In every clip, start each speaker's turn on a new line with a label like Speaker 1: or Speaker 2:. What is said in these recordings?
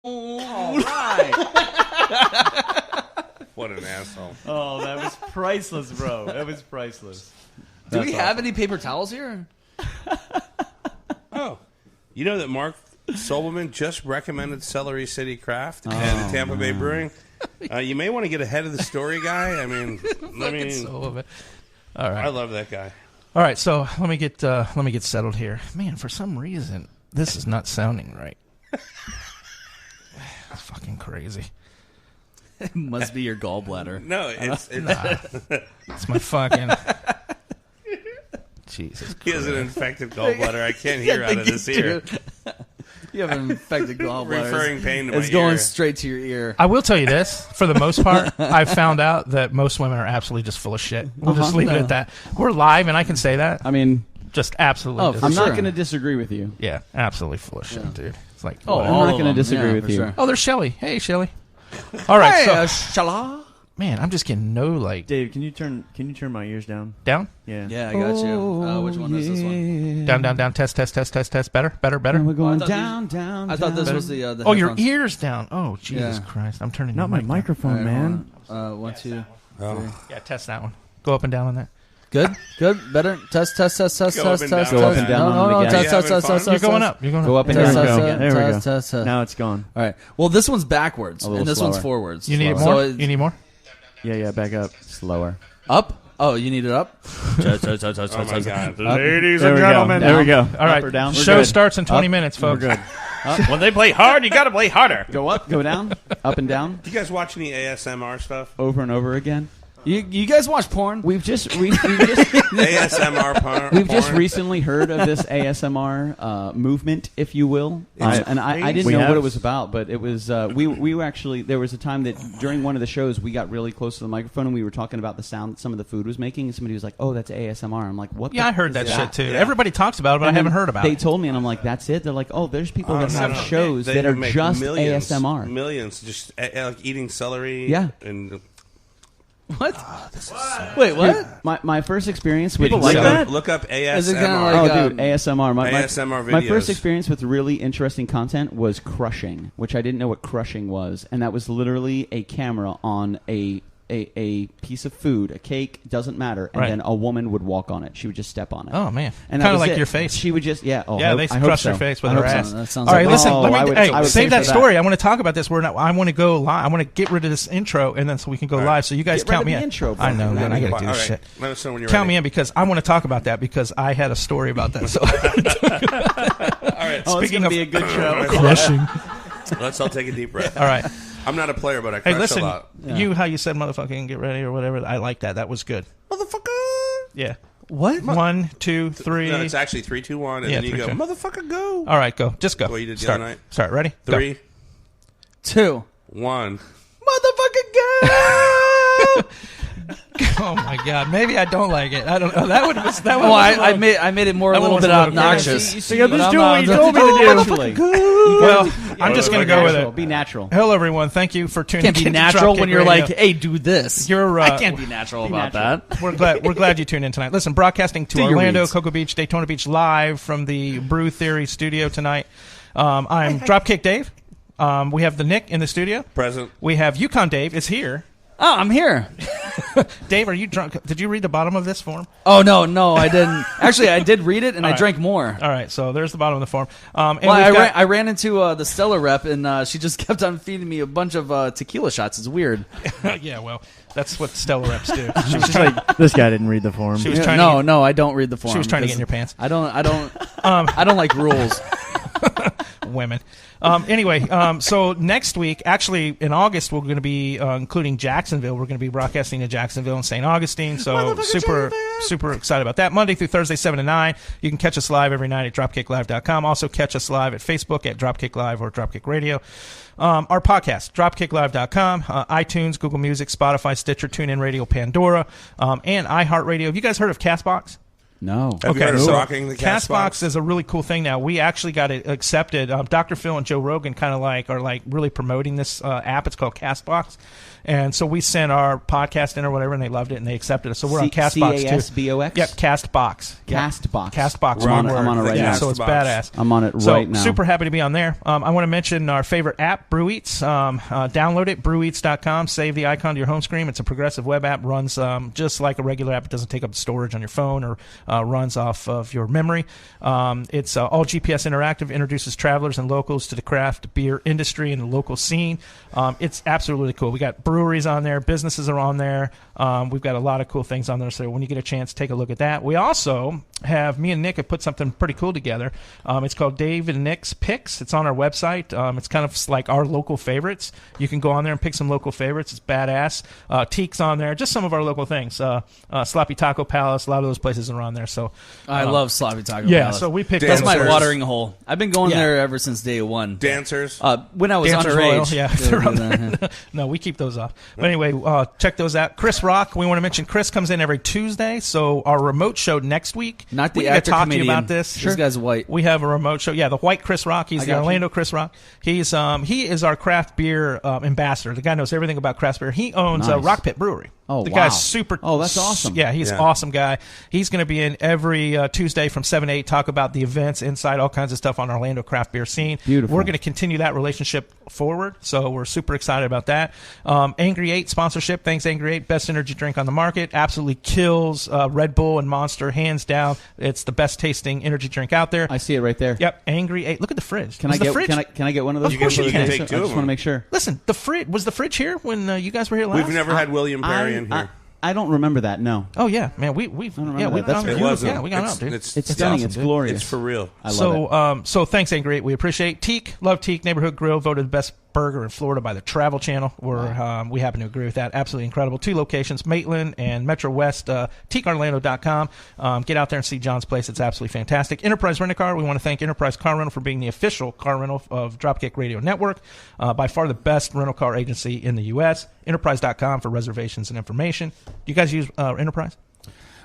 Speaker 1: All right.
Speaker 2: What an asshole.
Speaker 1: Oh, that was priceless, bro. That was priceless.
Speaker 3: Do we have any paper towels here?
Speaker 2: Oh. You know that Mark Sobelman just recommended Celery City Craft and Tampa Bay Brewing? You may want to get ahead of the story, guy. I mean,
Speaker 4: All right.
Speaker 2: I love that guy.
Speaker 4: All right, so let me get settled here. Man, for some reason, this is not sounding right. It's fucking crazy.
Speaker 3: It must be your gallbladder.
Speaker 2: No, it's
Speaker 4: my fucking... Jesus Christ.
Speaker 2: He has an infected gallbladder. I can't hear out of this ear.
Speaker 3: You have an infected gallbladder.
Speaker 2: Referring pain to my ear.
Speaker 3: It's going straight to your ear.
Speaker 4: I will tell you this. For the most part, I've found out that most women are absolutely just full of shit. We'll just leave it at that. We're live, and I can say that.
Speaker 1: I mean...
Speaker 4: Just absolutely.
Speaker 1: Oh, I'm not going to disagree with you.
Speaker 4: Yeah, absolutely full of shit, dude. It's like,
Speaker 1: I'm not going to disagree with you.
Speaker 3: Sure.
Speaker 4: Oh, there's Shelly. Hey, Shelly. All right,
Speaker 3: Hey,
Speaker 4: so man, I'm just getting
Speaker 1: Dave, can you turn my ears down?
Speaker 4: Down.
Speaker 1: Yeah.
Speaker 3: Yeah, I got you. Which one is this one?
Speaker 4: Down. Test. Better.
Speaker 1: We're going
Speaker 3: down. I thought this was the
Speaker 4: oh, your
Speaker 3: headphones.
Speaker 4: ears down. Oh, Jesus Christ! I'm turning.
Speaker 1: Not my microphone, man.
Speaker 3: 1, 2, 3.
Speaker 4: Yeah, test that one. Go up and down on that.
Speaker 3: Good. Better. Test.
Speaker 2: Go up and down.
Speaker 1: Go up and down on it again.
Speaker 3: Test.
Speaker 4: You're going up.
Speaker 1: Go up and
Speaker 3: Test,
Speaker 1: down.
Speaker 3: test,
Speaker 1: There we go.
Speaker 3: test.
Speaker 1: Now it's gone.
Speaker 3: All right. Well, this one's backwards,
Speaker 1: A little
Speaker 3: and this
Speaker 1: slower.
Speaker 3: one's forwards.
Speaker 4: You need
Speaker 3: So
Speaker 4: more. You need more.
Speaker 1: Yeah, back up. Slower.
Speaker 3: up? Oh, you need it up?
Speaker 2: Oh, my God.
Speaker 4: Ladies
Speaker 1: and gentlemen. There we go.
Speaker 4: All right.
Speaker 1: Up or down? We're
Speaker 4: Show
Speaker 1: good.
Speaker 4: starts in 20
Speaker 1: Up.
Speaker 4: minutes, folks.
Speaker 1: We're good.
Speaker 2: When they play hard, you got to play harder.
Speaker 1: Go up, go down, up and down,
Speaker 2: Do you guys watch any ASMR stuff?
Speaker 1: over and over again.
Speaker 3: You guys watch porn?
Speaker 1: We've just
Speaker 2: ASMR porn?
Speaker 1: We've just recently heard of this ASMR movement, if you will, I didn't know what it was about, but it was we were actually, there was a time that during one of the shows we got really close to the microphone and we were talking about the sound that some of the food was making, and somebody was like, "Oh, that's ASMR." I'm like, "What?"
Speaker 4: Yeah, I heard that shit too.
Speaker 2: Yeah.
Speaker 4: Everybody talks about it, but I haven't heard about
Speaker 1: They
Speaker 4: it.
Speaker 1: told me, and I'm like, "That's it." They're like, "Oh, there's people that have
Speaker 2: No.
Speaker 1: shows
Speaker 2: They
Speaker 1: that are
Speaker 2: make
Speaker 1: just
Speaker 2: millions,
Speaker 1: ASMR."
Speaker 2: Millions, just like eating celery.
Speaker 1: Yeah.
Speaker 2: And
Speaker 3: What? Wait, what?
Speaker 1: My first experience with
Speaker 2: look up ASMR.
Speaker 3: Is it kinda like,
Speaker 1: oh, dude, ASMR.
Speaker 2: ASMR videos.
Speaker 1: My first experience with really interesting content was crushing, which I didn't know what crushing was, and that was literally a camera on a piece of food, a cake, doesn't matter, and then a woman would walk on it. She would just step on it.
Speaker 4: Oh man,
Speaker 1: and
Speaker 4: kind of like your face.
Speaker 1: She would just
Speaker 4: they crush their face with her ass.
Speaker 3: That sounds
Speaker 4: All right,
Speaker 3: like
Speaker 4: listen.
Speaker 1: Oh,
Speaker 4: Let me
Speaker 1: I would
Speaker 4: save
Speaker 1: pay
Speaker 4: that
Speaker 1: for
Speaker 4: story. I want to talk about this. I want to go live. I want to get rid of this intro, and then so we can go live. So you guys
Speaker 1: Get rid
Speaker 4: count
Speaker 1: of
Speaker 4: me
Speaker 1: the
Speaker 4: in.
Speaker 1: intro, bro.
Speaker 4: I know, man. I got to
Speaker 2: All
Speaker 4: do
Speaker 2: right.
Speaker 4: this shit.
Speaker 2: Let us know when you're
Speaker 4: Count
Speaker 2: ready.
Speaker 4: me in because I want to talk about that because I had a story about that. So,
Speaker 2: All right.
Speaker 1: Oh, it's
Speaker 4: Speaking
Speaker 1: going to
Speaker 4: of
Speaker 1: be a good show.
Speaker 4: crushing.
Speaker 2: Let's all take a deep breath.
Speaker 4: All right.
Speaker 2: I'm not a player, but I
Speaker 4: Hey,
Speaker 2: crush
Speaker 4: listen.
Speaker 2: a lot.
Speaker 4: How you said motherfucking get ready or whatever. I like that. That was good.
Speaker 2: Motherfucker.
Speaker 4: Yeah.
Speaker 3: What?
Speaker 4: 1, 2, 3.
Speaker 2: No, it's actually 3, 2, 1, and
Speaker 4: Yeah,
Speaker 2: then you
Speaker 4: 3,
Speaker 2: go,
Speaker 4: 2.
Speaker 2: motherfucker, go.
Speaker 4: All right, go. Just go.
Speaker 2: What you did the
Speaker 4: Start.
Speaker 2: other night.
Speaker 4: Start. Ready?
Speaker 2: 3,
Speaker 3: 2.
Speaker 2: 1.
Speaker 3: Motherfucker, go!
Speaker 4: Oh my God! Maybe I don't like it. I don't know. That one was.
Speaker 3: Oh, I made it more a
Speaker 4: That one
Speaker 3: little
Speaker 4: was
Speaker 3: bit
Speaker 4: a little
Speaker 3: obnoxious.
Speaker 1: just do what you told me to do.
Speaker 4: Well, I'm just going to go with it.
Speaker 1: Be natural.
Speaker 4: Hello, everyone. Thank you for tuning in.
Speaker 3: Can't be
Speaker 4: to
Speaker 3: natural
Speaker 4: DropKick
Speaker 3: when you're
Speaker 4: Radio.
Speaker 3: like, "Hey, do this."
Speaker 4: You're,
Speaker 3: I can't be natural about that.
Speaker 4: We're glad you tuned in tonight. Listen, broadcasting to
Speaker 3: Do your
Speaker 4: Orlando,
Speaker 3: reads.
Speaker 4: Cocoa Beach, Daytona Beach, live from the Brew Theory studio tonight. I'm Dropkick Dave. We have the Nick in the studio.
Speaker 2: Present.
Speaker 4: We have Yukon Dave is here.
Speaker 3: Oh, I'm here.
Speaker 4: Dave, are you drunk? Did you read the bottom of this form?
Speaker 3: Oh no, I didn't. Actually, I did read it, and I drank more.
Speaker 4: All right, so there's the bottom of the form. And
Speaker 3: Well,
Speaker 4: we've got-
Speaker 3: I ran into the Stella rep, and she just kept on feeding me a bunch of tequila shots. It's weird.
Speaker 4: yeah, well, that's what Stella reps do. She was
Speaker 1: She's like, this guy didn't read the form.
Speaker 4: She was trying to get-
Speaker 3: No, I don't read the form.
Speaker 4: She was trying to get
Speaker 3: because
Speaker 4: in your pants.
Speaker 3: I don't like rules.
Speaker 4: Women. Anyway, so next week, actually in August, we're going to be including Jacksonville. We're going to be broadcasting to Jacksonville and St. Augustine. So super excited about that. Monday through Thursday, 7 to 9. You can catch us live every night at DropKickLive.com. Also catch us live at Facebook at DropKick Live or DropKick Radio. Our podcast, DropKickLive.com, iTunes, Google Music, Spotify, Stitcher, TuneIn Radio, Pandora, and iHeartRadio. Have you guys heard of CastBox?
Speaker 1: No.
Speaker 2: Have you heard of rocking the
Speaker 4: Castbox is a really cool thing now. We actually got it accepted. Dr. Phil and Joe Rogan kind of are really promoting this app. It's called Castbox. And so we sent our podcast in or whatever, and they loved it, and they accepted us. So we're on Castbox, too.
Speaker 1: Castbox?
Speaker 4: Yep, Castbox.
Speaker 1: Castbox.
Speaker 4: Castbox.
Speaker 1: I'm on it right now.
Speaker 4: So it's badass.
Speaker 1: I'm on it right now.
Speaker 4: Super happy to be on there. I want to mention our favorite app, Brew Eats. Download it, breweats.com. Save the icon to your home screen. It's a progressive web app. Runs just like a regular app. It doesn't take up storage on your phone or runs off of your memory. It's all GPS interactive, introduces travelers and locals to the craft beer industry and the local scene. It's absolutely cool. We got breweries on there, businesses are on there. We've got a lot of cool things on there, so when you get a chance, take a look at that. We also have, me and Nick have put something pretty cool together. It's called Dave and Nick's Picks. It's on our website. It's kind of like our local favorites. You can go on there and pick some local favorites. It's badass. Teak's on there, just some of our local things. Sloppy Taco Palace, a lot of those places are on there. So
Speaker 3: I love Sloppy Taco Palace.
Speaker 4: Yeah, so we picked
Speaker 3: That's
Speaker 2: Dancers.
Speaker 3: my watering hole. I've been going there ever since day one.
Speaker 2: Dancers.
Speaker 3: When I was
Speaker 4: Dancers
Speaker 3: underage.
Speaker 4: Royal, yeah, they're on there. No, we keep those off. But anyway, check those out. Chris Rock, we want to mention Chris comes in every Tuesday, so our remote show next week.
Speaker 3: Not the
Speaker 4: we
Speaker 3: actor
Speaker 4: talk
Speaker 3: comedian.
Speaker 4: to you about this.
Speaker 3: This guy's white.
Speaker 4: We have a remote show. Yeah, the white Chris Rock. He's the Orlando Chris Rock. He's he is our craft beer ambassador. The guy knows everything about craft beer. He owns Rock Pit Brewery.
Speaker 1: Oh,
Speaker 4: the
Speaker 1: wow.
Speaker 4: guy's super.
Speaker 1: Oh, that's awesome.
Speaker 4: Yeah, he's an awesome guy. He's going to be in every Tuesday from 7 to 8, talk about the events, inside, all kinds of stuff on Orlando craft beer scene.
Speaker 1: Beautiful.
Speaker 4: We're going to continue that relationship forward, so we're super excited about that. Angry 8 sponsorship. Thanks, Angry 8. Best energy drink on the market. Absolutely kills Red Bull and Monster, hands down. It's the best tasting energy drink out there.
Speaker 1: I see it right there.
Speaker 4: Yep, Angry 8. Look at the fridge.
Speaker 1: Can I get one of those?
Speaker 4: Of course you can.
Speaker 2: Take two
Speaker 1: I
Speaker 2: of
Speaker 1: just want
Speaker 2: them.
Speaker 1: to make sure.
Speaker 4: Listen, was the fridge here when you guys were here last?
Speaker 2: We've never had William Perry in here.
Speaker 1: I don't remember that. No.
Speaker 4: Oh yeah, man. We
Speaker 1: remember that. That's
Speaker 2: beautiful.
Speaker 4: Yeah, we got
Speaker 2: It's-
Speaker 4: out, dude.
Speaker 2: it's
Speaker 1: stunning.
Speaker 4: awesome,
Speaker 1: It's
Speaker 4: dude.
Speaker 1: glorious.
Speaker 2: It's for real.
Speaker 1: I love it.
Speaker 4: So thanks, Angry 8. We appreciate Teak. Love Teak. Neighborhood Grill voted the best burger in Florida by the Travel Channel. We happen to agree with that. Absolutely incredible. 2 locations, Maitland and Metro West. TeakOrlando.com. Get out there and see John's place. It's absolutely fantastic. Enterprise Rent-A-Car. We want to thank Enterprise Car Rental for being the official car rental of Dropkick Radio Network. By far the best rental car agency in the U.S. Enterprise.com for reservations and information. Do you guys use Enterprise?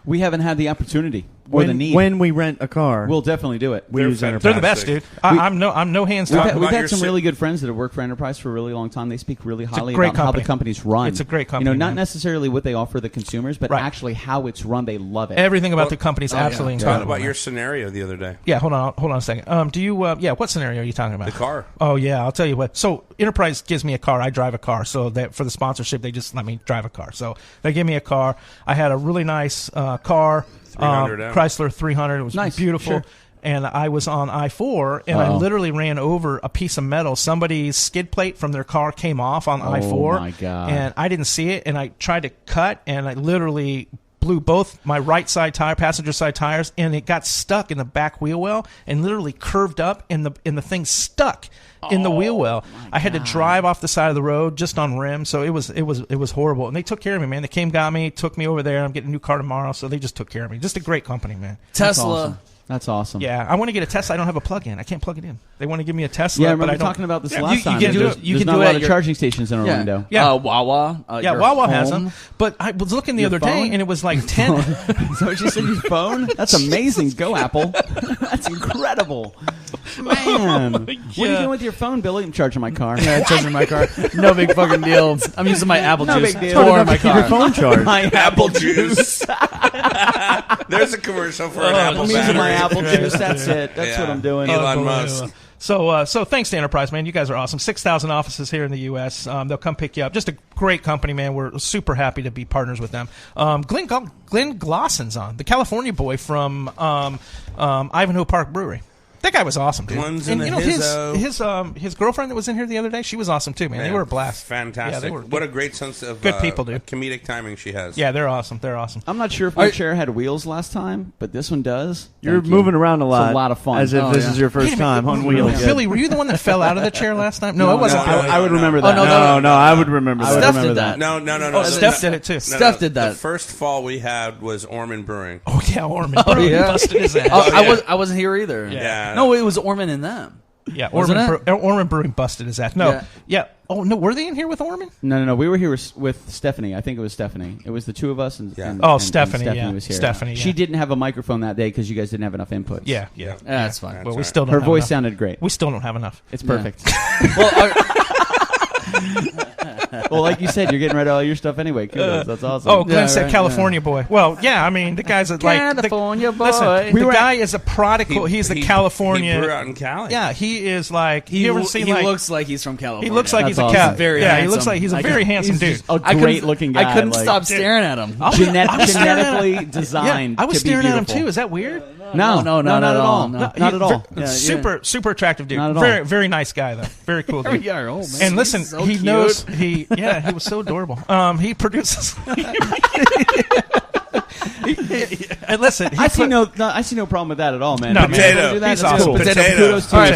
Speaker 1: We haven't had the opportunity or the need.
Speaker 5: When we rent a car,
Speaker 1: We'll definitely do it.
Speaker 5: we use Enterprise.
Speaker 4: They're the best, dude. I'm no hands
Speaker 1: We've
Speaker 4: down.
Speaker 1: had,
Speaker 2: about
Speaker 1: we've
Speaker 2: your
Speaker 1: had some
Speaker 2: si-
Speaker 1: really good friends that have worked for Enterprise for a really long time. They speak really highly
Speaker 4: great
Speaker 1: about how the
Speaker 4: company.
Speaker 1: company's run.
Speaker 4: It's a great company,
Speaker 1: You know, not
Speaker 4: man.
Speaker 1: necessarily what they offer the consumers, but
Speaker 4: Right.
Speaker 1: actually how it's run. They love it.
Speaker 4: Everything about the company is absolutely
Speaker 2: Talk
Speaker 4: incredible.
Speaker 2: about
Speaker 4: man.
Speaker 2: your scenario the other day.
Speaker 4: Yeah, hold on a second. Do you? What scenario are you talking about?
Speaker 2: The car.
Speaker 4: Oh yeah, I'll tell you what. So Enterprise gives me a car. I drive a car. So that for the sponsorship, they just let me drive a car. So they give me a car. I had a really nice car,
Speaker 2: 300M.
Speaker 4: Chrysler 300. It was
Speaker 1: Nice.
Speaker 4: beautiful.
Speaker 1: Sure.
Speaker 4: And I was on I-4, and I
Speaker 1: Uh-oh.
Speaker 4: literally ran over a piece of metal. Somebody's skid plate from their car came off on I-4.
Speaker 1: my God.
Speaker 4: And I didn't see it, and I tried to cut, and I literally blew both my right side tire, passenger side tires, and it got stuck in the back wheel well and literally curved up, and the thing stuck in the wheel well. I had to drive off the side of the road just on rim, so it was horrible. And they took care of me, man. They came, got me, took me over there. I'm getting a new car tomorrow, so they just took care of me. Just a great company, man.
Speaker 3: Tesla.
Speaker 1: That's awesome.
Speaker 4: Yeah, I want to get a Tesla. I don't have a plug-in. I cannd plug it in. They want to give me a Tesla.
Speaker 1: Yeah, I
Speaker 4: but
Speaker 1: remember
Speaker 4: I don't.
Speaker 1: talking about this
Speaker 4: Yeah,
Speaker 1: last
Speaker 4: you
Speaker 1: time.
Speaker 4: can do
Speaker 1: There's
Speaker 4: it.
Speaker 3: You can
Speaker 1: not
Speaker 3: do
Speaker 1: a
Speaker 3: it
Speaker 1: lot
Speaker 3: at
Speaker 1: of
Speaker 3: your-
Speaker 1: charging stations in Orlando.
Speaker 4: Yeah.
Speaker 3: Wawa.
Speaker 4: Yeah,
Speaker 3: your
Speaker 4: Wawa has
Speaker 3: home.
Speaker 4: them. But I was looking the
Speaker 1: Your
Speaker 4: other
Speaker 1: phone?
Speaker 4: day, and it was like 10.
Speaker 1: Is that what you said? Your phone? That's amazing. Go Apple. That's incredible. Man, what are you doing with your phone, Billy? I'm charging my car.
Speaker 3: Yeah, charging my car. No big fucking deal. I'm using my Apple
Speaker 1: No
Speaker 3: Juice
Speaker 1: big deal.
Speaker 3: for my
Speaker 5: Keep your
Speaker 3: car.
Speaker 5: phone charged.
Speaker 1: My
Speaker 2: Apple juice. There's a commercial for an apple
Speaker 1: I'm
Speaker 2: battery.
Speaker 1: using my apple juice. That's it. That's
Speaker 2: Yeah.
Speaker 1: what I'm doing.
Speaker 2: Elon Musk.
Speaker 4: So thanks to Enterprise, man. You guys are awesome. 6,000 offices here in the U.S. They'll come pick you up. Just a great company, man. We're super happy to be partners with them. Glenn Glosson's on, the California boy from Ivanhoe Park Brewery. That guy was awesome, dude.
Speaker 2: Glenn's
Speaker 4: And
Speaker 2: in
Speaker 4: you know
Speaker 2: the
Speaker 4: his girlfriend that was in here the other day, she was awesome too, man. They were a blast.
Speaker 2: Fantastic.
Speaker 4: Yeah, they were
Speaker 2: What a great sense of
Speaker 4: good people, dude.
Speaker 2: comedic timing she has.
Speaker 4: Yeah, they're awesome. They're awesome.
Speaker 1: I'm not sure if my chair had wheels last time, but this one does.
Speaker 5: You're
Speaker 1: Thank you.
Speaker 5: moving around a lot.
Speaker 1: It's a lot of fun.
Speaker 5: As if this is your first
Speaker 4: Wait a minute.
Speaker 5: time on wheels.
Speaker 4: Billy, were you the one that fell out of the chair last time? No, it wasn't.
Speaker 2: no,
Speaker 4: Billy.
Speaker 1: I would remember
Speaker 3: Oh,
Speaker 1: that.
Speaker 3: no,
Speaker 5: No, I would remember that.
Speaker 3: Steph did that.
Speaker 2: No.
Speaker 4: Oh, Steph did it too.
Speaker 3: Steph did that.
Speaker 2: The first fall we had was Orman Brewing.
Speaker 4: Oh yeah, Orman.
Speaker 3: Oh, yeah.
Speaker 4: Busted his ass.
Speaker 3: Oh, I wasn't here either.
Speaker 2: Yeah.
Speaker 3: No, it was Orman and them.
Speaker 4: Yeah,
Speaker 3: Wasn't
Speaker 4: Orman Brewing busted his ass. No, yeah. Oh no, were they in here with Orman?
Speaker 1: No. We were here with Stephanie. I think it was Stephanie. It was the two of us. And
Speaker 4: Stephanie.
Speaker 1: Stephanie was here.
Speaker 4: Stephanie.
Speaker 1: She didn't have a microphone that day because you guys didn't have enough inputs.
Speaker 4: Yeah.
Speaker 3: That's fine.
Speaker 4: Well, we still don't.
Speaker 1: Her
Speaker 4: have
Speaker 1: voice
Speaker 4: enough.
Speaker 1: sounded great.
Speaker 4: We still don't have enough.
Speaker 1: It's perfect.
Speaker 3: Well,
Speaker 1: Well, like you said, you're getting rid of all your stuff anyway. Kudos. That's awesome.
Speaker 4: Oh, Glenn said California boy. Well, yeah, I mean, the guy's like
Speaker 3: California boy.
Speaker 4: Listen, the guy is a prodigal. He's the California.
Speaker 2: He grew out in Cali.
Speaker 4: Yeah, he is like.
Speaker 3: He
Speaker 4: looks
Speaker 3: like he's from California.
Speaker 4: He looks like he's a
Speaker 1: awesome.
Speaker 4: cat.
Speaker 3: Very
Speaker 4: yeah,
Speaker 3: handsome.
Speaker 4: he looks like he's a very handsome dude.
Speaker 1: A great looking guy.
Speaker 3: I couldn't stop staring at him.
Speaker 1: Genetically designed.
Speaker 4: I was
Speaker 1: to be
Speaker 4: staring at him
Speaker 1: beautiful.
Speaker 4: too. Is that weird?
Speaker 1: No, not at all.
Speaker 3: No.
Speaker 1: Not at all.
Speaker 4: Super attractive dude.
Speaker 1: Not at all.
Speaker 4: Very, very nice guy though. Very cool dude.
Speaker 3: Yeah, oh, man.
Speaker 4: And listen,
Speaker 3: He's so
Speaker 4: he
Speaker 3: cute.
Speaker 4: knows he was so adorable. He produces. And listen,
Speaker 1: I see no problem with that at all, man.
Speaker 4: No,
Speaker 1: If you're
Speaker 2: potato.
Speaker 1: able to do that,
Speaker 4: He's
Speaker 1: that's
Speaker 4: awesome.
Speaker 1: cool.
Speaker 2: Potato.
Speaker 1: Kudos to
Speaker 3: All right,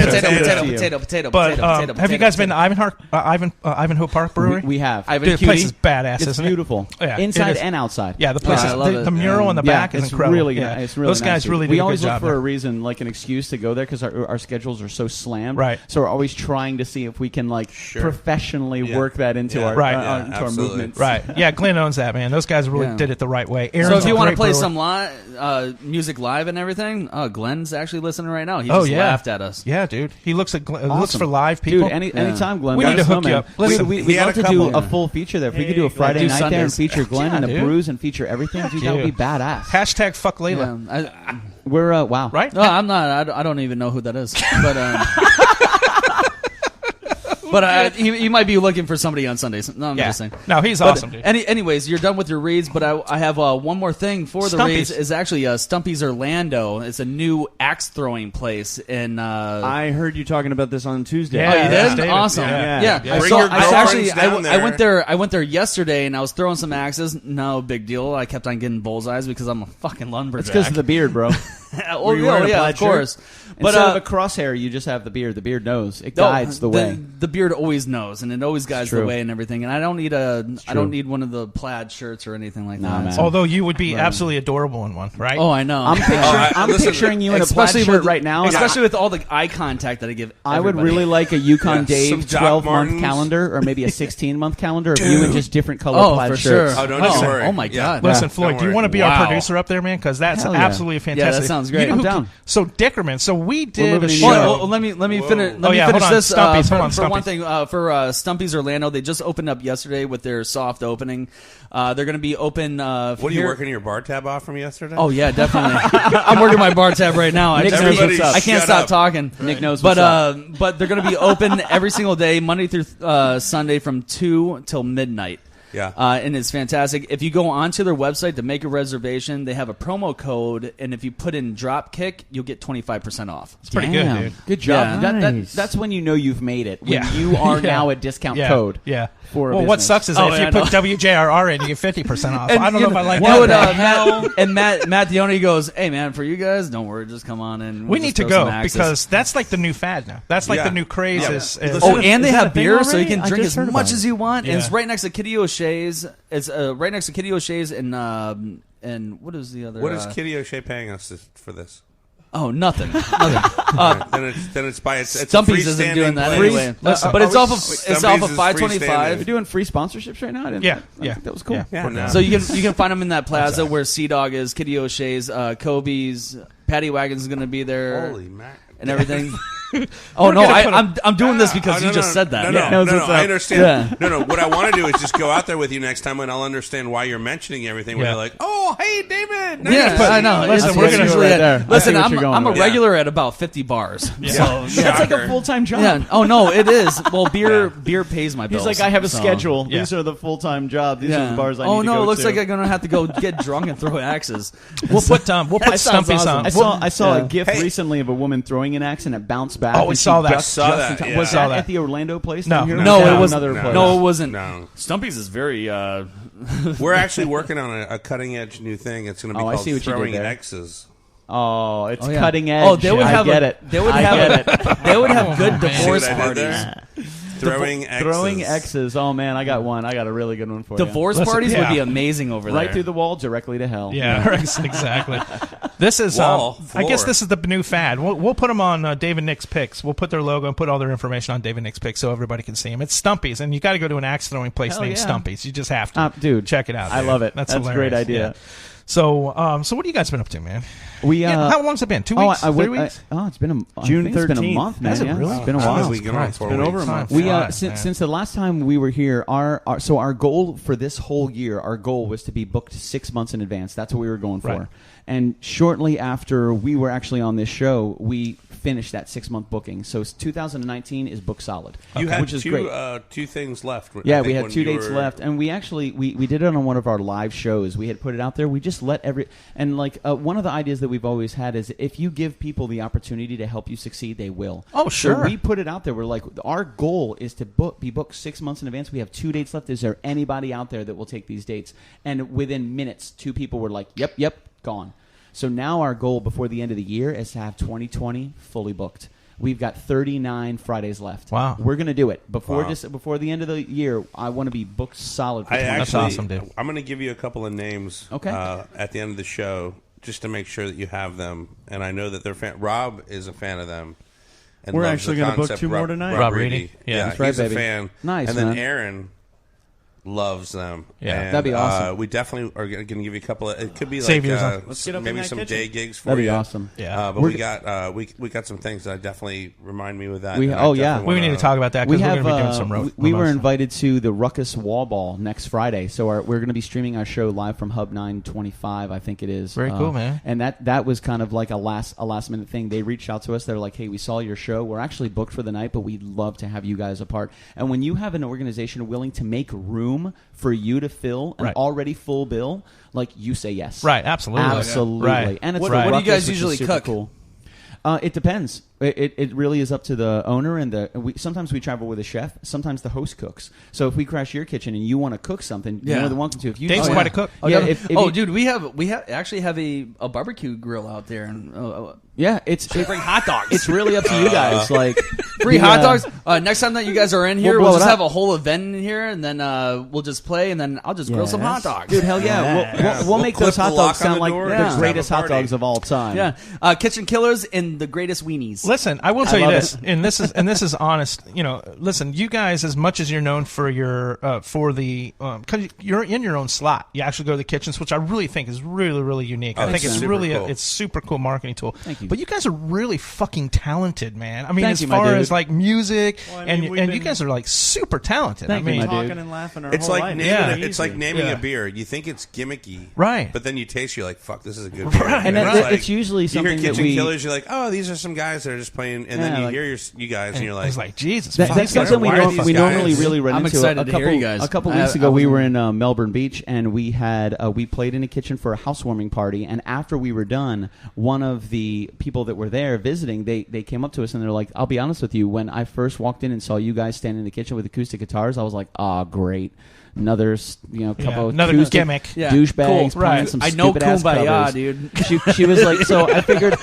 Speaker 1: you.
Speaker 3: potato.
Speaker 4: But have you guys been to Ivanhoe Park Brewery?
Speaker 1: We have.
Speaker 3: Ivan
Speaker 4: Dude, the place
Speaker 3: Cutie.
Speaker 4: is badass,
Speaker 1: It's
Speaker 4: isn't it?
Speaker 1: beautiful.
Speaker 4: Yeah,
Speaker 1: Inside
Speaker 4: it is.
Speaker 1: and outside.
Speaker 4: Yeah, the place
Speaker 3: I
Speaker 4: is
Speaker 3: love it.
Speaker 4: the mural on the back is
Speaker 1: it's
Speaker 4: incredible.
Speaker 1: Really,
Speaker 4: yeah.
Speaker 1: it's really
Speaker 4: Those guys
Speaker 1: nice.
Speaker 4: really
Speaker 1: We
Speaker 4: did a
Speaker 1: always
Speaker 4: good
Speaker 1: look
Speaker 4: job
Speaker 1: for
Speaker 4: there.
Speaker 1: a reason, like an excuse to go there because our schedules are so slammed.
Speaker 4: Right.
Speaker 1: So we're always trying to see if we can professionally work that into our into our movements.
Speaker 4: Right. Yeah, Glenn owns that, man. Those guys really
Speaker 3: Yeah.
Speaker 4: did it the right way.
Speaker 3: So
Speaker 4: Aaron's
Speaker 3: if you
Speaker 4: want to
Speaker 3: play some music live and everything, Glenn's actually listening right now. He just laughed at us.
Speaker 4: Yeah, dude. He looks at looks
Speaker 1: Awesome.
Speaker 4: for live people.
Speaker 1: Dude, anytime, Glenn.
Speaker 4: We
Speaker 1: let
Speaker 4: need to
Speaker 1: us know,
Speaker 4: hook you
Speaker 1: man.
Speaker 4: up. Listen,
Speaker 1: we'd
Speaker 2: he had
Speaker 1: love to
Speaker 2: a
Speaker 1: do
Speaker 2: couple-
Speaker 1: a full feature there. If we could do a Friday
Speaker 3: Do
Speaker 1: night there and
Speaker 3: Sundays.
Speaker 1: feature Glenn and the
Speaker 4: dude.
Speaker 1: brews and feature everything, dude, that would be badass.
Speaker 4: Hashtag fuck Layla.
Speaker 3: Yeah,
Speaker 1: We're wow.
Speaker 4: Right?
Speaker 3: no, I'm not. I don't even know who that is. But he might be looking for somebody on Sundays. No, I'm just saying.
Speaker 4: No, he's
Speaker 3: But
Speaker 4: awesome, dude.
Speaker 3: Anyways, you're done with your reads, but I have one more thing for the
Speaker 4: Stumpy's.
Speaker 3: reads. Is actually Stumpy's Orlando. It's a new axe throwing place in.
Speaker 5: I heard you talking about this on Tuesday.
Speaker 4: Yeah,
Speaker 3: Oh, you
Speaker 4: that's
Speaker 3: did?
Speaker 4: David.
Speaker 3: Awesome.
Speaker 4: Yeah.
Speaker 3: Yeah.
Speaker 2: Bring your girlfriends down
Speaker 3: I
Speaker 2: there.
Speaker 3: went there yesterday and I was throwing some axes. No big deal. I kept on getting bullseyes because I'm a fucking lumberjack.
Speaker 1: It's because of the beard, bro.
Speaker 3: Oh,
Speaker 1: you wearing a
Speaker 3: yeah,
Speaker 1: plaid
Speaker 3: of course.
Speaker 1: shirt?
Speaker 3: But
Speaker 1: Instead of a crosshair, you just have the beard. The beard knows. It guides the way.
Speaker 3: The beard always knows, and it always guides the
Speaker 1: true.
Speaker 3: way and everything. And I don't need I don't need one of the plaid shirts or anything like that.
Speaker 1: man.
Speaker 3: So-
Speaker 4: Although you would be absolutely adorable in one, right?
Speaker 3: oh, I know.
Speaker 1: I'm picturing you in a plaid
Speaker 3: Especially
Speaker 1: shirt
Speaker 3: with-
Speaker 1: right now. and
Speaker 3: especially with all the eye contact that I give.
Speaker 1: I would
Speaker 3: everybody.
Speaker 1: really like a Yukon
Speaker 2: Some
Speaker 1: Dave
Speaker 2: Doc
Speaker 1: 12-month
Speaker 2: Martens.
Speaker 1: calendar or maybe a 16-month calendar of you in just different color
Speaker 3: Oh,
Speaker 1: plaid
Speaker 3: for
Speaker 1: shirts.
Speaker 3: sure.
Speaker 2: Oh, don't you worry.
Speaker 3: Oh my
Speaker 2: Yeah.
Speaker 3: god.
Speaker 4: Listen,
Speaker 1: Yeah.
Speaker 4: Floyd,
Speaker 2: Don't
Speaker 4: do you
Speaker 2: worry.
Speaker 4: want to be
Speaker 3: Wow.
Speaker 4: our producer up there, man? Because that's
Speaker 1: Hell yeah.
Speaker 4: absolutely fantastic.
Speaker 3: that sounds
Speaker 4: You
Speaker 3: great.
Speaker 4: know
Speaker 1: I'm
Speaker 4: who-
Speaker 1: down.
Speaker 4: So Dickerman, so we did a
Speaker 1: living in
Speaker 4: show.
Speaker 3: Well, let me finish. Let me
Speaker 4: yeah,
Speaker 3: finish
Speaker 4: hold on.
Speaker 3: this.
Speaker 4: Stumpy's, hold on,
Speaker 3: for one
Speaker 4: Stumpy's.
Speaker 3: thing, for Stumpy's Orlando, they just opened up yesterday with their soft opening. They're going to be open.
Speaker 2: What are you working your bar tab off from yesterday?
Speaker 3: Oh yeah, definitely. I'm working my bar tab right now.
Speaker 1: Nick knows
Speaker 2: Everybody
Speaker 1: what's up.
Speaker 3: I can't
Speaker 2: shut
Speaker 3: stop
Speaker 2: up.
Speaker 3: talking.
Speaker 1: Nick knows what's
Speaker 3: But they're going to be open every single day, Monday through Sunday, from 2 till midnight.
Speaker 2: Yeah.
Speaker 3: And it's fantastic. If you go onto their website to make a reservation, they have a promo code, and if you put in DropKick, you'll get 25% off.
Speaker 4: It's pretty good,
Speaker 1: Damn.
Speaker 4: dude.
Speaker 1: Good job.
Speaker 3: Yeah.
Speaker 1: That, that's when you know you've made it. When
Speaker 4: Yeah.
Speaker 1: you are
Speaker 4: Yeah.
Speaker 1: now a discount
Speaker 4: Yeah.
Speaker 1: code.
Speaker 4: Yeah.
Speaker 1: For a
Speaker 4: well, what
Speaker 1: business.
Speaker 4: sucks is
Speaker 3: Oh,
Speaker 4: if
Speaker 3: yeah,
Speaker 4: you put WJRR in, you get 50% off. I don't know if I like
Speaker 3: What
Speaker 4: that.
Speaker 3: would, Matt Dione goes, hey man, for you guys, don't worry, just come on in.
Speaker 4: We need to go because that's like the new fad now. That's like
Speaker 2: Yeah.
Speaker 4: the new craze.
Speaker 2: Yeah.
Speaker 4: Is
Speaker 3: Oh, and they
Speaker 5: Is that
Speaker 3: have
Speaker 5: a thing
Speaker 3: beer, so you
Speaker 5: already?
Speaker 3: can
Speaker 5: I
Speaker 3: drink
Speaker 5: just
Speaker 3: as
Speaker 5: heard
Speaker 3: much
Speaker 5: about
Speaker 3: as
Speaker 5: it.
Speaker 3: you want. And it's
Speaker 4: Yeah.
Speaker 3: right next to Kitty O'Shea's. It's right next to Kitty O'Shea's and what is the other?
Speaker 2: What is Kitty O'Shea paying us for this?
Speaker 3: Oh, nothing.
Speaker 2: Then it's by it's a
Speaker 3: Stumpy's isn't
Speaker 2: freestanding
Speaker 3: doing that
Speaker 2: place.
Speaker 3: anyway. But it's off of
Speaker 2: Stumpy's is
Speaker 3: 525.
Speaker 1: We're doing free sponsorships right now. I
Speaker 4: Yeah,
Speaker 1: think that was cool.
Speaker 2: Yeah, no.
Speaker 3: So you can find them in that plaza where Sea Dog is, Kitty O'Shea's, Kobe's, Paddy Wagon's going to be there,
Speaker 2: Holy mac.
Speaker 3: and everything. Oh no, I'm doing this because you just said that.
Speaker 2: No,
Speaker 1: knows what's
Speaker 2: I
Speaker 1: up.
Speaker 2: understand. No, what I want to do is just go out there with you next time, and I'll understand why you're mentioning everything. Where
Speaker 4: Yeah.
Speaker 2: you're like, "Oh, hey, David." Nice
Speaker 3: Yeah,
Speaker 2: to meet
Speaker 3: I know.
Speaker 2: you."
Speaker 4: Listen,
Speaker 3: It's
Speaker 4: we're gonna
Speaker 3: usually
Speaker 1: right
Speaker 3: at-
Speaker 1: there. I
Speaker 3: Listen,
Speaker 1: see what you're going
Speaker 3: I'm a
Speaker 1: with.
Speaker 3: regular at about 50 bars.
Speaker 4: Yeah.
Speaker 3: So
Speaker 1: It's like
Speaker 2: Shocker.
Speaker 1: a full-time job.
Speaker 3: yeah. Oh no, it is. Well, beer pays my bills.
Speaker 1: He's like, I have a
Speaker 3: so-
Speaker 1: schedule.
Speaker 4: Yeah.
Speaker 1: These are the full-time jobs. These are
Speaker 3: Yeah.
Speaker 1: the bars I
Speaker 3: oh
Speaker 1: need to
Speaker 3: no,
Speaker 1: go
Speaker 3: it looks
Speaker 1: to.
Speaker 3: like I'm gonna have to go get drunk and throw axes.
Speaker 4: We'll put
Speaker 3: sounds
Speaker 4: Stumpy's
Speaker 3: awesome.
Speaker 4: on.
Speaker 1: I saw
Speaker 3: Yeah.
Speaker 1: a GIF recently of a woman throwing an axe and it bounced back.
Speaker 4: Oh, we
Speaker 1: and
Speaker 4: saw
Speaker 1: she
Speaker 4: that.
Speaker 1: just-
Speaker 2: Saw
Speaker 1: just
Speaker 2: that,
Speaker 1: in time.
Speaker 2: yeah.
Speaker 1: Was
Speaker 4: Saw
Speaker 1: that
Speaker 4: that.
Speaker 1: at the Orlando place?
Speaker 4: No.
Speaker 1: down here?
Speaker 3: No,
Speaker 1: Or
Speaker 3: it was
Speaker 1: another place.
Speaker 3: No, it wasn't.
Speaker 2: No.
Speaker 3: Stumpy's is very.
Speaker 2: We're actually working on a cutting edge new thing. It's going to be
Speaker 1: Oh, I
Speaker 2: called
Speaker 1: see what you did
Speaker 2: throwing
Speaker 1: there.
Speaker 2: X's.
Speaker 1: Oh, it's
Speaker 3: yeah.
Speaker 1: cutting edge.
Speaker 3: Oh, they would
Speaker 1: I
Speaker 3: have
Speaker 1: get
Speaker 3: a,
Speaker 1: it.
Speaker 3: They would
Speaker 1: I
Speaker 3: have
Speaker 1: get it.
Speaker 3: They would have good
Speaker 2: See
Speaker 3: divorce
Speaker 2: what I did
Speaker 3: parties.
Speaker 2: there? Throwing X's.
Speaker 1: Throwing X's. Oh, man, I got one. I got a really good one for you.
Speaker 3: Divorce parties would be amazing over there.
Speaker 1: Right through the wall, directly to hell.
Speaker 4: Yeah, exactly. This is, I guess this is the new fad. We'll put them on Dave and Nick's Picks. We'll put their logo and put all their information on Dave and Nick's Picks so everybody can see them. It's Stumpy's, and you got to go to an axe throwing place named Stumpy's. You just have to.
Speaker 1: Dude,
Speaker 4: check it out.
Speaker 1: I love it.
Speaker 4: That's
Speaker 1: a great idea.
Speaker 4: Yeah. So what have you guys been up to, man?
Speaker 1: How
Speaker 4: long's it been? 2 weeks? 3 weeks?
Speaker 1: It's been
Speaker 5: June 13th.
Speaker 1: It's been a month, man.
Speaker 4: Has it really?
Speaker 1: It's been a while.
Speaker 2: It's been
Speaker 5: over a month.
Speaker 1: Since the last time we were here, our goal for this whole year, our goal was to be booked 6 months in advance. That's what we were going for.
Speaker 4: Right.
Speaker 1: And shortly after we were actually on this show, we finished that 6 month booking. So 2019 is booked solid, which is great.
Speaker 2: Two things left.
Speaker 1: Yeah, we had 2 dates left, and we actually we did it on one of our live shows. We had put it out there. We just let one of the ideas that we've always had is if you give people the opportunity to help you succeed, they will.
Speaker 4: Oh, sure.
Speaker 1: So we put it out there. We're like, our goal is to be booked 6 months in advance. We have 2 dates left. Is there anybody out there that will take these dates? And within minutes, 2 people were like, yep, gone. So now our goal before the end of the year is to have 2020 fully booked. We've got 39 Fridays left.
Speaker 4: Wow.
Speaker 1: We're going to do it. Before the end of the year, I want to be booked solid for 2020.
Speaker 4: That's awesome, dude.
Speaker 2: I'm going to give you a couple of names at the end of the show just to make sure that you have them. And I know that they're Rob is a fan of them. And
Speaker 5: we're actually going to book 2 more tonight.
Speaker 4: Rob Reedy.
Speaker 2: Yeah,
Speaker 1: that's right,
Speaker 2: he's
Speaker 1: baby.
Speaker 2: a fan.
Speaker 1: Nice,
Speaker 2: and then
Speaker 1: man.
Speaker 2: Aaron loves them.
Speaker 4: Yeah,
Speaker 2: and,
Speaker 1: that'd be awesome.
Speaker 2: We definitely are going to give you a couple of. It could be
Speaker 4: Saviors
Speaker 2: like
Speaker 5: Let's get up
Speaker 2: maybe
Speaker 5: in that
Speaker 2: some
Speaker 5: kitchen.
Speaker 2: day gigs for
Speaker 1: That'd
Speaker 2: you.
Speaker 1: be awesome.
Speaker 4: Yeah,
Speaker 2: but we got some things that definitely remind me of that.
Speaker 1: We
Speaker 4: need to talk about that because we're going to be doing some road.
Speaker 1: We were invited to the Ruckus Wall Ball next Friday, so we're going to be streaming our show live from Hub 925, I think it is.
Speaker 4: Very cool, man.
Speaker 1: And that was kind of like a last minute thing. They reached out to us. They're like, "Hey, we saw your show. We're actually booked for the night, but we'd love to have you guys a part." And when you have an organization willing to make room for you to fill an already full bill, like, you say yes.
Speaker 4: Right, absolutely.
Speaker 1: Right. And it's
Speaker 3: what do you guys usually cook?
Speaker 1: Cool. It depends. It really is up to the owner and sometimes we travel with a chef. Sometimes the host cooks. So if we crash your kitchen and you want to cook something, you're more than welcome to. If you
Speaker 4: Dave's quite a cook.
Speaker 3: Dude, we actually have a barbecue grill out there, and
Speaker 1: it's
Speaker 3: bring hot dogs.
Speaker 1: It's really up to you guys. Like
Speaker 3: free hot dogs. Next time that you guys are in here, we'll just
Speaker 1: up.
Speaker 3: have a whole event in here, and then we'll just play, and then I'll just grill some hot dogs.
Speaker 1: Dude, hell yeah! We'll make those hot dogs sound like the greatest hot
Speaker 2: party.
Speaker 1: dogs of all time.
Speaker 3: Yeah, Kitchen Killers and the greatest weenies.
Speaker 4: Listen, I will tell you this, and this is honest. Listen, you guys, as much as you're known for your because you're in your own slot, you actually go to the kitchens, which I really think is really, really unique. I think it's really it's super cool marketing tool.
Speaker 1: Thank you.
Speaker 4: But you guys are really fucking talented, man. I mean,
Speaker 1: Thank
Speaker 4: as
Speaker 1: you,
Speaker 4: far as like music,
Speaker 5: and
Speaker 4: you guys are like super talented.
Speaker 1: Thank you, my dude.
Speaker 5: Talking and laughing our
Speaker 2: It's
Speaker 5: whole
Speaker 2: like
Speaker 5: life.
Speaker 2: it's like naming a beer. You think it's gimmicky,
Speaker 4: right?
Speaker 2: But then you taste, you're like, "Fuck, this is a good beer."
Speaker 4: Right.
Speaker 1: And it's usually something
Speaker 2: you hear
Speaker 1: that
Speaker 2: Kitchen Killers, you're like, "Oh, these are some guys that are just playing," and then you hear you guys, and you're like,
Speaker 4: it's like Jesus.
Speaker 1: That's something we normally really run
Speaker 3: I'm
Speaker 1: into.
Speaker 3: excited to hear you guys.
Speaker 1: A couple weeks ago, we were in Melbourne Beach, and we played in a kitchen for a housewarming party. And after we were done, one of the people that were there visiting, they came up to us and they're like, "I'll be honest with you. When I first walked in and saw you guys standing in the kitchen with acoustic guitars, I was like, oh, great." Another
Speaker 4: gimmick,
Speaker 1: douchebags playing some stupid ass covers.
Speaker 3: Dude.
Speaker 1: She was like, so I figured,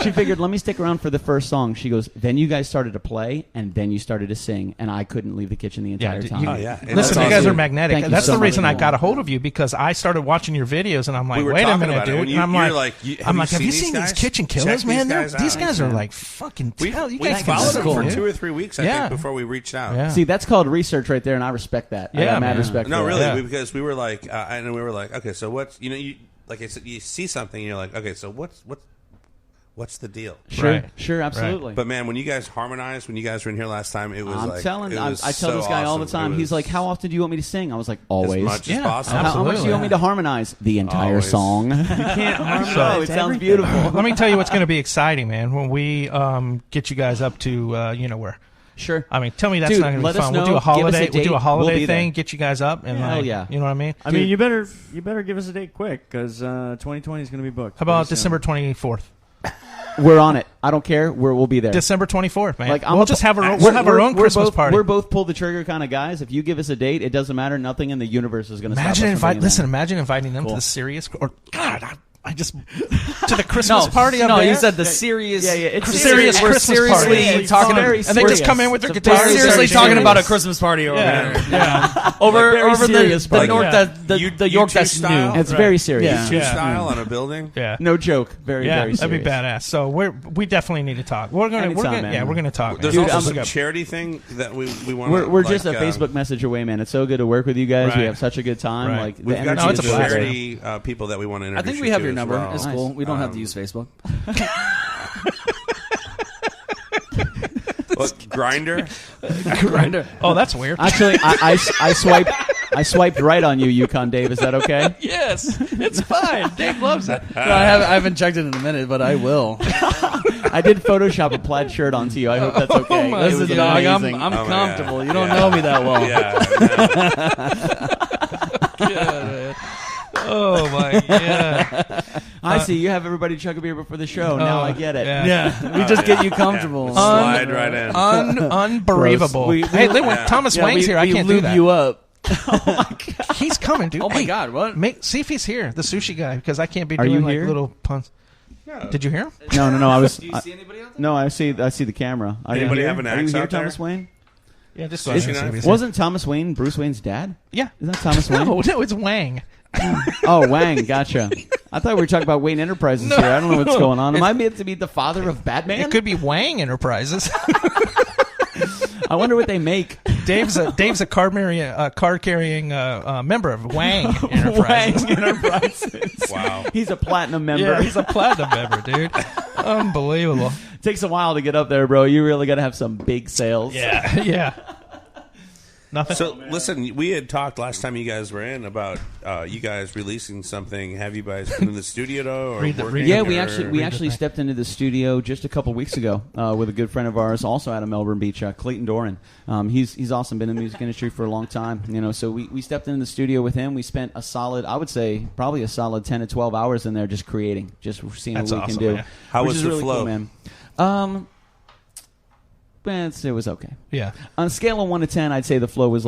Speaker 1: She figured, let me stick around for the first song. She goes, then you guys started to play, and then you started to sing, and I couldn't leave the kitchen the entire time.
Speaker 4: Listen, you guys are magnetic.
Speaker 1: Thank you
Speaker 4: That's
Speaker 1: so
Speaker 4: the
Speaker 1: much.
Speaker 4: reason I got a hold of you, because I started watching your videos, and I'm like, wait a minute, dude. And I'm like, have you seen these Kitchen Killers, man? These guys are like fucking.
Speaker 2: We followed them for 2 or 3 weeks, I think, before we reached out.
Speaker 4: Yeah.
Speaker 1: See, that's called research right there, and I respect that. I got mad respect.
Speaker 2: No,
Speaker 1: for
Speaker 2: really,
Speaker 1: that.
Speaker 2: because we were like, okay, so what's you like I said, you see something, and you're like, okay, so what's the deal?
Speaker 1: Sure, absolutely.
Speaker 2: Right. But man, when you guys harmonized, when you guys were in here last time, it was
Speaker 1: I tell this guy all the time. He's like, "How often do you want me to sing?" I was like, "Always,
Speaker 2: as much as possible."
Speaker 1: How much do you want me to harmonize? The entire song. You
Speaker 5: can't harmonize.
Speaker 1: It sounds beautiful.
Speaker 4: Let me tell you what's going to be exciting, man. When we get you guys up to you know where.
Speaker 1: Sure.
Speaker 4: I mean, tell me that's
Speaker 1: Dude,
Speaker 4: not going to be fun.
Speaker 1: know.
Speaker 4: We'll do a holiday.
Speaker 1: We'll
Speaker 4: do a holiday thing.
Speaker 1: There.
Speaker 4: Get you guys up and
Speaker 1: hell yeah.
Speaker 4: You know what I mean?
Speaker 5: I mean, you better give us a date quick, because 2020 is going to be booked.
Speaker 4: How about December 24th?
Speaker 1: We're on it. I don't care. We'll be there.
Speaker 4: December 24th, man.
Speaker 1: Like,
Speaker 4: we'll just have our own Christmas party.
Speaker 1: We're both pull the trigger kind of guys. If you give us a date, it doesn't matter. Nothing in the universe is going to stop us.
Speaker 4: Imagine inviting them to the serious. Or God, I just to the Christmas party.
Speaker 3: No,
Speaker 4: there?
Speaker 3: you said the serious.
Speaker 4: It's serious
Speaker 3: We're
Speaker 4: Christmas
Speaker 3: seriously
Speaker 4: party.
Speaker 3: talking.
Speaker 4: And they just come in with their guitars.
Speaker 3: We're seriously talking about a Christmas party over here.
Speaker 4: Yeah.
Speaker 3: over
Speaker 1: serious
Speaker 3: the
Speaker 1: party.
Speaker 3: North. The York that's
Speaker 2: style?
Speaker 3: new.
Speaker 1: It's very serious.
Speaker 2: U2 style on a building.
Speaker 4: Yeah.
Speaker 1: No joke. Very serious.
Speaker 4: That'd be badass. So we definitely need to talk. We're gonna talk.
Speaker 2: There's
Speaker 1: Dude,
Speaker 2: also some charity thing that we want.
Speaker 1: We're just a Facebook message away, man. It's so good to work with you guys. We have such a good time.
Speaker 4: Right.
Speaker 1: Like
Speaker 2: we've got
Speaker 1: energy
Speaker 2: some
Speaker 1: is
Speaker 2: charity people that we want to
Speaker 3: I
Speaker 2: introduce.
Speaker 3: think we have your
Speaker 2: as
Speaker 3: number.
Speaker 2: well.
Speaker 3: It's cool. We don't have to use Facebook.
Speaker 2: Grinder.
Speaker 4: Oh, that's weird.
Speaker 1: Actually, I swiped right on you, Yukon Dave. Is that okay?
Speaker 4: Yes, it's fine. Dave loves it.
Speaker 3: No, I haven't checked it in a minute, but I will.
Speaker 1: I did Photoshop a plaid shirt onto you. I hope that's okay.
Speaker 4: my
Speaker 3: Listen, dog, I'm comfortable. You don't know me that well.
Speaker 2: Yeah.
Speaker 4: Oh my god!
Speaker 1: I see. You have everybody chug a beer before the show. Now I get it.
Speaker 3: Yeah, we just get you comfortable.
Speaker 2: Slide right in.
Speaker 4: Unbelievable. Hey, Thomas Wang's here. I can't do that.
Speaker 3: You up.
Speaker 4: Oh my god, he's coming, dude.
Speaker 3: Oh my god, what?
Speaker 4: See if he's here, the sushi guy, because I can't be
Speaker 1: Are
Speaker 4: doing
Speaker 1: you
Speaker 4: like
Speaker 1: here?
Speaker 4: little puns.
Speaker 2: No.
Speaker 4: Did you hear him?
Speaker 1: No. I was.
Speaker 3: Do you see anybody out there?
Speaker 1: No, I see the camera. Are you
Speaker 2: Anybody
Speaker 1: here?
Speaker 2: have an
Speaker 1: Are you
Speaker 2: axe
Speaker 1: here,
Speaker 2: out there?
Speaker 1: Thomas Wayne?
Speaker 4: Yeah, just
Speaker 1: Wasn't Thomas Wayne Bruce Wayne's dad?
Speaker 4: Yeah.
Speaker 1: Isn't that Thomas Wayne?
Speaker 4: No, it's Wang.
Speaker 1: Oh, Wang, gotcha. I thought we were talking about Wayne Enterprises here. I don't know what's going on. Am I meant to be the father of Batman?
Speaker 4: It could be Wang Enterprises.
Speaker 1: I wonder what they make.
Speaker 4: Dave's a card-carrying member of Wang Enterprises.
Speaker 1: Wang Enterprises.
Speaker 2: Wow.
Speaker 1: He's a platinum member.
Speaker 4: Yeah, he's a platinum member, dude. Unbelievable.
Speaker 1: Takes a while to get up there, bro. You really got to have some big sales.
Speaker 4: Yeah. Nothing.
Speaker 2: So listen, we had talked last time you guys were in about you guys releasing something. Have you guys been in the studio though? Or
Speaker 1: Yeah, we actually stepped into the studio just a couple weeks ago with a good friend of ours, also out of Melbourne Beach, Clayton Doran. He's awesome, been in the music industry for a long time. So we stepped into the studio with him. We spent probably a solid 10 to 12 hours in there just creating, just seeing what we can do.
Speaker 4: Man.
Speaker 2: How
Speaker 1: which
Speaker 2: was
Speaker 1: is
Speaker 2: the
Speaker 1: really
Speaker 2: flow?
Speaker 1: cool, man. It was okay.
Speaker 4: Yeah.
Speaker 1: On a scale of 1 to 10, I'd say the flow was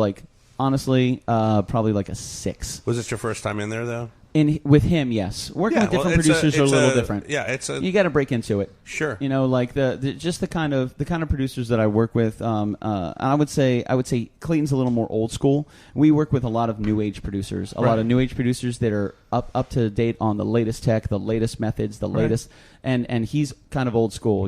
Speaker 1: honestly, probably like a 6.
Speaker 2: Was it your first time in there though?
Speaker 1: With him, yes. Working with different producers are a little different.
Speaker 2: Yeah,
Speaker 1: you got to break into it.
Speaker 2: Sure.
Speaker 1: Like the kind of producers that I work with. I would say Clayton's a little more old school. We work with a lot of new age producers. A lot of new age producers that are up to date on the latest tech, the latest methods, the latest. And he's kind of old school,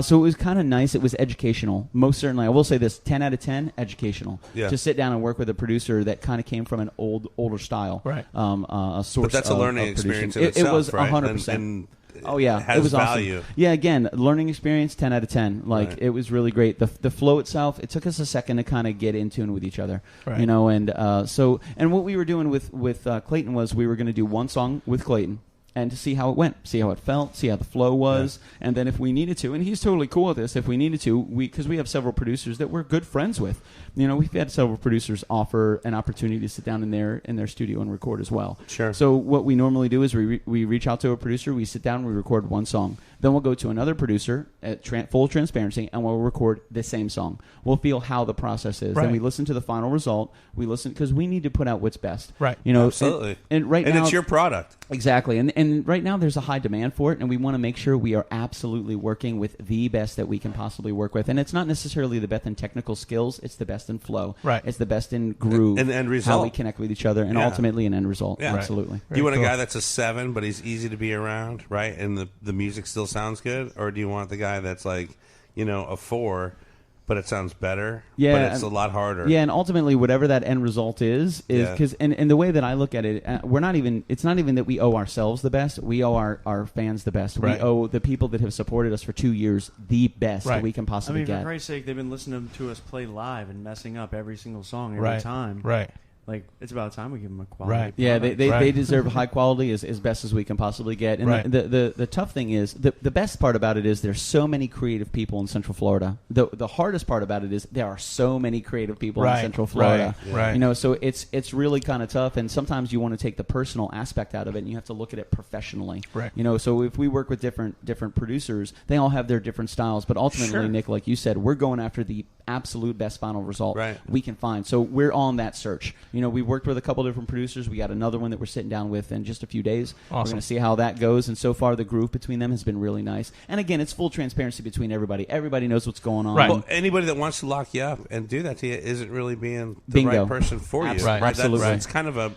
Speaker 1: So it was kind of nice. It was educational. Most certainly, I will say this: 10 out of 10, educational.
Speaker 2: Yeah.
Speaker 1: To sit down and work with a producer that kind of came from an older style.
Speaker 4: Right.
Speaker 1: A source.
Speaker 2: But that's a learning experience in itself,
Speaker 1: it was
Speaker 2: right?
Speaker 1: 100%.
Speaker 2: And
Speaker 1: oh yeah,
Speaker 2: has
Speaker 1: it was
Speaker 2: value.
Speaker 1: awesome. Yeah, again, learning experience, 10 out of 10. It was really great. The flow itself, it took us a second to kind of get in tune with each other.
Speaker 4: Right.
Speaker 1: And what we were doing with Clayton was we were going to do one song with Clayton. And to see how it went, see how it felt, see how the flow was, and then if we needed to, and he's totally cool with this, if we needed to, because we have several producers that we're good friends with. We've had several producers offer an opportunity to sit down in their studio and record as well.
Speaker 2: Sure.
Speaker 1: So what we normally do is we reach out to a producer, we sit down, we record one song. Then we'll go to another producer at full transparency, and we'll record the same song. We'll feel how the process is.
Speaker 4: Right.
Speaker 1: Then we listen to the final result. We listen because we need to put out what's best.
Speaker 4: Right.
Speaker 2: Absolutely.
Speaker 1: And right now,
Speaker 2: it's your product.
Speaker 1: Exactly. And right now there's a high demand for it, and we want to make sure we are absolutely working with the best that we can possibly work with. And it's not necessarily the best in technical skills. It's the best in flow.
Speaker 4: Right.
Speaker 1: It's the best in groove.
Speaker 2: And end result.
Speaker 1: How we connect with each other, and ultimately an end result.
Speaker 2: Yeah.
Speaker 1: Absolutely.
Speaker 2: Do you want
Speaker 4: Very
Speaker 2: a
Speaker 4: cool.
Speaker 2: guy that's a 7, but he's easy to be around, right? And the music still sounds good? Or do you want the guy that's like, a 4, but it sounds better, but it's a lot harder?
Speaker 1: Yeah, and ultimately, whatever that end result is because, and the way that I look at it, it's not even that we owe ourselves the best. We owe our fans the best.
Speaker 4: Right.
Speaker 1: We owe the people that have supported us for 2 years the best that we can possibly
Speaker 5: for
Speaker 1: get.
Speaker 5: Christ's sake, they've been listening to us play live and messing up every single song every time.
Speaker 4: Right.
Speaker 5: It's about time we give them a quality.
Speaker 4: Right.
Speaker 1: Yeah,
Speaker 5: product.
Speaker 1: they deserve high quality as best as we can possibly get. And
Speaker 4: Right.
Speaker 1: the tough thing is, the best part about it is there's so many creative people in Central Florida. The hardest part about it is there are so many creative people in Central Florida.
Speaker 4: Right.
Speaker 1: So it's really kind of tough, and sometimes you want to take the personal aspect out of it, and you have to look at it professionally.
Speaker 4: Right.
Speaker 1: So if we work with different producers, they all have their different styles, but ultimately, Nick, like you said, we're going after the absolute best final result
Speaker 2: Right.
Speaker 1: we can find. So we're on that search. we worked with a couple different producers. We got another one that we're sitting down with in just a few days.
Speaker 4: Awesome.
Speaker 1: We're going to see how that goes. And so far, the groove between them has been really nice. And again, it's full transparency between everybody. Everybody knows what's going on.
Speaker 4: Right.
Speaker 2: Well, anybody that wants to lock you up and do that to you isn't really being the
Speaker 1: Bingo.
Speaker 2: right person for you.
Speaker 1: Right. Absolutely.
Speaker 2: It's kind of a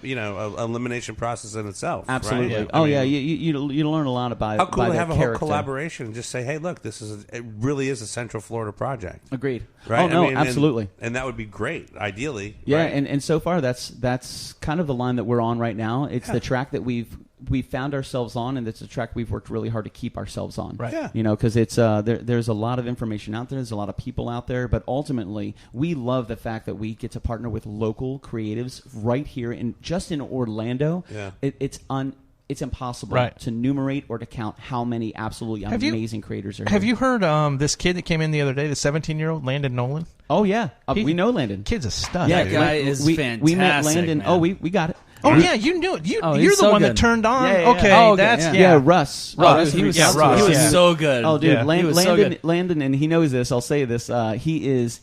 Speaker 2: elimination process in itself.
Speaker 1: Absolutely.
Speaker 2: Right?
Speaker 1: Oh, yeah. You learn a lot about
Speaker 2: how cool
Speaker 1: by
Speaker 2: to have
Speaker 1: their
Speaker 2: a whole
Speaker 1: character.
Speaker 2: collaboration and just say, hey, look, it really is a Central Florida project.
Speaker 1: Agreed.
Speaker 2: Right?
Speaker 1: Oh, no, absolutely.
Speaker 2: And that would be great, ideally.
Speaker 1: Yeah,
Speaker 2: right?
Speaker 1: and so far that's kind of the line that we're on right now. It's the track that we found ourselves on, and it's a track we've worked really hard to keep ourselves on.
Speaker 4: Right.
Speaker 2: Yeah.
Speaker 1: Because it's there's a lot of information out there. There's a lot of people out there, but ultimately we love the fact that we get to partner with local creatives right here in Orlando.
Speaker 2: Yeah.
Speaker 1: It's impossible
Speaker 4: Right.
Speaker 1: to numerate or to count how many absolutely amazing creators are here.
Speaker 4: Have you heard this kid that came in the other day, the 17-year-old Landon Nolan?
Speaker 1: Oh, yeah. We know Landon.
Speaker 4: Kid's a stud.
Speaker 1: Yeah,
Speaker 3: That guy is fantastic.
Speaker 1: We met Landon.
Speaker 3: Man.
Speaker 1: Oh, we got it.
Speaker 4: Oh, yeah, you knew it. You're
Speaker 3: he's
Speaker 4: the
Speaker 3: so
Speaker 4: one
Speaker 3: good.
Speaker 4: that turned on?
Speaker 1: Yeah, yeah,
Speaker 4: okay,
Speaker 1: yeah.
Speaker 3: Oh, okay,
Speaker 4: that's...
Speaker 3: yeah.
Speaker 1: Yeah, Russ.
Speaker 3: Russ.
Speaker 1: He was
Speaker 3: Russ,
Speaker 4: yeah.
Speaker 3: so good.
Speaker 1: Oh, dude,
Speaker 4: Yeah.
Speaker 3: He was so good.
Speaker 1: Landon, and he knows this. I'll say this: he is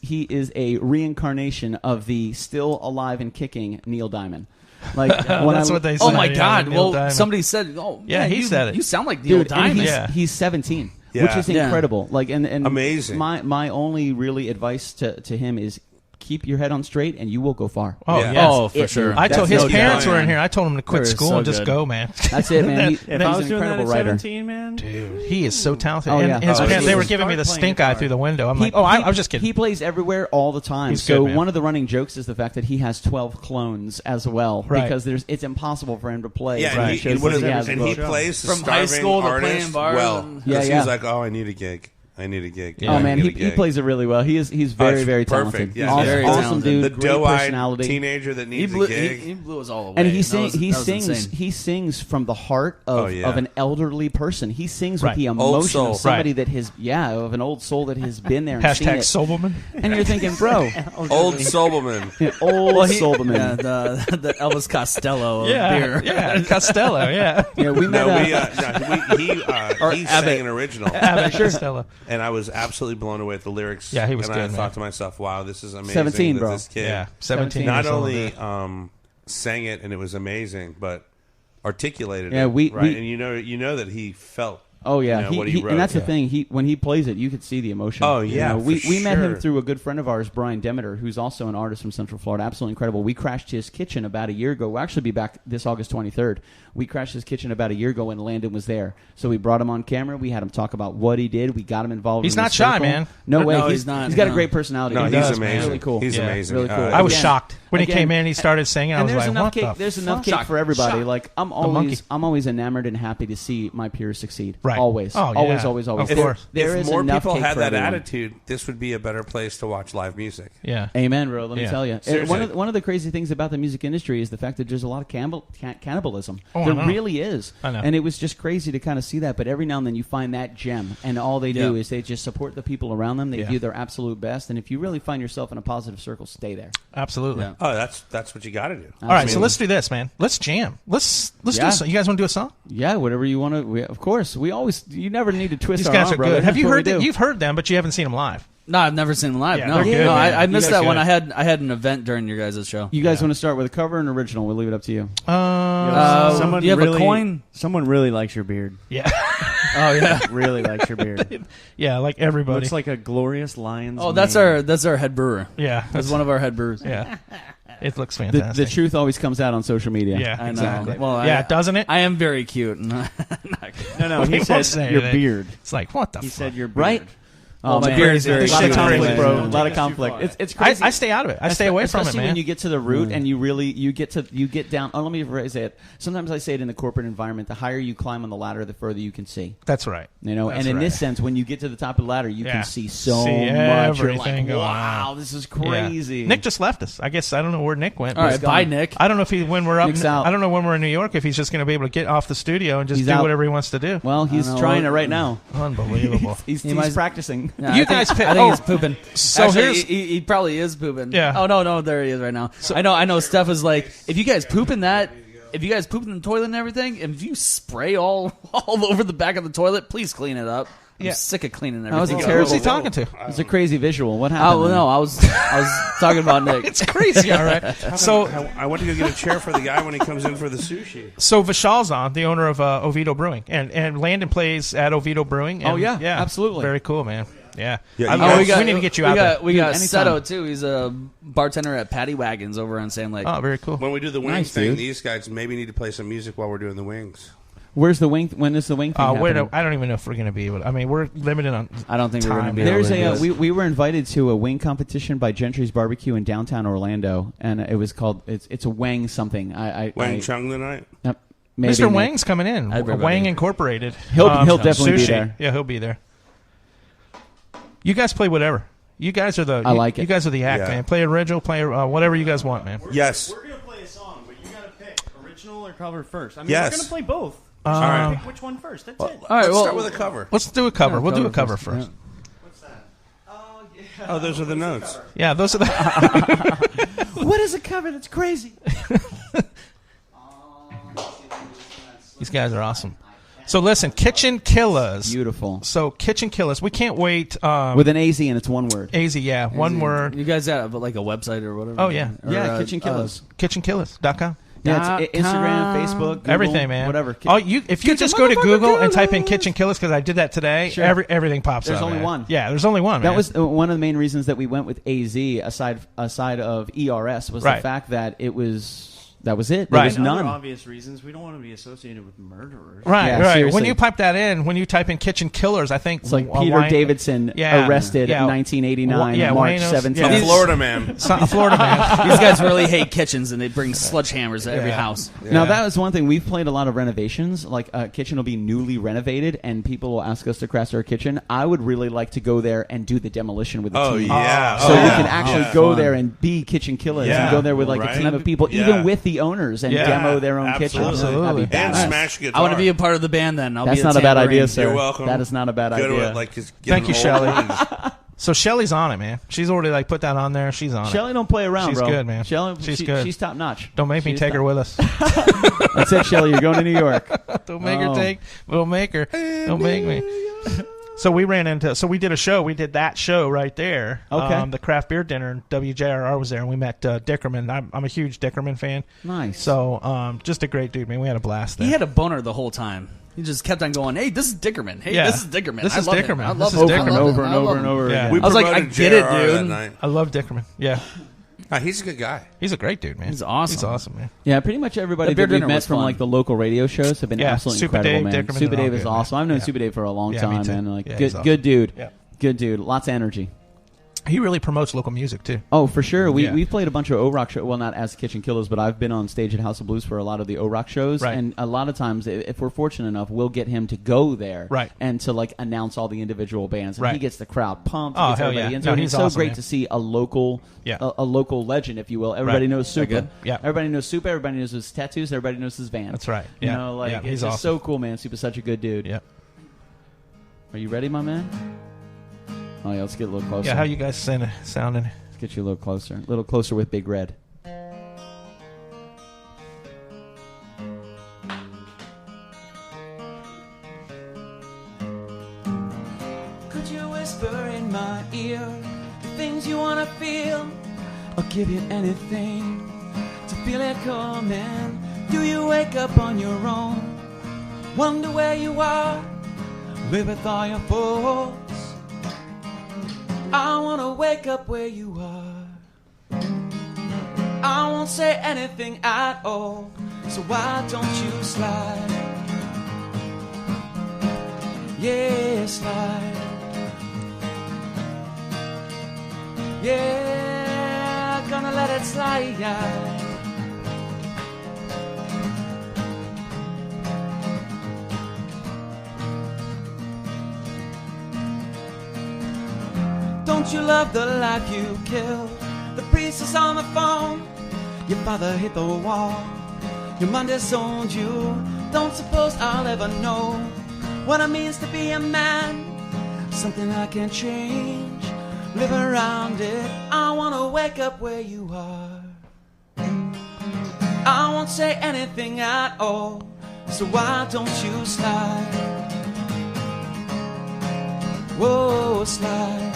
Speaker 1: a reincarnation of the still alive and kicking Neil Diamond. Like
Speaker 4: That's what they said.
Speaker 3: Oh my
Speaker 4: yeah,
Speaker 3: God!
Speaker 4: Neil
Speaker 3: Well,
Speaker 4: Diamond.
Speaker 3: somebody said, "Oh,
Speaker 4: Yeah,
Speaker 3: man,
Speaker 4: he said it.
Speaker 3: You sound like Neil
Speaker 1: dude, and
Speaker 3: Diamond."
Speaker 1: he's 17,
Speaker 2: Yeah.
Speaker 1: which is
Speaker 3: Yeah.
Speaker 1: incredible. Like, and
Speaker 2: Amazing.
Speaker 1: My only really advice to him is keep your head on straight, and you will go far.
Speaker 4: Oh,
Speaker 2: Yeah.
Speaker 4: yes.
Speaker 3: Oh, for sure.
Speaker 4: I told
Speaker 1: That's
Speaker 4: his
Speaker 1: no
Speaker 4: parents
Speaker 3: doubt,
Speaker 4: were in
Speaker 3: man.
Speaker 4: here. I told him to quit
Speaker 3: They're
Speaker 4: school
Speaker 3: so
Speaker 4: and just
Speaker 3: good.
Speaker 4: go, man.
Speaker 1: That's it, man.
Speaker 5: If I
Speaker 1: He's
Speaker 5: was
Speaker 1: an
Speaker 5: doing that
Speaker 1: incredible
Speaker 5: at
Speaker 1: writer.
Speaker 5: 17, man,
Speaker 4: Dude, he is so talented.
Speaker 1: Oh,
Speaker 4: And
Speaker 1: yeah.
Speaker 4: his
Speaker 2: Oh,
Speaker 4: parents,
Speaker 2: he
Speaker 4: they were
Speaker 2: is.
Speaker 4: giving me the
Speaker 5: Start
Speaker 4: stink
Speaker 5: playing
Speaker 4: eye
Speaker 5: guitar.
Speaker 4: through the window. I'm like, I was just kidding.
Speaker 1: He plays everywhere all the time.
Speaker 4: He's
Speaker 1: So
Speaker 4: good, man.
Speaker 1: one of the running jokes is the fact that he has 12 clones as well,
Speaker 4: Right.
Speaker 1: because it's impossible for him to play.
Speaker 2: Yeah,
Speaker 1: So
Speaker 2: and
Speaker 1: it
Speaker 2: he,
Speaker 1: shows
Speaker 2: and
Speaker 1: that has
Speaker 2: he
Speaker 1: both.
Speaker 2: plays the
Speaker 3: From high
Speaker 2: starving
Speaker 3: school to
Speaker 2: artist
Speaker 3: playing bars
Speaker 2: well.
Speaker 3: and-
Speaker 1: Yeah,
Speaker 2: 'Cause
Speaker 1: yeah.
Speaker 2: He's like, oh, I need a gig. I need a gig.
Speaker 1: Oh man,
Speaker 2: I need
Speaker 1: he
Speaker 2: a gig.
Speaker 1: plays it really well. He's very,
Speaker 2: it's
Speaker 1: very
Speaker 2: perfect.
Speaker 1: talented.
Speaker 2: Yeah,
Speaker 1: awesome,
Speaker 3: very
Speaker 1: awesome
Speaker 3: talented.
Speaker 1: dude.
Speaker 2: The
Speaker 1: Great
Speaker 2: doe-eyed
Speaker 1: personality.
Speaker 2: teenager that
Speaker 3: He
Speaker 2: needs
Speaker 3: blew,
Speaker 2: a gig.
Speaker 3: he blew us all away.
Speaker 1: And he
Speaker 3: That was
Speaker 1: sings
Speaker 3: insane.
Speaker 1: he sings from the heart of an elderly person. He sings with
Speaker 4: Right.
Speaker 1: the
Speaker 2: Old
Speaker 1: emotion
Speaker 2: soul.
Speaker 1: of somebody
Speaker 4: Right.
Speaker 1: that has of an old soul that has been there and seen
Speaker 4: Hashtag
Speaker 1: it.
Speaker 4: Sobelman.
Speaker 1: And you're thinking, bro,
Speaker 2: Old Sobelman.
Speaker 1: old Sobelman.
Speaker 3: Yeah, the Elvis Costello of
Speaker 4: Yeah,
Speaker 3: beer.
Speaker 4: yeah, Costello, yeah.
Speaker 1: Yeah, we met.
Speaker 2: He sang an original.
Speaker 4: Abbott Costello.
Speaker 2: And I was absolutely blown away with the lyrics.
Speaker 4: Yeah, he was
Speaker 2: and
Speaker 4: good,
Speaker 2: I
Speaker 4: man.
Speaker 2: thought to myself, wow, this is amazing
Speaker 1: 17,
Speaker 2: that
Speaker 1: bro.
Speaker 2: this kid
Speaker 4: Yeah, 17
Speaker 2: not
Speaker 4: years old.
Speaker 2: only sang it and it was amazing, but articulated
Speaker 1: Yeah,
Speaker 2: it.
Speaker 1: we-
Speaker 2: right?
Speaker 1: we-
Speaker 2: And you know that he felt
Speaker 1: Oh yeah,
Speaker 2: what he wrote.
Speaker 1: and that's the thing. When he plays it, you could see the emotion.
Speaker 2: Oh, yeah,
Speaker 1: we
Speaker 2: for
Speaker 1: met him
Speaker 2: sure.
Speaker 1: through a good friend of ours, Brian Demeter, who's also an artist from Central Florida. Absolutely incredible. We crashed his kitchen about a year ago. We'll actually be back this August 23rd. We crashed his kitchen about a year ago, and Landon was there. So we brought him on camera. We had him talk about what he did. We got him involved.
Speaker 4: He's
Speaker 1: in the
Speaker 4: not shy,
Speaker 1: circle.
Speaker 4: man.
Speaker 1: No way.
Speaker 3: No,
Speaker 1: he's
Speaker 3: he's not.
Speaker 1: He's got a
Speaker 3: No.
Speaker 1: great personality.
Speaker 2: No,
Speaker 1: He
Speaker 2: he's
Speaker 1: does, man.
Speaker 2: amazing.
Speaker 1: Really cool.
Speaker 2: He's
Speaker 4: Yeah.
Speaker 2: amazing.
Speaker 1: Really cool.
Speaker 4: I was
Speaker 1: Again-
Speaker 4: shocked. When he
Speaker 1: again-
Speaker 4: came in, he started singing. I
Speaker 1: And
Speaker 4: was
Speaker 1: there's
Speaker 4: like,
Speaker 1: enough
Speaker 4: what
Speaker 1: cake.
Speaker 4: the
Speaker 1: There's enough
Speaker 4: fuck?
Speaker 1: cake for everybody.
Speaker 4: Shock.
Speaker 1: Like I'm
Speaker 4: monkey.
Speaker 1: always enamored and happy to see my peers succeed.
Speaker 4: Right.
Speaker 1: Always.
Speaker 4: Oh, yeah.
Speaker 1: Always.
Speaker 4: Of
Speaker 1: There-
Speaker 4: course.
Speaker 1: There
Speaker 2: if
Speaker 1: is
Speaker 2: more
Speaker 1: enough
Speaker 2: people
Speaker 1: cake
Speaker 2: had
Speaker 1: for
Speaker 2: that
Speaker 1: everyone.
Speaker 2: attitude, this would be a better place to watch live music.
Speaker 4: Yeah.
Speaker 1: Amen, bro. Let me
Speaker 4: Yeah.
Speaker 1: tell you.
Speaker 2: Seriously.
Speaker 1: One of the crazy things about the music industry is the fact that there's a lot of cannibalism.
Speaker 4: Oh, I
Speaker 1: there
Speaker 4: know.
Speaker 1: really is.
Speaker 4: I know.
Speaker 1: And it was just crazy to kind of see that. But every now and then you find that gem, and all they do
Speaker 3: Yeah.
Speaker 1: is they just support the people around them. They
Speaker 4: Yeah.
Speaker 1: do their absolute best. And if you really find yourself in a positive circle, stay there.
Speaker 4: Absolutely.
Speaker 3: Yeah.
Speaker 2: Oh, that's what you got to do.
Speaker 4: All right, so
Speaker 1: Absolutely.
Speaker 4: let's do this, man. Let's jam. Let's do
Speaker 1: Yeah.
Speaker 4: a song. You guys want to do a song?
Speaker 1: Yeah, whatever you want to. Of course, you never need to twist
Speaker 4: These
Speaker 1: our
Speaker 4: guys
Speaker 1: arm,
Speaker 4: are
Speaker 1: brother.
Speaker 4: good. Have
Speaker 1: That's
Speaker 4: you
Speaker 1: what we
Speaker 4: heard them?
Speaker 1: do.
Speaker 4: You've heard them, but you haven't seen them live.
Speaker 3: No, I've never seen them live.
Speaker 4: Yeah,
Speaker 3: no,
Speaker 4: they're good,
Speaker 3: no,
Speaker 4: man.
Speaker 3: I
Speaker 4: You
Speaker 3: missed
Speaker 4: guys
Speaker 3: that one.
Speaker 4: should.
Speaker 3: I had an event during your guys' show.
Speaker 1: You guys want to start with a cover and original? We'll leave it up to you.
Speaker 3: Do you have a coin?
Speaker 5: Someone really likes your beard.
Speaker 4: Yeah.
Speaker 3: Oh yeah.
Speaker 5: Really likes your beard.
Speaker 4: Yeah, like everybody.
Speaker 5: Looks like a glorious lion's
Speaker 3: Oh, that's
Speaker 5: mane.
Speaker 3: our head brewer.
Speaker 4: yeah,
Speaker 3: That's one of our head brewers.
Speaker 4: Yeah, it looks
Speaker 1: The
Speaker 4: fantastic.
Speaker 1: truth always comes out on social media.
Speaker 4: Yeah,
Speaker 3: I know.
Speaker 4: exactly.
Speaker 3: Well,
Speaker 4: yeah, doesn't it?
Speaker 3: I am very cute.
Speaker 5: No,
Speaker 4: He
Speaker 5: he
Speaker 4: won't
Speaker 5: said
Speaker 4: say
Speaker 5: your
Speaker 4: that.
Speaker 5: beard.
Speaker 4: It's like what the
Speaker 5: He
Speaker 4: fuck?
Speaker 5: said your beard.
Speaker 1: Right? Oh,
Speaker 3: my
Speaker 1: man.
Speaker 3: beard is very
Speaker 1: a lot of
Speaker 4: shit's
Speaker 1: conflict,
Speaker 4: crazy.
Speaker 1: bro. A lot of conflict. It's crazy.
Speaker 4: I stay out of it. I stay away from it,
Speaker 1: Especially
Speaker 4: man.
Speaker 1: when you get to the root and you get down. Oh, let me rephrase it. Sometimes I say it in the corporate environment: the higher you climb on the ladder, the further you can see.
Speaker 4: That's right.
Speaker 1: And
Speaker 4: That's
Speaker 1: in
Speaker 4: right.
Speaker 1: this sense, when you get to the top of the ladder, you
Speaker 4: Yeah.
Speaker 1: can see so
Speaker 4: See
Speaker 1: much. You're
Speaker 4: everything
Speaker 1: like,
Speaker 4: going
Speaker 1: wow,
Speaker 4: on.
Speaker 1: this is
Speaker 4: Yeah.
Speaker 1: crazy.
Speaker 4: Nick just left us. I guess I don't know where Nick went.
Speaker 3: All
Speaker 4: but-
Speaker 3: right, bye, Nick.
Speaker 4: I don't know if when we're up.
Speaker 1: Nick's out.
Speaker 4: I don't know when we're in New York if he's just going to be able to get off the studio and just
Speaker 1: He's
Speaker 4: do
Speaker 1: out.
Speaker 4: whatever he wants to do.
Speaker 1: Well, he's
Speaker 3: I know.
Speaker 1: trying it right now.
Speaker 4: Unbelievable.
Speaker 1: He's
Speaker 3: might-
Speaker 1: practicing.
Speaker 3: Yeah,
Speaker 4: You
Speaker 3: I think-
Speaker 4: guys pick-
Speaker 3: I think
Speaker 4: oh,
Speaker 3: he's pooping.
Speaker 4: so
Speaker 3: Actually,
Speaker 4: here's-
Speaker 3: he probably is pooping.
Speaker 4: Yeah.
Speaker 3: Oh no, there he is right now. I know. Steph is like, if you guys poop in that, if you guys poop in the toilet and everything, and if you spray all over the back of the toilet, please clean it up. I'm sick of cleaning
Speaker 1: That was
Speaker 3: everything.
Speaker 1: a terrible.
Speaker 4: Who's he talking to?
Speaker 1: It's a crazy visual. What happened?
Speaker 3: Oh well, no, I was talking about Nick.
Speaker 4: It's crazy, all right. So
Speaker 2: I went to go get a chair for the guy when he comes in for the sushi.
Speaker 4: So Vishal's on, the owner of Oviedo Brewing, and Landon plays at Oviedo Brewing. And,
Speaker 1: yeah, absolutely.
Speaker 4: Very cool, man. Yeah.
Speaker 2: Yeah,
Speaker 4: we need to get you out there.
Speaker 3: We got
Speaker 1: anytime.
Speaker 3: Seto, too. He's a bartender at Patty Wagons over on Sand Lake.
Speaker 4: Oh, very cool.
Speaker 2: When we do the wings
Speaker 1: Nice,
Speaker 2: thing,
Speaker 1: dude.
Speaker 2: these guys maybe need to play some music while we're doing the wings.
Speaker 1: Where's the wing? When is the wing thing happening?
Speaker 4: I don't even know if we're going to be able to. I mean, we're limited on
Speaker 3: I don't think we're going to
Speaker 4: time.
Speaker 3: be able
Speaker 1: There's
Speaker 3: to do
Speaker 1: a
Speaker 3: this.
Speaker 1: we were invited to a wing competition by Gentry's Barbecue in downtown Orlando, and it was called it's a Wang something.
Speaker 2: Wang Chung tonight?
Speaker 1: Maybe
Speaker 4: Mr.
Speaker 1: Nick.
Speaker 4: Wang's coming in.
Speaker 3: Everybody.
Speaker 4: Wang Incorporated.
Speaker 1: He'll definitely be
Speaker 4: sushi.
Speaker 1: there.
Speaker 4: Yeah, he'll be there. You guys play whatever. You guys are the.
Speaker 1: I like it.
Speaker 4: You guys are the act,
Speaker 2: Yeah.
Speaker 4: man. Play original. Play whatever you guys want, man.
Speaker 2: Yes.
Speaker 5: We're gonna play a song, but you gotta pick original or cover first. I mean,
Speaker 2: Yes.
Speaker 5: we're gonna play both.
Speaker 2: All right.
Speaker 5: Pick which one first. That's it.
Speaker 3: All right,
Speaker 2: Let's
Speaker 3: well,
Speaker 2: start with a cover.
Speaker 4: Let's do a cover.
Speaker 1: Yeah,
Speaker 4: We'll do a
Speaker 1: cover
Speaker 4: cover
Speaker 1: first,
Speaker 4: first.
Speaker 5: What's that? Oh yeah.
Speaker 2: Oh, those are the notes.
Speaker 4: Yeah, those are the.
Speaker 1: What is a cover? That's crazy.
Speaker 4: These guys are awesome. So listen, KitchenKillaz.
Speaker 1: Beautiful.
Speaker 4: So KitchenKillaz. We can't wait.
Speaker 1: With an AZ and it's one word.
Speaker 4: AZ, yeah, one word.
Speaker 3: You guys have like a website or whatever?
Speaker 4: Oh, yeah.
Speaker 3: Or,
Speaker 1: Yeah, KitchenKillaz.
Speaker 4: KitchenKillaz.com.
Speaker 1: Yeah, it's Instagram, Facebook, Google,
Speaker 4: Everything, man.
Speaker 1: whatever.
Speaker 4: If you just go to Google and type in KitchenKillaz, because I did that today,
Speaker 1: Sure.
Speaker 4: everything pops
Speaker 1: There's
Speaker 4: up.
Speaker 1: only
Speaker 4: man.
Speaker 1: one.
Speaker 4: Yeah, there's only one.
Speaker 1: That
Speaker 4: man.
Speaker 1: was one of the main reasons that we went with AZ aside of ERS was the
Speaker 4: Right.
Speaker 1: fact that that was it.
Speaker 4: Right.
Speaker 1: There was
Speaker 5: And other
Speaker 1: none.
Speaker 5: obvious reasons. We don't want to be associated with murderers.
Speaker 4: Right,
Speaker 1: Yeah,
Speaker 4: right.
Speaker 1: seriously.
Speaker 4: When you pipe that in, when you type in KitchenKillaz, I think
Speaker 1: It's like
Speaker 4: a
Speaker 1: Peter
Speaker 4: Wayne-
Speaker 1: Davidson
Speaker 4: Yeah.
Speaker 1: arrested
Speaker 4: Yeah.
Speaker 1: in 1989,
Speaker 4: Yeah,
Speaker 1: March
Speaker 4: Wayne's-
Speaker 1: 17th.
Speaker 4: yeah.
Speaker 2: A Florida man.
Speaker 4: a Florida man.
Speaker 3: These guys really hate kitchens, and they bring sledgehammers at every
Speaker 4: Yeah.
Speaker 3: house.
Speaker 1: Now that was one thing. We've played a lot of renovations. Like a kitchen will be newly renovated, and people will ask us to crash their kitchen. I would really like to go there and do the demolition with the
Speaker 2: Oh,
Speaker 1: team.
Speaker 2: yeah.
Speaker 1: So
Speaker 2: Oh,
Speaker 1: we
Speaker 2: yeah.
Speaker 1: can actually
Speaker 2: Yeah.
Speaker 1: go there and be Kitchen Killers
Speaker 2: Yeah.
Speaker 1: and go there with like
Speaker 2: Right.
Speaker 1: a team of people,
Speaker 2: Yeah.
Speaker 1: even with the owners, and
Speaker 4: Yeah.
Speaker 1: demo their own kitchen.
Speaker 2: Absolutely.
Speaker 1: That'd be
Speaker 2: And
Speaker 1: badass.
Speaker 2: smash guitar.
Speaker 3: I want to be a part of the band then. I'll
Speaker 1: That's
Speaker 3: be
Speaker 1: not a bad
Speaker 3: tambourine.
Speaker 1: idea, sir.
Speaker 2: You're welcome.
Speaker 1: That is not a bad
Speaker 2: Go to
Speaker 1: idea.
Speaker 2: it, like, just get
Speaker 4: Thank
Speaker 2: an
Speaker 4: you,
Speaker 2: old
Speaker 4: Shelley.
Speaker 2: one.
Speaker 4: So Shelly's on it, man. She's already like put that on there. She's on
Speaker 1: Shelly
Speaker 4: it.
Speaker 1: don't play around,
Speaker 4: She's
Speaker 1: bro.
Speaker 4: good, man.
Speaker 1: Shelly,
Speaker 4: She's good.
Speaker 1: She's top notch.
Speaker 4: Don't make me
Speaker 1: She's
Speaker 4: take her
Speaker 1: top-
Speaker 4: with us.
Speaker 1: That's it, Shelly. You're going to New York.
Speaker 4: Don't make
Speaker 1: Oh.
Speaker 4: her take. Don't make her. Don't make me. So we did a show. We did that show right there.
Speaker 1: Okay.
Speaker 4: The craft beer dinner. And WJRR was there, and we met Dickerman. I'm a huge Dickerman fan.
Speaker 1: Nice.
Speaker 4: So just a great dude, man. We had a blast there.
Speaker 3: He had a boner the whole time. He just kept on going, hey, this is Dickerman. Hey,
Speaker 4: Yeah.
Speaker 3: this is Dickerman.
Speaker 4: This
Speaker 3: I
Speaker 4: is
Speaker 3: love
Speaker 4: Dickerman.
Speaker 3: Him. I
Speaker 4: This
Speaker 3: love
Speaker 4: is
Speaker 3: him.
Speaker 4: Dickerman.
Speaker 3: I love
Speaker 1: over
Speaker 3: him.
Speaker 1: and
Speaker 3: I
Speaker 1: over
Speaker 3: love
Speaker 1: and
Speaker 3: him.
Speaker 1: over
Speaker 4: Yeah.
Speaker 1: again.
Speaker 2: We
Speaker 3: I was like, I
Speaker 2: promoted
Speaker 3: get it,
Speaker 2: JRR that
Speaker 3: dude.
Speaker 2: night.
Speaker 4: I love Dickerman. Yeah.
Speaker 2: He's a good guy.
Speaker 4: He's a great dude, man.
Speaker 3: He's awesome.
Speaker 4: He's awesome, man.
Speaker 1: Yeah, pretty much everybody
Speaker 3: The beer
Speaker 1: that we've
Speaker 3: dinner
Speaker 1: met
Speaker 3: was
Speaker 1: from
Speaker 3: fun.
Speaker 1: like the local radio shows have been
Speaker 4: Yeah,
Speaker 1: absolutely
Speaker 4: Super
Speaker 1: incredible,
Speaker 4: Dave,
Speaker 1: man.
Speaker 4: Dickerman,
Speaker 1: Super
Speaker 4: they're all
Speaker 1: Dave is
Speaker 4: good,
Speaker 1: awesome.
Speaker 4: man.
Speaker 1: I've known
Speaker 4: Yeah.
Speaker 1: Super Dave for a long
Speaker 4: Yeah, me
Speaker 1: time,
Speaker 4: too.
Speaker 1: man. Like
Speaker 4: Yeah,
Speaker 1: good,
Speaker 4: he's awesome.
Speaker 1: good dude.
Speaker 4: Yeah.
Speaker 1: Good dude. Lots of energy.
Speaker 4: He really promotes local music too.
Speaker 1: Oh, for sure.
Speaker 4: Yeah.
Speaker 1: We've played a bunch of O-Rock shows. Well, not as Kitchen Killers, but I've been on stage at House of Blues for a lot of the O-Rock shows.
Speaker 4: Right.
Speaker 1: And a lot of times, if we're fortunate enough, we'll get him to go there.
Speaker 4: Right.
Speaker 1: And to like announce all the individual bands. And
Speaker 4: Right.
Speaker 1: he gets the crowd pumped.
Speaker 4: Oh,
Speaker 1: He gets
Speaker 4: hell
Speaker 1: everybody
Speaker 4: yeah.
Speaker 1: into
Speaker 4: No,
Speaker 1: it.
Speaker 4: he's
Speaker 1: It's so
Speaker 4: awesome,
Speaker 1: great
Speaker 4: man.
Speaker 1: to see a local,
Speaker 4: Yeah.
Speaker 1: a local legend, if you will. Everybody
Speaker 4: Right.
Speaker 1: knows Super.
Speaker 3: good?
Speaker 4: Yeah.
Speaker 1: Everybody knows Super. Everybody knows his tattoos. Everybody knows his van.
Speaker 4: That's right.
Speaker 1: You
Speaker 4: Yeah.
Speaker 1: know, like
Speaker 4: Yeah,
Speaker 1: it's
Speaker 4: he's
Speaker 1: just
Speaker 4: awesome.
Speaker 1: so cool, man. Super's such a good dude.
Speaker 4: Yeah.
Speaker 1: Are you ready, my man? Oh yeah, let's get a little closer.
Speaker 4: Yeah. How you guys sounding?
Speaker 1: Let's get you a little closer with Big Red. Could you whisper in my ear the things you wanna feel? I'll give you anything to feel it coming. Do you wake up on your own? Wonder where you are? Live with all your faults. I wanna wake up where you are. I won't say anything at all, so why don't you slide? Yeah, slide. Yeah, gonna let it slide. Don't you love the life you killed? The priest is on the phone. Your father hit the wall. Your mom disowned you. Don't suppose I'll ever know what it means to be a man. Something I can't change. Live around it. I wanna wake up where you are. I won't say anything at all, so why don't you slide? whoa, slide.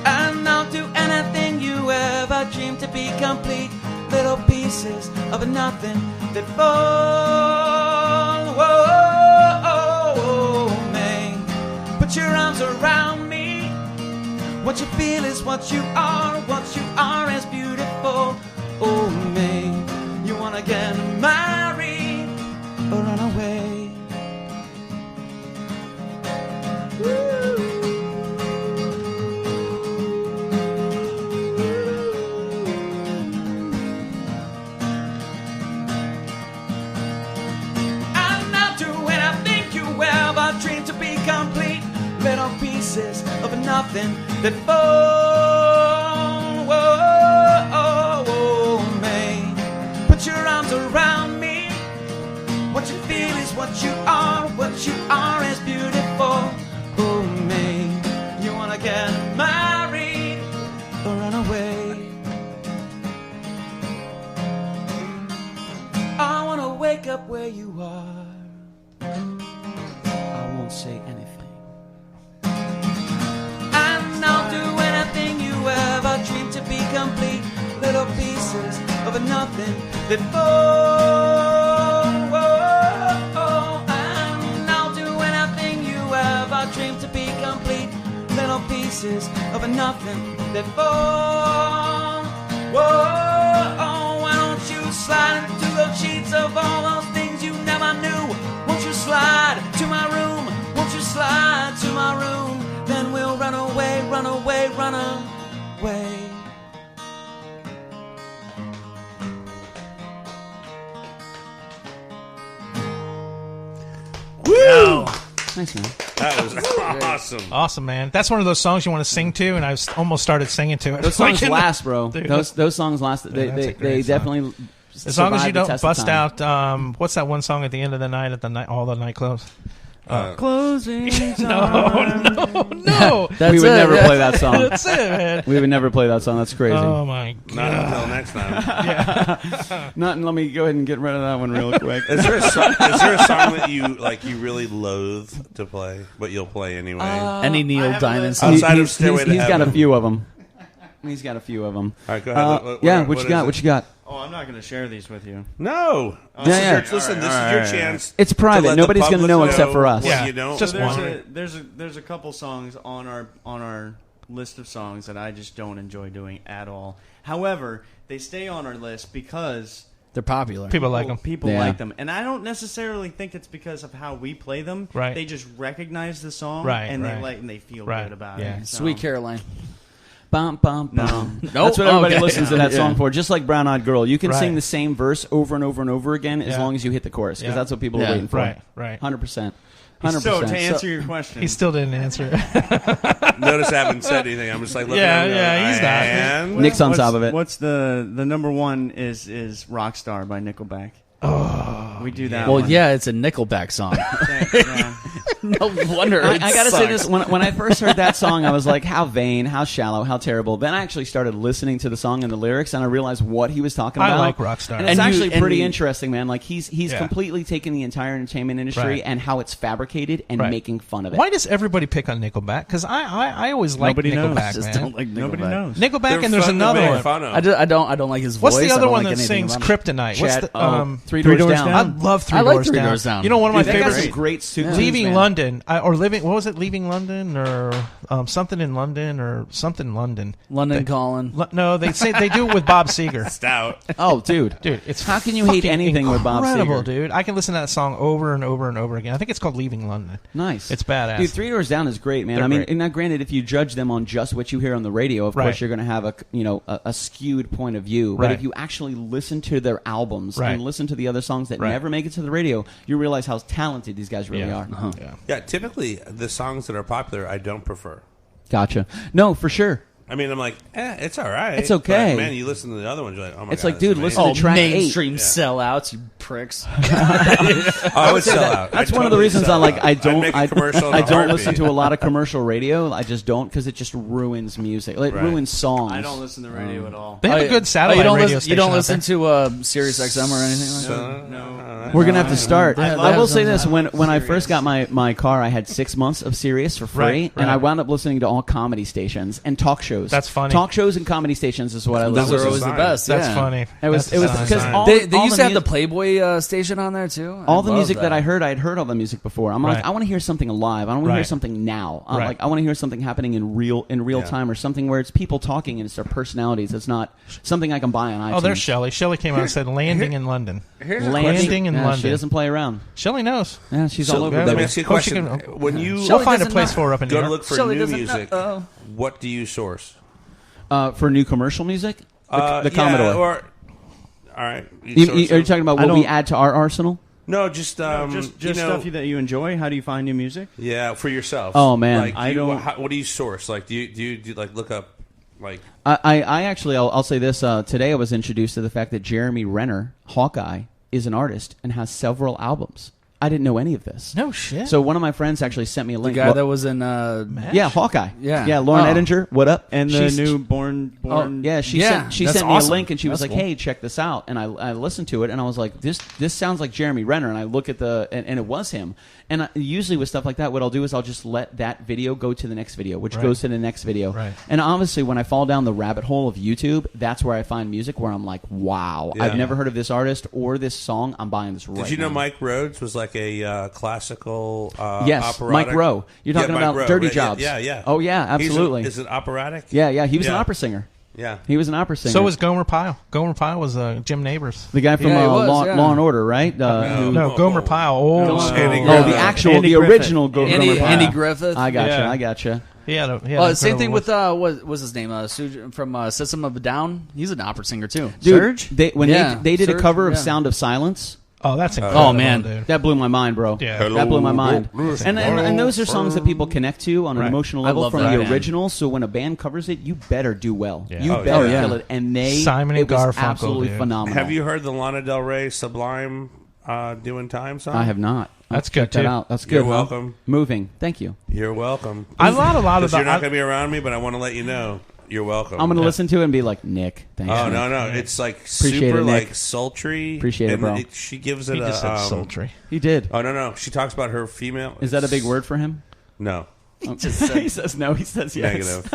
Speaker 1: And I'll do anything you ever dreamed to be complete. Little pieces of nothing that fall. Whoa, man. Put your arms around me. What you feel is what you are. What you are is beautiful. Oh, man. You wanna get married or run away? Woo. Little pieces of nothing that fall. Whoa, man. Put your arms around me. What you feel is what you are. What you are is beautiful. Oh, man. You wanna get married or run away? I wanna wake up where you are. I won't say anything. I'll do anything you ever dreamed to be complete. Little pieces of nothing that fall. And I'll do anything you ever dreamed to be complete. Little pieces of nothing that fall. Whoa, why don't you slide into those sheets of all those things you never knew? Won't you slide to my room? Won't you slide to my room? Then we'll run away, run away, run away.
Speaker 2: Woo!
Speaker 1: Nice, man.
Speaker 2: That was awesome.
Speaker 4: Awesome, man. That's one of those songs you want to sing to, and I almost started singing to it.
Speaker 1: Those songs last, bro.
Speaker 4: Dude,
Speaker 1: those songs last. They definitely.
Speaker 4: As long as you don't bust out, what's that one song at the end of the night at all the nightclubs?
Speaker 5: Closing
Speaker 4: No.
Speaker 1: We would never play that song.
Speaker 4: That's it, man.
Speaker 1: We would never play that song. That's crazy.
Speaker 4: Oh my god!
Speaker 2: Not until next time.
Speaker 1: Let me go ahead and get rid of that one real quick.
Speaker 2: Is there a song that you really loathe to play, but you'll play anyway?
Speaker 3: Any Neil Diamond song?
Speaker 2: Outside of Stairway to
Speaker 1: He's got
Speaker 2: Heaven.
Speaker 1: a few of them. He's got a few of them.
Speaker 2: All right, go ahead.
Speaker 1: What you got? What you got?
Speaker 5: Oh, I'm not going to share these with you.
Speaker 2: No.
Speaker 1: Yeah.
Speaker 2: Listen, this is your chance.
Speaker 1: It's private.
Speaker 2: to let
Speaker 1: Nobody's
Speaker 2: the
Speaker 1: going to know
Speaker 2: public
Speaker 1: except for us.
Speaker 2: what
Speaker 4: Yeah.
Speaker 2: you don't
Speaker 4: Just
Speaker 2: want.
Speaker 4: one.
Speaker 5: There's a couple songs on our list of songs that I just don't enjoy doing at all. However, they stay on our list because
Speaker 3: They're popular.
Speaker 4: People like them.
Speaker 5: People
Speaker 1: Yeah.
Speaker 5: like them, and I don't necessarily think it's because of how we play them.
Speaker 4: Right.
Speaker 5: They just recognize the song,
Speaker 4: Right,
Speaker 5: and
Speaker 4: right.
Speaker 5: they like and they feel
Speaker 4: Right,
Speaker 5: good about
Speaker 4: yeah.
Speaker 5: it. So.
Speaker 3: Sweet Caroline.
Speaker 1: Bum, bum, bum.
Speaker 5: No.
Speaker 1: That's what everybody
Speaker 3: Okay.
Speaker 1: listens to that song for. Just like Brown Eyed Girl. You can
Speaker 4: Right.
Speaker 1: sing the same verse over and over and over again as
Speaker 4: Yeah.
Speaker 1: long as you hit the chorus, because
Speaker 4: Yeah.
Speaker 1: that's what people
Speaker 3: Yeah.
Speaker 1: are waiting for.
Speaker 4: Right.
Speaker 1: 100%. 100%.
Speaker 5: So to answer your question,
Speaker 4: He still didn't answer.
Speaker 2: Notice I haven't said anything. I'm just like, looking
Speaker 4: Yeah,
Speaker 2: at him
Speaker 4: yeah,
Speaker 2: going,
Speaker 4: he's not.
Speaker 2: and
Speaker 1: Nick's on top of it.
Speaker 5: What's the number one is Rockstar by Nickelback. Oh, we do that.
Speaker 3: Well,
Speaker 5: one.
Speaker 3: yeah, it's a Nickelback song.
Speaker 5: Yeah.
Speaker 3: No wonder.
Speaker 1: I
Speaker 3: it
Speaker 1: gotta say
Speaker 3: sucks.
Speaker 1: this, when I first heard that song, I was like, how vain, how shallow, how terrible. Then I actually started listening to the song and the lyrics, and I realized what he was talking
Speaker 4: I
Speaker 1: about.
Speaker 4: like Rockstar.
Speaker 1: And it's
Speaker 3: And you-
Speaker 1: actually
Speaker 3: and
Speaker 1: pretty
Speaker 3: you-
Speaker 1: interesting, man. Like, he's
Speaker 4: Yeah.
Speaker 1: completely taken the entire entertainment industry
Speaker 4: Right.
Speaker 1: and how it's fabricated and
Speaker 4: Right.
Speaker 1: making fun of it.
Speaker 4: Why does everybody pick on Nickelback? Because I always like
Speaker 5: Nobody knows.
Speaker 4: Nickelback,
Speaker 3: Just
Speaker 4: man.
Speaker 3: don't like Nickelback.
Speaker 5: Nobody knows.
Speaker 4: Nickelback,
Speaker 2: they're
Speaker 4: and there's
Speaker 2: fun to
Speaker 4: another
Speaker 2: make
Speaker 4: one.
Speaker 2: fun of.
Speaker 3: I don't like his voice.
Speaker 4: What's the
Speaker 3: I
Speaker 4: other
Speaker 3: don't
Speaker 4: one
Speaker 3: like
Speaker 4: that
Speaker 3: anything
Speaker 4: sings
Speaker 3: about it.
Speaker 4: Kryptonite? What's
Speaker 1: Chet,
Speaker 4: the
Speaker 1: Three Doors Down.
Speaker 4: I love Three
Speaker 3: I like
Speaker 4: Doors
Speaker 3: Three
Speaker 4: Down.
Speaker 3: Doors Down.
Speaker 4: You know, one of my
Speaker 1: Dude, that got
Speaker 4: favorites.
Speaker 1: some great tunes,
Speaker 4: Leaving
Speaker 1: man.
Speaker 4: London, or living. What was it? Leaving London, or something in London, or something in London.
Speaker 3: London Calling.
Speaker 4: No, they say they do it with Bob Seger.
Speaker 2: Stout.
Speaker 1: Oh, dude.
Speaker 4: Dude, it's
Speaker 1: How can you hate
Speaker 4: fucking
Speaker 1: anything with Bob
Speaker 4: incredible,
Speaker 1: Seger?
Speaker 4: dude. I can listen to that song over and over and over again. I think it's called Leaving London.
Speaker 1: Nice.
Speaker 4: It's badass.
Speaker 1: Dude, Three Doors Down is great, man.
Speaker 4: They're
Speaker 1: I mean,
Speaker 4: great.
Speaker 1: and now granted, if you judge them on just what you hear on the radio, of
Speaker 4: Right.
Speaker 1: course you're going to have a skewed point of view. But
Speaker 4: Right.
Speaker 1: if you actually listen to their albums
Speaker 4: Right.
Speaker 1: and listen to the other songs that
Speaker 4: Right.
Speaker 1: never make it to the radio, you realize how talented these guys really
Speaker 4: Yeah.
Speaker 1: are.
Speaker 4: Yeah.
Speaker 2: Yeah, typically the songs that are popular I don't prefer.
Speaker 1: Gotcha. No, for sure.
Speaker 2: I mean, I'm like, it's all right.
Speaker 1: It's okay.
Speaker 2: But, man, you listen to the other ones, you're like, oh my
Speaker 1: it's
Speaker 2: God.
Speaker 1: like, dude, listen to track
Speaker 3: mainstream
Speaker 1: 8.
Speaker 3: sellouts, you pricks.
Speaker 2: I would sell out.
Speaker 1: That's one of the reasons I don't listen
Speaker 2: heartbeat.
Speaker 1: to a lot of commercial radio. I just don't because it just ruins music. Like,
Speaker 2: Right.
Speaker 1: ruins songs.
Speaker 5: I don't listen to radio at all.
Speaker 4: They have a good satellite radio station.
Speaker 3: You don't
Speaker 4: out
Speaker 3: listen
Speaker 4: there.
Speaker 3: to Sirius XM or anything like that?
Speaker 5: No.
Speaker 1: We're gonna have to start.
Speaker 3: Yeah,
Speaker 1: I will
Speaker 3: they
Speaker 1: say
Speaker 3: have
Speaker 1: this:
Speaker 3: some
Speaker 1: when I first got my car, I had 6 months of Sirius for free,
Speaker 4: Right.
Speaker 1: and I wound up listening to all comedy stations and talk shows.
Speaker 4: That's funny.
Speaker 1: Talk shows and comedy stations is what I
Speaker 3: Those
Speaker 1: listen
Speaker 3: are
Speaker 1: to.
Speaker 3: always the
Speaker 2: sign.
Speaker 3: best.
Speaker 4: That's
Speaker 3: yeah.
Speaker 4: funny.
Speaker 1: It was
Speaker 4: That's a
Speaker 1: because
Speaker 4: sign.
Speaker 1: all
Speaker 3: They
Speaker 1: all
Speaker 3: used
Speaker 1: the
Speaker 3: to have the
Speaker 1: music-
Speaker 3: Playboy station on there too.
Speaker 1: all
Speaker 3: I
Speaker 1: the
Speaker 3: love
Speaker 1: music that I heard, I'd heard all the music before. I'm like,
Speaker 4: Right.
Speaker 1: I want to hear something alive. I don't want to hear
Speaker 4: Right.
Speaker 1: something now.
Speaker 4: Right.
Speaker 1: Like, I want to hear something happening in real time, or something where it's people talking and it's their personalities. It's not something I can buy on iTunes.
Speaker 4: Oh, there's Shelley. Shelley came out and said landing in London.
Speaker 1: Landing
Speaker 4: in
Speaker 1: yeah,
Speaker 4: London.
Speaker 1: She doesn't play around.
Speaker 4: Shelley knows.
Speaker 1: Yeah, she's
Speaker 2: So
Speaker 1: all over.
Speaker 4: yeah,
Speaker 2: let
Speaker 1: the
Speaker 2: me
Speaker 1: place.
Speaker 2: ask you a
Speaker 4: Oh, she
Speaker 2: question.
Speaker 4: can-
Speaker 2: When you
Speaker 4: We'll
Speaker 3: Shelley
Speaker 4: find a
Speaker 3: doesn't
Speaker 4: place
Speaker 3: know.
Speaker 4: for her up in
Speaker 2: go
Speaker 4: New
Speaker 2: to
Speaker 4: York.
Speaker 2: look for
Speaker 3: Shelley
Speaker 2: new
Speaker 3: doesn't
Speaker 2: music,
Speaker 3: know.
Speaker 2: what do you source?
Speaker 1: For new commercial music, the
Speaker 2: Yeah,
Speaker 1: Commodore.
Speaker 2: or all right.
Speaker 1: are you
Speaker 2: source
Speaker 1: talking about
Speaker 5: I
Speaker 1: what we
Speaker 5: don't-
Speaker 1: add to our arsenal?
Speaker 2: No, just
Speaker 5: Just
Speaker 2: you know,
Speaker 5: stuff that you enjoy. How do you find new music?
Speaker 2: yeah, for yourself.
Speaker 1: Oh, man.
Speaker 2: like,
Speaker 5: I don't-
Speaker 2: what do you source? Like, do you like look up like?
Speaker 1: I actually, I'll say this. Today I was introduced to the fact that Jeremy Renner, Hawkeye, is an artist and has several albums. I didn't know any of this.
Speaker 4: No shit.
Speaker 1: So one of my friends actually sent me a
Speaker 3: The
Speaker 1: link.
Speaker 3: guy that was in
Speaker 1: yeah, Hawkeye.
Speaker 3: Yeah.
Speaker 1: Lauren
Speaker 3: Oh.
Speaker 1: Edinger. What up?
Speaker 5: And the
Speaker 1: She's-
Speaker 5: new Born.
Speaker 1: Yeah, she
Speaker 3: Yeah,
Speaker 1: sent
Speaker 3: that's
Speaker 1: me a
Speaker 3: awesome.
Speaker 1: link and she was
Speaker 3: That's
Speaker 1: like,
Speaker 3: cool.
Speaker 1: "Hey, check this out." And I listened to it and I was like, "This sounds like Jeremy Renner." And I look at and it was him. And usually with stuff like that, what I'll do is I'll just let that video go to the next video, which
Speaker 4: Right.
Speaker 1: goes to the next video.
Speaker 4: Right.
Speaker 1: And obviously, when I fall down the rabbit hole of YouTube, that's where I find music where I'm like, "Wow,
Speaker 2: Yeah.
Speaker 1: I've never heard of this artist or this song. I'm buying this right now."
Speaker 2: Did you know Mike Rhodes was like a classical?
Speaker 1: Yes,
Speaker 2: operatic?
Speaker 1: Mike Rowe. You're talking
Speaker 2: Mike
Speaker 1: about
Speaker 2: Rowe,
Speaker 1: Dirty
Speaker 2: right?
Speaker 1: Jobs.
Speaker 2: Yeah.
Speaker 1: Oh yeah, absolutely.
Speaker 2: Is it operatic?
Speaker 1: Yeah. He was an
Speaker 2: Yeah.
Speaker 1: opera singer.
Speaker 2: Yeah.
Speaker 1: He was an opera singer.
Speaker 4: So was Gomer Pyle. Gomer Pyle was Jim Neighbors.
Speaker 1: the guy from
Speaker 3: Yeah, he was,
Speaker 1: Law,
Speaker 3: yeah.
Speaker 1: Law and Order, right?
Speaker 4: No, Gomer Pyle. Old school.
Speaker 2: Andy
Speaker 1: Oh,
Speaker 2: Griffith.
Speaker 1: the actual,
Speaker 5: Andy
Speaker 1: the
Speaker 5: Griffith.
Speaker 1: original Gomer
Speaker 3: Andy,
Speaker 1: Pyle.
Speaker 3: Andy Griffith.
Speaker 1: I gotcha.
Speaker 4: Yeah.
Speaker 1: I gotcha.
Speaker 4: He had a
Speaker 3: Same thing
Speaker 4: incredible
Speaker 3: with
Speaker 4: voice.
Speaker 3: what was his name? From System of a Down. He's an opera singer too.
Speaker 1: Dude,
Speaker 3: Surge.
Speaker 1: when
Speaker 3: Yeah,
Speaker 1: they did a
Speaker 3: Surge,
Speaker 1: cover of
Speaker 3: yeah.
Speaker 1: Sound of Silence.
Speaker 4: Oh, that's incredible.
Speaker 3: Oh, man.
Speaker 4: dude.
Speaker 1: That blew my mind, bro.
Speaker 4: Yeah.
Speaker 1: That blew my mind.
Speaker 2: Hello.
Speaker 1: And those are songs that people connect to on an
Speaker 4: Right.
Speaker 1: emotional
Speaker 3: I
Speaker 1: level
Speaker 3: love
Speaker 1: from
Speaker 3: that
Speaker 1: the
Speaker 3: band.
Speaker 1: original. So when a band covers it, you better do well.
Speaker 4: Yeah.
Speaker 1: You
Speaker 2: Oh,
Speaker 1: better
Speaker 3: yeah.
Speaker 1: kill it. And
Speaker 4: Simon and
Speaker 1: it was
Speaker 4: Garfunkel,
Speaker 1: absolutely
Speaker 4: dude.
Speaker 1: phenomenal.
Speaker 2: Have you heard the Lana Del Rey Sublime Doing Time song?
Speaker 1: I have not.
Speaker 4: That's
Speaker 1: Check
Speaker 4: good,
Speaker 1: that
Speaker 4: too.
Speaker 1: out. That's good.
Speaker 2: You're
Speaker 1: huh?
Speaker 2: welcome.
Speaker 1: Moving. Thank you.
Speaker 2: You're welcome.
Speaker 4: I love a lot of
Speaker 2: Because
Speaker 4: the.
Speaker 2: you're not going to be around me, but I want to let you know. You're welcome.
Speaker 1: I'm going to listen to it and be like, Nick, thanks.
Speaker 2: Oh
Speaker 1: man.
Speaker 2: no! It's like
Speaker 1: Appreciate
Speaker 2: super
Speaker 1: it, Nick.
Speaker 2: like sultry.
Speaker 1: Appreciate it,
Speaker 2: and
Speaker 1: bro.
Speaker 2: She gives it
Speaker 4: he just said
Speaker 2: a
Speaker 4: sultry.
Speaker 1: He did.
Speaker 2: Oh no! She talks about her female.
Speaker 1: Is that a big word for him?
Speaker 2: No.
Speaker 1: He
Speaker 3: just said-
Speaker 1: he says no. He says yes.
Speaker 2: Negative.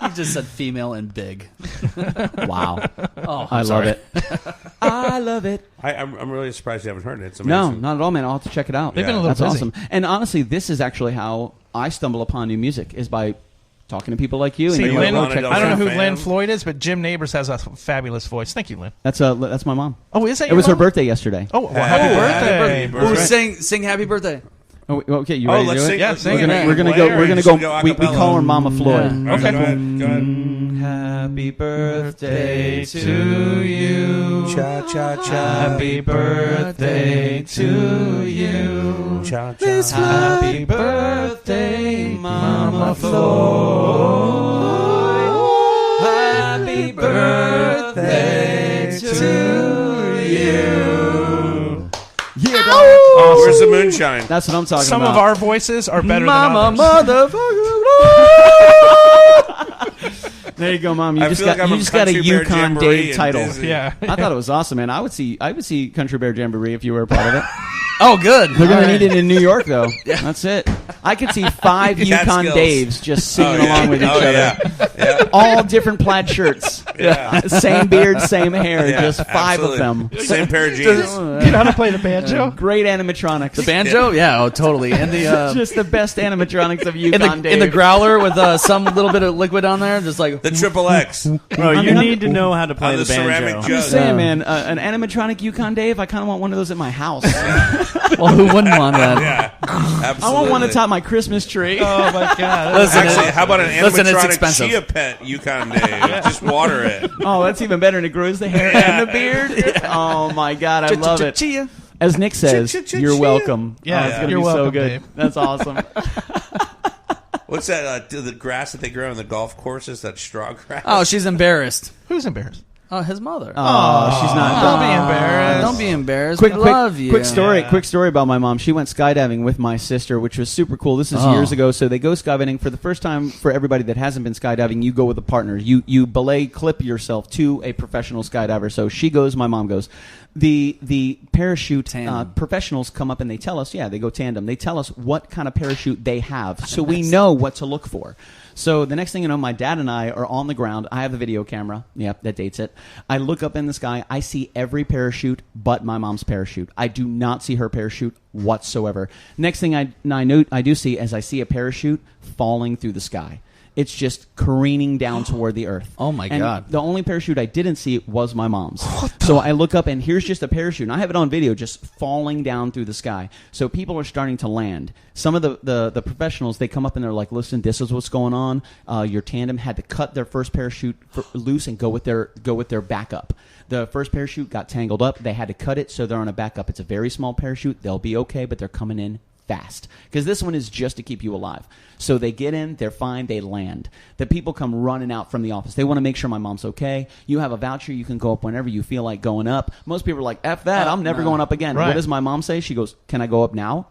Speaker 3: He just said female and big.
Speaker 1: Wow.
Speaker 3: Oh,
Speaker 1: I
Speaker 3: I'm
Speaker 1: love
Speaker 3: sorry.
Speaker 1: it. I love it.
Speaker 2: I'm really surprised you haven't heard it. It's
Speaker 1: No,
Speaker 2: amazing.
Speaker 1: not at all, man. I'll have to check it out.
Speaker 4: They've been a little
Speaker 1: That's
Speaker 4: busy.
Speaker 1: awesome. And honestly, this is actually how I stumble upon new music, is by talking to people like you.
Speaker 4: See,
Speaker 1: and you're
Speaker 4: Lynn,
Speaker 1: like,
Speaker 2: Lana
Speaker 1: check
Speaker 2: Del
Speaker 1: this
Speaker 4: I don't know
Speaker 1: out.
Speaker 4: who
Speaker 2: fan.
Speaker 4: Lynn Floyd is, but Jim Neighbors has a fabulous voice. Thank you, Lynn.
Speaker 1: That's my mom.
Speaker 4: Oh, is that
Speaker 1: It
Speaker 4: your
Speaker 1: was her
Speaker 4: mom?
Speaker 1: birthday yesterday.
Speaker 4: Oh, well, happy birthday.
Speaker 2: birthday.
Speaker 3: Sing happy birthday.
Speaker 1: Oh, okay, you
Speaker 2: Oh,
Speaker 1: ready to
Speaker 2: let's
Speaker 1: do
Speaker 2: sing.
Speaker 1: it?
Speaker 4: Yeah,
Speaker 2: let's
Speaker 4: sing
Speaker 2: sing
Speaker 4: it.
Speaker 1: We're gonna
Speaker 2: Play
Speaker 1: go.
Speaker 2: her,
Speaker 1: We're
Speaker 2: or
Speaker 1: gonna
Speaker 2: should
Speaker 1: go.
Speaker 2: a
Speaker 1: We
Speaker 2: cappella?
Speaker 1: call her Mama Floyd.
Speaker 3: Yeah.
Speaker 2: Okay,
Speaker 4: Okay.
Speaker 2: go ahead. Go ahead.
Speaker 1: Happy birthday to you.
Speaker 2: Cha cha cha.
Speaker 1: Happy birthday to you.
Speaker 2: Cha cha.
Speaker 1: Happy birthday, Mama Floyd. Happy birthday to you. Yeah, dog.
Speaker 4: Awesome.
Speaker 2: Where's the moonshine?
Speaker 1: That's what I'm talking
Speaker 4: Some
Speaker 1: about.
Speaker 4: of our voices are better
Speaker 1: Mama,
Speaker 4: than others.
Speaker 1: motherfucker. There you go, Mom. You
Speaker 2: I
Speaker 1: just
Speaker 2: feel
Speaker 1: got
Speaker 2: like I'm
Speaker 1: you
Speaker 2: a
Speaker 1: just got a
Speaker 2: Country Bear
Speaker 1: Yukon
Speaker 2: Jamboree
Speaker 1: Dave
Speaker 2: in
Speaker 1: title.
Speaker 2: Disney.
Speaker 4: Yeah.
Speaker 1: I thought it was awesome, man. I would see Country Bear Jamboree if you were a part of it.
Speaker 3: Oh, good.
Speaker 1: They're going to need it in New York, though. That's it. I could see 5 Yukon
Speaker 2: Catskills.
Speaker 1: Daves just singing
Speaker 2: Oh, yeah.
Speaker 1: along with each
Speaker 2: Oh,
Speaker 1: other.
Speaker 2: yeah. Yeah.
Speaker 1: All different plaid shirts.
Speaker 2: Yeah.
Speaker 1: Same beard, same hair,
Speaker 2: Yeah,
Speaker 1: just 5
Speaker 2: absolutely.
Speaker 1: of them.
Speaker 2: Same pair of jeans.
Speaker 4: You know how to play the banjo?
Speaker 1: Great animatronics.
Speaker 3: The banjo? Yeah, oh, totally. And the
Speaker 1: Just the best animatronics of
Speaker 3: in
Speaker 1: Yukon
Speaker 3: the
Speaker 1: Dave.
Speaker 3: in the growler with some little bit of liquid on there, just like
Speaker 2: The triple X.
Speaker 5: Bro, you
Speaker 1: mean,
Speaker 5: need to know how to play
Speaker 2: On
Speaker 5: the
Speaker 2: the ceramic
Speaker 5: banjo.
Speaker 2: jug.
Speaker 1: I'm just saying, man, an animatronic Yukon Dave, I kind of want one of those at my house.
Speaker 3: well, who wouldn't want that?
Speaker 2: Yeah. Absolutely.
Speaker 1: I want one atop my Christmas tree.
Speaker 4: Oh, my God.
Speaker 3: Listen,
Speaker 2: Actually, how about an
Speaker 3: listen, it's
Speaker 2: animatronic
Speaker 3: expensive.
Speaker 2: chia pet Yukon Dave? Just water it.
Speaker 1: Oh, that's even better, and it grows the hair and the beard. Oh, my God, I love it.
Speaker 3: Chia.
Speaker 1: As Nick says,
Speaker 2: Chia.
Speaker 1: you're welcome.
Speaker 4: Yeah,
Speaker 1: Oh, it's gonna
Speaker 4: you're
Speaker 1: be so
Speaker 4: welcome,
Speaker 1: good.
Speaker 4: babe.
Speaker 1: That's awesome.
Speaker 2: What's that? The grass that they grow on the golf courses? That straw grass?
Speaker 3: Oh, she's embarrassed.
Speaker 4: Who's embarrassed?
Speaker 3: His mother.
Speaker 1: Oh, she's not.
Speaker 4: Don't be embarrassed.
Speaker 3: Don't be embarrassed. We love you.
Speaker 1: Quick story about my mom. She went skydiving with my sister, which was super cool. This is years ago. So they go skydiving for the first time. For everybody that hasn't been skydiving, you go with a partner. You belay clip yourself to a professional skydiver. So she goes, my mom goes. The parachute professionals come up and they tell us, they go tandem. They tell us what kind of parachute they have, so we know what to look for. So the next thing you know, my dad and I are on the ground. I have the video camera. Yep, that dates it. I look up in the sky. I see every parachute but my mom's parachute. I do not see her parachute whatsoever. Next thing I do see is I see a parachute falling through the sky. It's just careening down toward the earth.
Speaker 3: Oh, my God.
Speaker 1: The only parachute I didn't see was my mom's. So I look up, and here's just a parachute. And I have it on video just falling down through the sky. So people are starting to land. Some of the professionals, they come up, and they're like, listen, this is what's going on. Your tandem had to cut their first parachute loose and go with their backup. The first parachute got tangled up. They had to cut it, so they're on a backup. It's a very small parachute. They'll be okay, but they're coming in fast because this one is just to keep you alive. So they get in, they're fine, they land. The people come running out from the office. They want to make sure my mom's okay. You have a voucher, you can go up whenever you feel like going up. Most people are like, F that, I'm never going up again.
Speaker 4: Right.
Speaker 1: What does my mom say? She goes, can I go up now?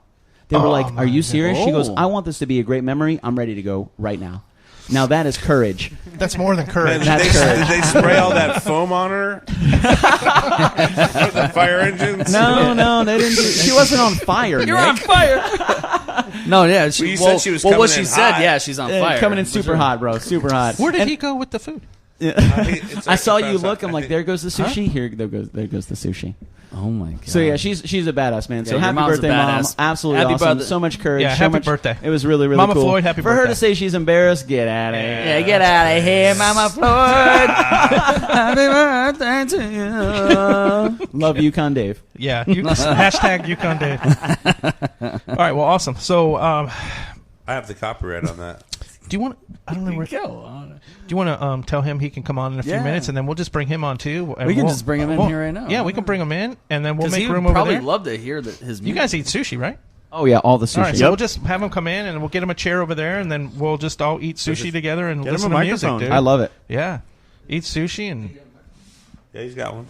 Speaker 1: They were like, are you serious? She goes, I want this to be a great memory. I'm ready to go right now. Now that is courage.
Speaker 4: That's more than courage.
Speaker 2: Did they spray all that foam on her? For the fire engines?
Speaker 1: No, they didn't. She wasn't on fire.
Speaker 3: You're
Speaker 1: Nick.
Speaker 3: on fire. No, yeah.
Speaker 2: You said she was coming
Speaker 3: what
Speaker 2: in
Speaker 3: she said,
Speaker 2: hot.
Speaker 3: yeah, she's on fire.
Speaker 1: Coming in super hot, bro. Super hot.
Speaker 4: Where did he go with the food?
Speaker 1: I saw you look. I'm like, there goes the sushi. There goes the sushi.
Speaker 3: Oh my god.
Speaker 1: So yeah, she's a badass, man. So
Speaker 3: Yeah,
Speaker 1: happy
Speaker 3: your mom's
Speaker 1: birthday,
Speaker 3: a
Speaker 1: mom!
Speaker 3: badass.
Speaker 1: Absolutely
Speaker 3: Happy
Speaker 1: awesome.
Speaker 3: birthday.
Speaker 1: So much courage.
Speaker 4: Yeah,
Speaker 1: so
Speaker 4: happy
Speaker 1: much,
Speaker 4: birthday.
Speaker 1: It was really
Speaker 4: Mama
Speaker 1: cool.
Speaker 4: Floyd, happy
Speaker 1: For her
Speaker 4: birthday.
Speaker 1: to say she's embarrassed, get out of here.
Speaker 3: Yeah, get out of here, Mama Floyd. Happy birthday to you.
Speaker 1: Love Yukon Dave.
Speaker 4: Yeah. Hashtag Yukon Dave. All right. Well, awesome. So,
Speaker 2: I have the copyright on that.
Speaker 4: do you want? I don't know where. Do you want to tell him he can come on in a few minutes, and then we'll just bring him on too. And
Speaker 3: We can just bring him in here right now.
Speaker 4: Yeah, we can bring him in, and then we'll make
Speaker 3: he
Speaker 4: room
Speaker 3: would
Speaker 4: over
Speaker 3: probably
Speaker 4: there.
Speaker 3: love to hear his music.
Speaker 4: You guys eat sushi, right?
Speaker 1: Oh yeah, all the sushi.
Speaker 4: All right, so we'll just have him come in, and we'll get him a chair over there, and then we'll just all eat sushi together and
Speaker 5: Get him
Speaker 4: listen
Speaker 5: a
Speaker 4: to music,
Speaker 5: microphone.
Speaker 4: dude.
Speaker 1: I love it.
Speaker 4: Yeah, eat sushi and.
Speaker 2: Yeah, he's got one.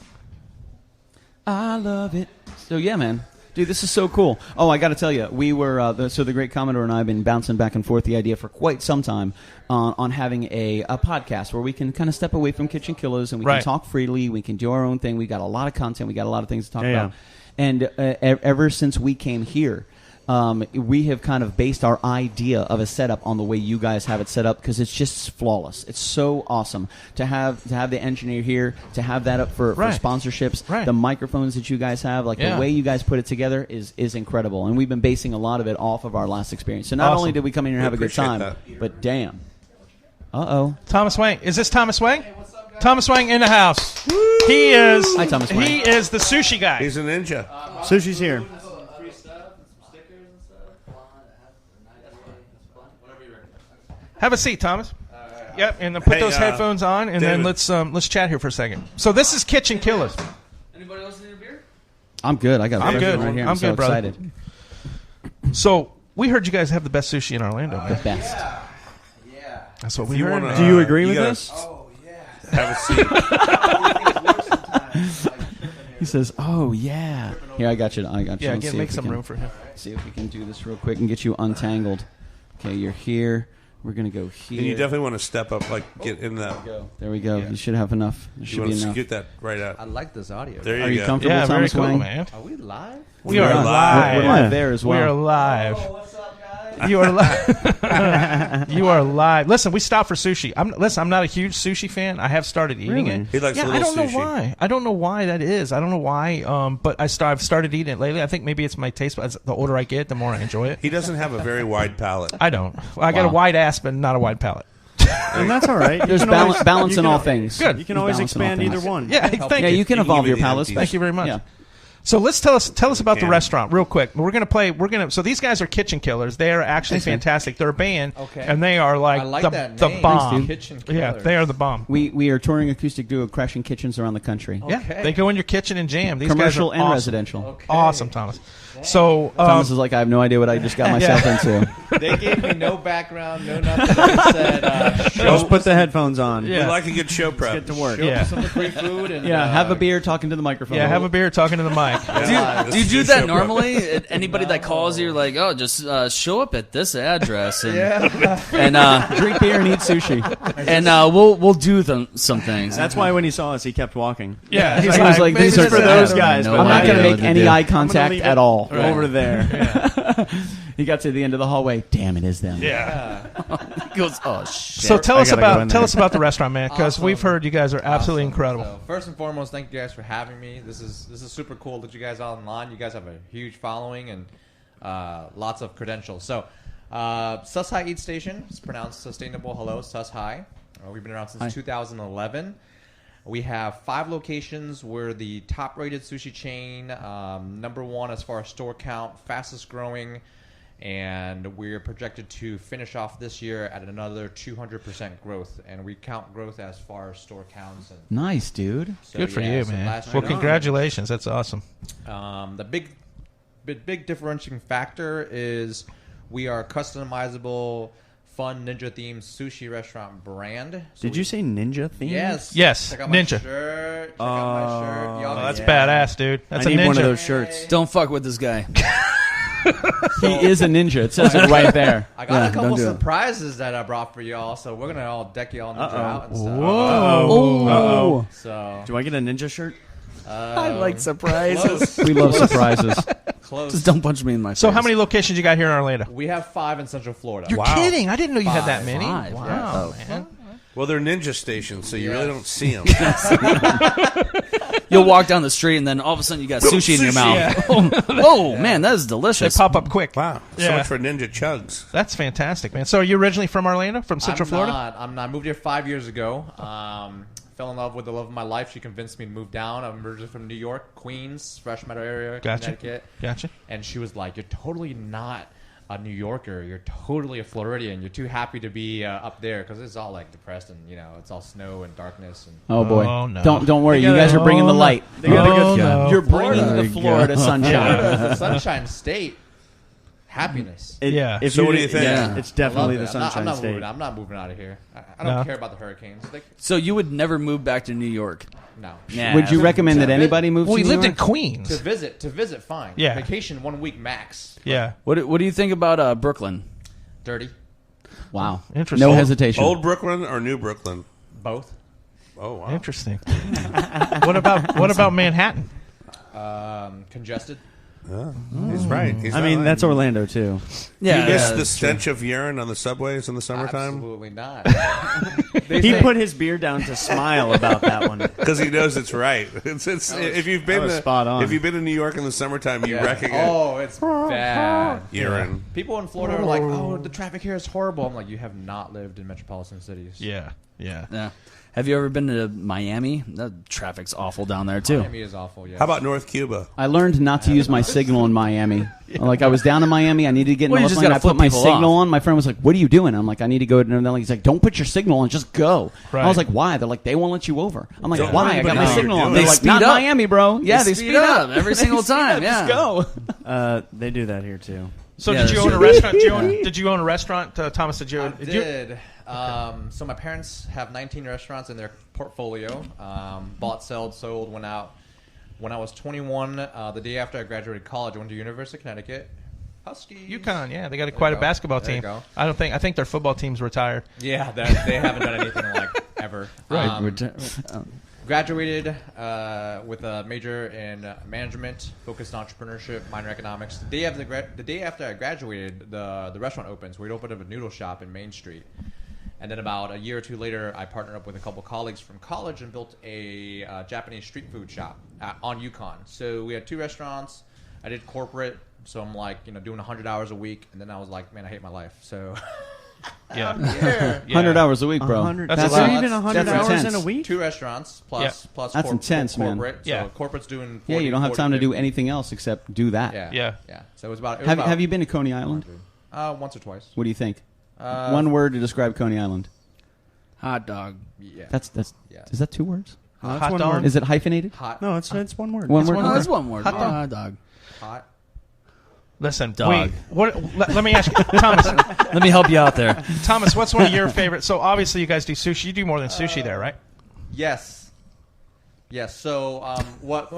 Speaker 1: I love it. So yeah, man. Dude, this is so cool. Oh, I got to tell you, we were the Great Commodore and I have been bouncing back and forth the idea for quite some time on having a podcast where we can kind of step away from KitchenKillaz and we can talk freely. We can do our own thing. We got a lot of content. We got a lot of things to talk about. And ever since we came here, we have kind of based our idea of a setup on the way you guys have it set up because it's just flawless. It's so awesome to have the engineer here, to have that up for sponsorships. Right. The microphones that you guys have, like the way you guys put it together is incredible. And we've been basing a lot of it off of our last experience. So not only did we come in here and have a good time, but damn. Uh-oh.
Speaker 4: Thomas Wang. Is this Thomas Wang? Hey, what's up, guys? Thomas Wang in the house. He is.
Speaker 1: Hi, Thomas Wang.
Speaker 4: He is the sushi guy.
Speaker 2: He's a ninja.
Speaker 5: Sushi's here.
Speaker 4: Have a seat, Thomas. Yep, and then put those headphones on, and
Speaker 2: David.
Speaker 4: then let's chat here for a second. So this is KitchenKillaz.
Speaker 3: Anybody else need a beer?
Speaker 1: I'm good. I got a
Speaker 4: I'm good.
Speaker 1: right here.
Speaker 4: I'm
Speaker 1: so
Speaker 4: good, brother.
Speaker 1: excited.
Speaker 4: So we heard you guys have the best sushi in Orlando.
Speaker 1: The best.
Speaker 4: That's what we
Speaker 2: you
Speaker 4: heard.
Speaker 2: wanna-
Speaker 5: Do you agree with
Speaker 2: gotta-
Speaker 5: this?
Speaker 2: Have a seat.
Speaker 1: He says, "Oh yeah." Here, I got you.
Speaker 4: Yeah,
Speaker 1: Let's see
Speaker 4: make
Speaker 1: if we
Speaker 4: some
Speaker 1: can-
Speaker 4: room for him.
Speaker 1: See if we can do this real quick and get you untangled. Okay, you're here. We're gonna go here.
Speaker 2: And you definitely want to step up, like get in that.
Speaker 1: There we go. You should have enough. There
Speaker 2: You
Speaker 1: should
Speaker 2: want
Speaker 1: be
Speaker 2: to
Speaker 1: enough.
Speaker 2: scoot that right out.
Speaker 6: I like this audio.
Speaker 2: There
Speaker 1: Are
Speaker 2: you
Speaker 1: you
Speaker 2: go.
Speaker 1: comfortable,
Speaker 4: Yeah, very
Speaker 1: Thomas
Speaker 4: cool,
Speaker 1: Wang?
Speaker 4: man.
Speaker 6: Are we live?
Speaker 4: We are
Speaker 2: live.
Speaker 4: live.
Speaker 1: We're live there as well.
Speaker 4: We are live.
Speaker 6: What's up, guys?
Speaker 4: You are live. You are live. Listen, we stopped for sushi. I'm not a huge sushi fan. I have started eating it.
Speaker 2: He likes a
Speaker 4: I
Speaker 2: little
Speaker 4: don't
Speaker 2: sushi.
Speaker 4: know why. I don't know why that is. I don't know why. But I've started eating it lately. I think maybe it's my taste buds. The older I get, the more I enjoy it.
Speaker 2: He doesn't have a very wide palate.
Speaker 4: I don't. Well, I got a wide ass, but not a wide palate.
Speaker 5: And that's all right.
Speaker 1: There's balance in all things.
Speaker 4: Good.
Speaker 5: You can always
Speaker 1: There's balance in all
Speaker 5: expand either
Speaker 1: things.
Speaker 5: one.
Speaker 4: Yeah, thank
Speaker 1: Yeah,
Speaker 4: you.
Speaker 1: you can
Speaker 2: You
Speaker 1: evolve
Speaker 2: can
Speaker 1: your
Speaker 2: give me the
Speaker 1: palates.
Speaker 2: empties.
Speaker 4: Thank you very much.
Speaker 1: Yeah.
Speaker 4: So let's tell us about the
Speaker 2: Can.
Speaker 4: restaurant real quick. We're gonna play. So these guys are KitchenKillaz. They are actually fantastic. They're a band, and they are like,
Speaker 6: I like
Speaker 4: the
Speaker 6: that
Speaker 4: the
Speaker 6: name.
Speaker 4: bomb.
Speaker 6: KitchenKillaz.
Speaker 4: Yeah, they are the bomb.
Speaker 1: We are touring acoustic duo, crashing kitchens around the country.
Speaker 4: Yeah,
Speaker 6: Okay.
Speaker 4: they go in your kitchen and jam. These
Speaker 1: Commercial
Speaker 4: guys are
Speaker 1: and
Speaker 4: awesome.
Speaker 1: residential.
Speaker 6: Okay.
Speaker 4: Awesome, Thomas. So
Speaker 1: Thomas is like, I have no idea what I just got myself into.
Speaker 6: They gave me no background, no nothing. They said,
Speaker 5: Just put the headphones on.
Speaker 2: We like a good show prep.
Speaker 5: Let's get to work.
Speaker 6: show up some free food. And,
Speaker 1: have a beer talking to the microphone.
Speaker 4: Yeah, have a beer talking to the mic.
Speaker 3: Do you do that normally? Anybody that calls you, like, oh, just show up at this address and
Speaker 1: drink beer and eat sushi.
Speaker 3: And we'll do some things.
Speaker 5: That's why when he saw us, he kept walking.
Speaker 4: Yeah,
Speaker 1: He was like, these are
Speaker 5: for those guys.
Speaker 1: I'm not going to make any eye
Speaker 5: I'm gonna
Speaker 1: contact
Speaker 5: leave
Speaker 1: at
Speaker 5: it
Speaker 1: all.
Speaker 5: over there.
Speaker 1: He got to the end of the hallway. Damn, it is them.
Speaker 4: Yeah.
Speaker 3: He goes, oh shit.
Speaker 4: So tell
Speaker 5: I
Speaker 4: us
Speaker 5: gotta go in
Speaker 4: about
Speaker 5: there.
Speaker 4: the restaurant, man, because
Speaker 6: Awesome.
Speaker 4: we've heard you guys are absolutely incredible.
Speaker 6: So, first and foremost, thank you guys for having me. This is super cool that you guys are online. You guys have a huge following and lots of credentials. So, Sus High Eat Station. It's pronounced Sustainable Hello, Sus High. We've been around since 2011. We have 5 locations. We're the top-rated sushi chain, number 1 as far as store count, fastest growing, and we're projected to finish off this year at another 200% growth. And we count growth as far as store counts. And
Speaker 1: Nice, dude.
Speaker 6: so,
Speaker 4: Good for you,
Speaker 6: so
Speaker 4: man.
Speaker 6: last
Speaker 4: Well,
Speaker 6: year-
Speaker 4: congratulations. That's awesome.
Speaker 6: The big differentiating factor is we are a customizable, fun ninja-themed sushi restaurant brand. So
Speaker 5: Did you say ninja theme?
Speaker 6: Yes.
Speaker 4: Yes,
Speaker 6: Check out my
Speaker 4: ninja.
Speaker 6: shirt. Check out my shirt. Y'all
Speaker 4: Oh, that's
Speaker 6: yeah.
Speaker 4: badass, dude. That's
Speaker 5: I
Speaker 4: a
Speaker 5: need
Speaker 4: ninja.
Speaker 5: one of those shirts.
Speaker 3: Don't fuck with this guy.
Speaker 1: He is a ninja. It says it right there.
Speaker 6: I got a
Speaker 1: don't
Speaker 6: couple
Speaker 1: do it.
Speaker 6: surprises that I brought for y'all, so we're gonna all deck y'all ninja out and stuff.
Speaker 1: Oh.
Speaker 6: So
Speaker 5: Do I get a ninja shirt?
Speaker 3: I like surprises.
Speaker 1: We love surprises.
Speaker 6: close.
Speaker 3: Just don't punch me in my face.
Speaker 4: So how many locations you got here in Orlando?
Speaker 6: We have 5 in Central Florida.
Speaker 4: You're kidding. I didn't know you had that
Speaker 6: 5.
Speaker 4: many.
Speaker 3: 5,
Speaker 4: Wow, man.
Speaker 2: Well, they're ninja stations, so you really don't see them.
Speaker 3: You'll walk down the street and then all of a sudden you got sushi in your mouth. Whoa, man, that is
Speaker 4: They
Speaker 3: delicious.
Speaker 4: pop up quick.
Speaker 2: Wow. So
Speaker 4: Yeah.
Speaker 2: much for ninja chugs.
Speaker 4: That's fantastic, man. So are you originally from Orlando, from Central Florida?
Speaker 6: I'm not. I moved here 5 years ago. Fell in love with the love of my life. She convinced me to move down. I'm originally from New York, Queens, Fresh Meadow area,
Speaker 4: Gotcha.
Speaker 6: Connecticut.
Speaker 4: Gotcha.
Speaker 6: And she was like, "You're totally not a New Yorker. You're totally a Floridian. You're too happy to be up there because it's all like depressed and it's all snow and darkness and."
Speaker 1: Oh boy!
Speaker 4: Oh, no.
Speaker 1: Don't worry.
Speaker 5: They
Speaker 1: You
Speaker 5: got
Speaker 1: guys
Speaker 5: it.
Speaker 1: are bringing the
Speaker 4: Oh, no.
Speaker 1: light.
Speaker 5: They got a
Speaker 4: Oh,
Speaker 5: good
Speaker 4: no.
Speaker 1: You're bringing
Speaker 6: Florida.
Speaker 1: the Florida sunshine.
Speaker 6: Florida is the sunshine state. Happiness.
Speaker 4: Yeah.
Speaker 5: If
Speaker 2: So what do you think?
Speaker 3: Yeah.
Speaker 5: It's
Speaker 6: I
Speaker 5: definitely
Speaker 6: love
Speaker 5: the
Speaker 6: it.
Speaker 5: sunshine
Speaker 6: I'm
Speaker 5: state.
Speaker 6: not moving out of here. I don't
Speaker 4: No.
Speaker 6: care about the hurricanes.
Speaker 3: So you would never move back to New York?
Speaker 6: No.
Speaker 3: Yeah.
Speaker 1: Would you recommend that anybody move
Speaker 4: Well,
Speaker 1: to
Speaker 4: we
Speaker 1: New
Speaker 4: lived in
Speaker 1: York?
Speaker 4: Queens.
Speaker 6: To visit, fine.
Speaker 4: Yeah.
Speaker 6: Vacation 1 week max.
Speaker 4: Yeah.
Speaker 3: What do you think about Brooklyn?
Speaker 6: Dirty.
Speaker 1: Wow.
Speaker 4: Interesting.
Speaker 1: No hesitation.
Speaker 2: Old Brooklyn or New Brooklyn?
Speaker 6: Both.
Speaker 2: Oh, wow.
Speaker 4: Interesting. What about Manhattan?
Speaker 6: Congested.
Speaker 2: He's right. He's
Speaker 5: I
Speaker 2: not
Speaker 5: mean,
Speaker 2: lying.
Speaker 5: that's Orlando too.
Speaker 2: Do you miss the
Speaker 3: that's
Speaker 2: stench of urine on the subways in the summertime?
Speaker 6: Absolutely not.
Speaker 5: He put his beer down to smile about that one.
Speaker 2: Because he knows it's right. It's if you've been
Speaker 5: was spot on.
Speaker 2: if you've been in New York in the summertime, you
Speaker 6: Yeah.
Speaker 2: recognize
Speaker 6: Oh, it's bad.
Speaker 2: urine.
Speaker 6: People in Florida are like, "Oh, the traffic here is horrible." I'm like, "You have not lived in metropolitan cities."
Speaker 4: Yeah. Yeah.
Speaker 3: Yeah. Have you ever been to Miami? That traffic's awful down there too.
Speaker 6: Miami is awful. Yeah.
Speaker 2: How about North Cuba?
Speaker 1: I learned not to use my signal in Miami. Like I was down in Miami, I needed to get in
Speaker 3: Well,
Speaker 1: the
Speaker 3: you
Speaker 1: lift
Speaker 3: just
Speaker 1: lane.
Speaker 3: gotta
Speaker 1: I put
Speaker 3: flip
Speaker 1: my
Speaker 3: people
Speaker 1: signal
Speaker 3: off.
Speaker 1: on. My friend was like, "What are you doing?" I'm like, "I need to go." And then he's like, "Don't put your signal on, just go."
Speaker 4: Right.
Speaker 1: I was like, "Why?" They're like, "They won't let you over." I'm like,
Speaker 2: Don't
Speaker 1: "Why?"
Speaker 2: worry
Speaker 1: I got
Speaker 2: about
Speaker 1: my
Speaker 2: how
Speaker 1: signal
Speaker 2: you're
Speaker 1: on.
Speaker 2: doing.
Speaker 1: They're
Speaker 2: They
Speaker 1: like,
Speaker 3: speed
Speaker 1: "Not
Speaker 3: up.
Speaker 1: Miami, bro." Yeah, they speed up
Speaker 3: every single time.
Speaker 1: Just
Speaker 3: Yeah.
Speaker 1: go.
Speaker 5: They do that here too.
Speaker 4: So
Speaker 3: Yeah,
Speaker 4: did you
Speaker 3: that's
Speaker 4: own a restaurant? Did you own a restaurant, Thomas? Did you?
Speaker 6: I
Speaker 4: did you-
Speaker 6: did. So my parents have 19 restaurants in their portfolio. Bought, sold, went out. When I was 21, the day after I graduated college, I went to University of Connecticut. Huskies.
Speaker 4: UConn, yeah, they got
Speaker 6: There
Speaker 4: quite
Speaker 6: you
Speaker 4: a
Speaker 6: go.
Speaker 4: basketball
Speaker 6: There you
Speaker 4: team.
Speaker 6: go.
Speaker 4: I think their football team's retired.
Speaker 6: Yeah, they haven't done anything like ever. Graduated with a major in management, focused on entrepreneurship, minor economics. The day after I graduated, the restaurant opens. We'd opened up a noodle shop in Main Street. And then about a year or two later, I partnered up with a couple colleagues from college and built a Japanese street food shop on UConn. So we had 2 restaurants. I did corporate, so I'm like, doing 100 hours a week. And then I was like, man, I hate my life. So
Speaker 4: Yeah.
Speaker 1: 100 hours a week, bro.
Speaker 5: 100.
Speaker 4: That's
Speaker 5: That's
Speaker 4: a lot.
Speaker 5: even 100
Speaker 1: That's
Speaker 5: hours in
Speaker 1: intense.
Speaker 5: a week.
Speaker 6: 2 restaurants plus
Speaker 1: That's intense, man.
Speaker 6: corporate.
Speaker 4: Yeah.
Speaker 6: So corporate's doing 40,
Speaker 1: Yeah, you don't have
Speaker 6: 40,
Speaker 1: time to do
Speaker 6: 50.
Speaker 1: anything else except do that.
Speaker 6: Yeah.
Speaker 4: Yeah.
Speaker 6: So it was about.
Speaker 1: Have you been to Coney Island?
Speaker 6: Once or twice.
Speaker 1: What do you think? One word to describe Coney Island.
Speaker 3: Hot dog.
Speaker 6: Yeah.
Speaker 1: That's
Speaker 6: Yeah.
Speaker 1: Is that 2 words?
Speaker 5: No, that's
Speaker 4: Hot
Speaker 5: one
Speaker 4: dog?
Speaker 5: word.
Speaker 1: Is it hyphenated?
Speaker 6: hot.
Speaker 5: No, it's one word.
Speaker 1: One word.
Speaker 3: Oh, that's one word.
Speaker 4: Hot dog.
Speaker 3: Hot dog.
Speaker 6: Hot.
Speaker 4: Listen,
Speaker 3: Dog.
Speaker 4: Let me ask you, Thomas.
Speaker 3: Let me help you out there.
Speaker 4: Thomas, what's one of your favorites? So obviously you guys do sushi. You do more than sushi there, right?
Speaker 6: Yes. So, what?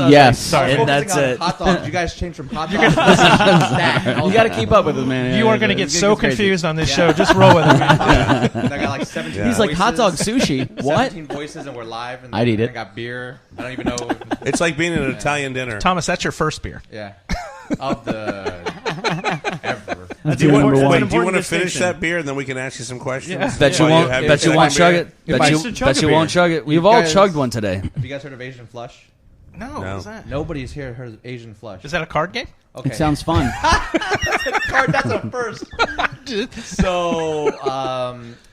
Speaker 1: Yes.
Speaker 6: Sorry.
Speaker 3: And that's it.
Speaker 6: Hot dogs. You guys changed from hot dogs.
Speaker 1: You got to keep up with it, man.
Speaker 4: You are going to get so confused on this show. Just roll with it.
Speaker 6: And I got like 17
Speaker 1: He's like, hot dog sushi. What?
Speaker 6: 17 voices, and we're live. And
Speaker 1: I'd eat it.
Speaker 6: I got beer. I don't even know.
Speaker 2: It's like being at an Italian dinner.
Speaker 4: Thomas, that's your first beer.
Speaker 6: Yeah. Of the ever.
Speaker 2: Do you want
Speaker 5: important
Speaker 2: to finish
Speaker 5: distinction.
Speaker 2: that beer and then we can ask you some questions?
Speaker 4: Yeah.
Speaker 3: Bet you
Speaker 2: While
Speaker 3: won't.
Speaker 2: have
Speaker 3: Bet
Speaker 2: your
Speaker 3: you won't
Speaker 2: second
Speaker 3: chug
Speaker 2: beer?
Speaker 3: it. Bet you won't chug it. We've all
Speaker 6: guys-
Speaker 3: chugged one today.
Speaker 6: Have you guys heard of Asian Flush?
Speaker 4: No.
Speaker 2: No.
Speaker 4: What's that?
Speaker 6: Nobody's here heard of Asian Flush.
Speaker 4: Is that a card game?
Speaker 6: Okay.
Speaker 1: It sounds fun.
Speaker 6: That's a first. So,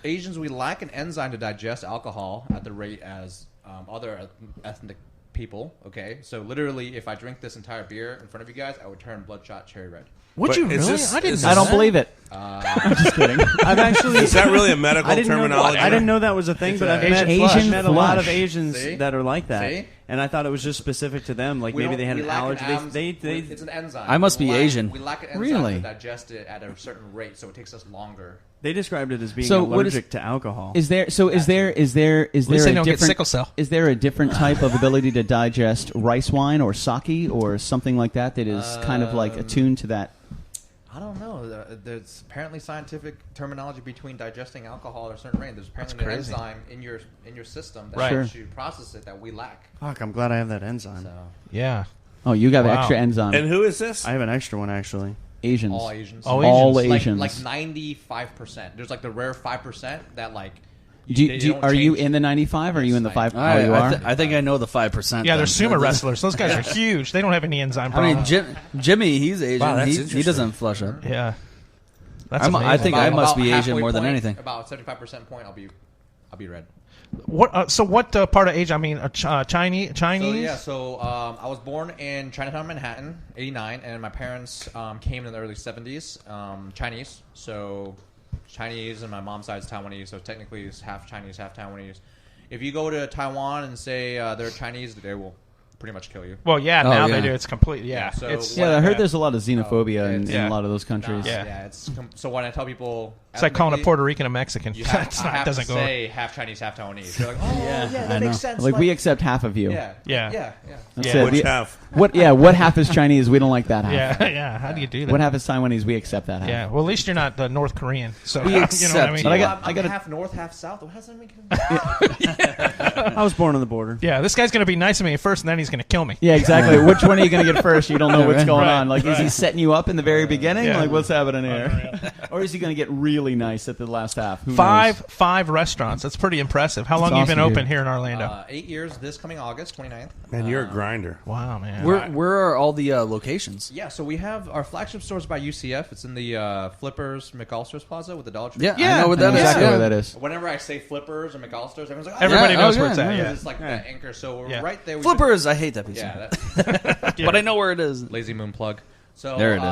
Speaker 6: Asians, we lack an enzyme to digest alcohol at the rate as other ethnic people. Okay, so literally, if I drink this entire beer in front of you guys, I would turn bloodshot cherry red.
Speaker 4: Would
Speaker 2: But
Speaker 4: you
Speaker 2: is
Speaker 4: really?
Speaker 2: this-
Speaker 4: I didn't
Speaker 2: is
Speaker 4: know
Speaker 1: I don't
Speaker 4: that.
Speaker 1: believe it.
Speaker 5: I'm just kidding. I've actually.
Speaker 2: Is that really a medical
Speaker 5: I didn't
Speaker 2: terminology?
Speaker 5: I didn't know that was a thing,
Speaker 6: It's
Speaker 5: but
Speaker 6: a
Speaker 5: I've met,
Speaker 1: Asian
Speaker 5: met a lot of
Speaker 1: flush.
Speaker 5: Asians
Speaker 6: See?
Speaker 5: that are like that,
Speaker 6: See?
Speaker 5: and I thought it was just specific to them. Like maybe they had an allergy.
Speaker 6: It's an enzyme.
Speaker 3: I must be Asian.
Speaker 6: We lack an enzyme
Speaker 1: Really?
Speaker 6: to digest it at a certain rate, so it takes us longer.
Speaker 5: They described it as being
Speaker 1: So what
Speaker 5: allergic to alcohol.
Speaker 1: Is there? So is there? Is there? Is
Speaker 4: At least
Speaker 1: there
Speaker 4: they
Speaker 1: a
Speaker 4: don't get
Speaker 1: different?
Speaker 4: sickle cell.
Speaker 1: Is there a different type of ability to digest rice wine or sake or something like that that is kind of like attuned to that?
Speaker 6: I don't know. There's apparently scientific terminology between digesting alcohol at a certain rate. There's apparently an
Speaker 4: crazy.
Speaker 6: enzyme in your system that
Speaker 4: Right.
Speaker 6: helps you process it that we lack.
Speaker 5: Fuck, I'm glad I have that enzyme.
Speaker 6: So
Speaker 4: Yeah.
Speaker 1: Oh, you got
Speaker 4: Wow.
Speaker 1: extra enzyme.
Speaker 2: And who is this?
Speaker 5: I have an extra one actually.
Speaker 1: Asians.
Speaker 6: all Asians.
Speaker 1: All
Speaker 6: Like-
Speaker 1: Asians.
Speaker 6: Like 95%. There's like the rare 5% that like.
Speaker 1: Do,
Speaker 6: they don't
Speaker 1: are you
Speaker 6: change.
Speaker 1: in the 95? Or are you in the 5?
Speaker 3: All right,
Speaker 1: you are.
Speaker 3: I think I know the 5%.
Speaker 4: Yeah, they're
Speaker 3: then.
Speaker 4: sumo wrestlers. Those guys are huge. They don't have any enzyme
Speaker 3: I mean,
Speaker 4: problems.
Speaker 3: Jimmy, he's Asian.
Speaker 2: Wow, that's
Speaker 3: he
Speaker 2: interesting.
Speaker 3: doesn't flush up.
Speaker 4: Yeah. That's
Speaker 3: I
Speaker 4: amazing.
Speaker 3: think I must
Speaker 6: About
Speaker 3: be Asian
Speaker 6: halfway
Speaker 3: more than
Speaker 6: point,
Speaker 3: anything.
Speaker 6: About 75% point, I'll be red.
Speaker 4: What? So what part of Asia? I mean, Chinese.
Speaker 6: So I was born in Chinatown, Manhattan, '89, and my parents came in the early '70s. Chinese, so Chinese, and my mom's side's Taiwanese, so technically it's half Chinese, half Taiwanese. If you go to Taiwan and say they're Chinese, they will pretty much kill you.
Speaker 4: Well, yeah.
Speaker 3: Oh,
Speaker 4: Now
Speaker 3: yeah.
Speaker 4: they do. It's completely. Yeah.
Speaker 6: Yeah, so
Speaker 4: it's,
Speaker 1: Yeah, I heard
Speaker 4: yeah.
Speaker 1: there's a lot of xenophobia in
Speaker 4: yeah.
Speaker 1: a lot of those countries.
Speaker 4: Yeah.
Speaker 6: So when I tell people,
Speaker 4: It's like calling a
Speaker 6: ethnically,
Speaker 4: Puerto Rican a Mexican.
Speaker 6: you have,
Speaker 4: It's
Speaker 6: I
Speaker 4: not,
Speaker 6: have
Speaker 4: doesn't
Speaker 6: to
Speaker 4: go.
Speaker 6: say half Chinese, half Taiwanese. They're like, oh yeah,
Speaker 1: I
Speaker 6: that
Speaker 1: know.
Speaker 6: makes sense.
Speaker 1: Like we accept half of you.
Speaker 6: yeah,
Speaker 4: Yeah.
Speaker 6: yeah.
Speaker 1: That's
Speaker 4: Yeah.
Speaker 1: it.
Speaker 2: Which
Speaker 1: The-
Speaker 2: half?
Speaker 1: What? Yeah. What half is Chinese? We don't like that half.
Speaker 4: Yeah. Yeah. How do you do that?
Speaker 1: What half is Taiwanese? We accept that half.
Speaker 4: Yeah. Well, at least you're not the North Korean. So
Speaker 3: We
Speaker 4: you know what I
Speaker 3: accept
Speaker 4: mean.
Speaker 3: you.
Speaker 1: But I got-
Speaker 6: I'm
Speaker 1: gotta-
Speaker 6: half north, half south. What does that mean?
Speaker 5: I was born on the border.
Speaker 4: Yeah. This guy's gonna be nice to me at first, and then he's gonna kill me.
Speaker 1: Yeah, exactly. Which one are you going to get first? You don't know what's going
Speaker 4: Right,
Speaker 1: on. Like, is he
Speaker 4: right.
Speaker 1: setting you up in the very beginning?
Speaker 4: Yeah.
Speaker 1: Like, what's happening here? Or is he going to get really nice at the last half? Who knows?
Speaker 4: Five restaurants. That's pretty impressive. How long
Speaker 1: That's
Speaker 4: have you been
Speaker 1: awesome,
Speaker 4: open
Speaker 1: dude.
Speaker 4: here in Orlando?
Speaker 6: 8 years. This coming August 29th.
Speaker 2: Man, you're a grinder.
Speaker 4: Wow, man.
Speaker 3: Where are all the locations?
Speaker 6: Yeah, so we have our flagship stores by UCF. It's in the Flippers McAllister's Plaza with the Dollar Tree.
Speaker 3: Yeah,
Speaker 4: Yeah,
Speaker 3: I know what
Speaker 1: I know
Speaker 3: that is.
Speaker 1: exactly
Speaker 3: yeah.
Speaker 1: where that is.
Speaker 6: Whenever I say Flippers or McAllister's, everyone's like, oh,
Speaker 4: Everybody
Speaker 3: Yeah,
Speaker 4: knows
Speaker 3: oh,
Speaker 4: where it's
Speaker 3: yeah,
Speaker 4: at.
Speaker 3: yeah.
Speaker 4: Yeah.
Speaker 6: It's like the anchor. So we're
Speaker 4: Yeah.
Speaker 6: right there. We
Speaker 3: Flippers, I hate that pizza.
Speaker 6: Yeah, that,
Speaker 3: But I know where it is.
Speaker 6: Lazy Moon plug. So
Speaker 3: There it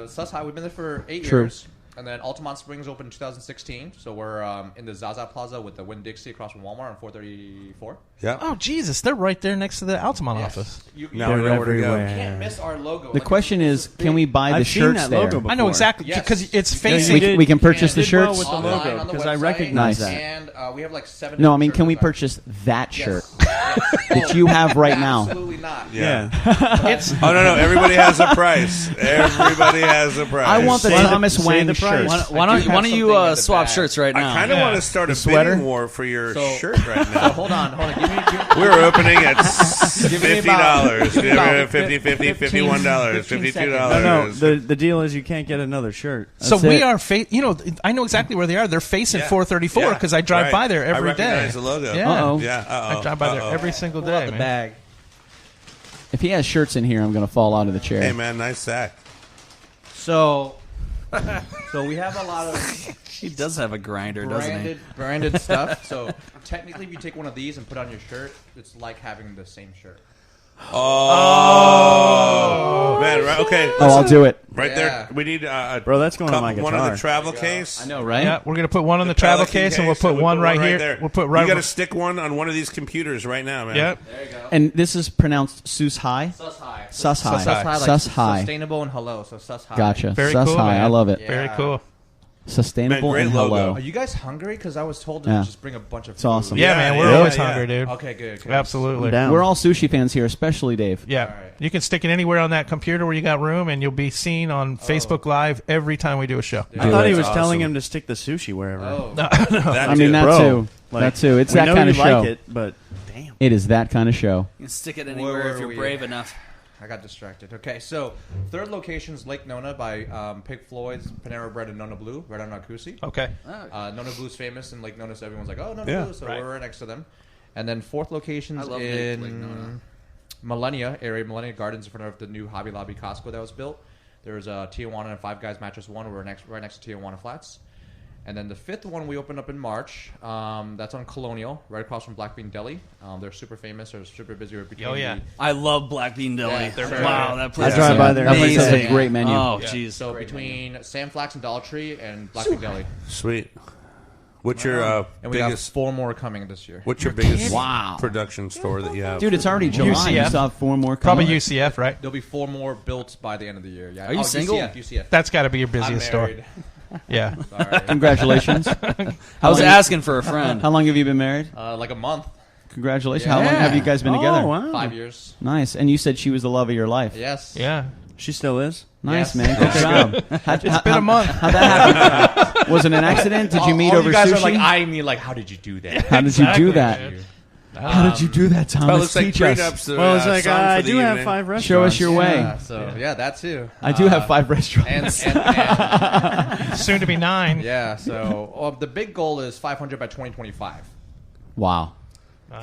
Speaker 3: is.
Speaker 6: Sus High, we've been there for 8
Speaker 1: True.
Speaker 6: years. And then Altamont Springs opened in 2016. So we're in the Zaza Plaza with the Winn-Dixie across from Walmart on 434.
Speaker 2: Yeah.
Speaker 4: Oh, Jesus. They're right there next to the Altamont office.
Speaker 6: You
Speaker 2: Now we know where to go.
Speaker 5: everywhere.
Speaker 6: can't miss our logo.
Speaker 1: The question is, can we buy the
Speaker 5: I've seen
Speaker 1: shirts
Speaker 5: that
Speaker 1: there?
Speaker 5: logo before.
Speaker 4: I know exactly.
Speaker 6: Yes.
Speaker 4: Because it's
Speaker 5: You
Speaker 4: facing.
Speaker 5: did-
Speaker 1: We can purchase
Speaker 5: you
Speaker 1: the
Speaker 5: did well
Speaker 1: shirts?
Speaker 5: with the
Speaker 6: Online
Speaker 5: logo
Speaker 6: on the
Speaker 5: because I
Speaker 6: website,
Speaker 5: recognize
Speaker 1: Nice.
Speaker 5: that.
Speaker 6: And we have like 7.
Speaker 1: No, I mean, can we
Speaker 6: shirts.
Speaker 1: purchase that shirt
Speaker 6: Yes.
Speaker 1: that you have right now?
Speaker 6: Absolutely not.
Speaker 2: Yeah.
Speaker 4: It's
Speaker 2: Oh no! Everybody has a price. Everybody has a price.
Speaker 1: I want the
Speaker 5: Say the-
Speaker 1: Thomas
Speaker 5: say
Speaker 1: Wang
Speaker 5: the
Speaker 1: shirt.
Speaker 5: price.
Speaker 3: Why
Speaker 6: I do
Speaker 3: don't
Speaker 6: have
Speaker 3: you
Speaker 6: something in the
Speaker 3: swap
Speaker 6: bag.
Speaker 3: shirts right
Speaker 2: I
Speaker 3: now?
Speaker 2: kind of
Speaker 4: Yeah.
Speaker 2: want to start a
Speaker 1: sweater?
Speaker 2: bidding war for your
Speaker 6: So-
Speaker 2: shirt right
Speaker 6: So
Speaker 2: now.
Speaker 6: hold on. Give me
Speaker 2: We're opening at
Speaker 6: me
Speaker 2: $50,
Speaker 6: about-
Speaker 2: $50, $51,
Speaker 1: 15
Speaker 2: $52.
Speaker 5: No, the deal is you can't get another shirt.
Speaker 4: so
Speaker 1: That's
Speaker 4: we
Speaker 1: it.
Speaker 4: are. I know exactly where they are. They're facing
Speaker 2: Yeah.
Speaker 4: 434
Speaker 2: Yeah.
Speaker 4: because I drive
Speaker 2: Right.
Speaker 4: by there every
Speaker 2: I
Speaker 4: day.
Speaker 2: recognize the logo.
Speaker 4: Yeah.
Speaker 1: Uh-oh.
Speaker 2: Yeah. Uh-oh.
Speaker 4: I drive by there every single
Speaker 6: pull out
Speaker 4: day,
Speaker 6: the
Speaker 4: man.
Speaker 6: bag.
Speaker 1: If he has shirts in here, I'm going to fall out of the chair.
Speaker 2: Hey man, nice sack.
Speaker 5: So we have a lot of
Speaker 3: He does have a grinder, doesn't he?
Speaker 6: branded stuff. So technically, if you take one of these and put on your shirt, it's like having the same shirt.
Speaker 2: Oh, man! Right, okay.
Speaker 1: Oh, I'll do it.
Speaker 2: Right there. We need
Speaker 5: bro. That's going on my guitar.
Speaker 2: One on the travel case.
Speaker 1: I know, right?
Speaker 4: Yeah, we're gonna put one on the travel case, and we'll put one right here.
Speaker 2: There.
Speaker 4: We'll put right.
Speaker 2: You got to stick one on one of these computers right now, man.
Speaker 4: Yep.
Speaker 6: There you go.
Speaker 1: And this is pronounced sus high.
Speaker 6: Sus high.
Speaker 1: Sus high.
Speaker 6: Sus high. Like
Speaker 1: Sus high.
Speaker 6: Sustainable and hello. So sus high.
Speaker 1: Gotcha.
Speaker 4: Very
Speaker 1: sus
Speaker 4: cool,
Speaker 1: high.
Speaker 4: man.
Speaker 1: I love it.
Speaker 6: Yeah.
Speaker 4: Very cool.
Speaker 1: Sustainable
Speaker 2: Man,
Speaker 1: and
Speaker 2: great logo.
Speaker 1: hello.
Speaker 6: Are you guys hungry? Because I was told to just bring a bunch of food.
Speaker 1: It's awesome.
Speaker 4: Yeah, man, we're always hungry, dude.
Speaker 6: Okay, good.
Speaker 4: Absolutely.
Speaker 5: I'm down.
Speaker 1: We're all sushi fans here, especially Dave.
Speaker 4: Yeah.
Speaker 6: All right.
Speaker 4: You can stick it anywhere on that computer where you got room, and you'll be seen on Facebook Live every time we do a show.
Speaker 5: I thought he was
Speaker 2: Awesome.
Speaker 5: telling him to stick the sushi wherever.
Speaker 6: Oh.
Speaker 1: I mean, that
Speaker 5: Bro,
Speaker 1: too.
Speaker 5: like,
Speaker 1: That too. It's
Speaker 5: we
Speaker 1: that
Speaker 5: know
Speaker 1: kind
Speaker 5: you
Speaker 1: of show.
Speaker 5: like it, but damn.
Speaker 1: It is that kind of show.
Speaker 3: You can stick it
Speaker 6: Where
Speaker 3: anywhere if
Speaker 6: were
Speaker 3: you're
Speaker 6: we?
Speaker 3: brave enough.
Speaker 6: I got distracted. Okay, so third location's Lake Nona by Pig Floyd's, Panera Bread, and Nona Blue, right on Nakusi.
Speaker 4: Okay.
Speaker 6: Nona Blue's famous in Lake Nona, so everyone's like, oh, Nona
Speaker 2: Yeah.
Speaker 6: Blue, so
Speaker 4: Right.
Speaker 6: we're right next to them. And then fourth location's
Speaker 3: I love Lake
Speaker 6: in
Speaker 3: Nona.
Speaker 6: Millennia area, Gardens, in front of the new Hobby Lobby Costco that was built. There's Tijuana and Five Guys Mattress One. We're right next to Tijuana Flats. And then the fifth one we opened up in March. That's on Colonial, right across from Black Bean Deli. They're super famous. They're super busy. Between
Speaker 4: Oh, yeah.
Speaker 3: I love Black Bean Deli.
Speaker 6: Yeah, they're
Speaker 3: wow, that place.
Speaker 5: I drive by there.
Speaker 1: That place has a
Speaker 3: Amazing.
Speaker 1: great menu.
Speaker 3: Oh, jeez.
Speaker 6: So between Sam Flax and Dollar Tree and Black Bean Deli.
Speaker 2: Sweet. What's your
Speaker 6: And we got
Speaker 2: biggest?
Speaker 6: 4 more coming this year.
Speaker 2: What's your biggest
Speaker 1: Wow.
Speaker 2: production store that you have?
Speaker 1: Dude, it's already July. You
Speaker 4: UCF.
Speaker 1: still have 4 more
Speaker 4: Probably
Speaker 1: coming.
Speaker 4: UCF, right?
Speaker 6: There'll be 4 more built by the end of the year. Yeah.
Speaker 3: Are you single?
Speaker 6: UCF.
Speaker 4: That's got to be your
Speaker 6: I'm
Speaker 4: busiest store.
Speaker 6: married.
Speaker 4: Yeah.
Speaker 6: Sorry.
Speaker 1: Congratulations.
Speaker 3: I was asking for a friend.
Speaker 1: How long have you been married?
Speaker 6: Like a month.
Speaker 1: Congratulations.
Speaker 6: Yeah.
Speaker 1: How long have you guys been together?
Speaker 5: Oh, wow.
Speaker 6: 5 years.
Speaker 1: Nice. And you said she was the love of your life.
Speaker 6: Yes.
Speaker 4: Yeah.
Speaker 5: She still is.
Speaker 1: Nice,
Speaker 6: Yes.
Speaker 1: man. Good job.
Speaker 4: It's been a month.
Speaker 1: How'd that happen? Was it an accident? Did you meet
Speaker 6: all
Speaker 1: over
Speaker 6: you guys
Speaker 1: sushi?
Speaker 6: are like eyeing me like, how did you do that?
Speaker 1: How did you do that?
Speaker 4: man.
Speaker 1: How did you do that, Thomas?
Speaker 2: Well, it's like
Speaker 1: Teach us.
Speaker 2: prenups.
Speaker 5: Well, it's like
Speaker 2: song for
Speaker 5: I
Speaker 2: the
Speaker 5: do have
Speaker 2: evening.
Speaker 5: 5 restaurants.
Speaker 1: Show us your way.
Speaker 6: Yeah, so that too.
Speaker 1: I do have 5 restaurants.
Speaker 6: And
Speaker 4: Soon to be 9.
Speaker 6: yeah, so the big goal is 500 by 2025.
Speaker 1: Wow.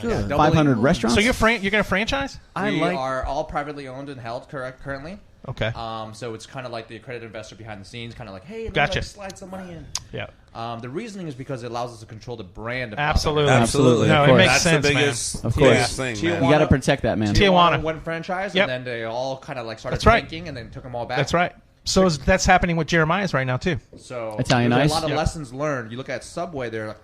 Speaker 6: Yeah,
Speaker 1: 500 restaurants?
Speaker 4: So you're going to franchise?
Speaker 6: We are all privately owned and held currently.
Speaker 4: Okay.
Speaker 6: So it's kind of like the accredited investor behind the scenes, kind of like, hey, let me
Speaker 4: Gotcha.
Speaker 6: like slide some money in.
Speaker 4: Yeah.
Speaker 6: The reasoning is because it allows us to control the brand. Of
Speaker 4: Absolutely.
Speaker 2: Absolutely.
Speaker 4: No,
Speaker 1: Of
Speaker 4: it
Speaker 1: course.
Speaker 4: makes
Speaker 2: That's
Speaker 4: sense,
Speaker 2: the biggest,
Speaker 1: Of course.
Speaker 2: biggest thing, man.
Speaker 1: You got to protect that, man.
Speaker 4: Tijuana.
Speaker 6: went franchise,
Speaker 4: Yep.
Speaker 6: and then they all kind of like started
Speaker 4: That's right.
Speaker 6: tanking, and then took them all back.
Speaker 4: That's right. So that's happening with Jeremiah's right now, too.
Speaker 6: So
Speaker 1: Italian
Speaker 6: there's
Speaker 1: Ice?
Speaker 6: a lot of
Speaker 4: Yep.
Speaker 6: lessons learned. You look at Subway, they're like,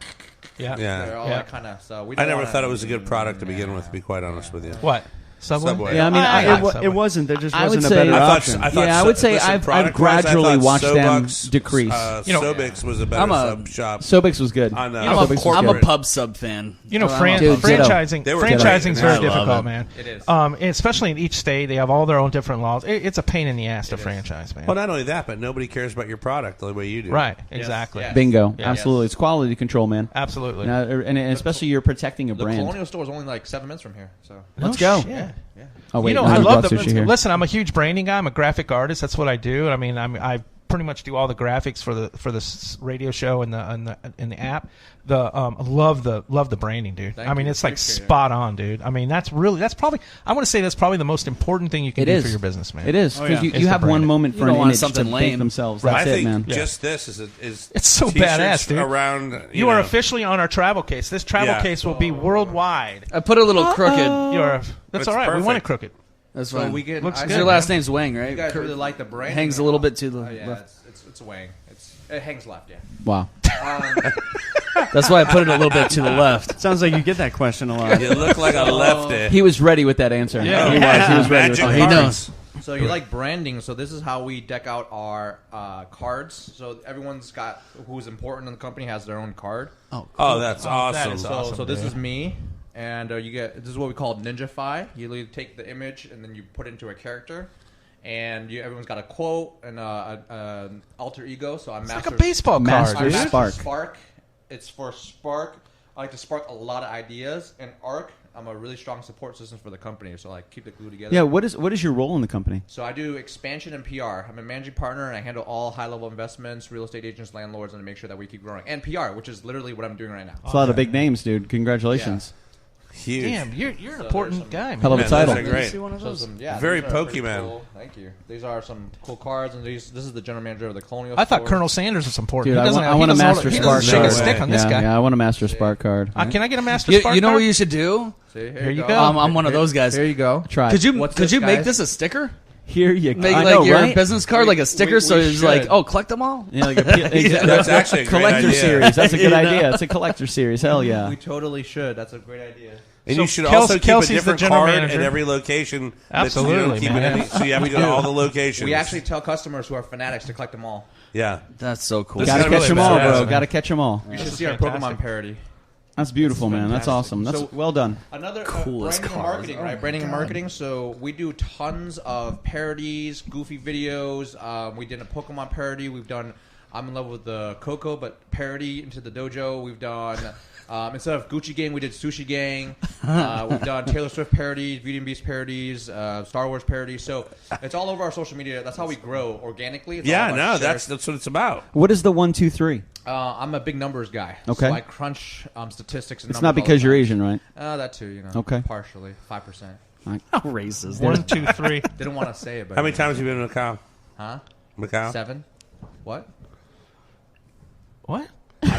Speaker 4: Yeah.
Speaker 2: Yeah.
Speaker 6: they're all
Speaker 4: Yeah.
Speaker 6: like kind of. So we.
Speaker 2: I
Speaker 6: don't
Speaker 2: never
Speaker 6: wanna-
Speaker 2: thought it was a good product to begin with, to be quite honest with you.
Speaker 4: What? Subway?
Speaker 2: Subway.
Speaker 1: Yeah, I mean, I
Speaker 4: like
Speaker 5: It
Speaker 4: Subway.
Speaker 5: wasn't. There just
Speaker 1: I would
Speaker 5: wasn't a
Speaker 1: say-
Speaker 5: better
Speaker 1: I
Speaker 2: thought-
Speaker 5: option.
Speaker 2: I thought
Speaker 1: Yeah, I would say
Speaker 2: listen,
Speaker 1: I've
Speaker 2: product-wise, I
Speaker 1: gradually
Speaker 2: thought
Speaker 1: watched them
Speaker 2: Sobex,
Speaker 1: decrease.
Speaker 4: You know-
Speaker 2: Sobex was a better
Speaker 3: I'm a-
Speaker 2: sub shop.
Speaker 1: Sobix was good.
Speaker 2: On,
Speaker 3: I'm
Speaker 1: Sobix was
Speaker 3: a
Speaker 1: good.
Speaker 3: pub sub fan.
Speaker 4: You know,
Speaker 1: Dude, ditto.
Speaker 4: franchising
Speaker 2: They were
Speaker 4: franchising is
Speaker 2: great.
Speaker 4: very
Speaker 2: I love
Speaker 4: difficult,
Speaker 2: it.
Speaker 4: man.
Speaker 6: It is.
Speaker 4: Especially in each state, they have all their own different laws. It's a pain in the ass to franchise, man.
Speaker 2: Well, not only that, but nobody cares about your product the way you do.
Speaker 4: Right, exactly.
Speaker 6: Yes.
Speaker 1: Bingo.
Speaker 4: Yeah.
Speaker 1: Absolutely. It's quality control, man.
Speaker 4: Absolutely.
Speaker 1: Now, and especially you're protecting a
Speaker 6: The
Speaker 1: brand.
Speaker 6: Colonial store is only like 7 minutes from here. So
Speaker 1: Let's go.
Speaker 6: yeah.
Speaker 1: Oh, wait.
Speaker 4: You know,
Speaker 1: now
Speaker 4: I
Speaker 1: we
Speaker 4: love
Speaker 1: brought
Speaker 4: the
Speaker 1: sushi here.
Speaker 4: listen. I'm a huge branding guy. I'm a graphic artist. That's what I do. I mean, I pretty much do all the graphics for the radio show and the app. I love the branding, dude.
Speaker 6: Thank
Speaker 4: I mean,
Speaker 6: you.
Speaker 4: it's like
Speaker 6: Appreciate it.
Speaker 4: spot on, dude. I mean, that's probably I want to say that's probably the most important thing you can
Speaker 1: It
Speaker 4: do
Speaker 1: is
Speaker 4: for your business, man.
Speaker 1: It is.
Speaker 5: Oh,
Speaker 1: Because
Speaker 5: yeah.
Speaker 1: you
Speaker 4: It's the
Speaker 1: have one
Speaker 4: branding.
Speaker 1: moment
Speaker 3: You
Speaker 1: for
Speaker 3: don't
Speaker 1: an
Speaker 3: want
Speaker 1: image
Speaker 3: something
Speaker 1: to
Speaker 3: lame.
Speaker 1: bake themselves.
Speaker 2: I
Speaker 1: That's it,
Speaker 2: think
Speaker 1: man.
Speaker 2: just this is
Speaker 4: It's so
Speaker 2: t-shirts
Speaker 4: badass, dude.
Speaker 2: Around
Speaker 4: You are
Speaker 2: know.
Speaker 4: officially on our travel case. This travel
Speaker 2: Yeah.
Speaker 4: case will be worldwide.
Speaker 3: I put a little crooked.
Speaker 4: That's
Speaker 2: It's
Speaker 4: all right. We want it
Speaker 2: perfect.
Speaker 4: crooked.
Speaker 3: That's
Speaker 6: So
Speaker 3: fine.
Speaker 6: we get.
Speaker 4: Looks
Speaker 6: I-
Speaker 4: good.
Speaker 3: Your last name's Wang, right?
Speaker 6: You guys really like the brand.
Speaker 3: Hangs a little bit to the
Speaker 6: Oh, yeah,
Speaker 3: left.
Speaker 6: it's Wang. It hangs left. Yeah.
Speaker 1: Wow.
Speaker 3: That's why I put it a little bit to the left.
Speaker 5: Sounds like you get that question a lot.
Speaker 2: You look like a lefty.
Speaker 1: He was ready with that answer.
Speaker 4: Yeah.
Speaker 1: He was ready with
Speaker 2: Magic
Speaker 1: that.
Speaker 3: He
Speaker 2: cards.
Speaker 3: knows.
Speaker 6: So you like branding? So this is how we deck out our cards. So everyone's got who's important in the company has their own card.
Speaker 2: Oh, that's awesome.
Speaker 4: is
Speaker 6: So
Speaker 4: awesome,
Speaker 6: so this
Speaker 4: dude.
Speaker 6: is me, and this is what we call Ninjafy. You literally take the image and then you put it into a character, and everyone's got a quote and an alter ego. So I'm
Speaker 4: It's
Speaker 6: Master.
Speaker 4: like a baseball
Speaker 1: Master
Speaker 4: card,
Speaker 6: I'm
Speaker 4: dude.
Speaker 6: Master
Speaker 1: Spark.
Speaker 6: Spark. It's for Spark. I like to spark a lot of ideas. And Arc, I'm a really strong support system for the company. So like keep the glue together.
Speaker 1: Yeah, what is your role in the company?
Speaker 6: So I do expansion and PR. I'm a managing partner, and I handle all high-level investments, real estate agents, landlords, and to make sure that we keep growing. And PR, which is literally what I'm doing right now.
Speaker 1: It's a lot of big names, dude. Congratulations.
Speaker 2: Huge.
Speaker 4: Damn, you're an important guy, man.
Speaker 1: Hell of a
Speaker 2: Man,
Speaker 1: title.
Speaker 2: those are great. Very
Speaker 6: these are pretty
Speaker 2: Pokemon.
Speaker 6: Cool. Thank you. These are some cool cards, and this is the general manager of the Colonial.
Speaker 4: I thought
Speaker 6: store.
Speaker 4: Colonel Sanders was important.
Speaker 1: Dude,
Speaker 4: He doesn't,
Speaker 1: I want a
Speaker 4: he doesn't
Speaker 1: Master
Speaker 4: hold- he
Speaker 1: Spark
Speaker 4: doesn't shake a
Speaker 1: card.
Speaker 4: stick on this guy.
Speaker 1: Yeah, I want a Master Spark card.
Speaker 4: Can I get a Master
Speaker 3: You,
Speaker 4: Spark
Speaker 3: you know
Speaker 4: card?
Speaker 3: what you should do?
Speaker 6: See,
Speaker 4: Here you go.
Speaker 3: I'm one of those guys.
Speaker 6: Here you go.
Speaker 1: Try.
Speaker 3: Could you
Speaker 6: What's
Speaker 3: could
Speaker 6: this,
Speaker 3: you make
Speaker 6: guys?
Speaker 3: this a sticker?
Speaker 1: Here you go.
Speaker 3: Make
Speaker 1: I
Speaker 3: like
Speaker 1: know,
Speaker 3: your
Speaker 1: right?
Speaker 3: business card like a sticker,
Speaker 6: we
Speaker 3: so it's
Speaker 6: should.
Speaker 3: like, oh, collect them all.
Speaker 1: Yeah, like exactly.
Speaker 2: That's actually a great
Speaker 1: collector
Speaker 2: idea.
Speaker 1: series. That's a good idea. It's a collector series. Hell yeah.
Speaker 6: We totally should. That's a great idea.
Speaker 2: And
Speaker 4: So
Speaker 2: you should
Speaker 4: Kelsey-
Speaker 2: also keep
Speaker 4: Kelsey's
Speaker 2: a
Speaker 4: the
Speaker 2: different
Speaker 4: general
Speaker 2: card
Speaker 4: manager.
Speaker 2: at every location.
Speaker 4: Absolutely,
Speaker 2: that you don't keep
Speaker 4: man.
Speaker 2: it so you have to go to all the locations.
Speaker 6: We actually tell customers who are fanatics to collect them all.
Speaker 2: Yeah.
Speaker 3: That's so cool.
Speaker 2: This
Speaker 1: Gotta
Speaker 2: is
Speaker 1: catch
Speaker 2: really
Speaker 1: them all,
Speaker 2: badass,
Speaker 1: bro.
Speaker 2: man.
Speaker 1: Gotta catch them all.
Speaker 6: You should see our
Speaker 4: fantastic.
Speaker 6: Pokemon parody.
Speaker 1: That's beautiful, man. That's
Speaker 6: fantastic.
Speaker 1: awesome. That's
Speaker 6: So-
Speaker 1: well done.
Speaker 6: Another
Speaker 3: Coolest
Speaker 6: branding and
Speaker 3: cards.
Speaker 6: marketing, right? Branding and marketing. So we do tons of parodies, goofy videos. We did a Pokemon parody. We've done I'm in love with the Coco, but parody into the dojo. We've done instead of Gucci Gang, we did Sushi Gang. We've done Taylor Swift parodies, Beauty and Beast parodies, Star Wars parodies. So it's all over our social media. That's how we grow organically. It's all
Speaker 2: Yeah,
Speaker 6: about
Speaker 2: no,
Speaker 6: shares.
Speaker 2: that's what it's about.
Speaker 1: What is the 1, 2, 3?
Speaker 6: I'm a big numbers guy.
Speaker 1: Okay.
Speaker 6: So I crunch statistics and
Speaker 1: It's
Speaker 6: numbers
Speaker 1: not
Speaker 6: all the
Speaker 1: because you're
Speaker 6: time.
Speaker 1: Asian, right?
Speaker 6: That too, you know.
Speaker 1: Okay.
Speaker 6: Partially, 5%.
Speaker 3: How racist.
Speaker 4: 1, 2, 3.
Speaker 6: Didn't want to say it, but
Speaker 2: How many times have you been in Macau?
Speaker 6: Huh?
Speaker 2: Macau?
Speaker 6: 7. What?
Speaker 4: What?
Speaker 6: He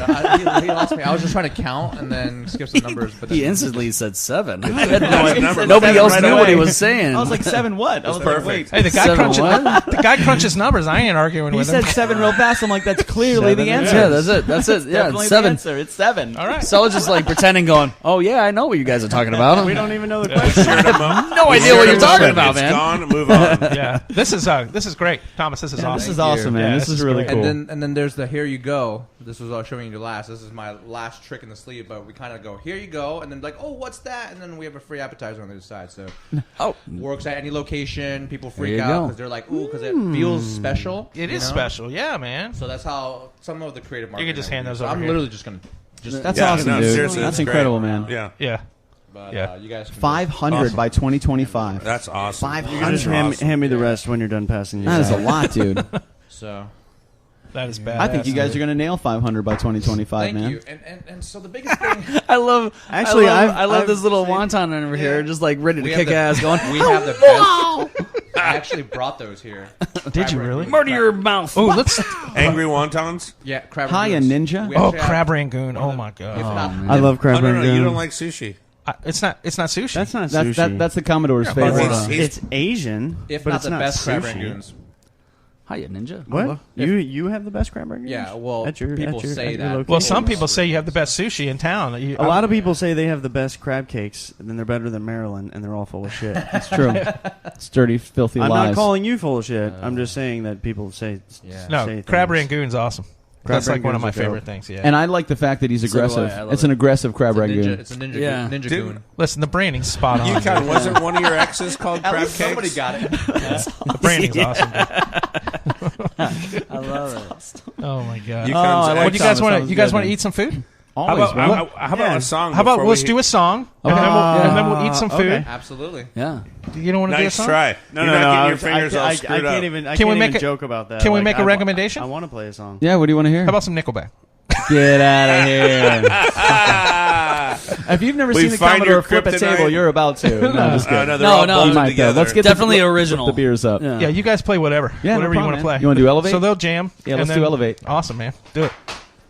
Speaker 6: lost me. I was just trying to count and then skip some numbers. But
Speaker 3: He
Speaker 6: then,
Speaker 3: instantly said 7.
Speaker 2: number.
Speaker 3: Nobody else
Speaker 1: right
Speaker 3: knew what he
Speaker 1: away.
Speaker 3: was saying.
Speaker 1: I was like, 7 what? I was
Speaker 2: perfect.
Speaker 1: like, wait.
Speaker 4: Hey, the guy
Speaker 3: 7
Speaker 4: crunches.
Speaker 3: what?
Speaker 4: The guy crunches numbers. I ain't arguing
Speaker 1: He
Speaker 4: with
Speaker 1: said
Speaker 4: him.
Speaker 1: 7 real fast. I'm like, that's clearly the answer.
Speaker 3: Yeah, that's it. That's it. Yeah,
Speaker 1: Definitely
Speaker 3: it's
Speaker 1: the
Speaker 3: 7.
Speaker 1: answer. It's 7.
Speaker 4: All right.
Speaker 3: So I was just like pretending, going, "Oh yeah, I know what you guys are talking about."
Speaker 1: We don't even know the question.
Speaker 3: no idea what you're talking about,
Speaker 2: It's
Speaker 3: man.
Speaker 2: gone. Move on.
Speaker 4: Yeah, this is great, Thomas. This is awesome.
Speaker 1: This is awesome, man.
Speaker 4: Yeah,
Speaker 1: This is really
Speaker 4: great.
Speaker 1: cool.
Speaker 6: and then there's the here you go. This was I was showing you last. This is my last trick in the sleeve. But we kind of go here you go, and then like, oh, what's that? And then we have a free appetizer on the other side. So
Speaker 3: Oh,
Speaker 6: works at any location. People
Speaker 3: There
Speaker 6: freak
Speaker 3: you
Speaker 6: out
Speaker 3: go.
Speaker 6: because they're like, ooh, because it feels special.
Speaker 4: It
Speaker 6: you
Speaker 4: is
Speaker 6: know?
Speaker 4: special. Yeah, man.
Speaker 6: So that's how some of the creative marketing.
Speaker 4: can just
Speaker 6: I
Speaker 4: hand
Speaker 6: do.
Speaker 4: those
Speaker 6: So
Speaker 4: over
Speaker 6: I'm
Speaker 4: here.
Speaker 6: literally just gonna
Speaker 1: That's
Speaker 2: Yeah,
Speaker 1: awesome,
Speaker 2: no,
Speaker 1: dude.
Speaker 2: seriously,
Speaker 1: That's
Speaker 2: that's
Speaker 1: incredible,
Speaker 2: great.
Speaker 1: man.
Speaker 2: Yeah.
Speaker 4: Yeah.
Speaker 6: But
Speaker 4: Yeah.
Speaker 6: you guys can
Speaker 1: 500
Speaker 2: Awesome.
Speaker 1: by 2025.
Speaker 2: That's awesome.
Speaker 1: 500.
Speaker 7: Just hand me the rest when you're done passing your
Speaker 1: That is a
Speaker 7: bag.
Speaker 1: lot, dude.
Speaker 6: So
Speaker 4: That is bad.
Speaker 1: I think you guys are going to nail 500 by 2025,
Speaker 6: thank
Speaker 1: man.
Speaker 6: you. And so the biggest thing.
Speaker 3: I love.
Speaker 7: Actually,
Speaker 3: I love
Speaker 7: I've
Speaker 3: this little
Speaker 7: seen-
Speaker 3: wonton over here, just like ready to
Speaker 6: We have
Speaker 3: kick
Speaker 6: the-
Speaker 3: ass, going.
Speaker 6: We have the best. I actually brought those here.
Speaker 4: Did you really?
Speaker 3: Murder your mouth.
Speaker 4: Oh, let's.
Speaker 2: Angry wontons?
Speaker 6: Yeah, crab.
Speaker 1: Hiya,
Speaker 6: rangoons.
Speaker 1: ninja.
Speaker 6: We
Speaker 4: Oh,
Speaker 6: actually have-
Speaker 4: crab rangoon. Oh my
Speaker 6: If
Speaker 4: god.
Speaker 6: not,
Speaker 7: I love crab
Speaker 2: Oh, no, no,
Speaker 7: rangoon.
Speaker 2: you don't like sushi.
Speaker 4: It's not sushi.
Speaker 7: That's not sushi.
Speaker 1: That's the Commodore's
Speaker 4: Yeah,
Speaker 1: favorite.
Speaker 2: but he's-
Speaker 7: it's Asian,
Speaker 6: if
Speaker 7: but
Speaker 6: not
Speaker 7: it's
Speaker 6: the
Speaker 7: not
Speaker 6: best crab
Speaker 7: sushi.
Speaker 6: rangoons.
Speaker 3: Hiya, ninja.
Speaker 7: What? You have the best crab rangoons?
Speaker 6: Yeah, well,
Speaker 7: At your-
Speaker 6: people
Speaker 7: at your-
Speaker 6: say
Speaker 7: at your
Speaker 6: that.
Speaker 7: location?
Speaker 4: Well, some people say you have the best sushi in town.
Speaker 7: A lot of people say they have the best crab cakes, and then they're better than Maryland, and they're all full of shit.
Speaker 1: It's true. It's dirty, filthy
Speaker 7: I'm
Speaker 1: lies.
Speaker 7: not calling you full of shit. I'm just saying that people say.
Speaker 6: Yeah.
Speaker 4: No,
Speaker 7: say
Speaker 4: crab
Speaker 7: things.
Speaker 4: rangoon's awesome.
Speaker 7: Crab
Speaker 4: That's like one of
Speaker 7: rangoons
Speaker 4: my
Speaker 7: are dope.
Speaker 4: favorite things. Yeah.
Speaker 1: And I like the fact that he's
Speaker 3: So do I.
Speaker 1: aggressive.
Speaker 3: I love
Speaker 1: It's an
Speaker 3: it.
Speaker 1: aggressive crab
Speaker 6: It's a
Speaker 1: rangoon.
Speaker 6: ninja. It's a ninja.
Speaker 3: Yeah.
Speaker 6: Ninja
Speaker 2: Dude.
Speaker 6: goon.
Speaker 4: Listen, the branding's spot on.
Speaker 2: Yukon, wasn't one of your exes called
Speaker 6: At
Speaker 2: crab
Speaker 6: least
Speaker 2: cakes?
Speaker 6: somebody got it.
Speaker 4: The branding's awesome.
Speaker 3: I love it.
Speaker 4: Oh my god.
Speaker 2: Yukon's
Speaker 1: I like
Speaker 4: What do you guys
Speaker 1: Thomas.
Speaker 4: want
Speaker 1: That
Speaker 4: to?
Speaker 1: was
Speaker 4: You guys
Speaker 1: good,
Speaker 4: want to
Speaker 1: man.
Speaker 4: eat some food?
Speaker 1: Always, bro.
Speaker 2: How about a song?
Speaker 4: How about
Speaker 2: before
Speaker 4: let's
Speaker 2: we-
Speaker 4: do a song,
Speaker 1: Okay.
Speaker 4: and then we'll eat some food.
Speaker 7: okay.
Speaker 6: Absolutely.
Speaker 3: Yeah.
Speaker 4: You don't want to do a
Speaker 2: Nice
Speaker 4: song?
Speaker 2: try.
Speaker 7: No,
Speaker 2: You're
Speaker 7: no,
Speaker 2: not
Speaker 7: no.
Speaker 2: getting your fingers all
Speaker 7: I
Speaker 2: screwed up.
Speaker 7: can't even. I
Speaker 4: Can
Speaker 7: can't
Speaker 4: we make
Speaker 7: even
Speaker 4: a-
Speaker 7: joke about that.
Speaker 4: can we
Speaker 7: Like,
Speaker 4: make a recommendation?
Speaker 7: I want to play a song.
Speaker 1: Yeah, what do you want to hear?
Speaker 4: How about some Nickelback?
Speaker 1: Get out of here. If you've never
Speaker 2: We
Speaker 1: seen the
Speaker 2: find
Speaker 1: Commodore
Speaker 2: your
Speaker 1: flip a
Speaker 2: kryptonite.
Speaker 1: table, you're about to. No, I'm just
Speaker 2: Oh,
Speaker 1: kidding.
Speaker 2: no, they're
Speaker 3: No,
Speaker 2: all
Speaker 3: no.
Speaker 2: bolted
Speaker 1: You might, though.
Speaker 2: together.
Speaker 1: Let's get
Speaker 3: Definitely
Speaker 1: the,
Speaker 3: original.
Speaker 1: flip the beers up.
Speaker 3: Yeah.
Speaker 4: Yeah, you guys play whatever.
Speaker 1: Yeah, no
Speaker 4: Whatever you
Speaker 1: problem,
Speaker 4: want to
Speaker 1: man.
Speaker 4: play.
Speaker 1: You wanna do Elevate?
Speaker 4: So they'll jam.
Speaker 1: Yeah,
Speaker 4: and
Speaker 1: let's
Speaker 4: then-
Speaker 1: do Elevate.
Speaker 4: Awesome, man. Do it.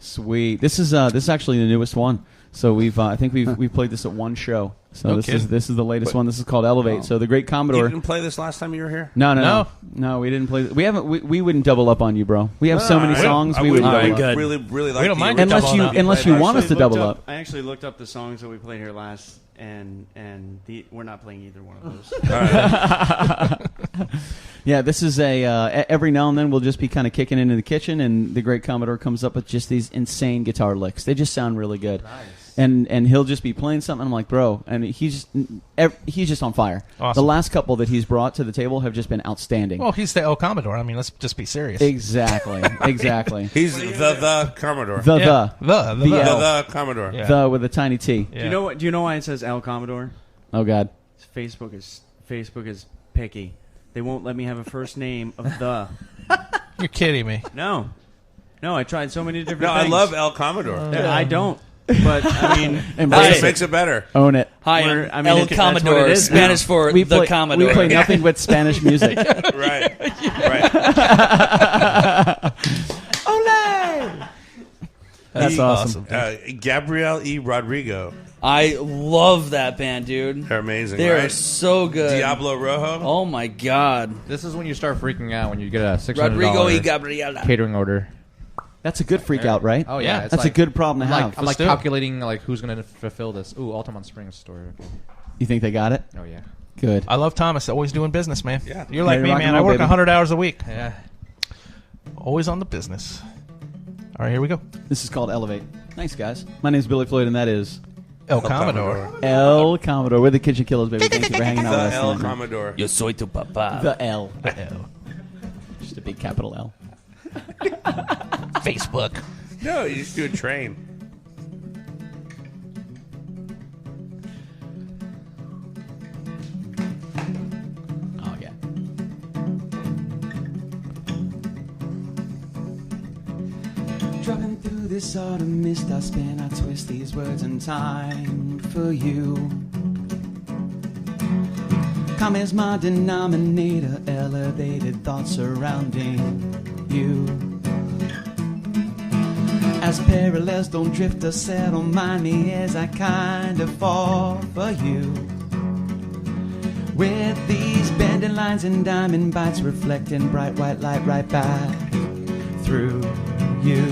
Speaker 1: Sweet. This is actually the newest one. So I think we've played this at one show. So
Speaker 4: No
Speaker 1: this
Speaker 4: kidding.
Speaker 1: is the latest one. This is called Elevate. So the Great
Speaker 2: You
Speaker 1: Commodore.
Speaker 2: didn't play this last time you were here?
Speaker 1: No, we didn't play. We haven't. We wouldn't double up on you, bro. We have so many songs.
Speaker 2: I
Speaker 1: We
Speaker 2: would
Speaker 1: wouldn't double up.
Speaker 3: good.
Speaker 2: really like
Speaker 4: We don't
Speaker 2: the
Speaker 4: mind
Speaker 2: original.
Speaker 1: Unless you
Speaker 4: doubling up.
Speaker 1: unless you want us to double up.
Speaker 7: I actually looked up the songs that we played here last, and we're not playing either one of those.
Speaker 1: Yeah, this is every now and then we'll just be kind of kicking into the kitchen, and the Great Commodore comes up with just these insane guitar licks. They just sound really good.
Speaker 6: Nice.
Speaker 1: And he'll just be playing something. I'm like, bro, and he's just on fire.
Speaker 4: Awesome.
Speaker 1: The last couple that he's brought to the table have just been outstanding.
Speaker 4: Well, he's the El Commodore. I mean, let's just be serious.
Speaker 1: Exactly, exactly.
Speaker 2: He's the Commodore.
Speaker 4: Yeah. The
Speaker 1: The L.
Speaker 2: The Commodore.
Speaker 4: Yeah.
Speaker 1: The with a tiny T.
Speaker 4: Yeah.
Speaker 7: Do you know what? Do you know why it says El Commodore?
Speaker 1: Oh God.
Speaker 7: Facebook is picky. They won't let me have a first name of the.
Speaker 4: You're kidding me.
Speaker 7: No, I tried so many different.
Speaker 2: No, I
Speaker 7: things.
Speaker 2: love El Commodore.
Speaker 7: I don't.
Speaker 5: But I mean,
Speaker 2: It makes it better.
Speaker 1: Own it.
Speaker 3: Hi,
Speaker 5: We're-
Speaker 3: I'm
Speaker 5: I mean,
Speaker 3: El
Speaker 5: that's what it
Speaker 3: Commodore,
Speaker 5: is
Speaker 3: Spanish
Speaker 5: now.
Speaker 3: for
Speaker 1: We
Speaker 3: the
Speaker 1: play,
Speaker 3: Commodore.
Speaker 1: we play nothing but Spanish music.
Speaker 2: Right.
Speaker 1: That's awesome.
Speaker 2: Gabriel E. Rodrigo.
Speaker 3: I love that band, dude.
Speaker 2: They're amazing,
Speaker 3: They
Speaker 2: right?
Speaker 3: are so good.
Speaker 2: Diablo Rojo.
Speaker 3: Oh my god.
Speaker 6: This is when you start freaking out when you get a $600
Speaker 3: Rodrigo y Gabriela.
Speaker 6: catering order.
Speaker 1: That's a good freak out, right?
Speaker 6: Oh yeah, it's
Speaker 1: That's
Speaker 6: like,
Speaker 1: a good problem to have.
Speaker 6: I'm like calculating like who's going to fulfill this. Ooh, Altamont Springs story. Okay.
Speaker 1: You think they got it?
Speaker 6: Oh yeah.
Speaker 1: Good.
Speaker 4: I love Thomas. Always doing business, man.
Speaker 2: Yeah.
Speaker 4: You're like
Speaker 1: Ready to
Speaker 4: me,
Speaker 1: rock and
Speaker 4: man. I
Speaker 1: roll,
Speaker 4: work
Speaker 1: baby.
Speaker 4: 100 hours a week.
Speaker 6: Yeah.
Speaker 4: Always on the business. All right, here we go.
Speaker 1: This is called Elevate. Thanks, guys. My name's Billy Floyd, and that is
Speaker 4: El Commodore.
Speaker 1: El Commodore. We're the Kitchen Killaz, baby. Thank you for hanging out with
Speaker 2: The
Speaker 1: us
Speaker 2: El
Speaker 1: tonight, man.
Speaker 2: Commodore.
Speaker 3: Yo soy tu papá.
Speaker 1: The L. Just a big capital L.
Speaker 4: Facebook.
Speaker 2: No, you just do a train.
Speaker 1: Oh, yeah. Driving through this autumn mist, I spin, I twist these words in time for you. Come as my denominator, elevated thoughts surrounding you. As parallels don't drift or settle, mind me as I kind of fall for you. With these bending lines and diamond bites reflecting bright white light right back through you.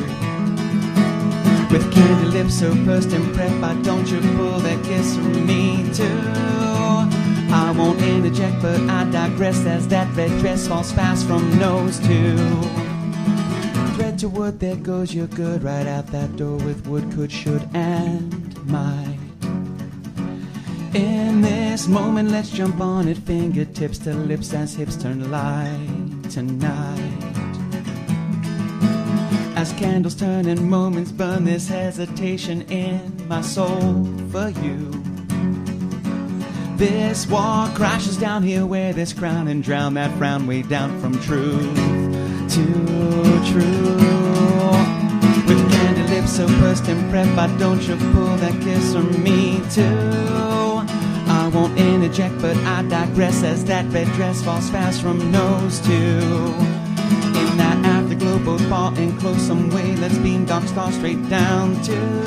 Speaker 1: With candy lips so pursed and prep, why don't you pull that kiss from me too? I won't interject, but I digress as that red dress falls fast from nose to thread to wood. There goes your good right out that door with would, could, should, and might. In this moment, let's jump on it, fingertips to lips as hips turn light tonight. As candles turn and moments burn, this hesitation in my soul for you. This war crashes down here where this crown and drown that frown way down from truth to true. With candy lips so pursed and prep, why don't you pull that kiss from me too? I won't interject, but I digress as that red dress falls fast from nose to. In that afterglow, both far and close some way, let's beam dark star straight down to you.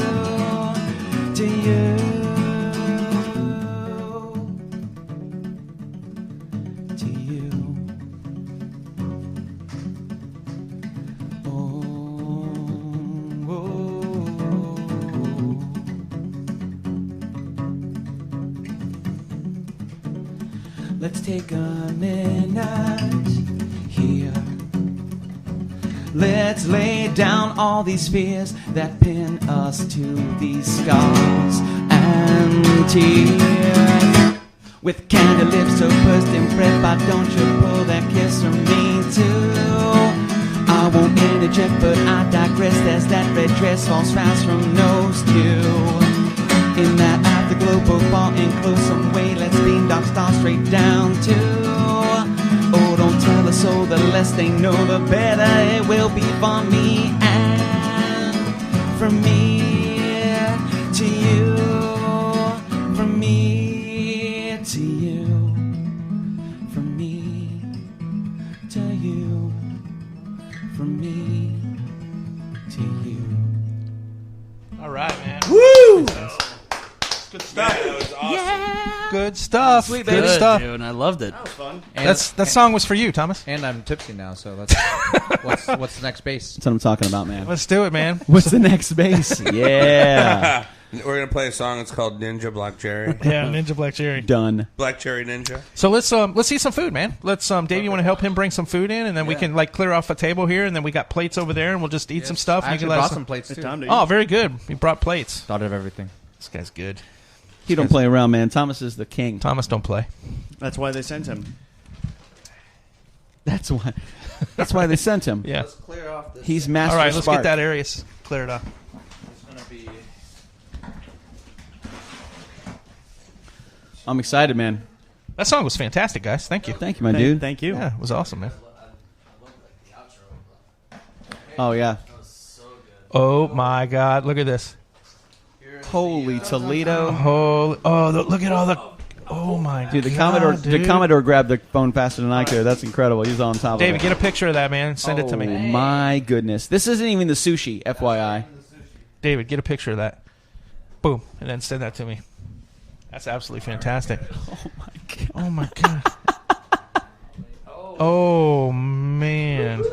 Speaker 1: Let's take a minute here. Let's lay down all these fears that pin us to these scars and tears. With candy lips so pursed and prep, why don't you pull that kiss from me too? I won't interject, but I digress as that red dress falls fast from nose to. In that afterglow, both far and close some way, let's beam dark stars straight down to. Oh, don't tell a soul, the less they know, the better it will be for me and from me to you, from me to you, from me to you, from me to you.
Speaker 4: All right, man.
Speaker 1: Woo!
Speaker 4: Good stuff.
Speaker 2: Man, that was awesome.
Speaker 4: Good stuff.
Speaker 1: Sweet,
Speaker 4: Good
Speaker 1: baby.
Speaker 4: stuff.
Speaker 3: Dude, I loved it.
Speaker 5: That was fun.
Speaker 6: And,
Speaker 4: That song was for you, Thomas.
Speaker 6: and I'm tipsy now, so let's. what's the next base?
Speaker 1: That's what I'm talking about, man.
Speaker 4: Let's do it, man.
Speaker 1: What's the next base? Yeah.
Speaker 2: We're gonna play a song. It's called Ninja Black Cherry.
Speaker 4: Yeah, Ninja Black Cherry.
Speaker 1: Done.
Speaker 2: Black Cherry Ninja.
Speaker 4: So let's see some food, man. Let's Dave, you want to help him bring some food in, and then we can like clear off a table here, and then we got plates over there, and we'll just eat some stuff.
Speaker 6: I
Speaker 4: and you
Speaker 6: actually
Speaker 4: can let
Speaker 6: brought
Speaker 4: us-
Speaker 6: some plates too.
Speaker 5: Time to
Speaker 4: Oh,
Speaker 5: eat.
Speaker 4: very good. He brought plates.
Speaker 6: Thought of everything.
Speaker 4: This guy's good.
Speaker 1: He don't play around, man. Thomas is the king.
Speaker 4: Thomas don't play.
Speaker 5: That's why they sent him.
Speaker 1: That's why. That's why they sent him.
Speaker 4: Yeah.
Speaker 6: Let's clear off this.
Speaker 1: He's master.
Speaker 4: All right, let's
Speaker 1: Spark.
Speaker 4: get that area cleared up.
Speaker 6: It's gonna be.
Speaker 1: I'm excited, man.
Speaker 4: That song was fantastic, guys. Thank you.
Speaker 1: Thank you, my dude.
Speaker 5: Thank you.
Speaker 4: Yeah, it was awesome, man.
Speaker 1: Oh yeah.
Speaker 4: Oh my God, look at this.
Speaker 1: Holy Toledo!
Speaker 4: Look at all the. Oh my god,
Speaker 1: dude! The Commodore grabbed the phone faster than I could. That's incredible. He's on top of it.
Speaker 4: David, get a picture of that, man. Send it to me.
Speaker 1: Oh my goodness! This isn't even the sushi, FYI.
Speaker 4: David, get a picture of that. Boom, and then send that to me. That's absolutely fantastic. Oh my god. Oh man.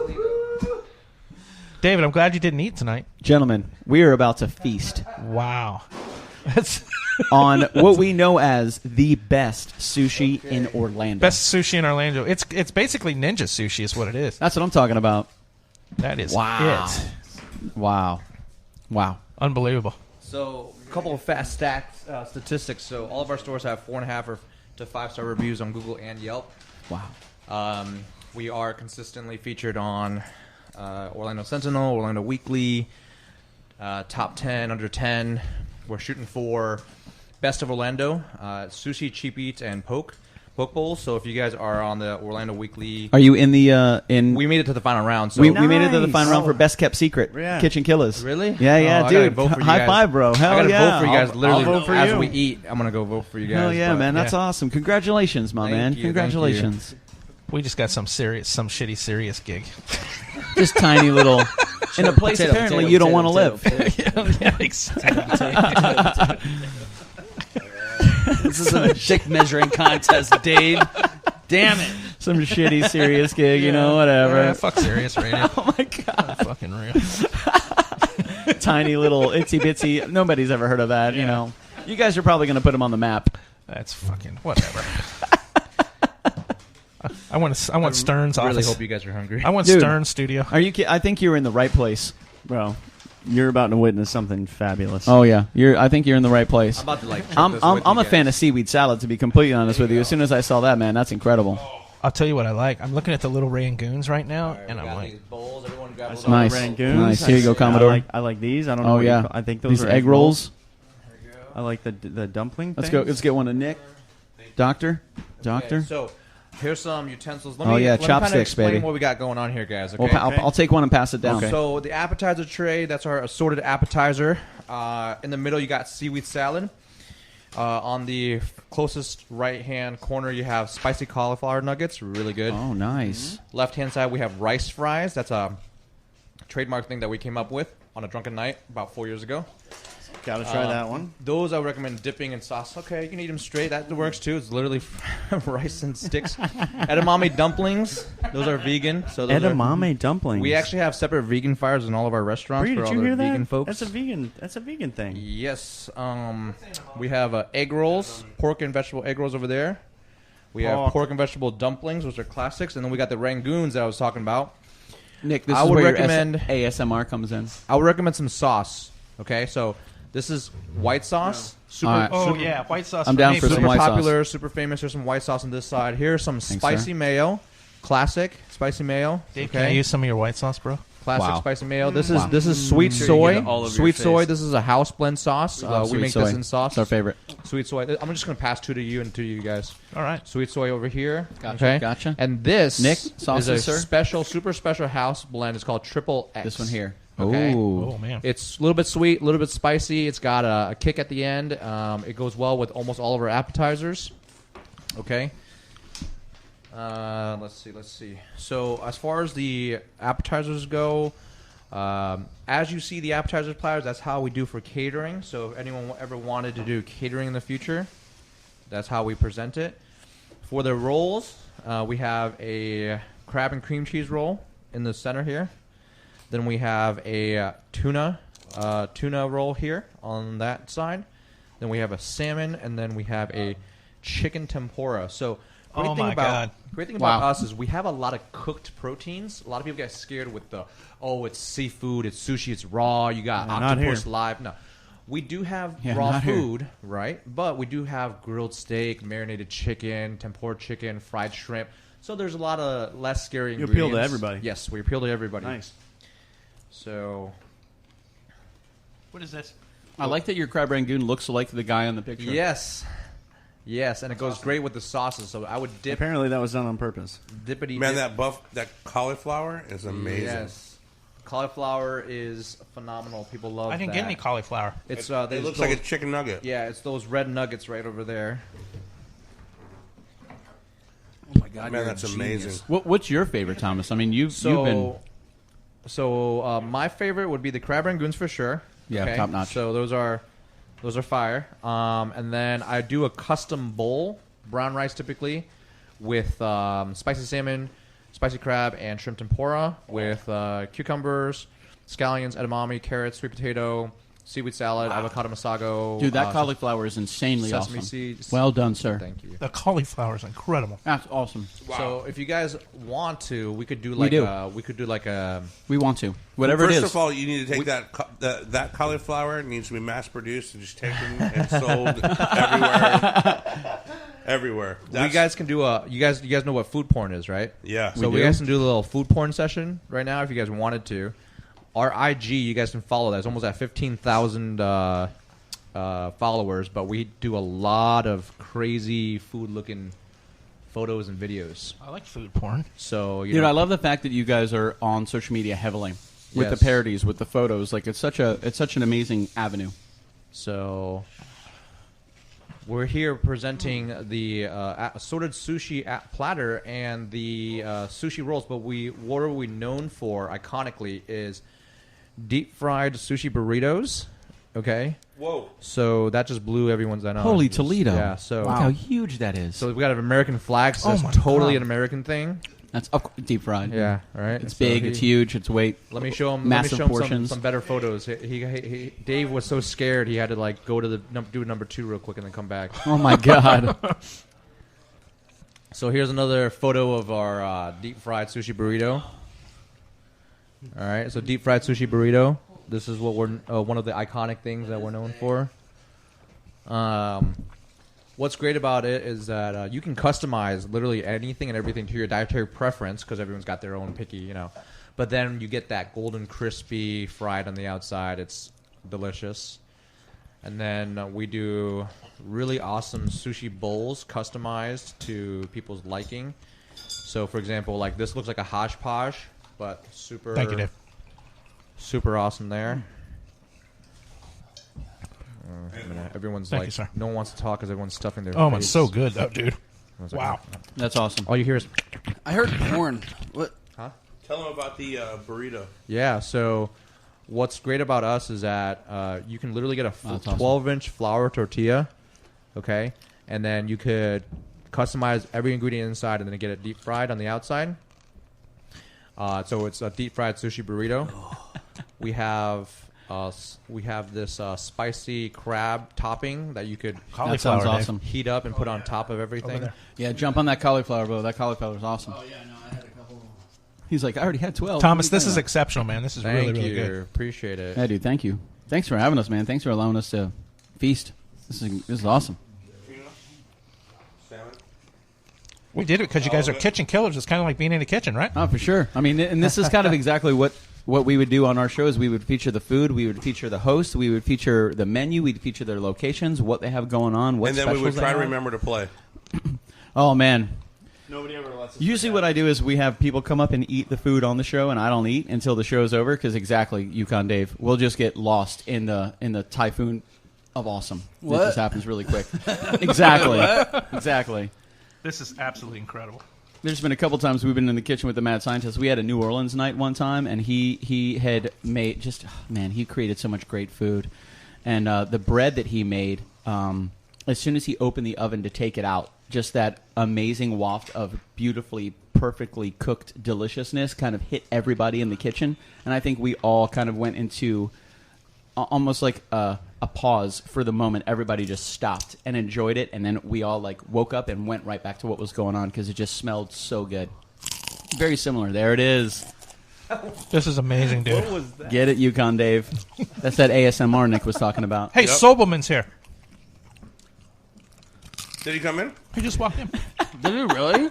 Speaker 4: David, I'm glad you didn't eat tonight.
Speaker 1: Gentlemen, we are about to feast.
Speaker 4: Wow. That's
Speaker 1: on what we know as the best sushi in Orlando.
Speaker 4: Best sushi in Orlando. It's basically ninja sushi is what it is.
Speaker 1: That's what I'm talking about.
Speaker 4: That is
Speaker 1: it. Wow.
Speaker 4: Unbelievable.
Speaker 6: So, a couple of fast statistics. So, all of our stores have 4.5 to 5-star reviews on Google and Yelp.
Speaker 1: Wow.
Speaker 6: We are consistently featured on Orlando Sentinel, Orlando Weekly, Top 10, Under 10. We're shooting for Best of Orlando, Sushi, Cheap Eats, and Poke Bowls. So if you guys are on the Orlando Weekly...
Speaker 1: Are you in the...
Speaker 6: We made it to the final round. So
Speaker 1: we made it to the final round for Best Kept Secret.
Speaker 5: Yeah.
Speaker 1: KitchenKillaz.
Speaker 6: Really?
Speaker 1: Yeah, dude.
Speaker 6: Vote for you
Speaker 1: High
Speaker 6: guys.
Speaker 1: five, bro. Hell
Speaker 6: I gotta
Speaker 1: yeah.
Speaker 6: vote for you guys literally
Speaker 5: I'll vote for
Speaker 6: as
Speaker 5: you.
Speaker 6: we eat. I'm going to go vote for you guys.
Speaker 1: Hell yeah,
Speaker 6: but-
Speaker 1: man. That's awesome. Congratulations, my man.
Speaker 6: you,
Speaker 1: Congratulations.
Speaker 4: We just got some shitty serious gig.
Speaker 1: Just tiny little... in a place apparently you don't want to live.
Speaker 4: Yeah, exactly.
Speaker 3: This is a dick measuring contest, Dave. Damn it.
Speaker 1: Some shitty serious gig, you know, whatever.
Speaker 4: Yeah, fuck serious radio.
Speaker 1: Oh my god.
Speaker 4: Fucking real.
Speaker 1: Tiny little itsy bitsy. Nobody's ever heard of that, you know. You guys are probably going to put them on the map.
Speaker 4: That's fucking whatever. I want Stern's
Speaker 6: I really
Speaker 4: office.
Speaker 6: hope you guys are hungry.
Speaker 4: I want
Speaker 1: Dude.
Speaker 4: Stern's studio.
Speaker 1: Are you? I think you're in the right place.
Speaker 5: Bro, you're about to witness something fabulous.
Speaker 1: Oh yeah, I think you're in the right place.
Speaker 6: I'm about to
Speaker 1: I'm a fan of seaweed salad, to be completely honest with you. As soon as I saw that, man, that's incredible.
Speaker 4: I'll tell you what I like. I'm looking at the little Rangoons right now, and I'm like,
Speaker 6: bowls. Everyone grab
Speaker 5: I
Speaker 6: a
Speaker 5: saw
Speaker 1: Nice.
Speaker 5: the Rangoons.
Speaker 1: Nice. Here you go, Commodore.
Speaker 5: I like these. I don't know.
Speaker 1: Oh
Speaker 5: what you
Speaker 1: yeah,
Speaker 5: call- I think those
Speaker 1: these
Speaker 5: are
Speaker 1: egg rolls.
Speaker 5: I like the dumpling.
Speaker 1: Let's
Speaker 5: things.
Speaker 1: go. Let's get one to Nick. Doctor.
Speaker 6: Okay, so here's some utensils. Let
Speaker 1: Oh,
Speaker 6: me,
Speaker 1: yeah,
Speaker 6: let me kind of
Speaker 1: chopsticks,
Speaker 6: explain
Speaker 1: baby.
Speaker 6: what we got going on here, guys. Okay.
Speaker 1: Well, I'll take one and pass it down.
Speaker 6: So the appetizer tray, that's our assorted appetizer. In the middle, you got seaweed salad. On the closest right-hand corner, you have spicy cauliflower nuggets. Really good.
Speaker 1: Oh, nice.
Speaker 6: Left-hand side, we have rice fries. That's a trademark thing that we came up with on a drunken night about 4 years ago.
Speaker 5: Gotta try that one.
Speaker 6: Those I would recommend dipping in sauce. Okay, you can eat them straight. That works too. It's literally rice and sticks. Edamame dumplings. Those are vegan. So those
Speaker 5: Edamame dumplings.
Speaker 6: We actually have separate vegan fires in all of our restaurants
Speaker 5: Bree,
Speaker 6: for
Speaker 5: did
Speaker 6: all
Speaker 5: you
Speaker 6: the
Speaker 5: hear that?
Speaker 6: vegan folks.
Speaker 5: That's a vegan thing.
Speaker 6: Yes. We have egg rolls, pork and vegetable egg rolls over there. We have pork and vegetable dumplings, which are classics, and then we got the Rangoons that I was talking about.
Speaker 1: Nick, this
Speaker 6: I
Speaker 1: is
Speaker 6: would
Speaker 1: where
Speaker 6: recommend-
Speaker 1: your ASMR comes in.
Speaker 6: I would recommend some sauce. Okay, so this is white sauce. Super,
Speaker 1: All right.
Speaker 4: oh
Speaker 6: super,
Speaker 4: yeah, white sauce.
Speaker 1: I'm
Speaker 4: for
Speaker 1: down
Speaker 4: me,
Speaker 1: for some
Speaker 6: super
Speaker 1: white sauce.
Speaker 6: popular, super famous. There's some white sauce on this side. Here's some
Speaker 1: Thanks,
Speaker 6: spicy
Speaker 1: sir.
Speaker 6: mayo, classic spicy mayo.
Speaker 4: Dave, can I use some of your white sauce, bro?
Speaker 6: Classic
Speaker 1: Wow.
Speaker 6: spicy mayo. This
Speaker 1: Wow.
Speaker 6: is sweet
Speaker 5: Sure you
Speaker 6: soy.
Speaker 5: get it all over your
Speaker 6: Sweet soy.
Speaker 5: face.
Speaker 6: This is a house blend sauce. We
Speaker 1: Sweet
Speaker 6: make
Speaker 1: soy.
Speaker 6: this in sauce.
Speaker 1: It's our favorite.
Speaker 6: Sweet soy. I'm just gonna pass two to you and two to you guys.
Speaker 4: All right.
Speaker 6: Sweet soy over here.
Speaker 1: Gotcha,
Speaker 6: Okay.
Speaker 1: gotcha.
Speaker 6: And this
Speaker 1: Nick,
Speaker 6: is
Speaker 1: sauces,
Speaker 6: a
Speaker 1: sir?
Speaker 6: special, super special house blend. It's called Triple X.
Speaker 1: This one here.
Speaker 6: Okay.
Speaker 1: Ooh.
Speaker 4: Oh man.
Speaker 6: It's a little bit sweet, a little bit spicy. It's got a kick at the end. It goes well with almost all of our appetizers. Okay. Let's see. So as far as the appetizers go, as you see the appetizer platters, that's how we do for catering. So if anyone ever wanted to do catering in the future, that's how we present it. For the rolls, we have a crab and cream cheese roll in the center here. Then we have a tuna roll here on that side. Then we have a salmon, and then we have a chicken tempura. So
Speaker 4: Oh my God.
Speaker 6: great thing about
Speaker 1: Wow.
Speaker 6: us is we have a lot of cooked proteins. A lot of people get scared with it's seafood, it's sushi, it's raw. You got
Speaker 5: Yeah, not
Speaker 6: octopus
Speaker 5: here.
Speaker 6: live. No, we do have
Speaker 1: Yeah,
Speaker 6: raw
Speaker 1: not here.
Speaker 6: food, right? But we do have grilled steak, marinated chicken, tempura chicken, fried shrimp. So there's a lot of less scary
Speaker 5: You
Speaker 6: ingredients.
Speaker 5: appeal to everybody.
Speaker 6: Yes, we appeal to everybody.
Speaker 5: Nice.
Speaker 6: So
Speaker 4: What is this?
Speaker 1: I like that your crab rangoon looks like the guy on the picture.
Speaker 6: yes, and it goes great with the sauces. So I would dip
Speaker 5: Apparently that was done on purpose.
Speaker 6: dippity
Speaker 2: Man,
Speaker 6: dip.
Speaker 2: that cauliflower is amazing.
Speaker 6: Yes. Cauliflower is phenomenal. People love.
Speaker 4: I didn't get any cauliflower.
Speaker 6: It
Speaker 2: looks like a chicken nugget.
Speaker 6: Yeah, it's those red nuggets right over there.
Speaker 3: Oh my god,
Speaker 2: man, that's amazing.
Speaker 1: What's your favorite, Thomas? I mean, you've been.
Speaker 6: So my favorite would be the crab rangoons for sure.
Speaker 1: Yeah,
Speaker 6: okay?
Speaker 1: top notch.
Speaker 6: So those are fire. And then I do a custom bowl, brown rice typically, with spicy salmon, spicy crab, and shrimp tempura with cucumbers, scallions, edamame, carrots, sweet potato, seaweed salad, avocado masago.
Speaker 1: Dude, that cauliflower is insanely
Speaker 6: sesame
Speaker 1: awesome.
Speaker 6: seeds.
Speaker 1: Well done, sir.
Speaker 6: Thank you.
Speaker 4: The cauliflower is incredible.
Speaker 1: That's awesome.
Speaker 2: Wow.
Speaker 6: So if you guys want to, we could do
Speaker 1: We
Speaker 6: like a
Speaker 1: We want to. Whatever it is.
Speaker 2: First of all, you need to take that cauliflower. It needs to be mass produced and just taken and sold everywhere.
Speaker 6: you guys can do you guys know what food porn is, right?
Speaker 2: Yeah.
Speaker 6: So we guys can do a little food porn session right now if you guys wanted to. Our IG, you guys can follow that. It's almost at 15,000 followers, but we do a lot of crazy food-looking photos and videos.
Speaker 4: I like food porn.
Speaker 6: So,
Speaker 1: Dude, I love the fact that you guys are on social media heavily with the
Speaker 6: Yes.
Speaker 1: parodies, with the photos. Like it's such an amazing avenue.
Speaker 6: So we're here presenting the assorted sushi platter and the sushi rolls, but what are we known for iconically is deep fried sushi burritos. Okay.
Speaker 2: Whoa.
Speaker 6: So that just blew everyone's mind.
Speaker 1: Holy Toledo.
Speaker 6: Yeah. So
Speaker 1: Look how huge that is.
Speaker 6: So we got an American flag. So
Speaker 4: Oh
Speaker 6: that's
Speaker 4: my
Speaker 6: totally
Speaker 4: God.
Speaker 6: an American thing.
Speaker 1: That's deep fried.
Speaker 6: Yeah. All right.
Speaker 1: It's
Speaker 6: So
Speaker 1: big, it's huge, it's weight.
Speaker 6: Let me show him.
Speaker 1: Massive portions.
Speaker 6: Some better photos. Dave was so scared he had to like go to the do number 2 real quick and then come back.
Speaker 1: Oh my god.
Speaker 6: So here's another photo of our deep fried sushi burrito. All right, so deep fried sushi burrito. This is what we're one of the iconic things that we're known for. What's great about it is that you can customize literally anything and everything to your dietary preference because everyone's got their own picky, But then you get that golden crispy fried on the outside. It's delicious. And then we do really awesome sushi bowls customized to people's liking. So, for example, like this looks like a hodgepodge, but super.
Speaker 4: Thank you, Dave.
Speaker 6: Super awesome there. Everyone's
Speaker 4: Thank
Speaker 6: like,
Speaker 4: you, sir.
Speaker 6: no one wants to talk because everyone's stuffing their.
Speaker 4: Oh,
Speaker 6: face.
Speaker 4: it's so good, though, dude.
Speaker 6: Everyone's like,
Speaker 4: Wow.
Speaker 1: That's awesome.
Speaker 6: All you hear is,
Speaker 3: I heard porn. What?
Speaker 2: Tell them about the burrito.
Speaker 6: yeah. So, what's great about us is that you can literally get a
Speaker 1: that's awesome.
Speaker 6: 12-inch flour tortilla, okay, and then you could customize every ingredient inside and then get it deep fried on the outside. So it's a deep fried sushi burrito. We have this spicy crab topping that you could
Speaker 1: That
Speaker 4: Cauliflower,
Speaker 1: sounds
Speaker 4: Dave.
Speaker 1: awesome.
Speaker 6: heat up and put on top of
Speaker 4: Over
Speaker 6: everything.
Speaker 4: there.
Speaker 1: Yeah, jump on that cauliflower, bro. That cauliflower is awesome.
Speaker 3: Oh yeah, no, I had a couple.
Speaker 1: He's like, I already had 12.
Speaker 4: Thomas,
Speaker 1: What are you
Speaker 4: this is
Speaker 1: talking
Speaker 4: exceptional, man. This is
Speaker 6: Thank
Speaker 4: really, really
Speaker 6: you.
Speaker 4: good.
Speaker 6: Appreciate it.
Speaker 1: about? Yeah, dude, thank you. Thanks for having us, man. Thanks for allowing us to feast. This is awesome.
Speaker 2: Salmon.
Speaker 4: We did it because you guys are kitchen killers. It's kind of like being in the kitchen, right?
Speaker 1: Oh, for sure. I mean, and this is kind of exactly what we would do on our shows. We would feature the food. We would feature the hosts. We would feature the menu. We'd feature their locations, what they have going on, what
Speaker 2: And then we would
Speaker 1: specials they
Speaker 2: try to
Speaker 1: have.
Speaker 2: remember to play.
Speaker 1: Oh, man.
Speaker 5: Nobody ever lets us.
Speaker 1: Usually what I do is we have people come up and eat the food on the show, and I don't eat until the show's over because exactly, Yukon Dave, we'll just get lost in the typhoon of awesome.
Speaker 3: What?
Speaker 1: It just happens really quick. Exactly. Exactly.
Speaker 4: This is absolutely incredible.
Speaker 1: There's been a couple times we've been in the kitchen with the Mad Scientist. We had a New Orleans night one time, and he had made he created so much great food. And the bread that he made, as soon as he opened the oven to take it out, just that amazing waft of beautifully, perfectly cooked deliciousness kind of hit everybody in the kitchen. And I think we all kind of went into almost like a pause for the moment. Everybody just stopped and enjoyed it, and then we all like woke up and went right back to what was going on because it just smelled so good. Very similar. There it is.
Speaker 4: This is amazing, dude.
Speaker 6: What was that?
Speaker 1: Get it, Yukon Dave. That's that ASMR Nick was talking about.
Speaker 4: Hey,
Speaker 2: Yep.
Speaker 4: Sobelman's here.
Speaker 2: Did he come in?
Speaker 4: He just walked in.
Speaker 3: Did you really?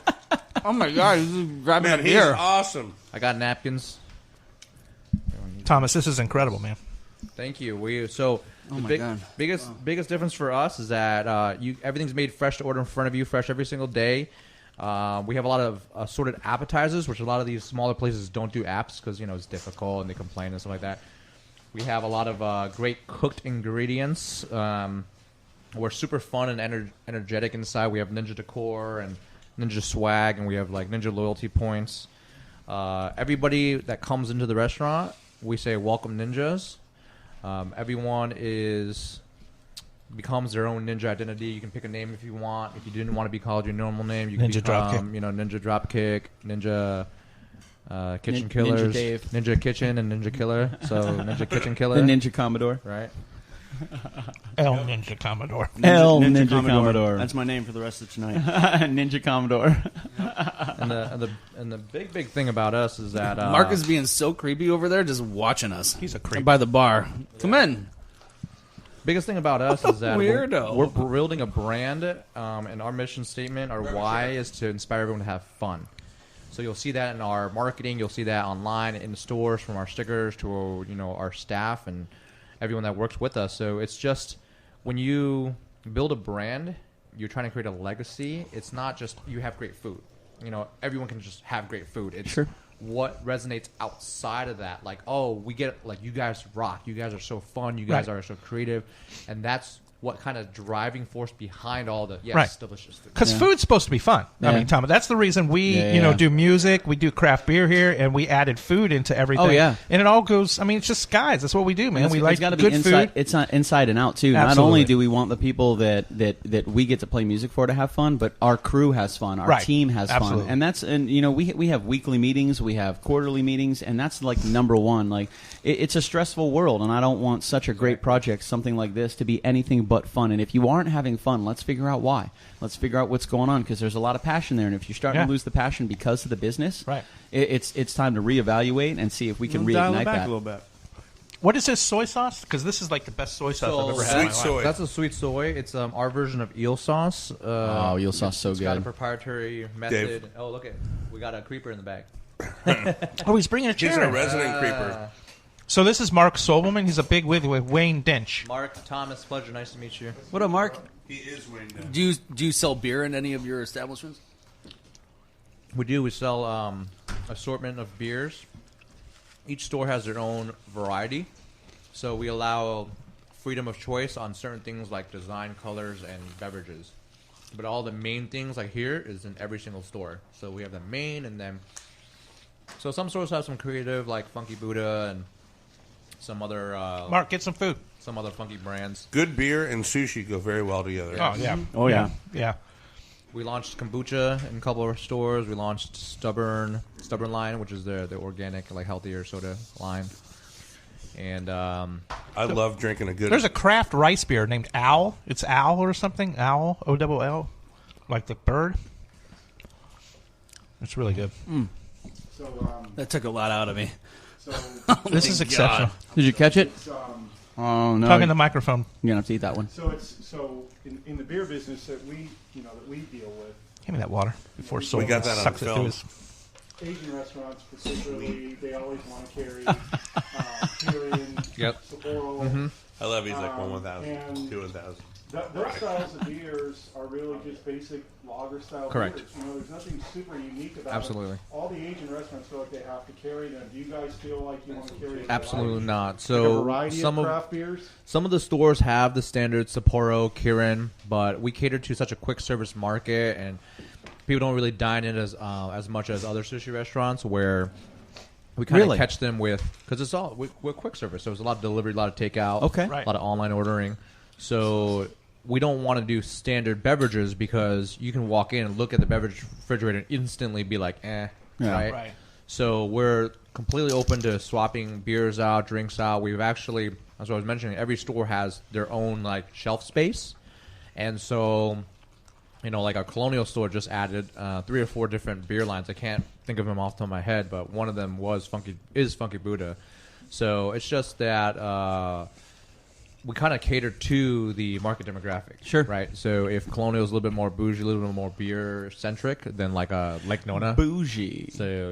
Speaker 3: Oh my god, he's just grabbing
Speaker 2: Man,
Speaker 3: a
Speaker 2: he's
Speaker 3: beer.
Speaker 2: awesome.
Speaker 6: I got napkins.
Speaker 4: Thomas, this is incredible, man.
Speaker 6: Thank you.
Speaker 3: Oh my God.
Speaker 6: biggest difference for us is that everything's made fresh to order in front of you, fresh every single day. We have a lot of assorted appetizers, which a lot of these smaller places don't do apps because, it's difficult and they complain and stuff like that. We have a lot of great cooked ingredients. We're super fun and energetic inside. We have Ninja Decor and Ninja Swag, and we have like Ninja Loyalty Points. Everybody that comes into the restaurant, we say welcome ninjas. Everyone becomes their own ninja identity. You can pick a name if you want. If you didn't want to be called your normal name, you can become Ninja DropKick, Ninja KitchenKillaz,
Speaker 1: Ninja Dave,
Speaker 6: Ninja Kitchen, and Ninja Killer. So Ninja Kitchen Killer,
Speaker 1: the Ninja Commodore,
Speaker 6: right?
Speaker 4: El Ninja Commodore.
Speaker 1: El Ninja Commodore.
Speaker 5: That's my name for the rest of tonight.
Speaker 1: Ninja Commodore.
Speaker 6: and the big thing about us is that
Speaker 3: Mark is being so creepy over there, just watching us.
Speaker 4: He's a creep
Speaker 3: by the bar. Come in.
Speaker 6: Biggest thing about us is that
Speaker 3: Weirdo.
Speaker 6: we're building a brand, and our mission statement, our why, is to inspire everyone to have fun. So you'll see that in our marketing. You'll see that online in the stores, from our stickers to our staff and everyone that works with us. So it's just, when you build a brand, you're trying to create a legacy. It's not just you have great food. Everyone can just have great food. It's what resonates outside of that. Like, we get, like, you guys rock. You guys are so fun. You guys are so creative. And that's what kind of driving force behind all the delicious food.
Speaker 4: Because food's supposed to be fun.
Speaker 1: Yeah.
Speaker 4: I mean, Tom, that's the reason we do music. We do craft beer here, and we added food into everything.
Speaker 1: Oh, yeah.
Speaker 4: And it all goes. I mean, it's just guys. That's what we do, man. We like
Speaker 1: good
Speaker 4: food.
Speaker 1: It's not inside and out too.
Speaker 4: Absolutely.
Speaker 1: Not only do we want the people that we get to play music for to have fun, but our crew has fun. Our team has fun, and we have weekly meetings, we have quarterly meetings, and that's like number one. Like, it's a stressful world, and I don't want such a great project, something like this, to be anything but fun. And if you aren't having fun, let's figure out why. Let's figure out what's going on, because there's a lot of passion there. And if you're starting to lose the passion because of the business, it's time to reevaluate and see if we can reignite
Speaker 5: back
Speaker 1: that.
Speaker 5: a little bit.
Speaker 4: What is this soy sauce? Because this is like the best soy sauce I've ever had.
Speaker 2: Sweet soy.
Speaker 6: That's a sweet soy. It's our version of eel sauce.
Speaker 1: Eel sauce, so
Speaker 6: it's got a
Speaker 1: good.
Speaker 6: proprietary method.
Speaker 2: Dave.
Speaker 6: Oh, look we got a creeper in the bag.
Speaker 4: Oh, he's bringing a chair.
Speaker 2: He's a resident creeper.
Speaker 4: So this is Mark Sobelman. He's a big wig with Wayne Dench.
Speaker 6: Mark, Thomas, pleasure. Nice to meet you.
Speaker 1: What up, Mark?
Speaker 2: He is Wayne Dench.
Speaker 3: Do you sell beer in any of your establishments?
Speaker 6: We do. We sell assortment of beers. Each store has their own variety. So we allow freedom of choice on certain things like design, colors, and beverages. But all the main things like here is in every single store. So we have the main, and then... So some stores have some creative, like Funky Buddha and some other...
Speaker 4: Mark, get some food.
Speaker 6: Some other funky brands.
Speaker 2: Good beer and sushi go very well together.
Speaker 4: Oh, yeah.
Speaker 1: Oh, yeah.
Speaker 4: Yeah.
Speaker 6: We launched kombucha in a couple of our stores. We launched Stubborn line, which is the organic, like, healthier soda line. And
Speaker 2: I love drinking a good...
Speaker 4: There's a craft rice beer named Owl. It's Owl or something. Owl, O-double-L, like the bird. It's really good.
Speaker 8: So,
Speaker 3: That took a lot out of me.
Speaker 8: so
Speaker 4: This is exceptional.
Speaker 1: Did you catch it?
Speaker 8: it's,
Speaker 1: Oh no!
Speaker 4: Talking to the microphone.
Speaker 1: You're gonna have to eat that one.
Speaker 8: so in the beer business that we deal with,
Speaker 4: Give me that water before
Speaker 2: We
Speaker 4: Sobelman
Speaker 2: got that on
Speaker 4: sucks it
Speaker 2: film.
Speaker 4: through his...
Speaker 8: Asian restaurants particularly, they always want to carry Korean,
Speaker 6: Yep.
Speaker 8: Sapporo.
Speaker 2: I love he's like 1,000,
Speaker 8: and
Speaker 2: 2,000.
Speaker 8: Those styles of beers are really just basic lager style
Speaker 6: Correct.
Speaker 8: beers. There's nothing super unique about
Speaker 6: Absolutely.
Speaker 8: it. All the Asian restaurants feel like they have to carry them. Do you guys feel like you want to carry a
Speaker 6: absolutely
Speaker 8: variety?
Speaker 6: not.
Speaker 8: Like a
Speaker 6: So
Speaker 8: variety of craft beers?
Speaker 6: some of the stores have the standard Sapporo, Kirin, but we cater to such a quick service market, and people don't really dine in as much as other sushi restaurants, where we kind of catch them with, because it's all we're quick service, so there's a lot of delivery, a lot of takeout,
Speaker 1: Okay.
Speaker 4: Right.
Speaker 6: a lot of online ordering. So we don't want to do standard beverages, because you can walk in and look at the beverage refrigerator and instantly be like,
Speaker 1: Yeah.
Speaker 6: right?
Speaker 4: Right.
Speaker 6: So we're completely open to swapping beers out, drinks out. We've actually, as I was mentioning, every store has their own like shelf space, and so, like our Colonial store just added 3 or 4 different beer lines. I can't think of them off the top of my head, but one of them is Funky Buddha. So it's just that we kind of cater to the market demographic.
Speaker 1: Sure.
Speaker 6: Right? So if Colonial is a little bit more bougie, a little bit more beer-centric than like Nona.
Speaker 1: Bougie.
Speaker 6: So,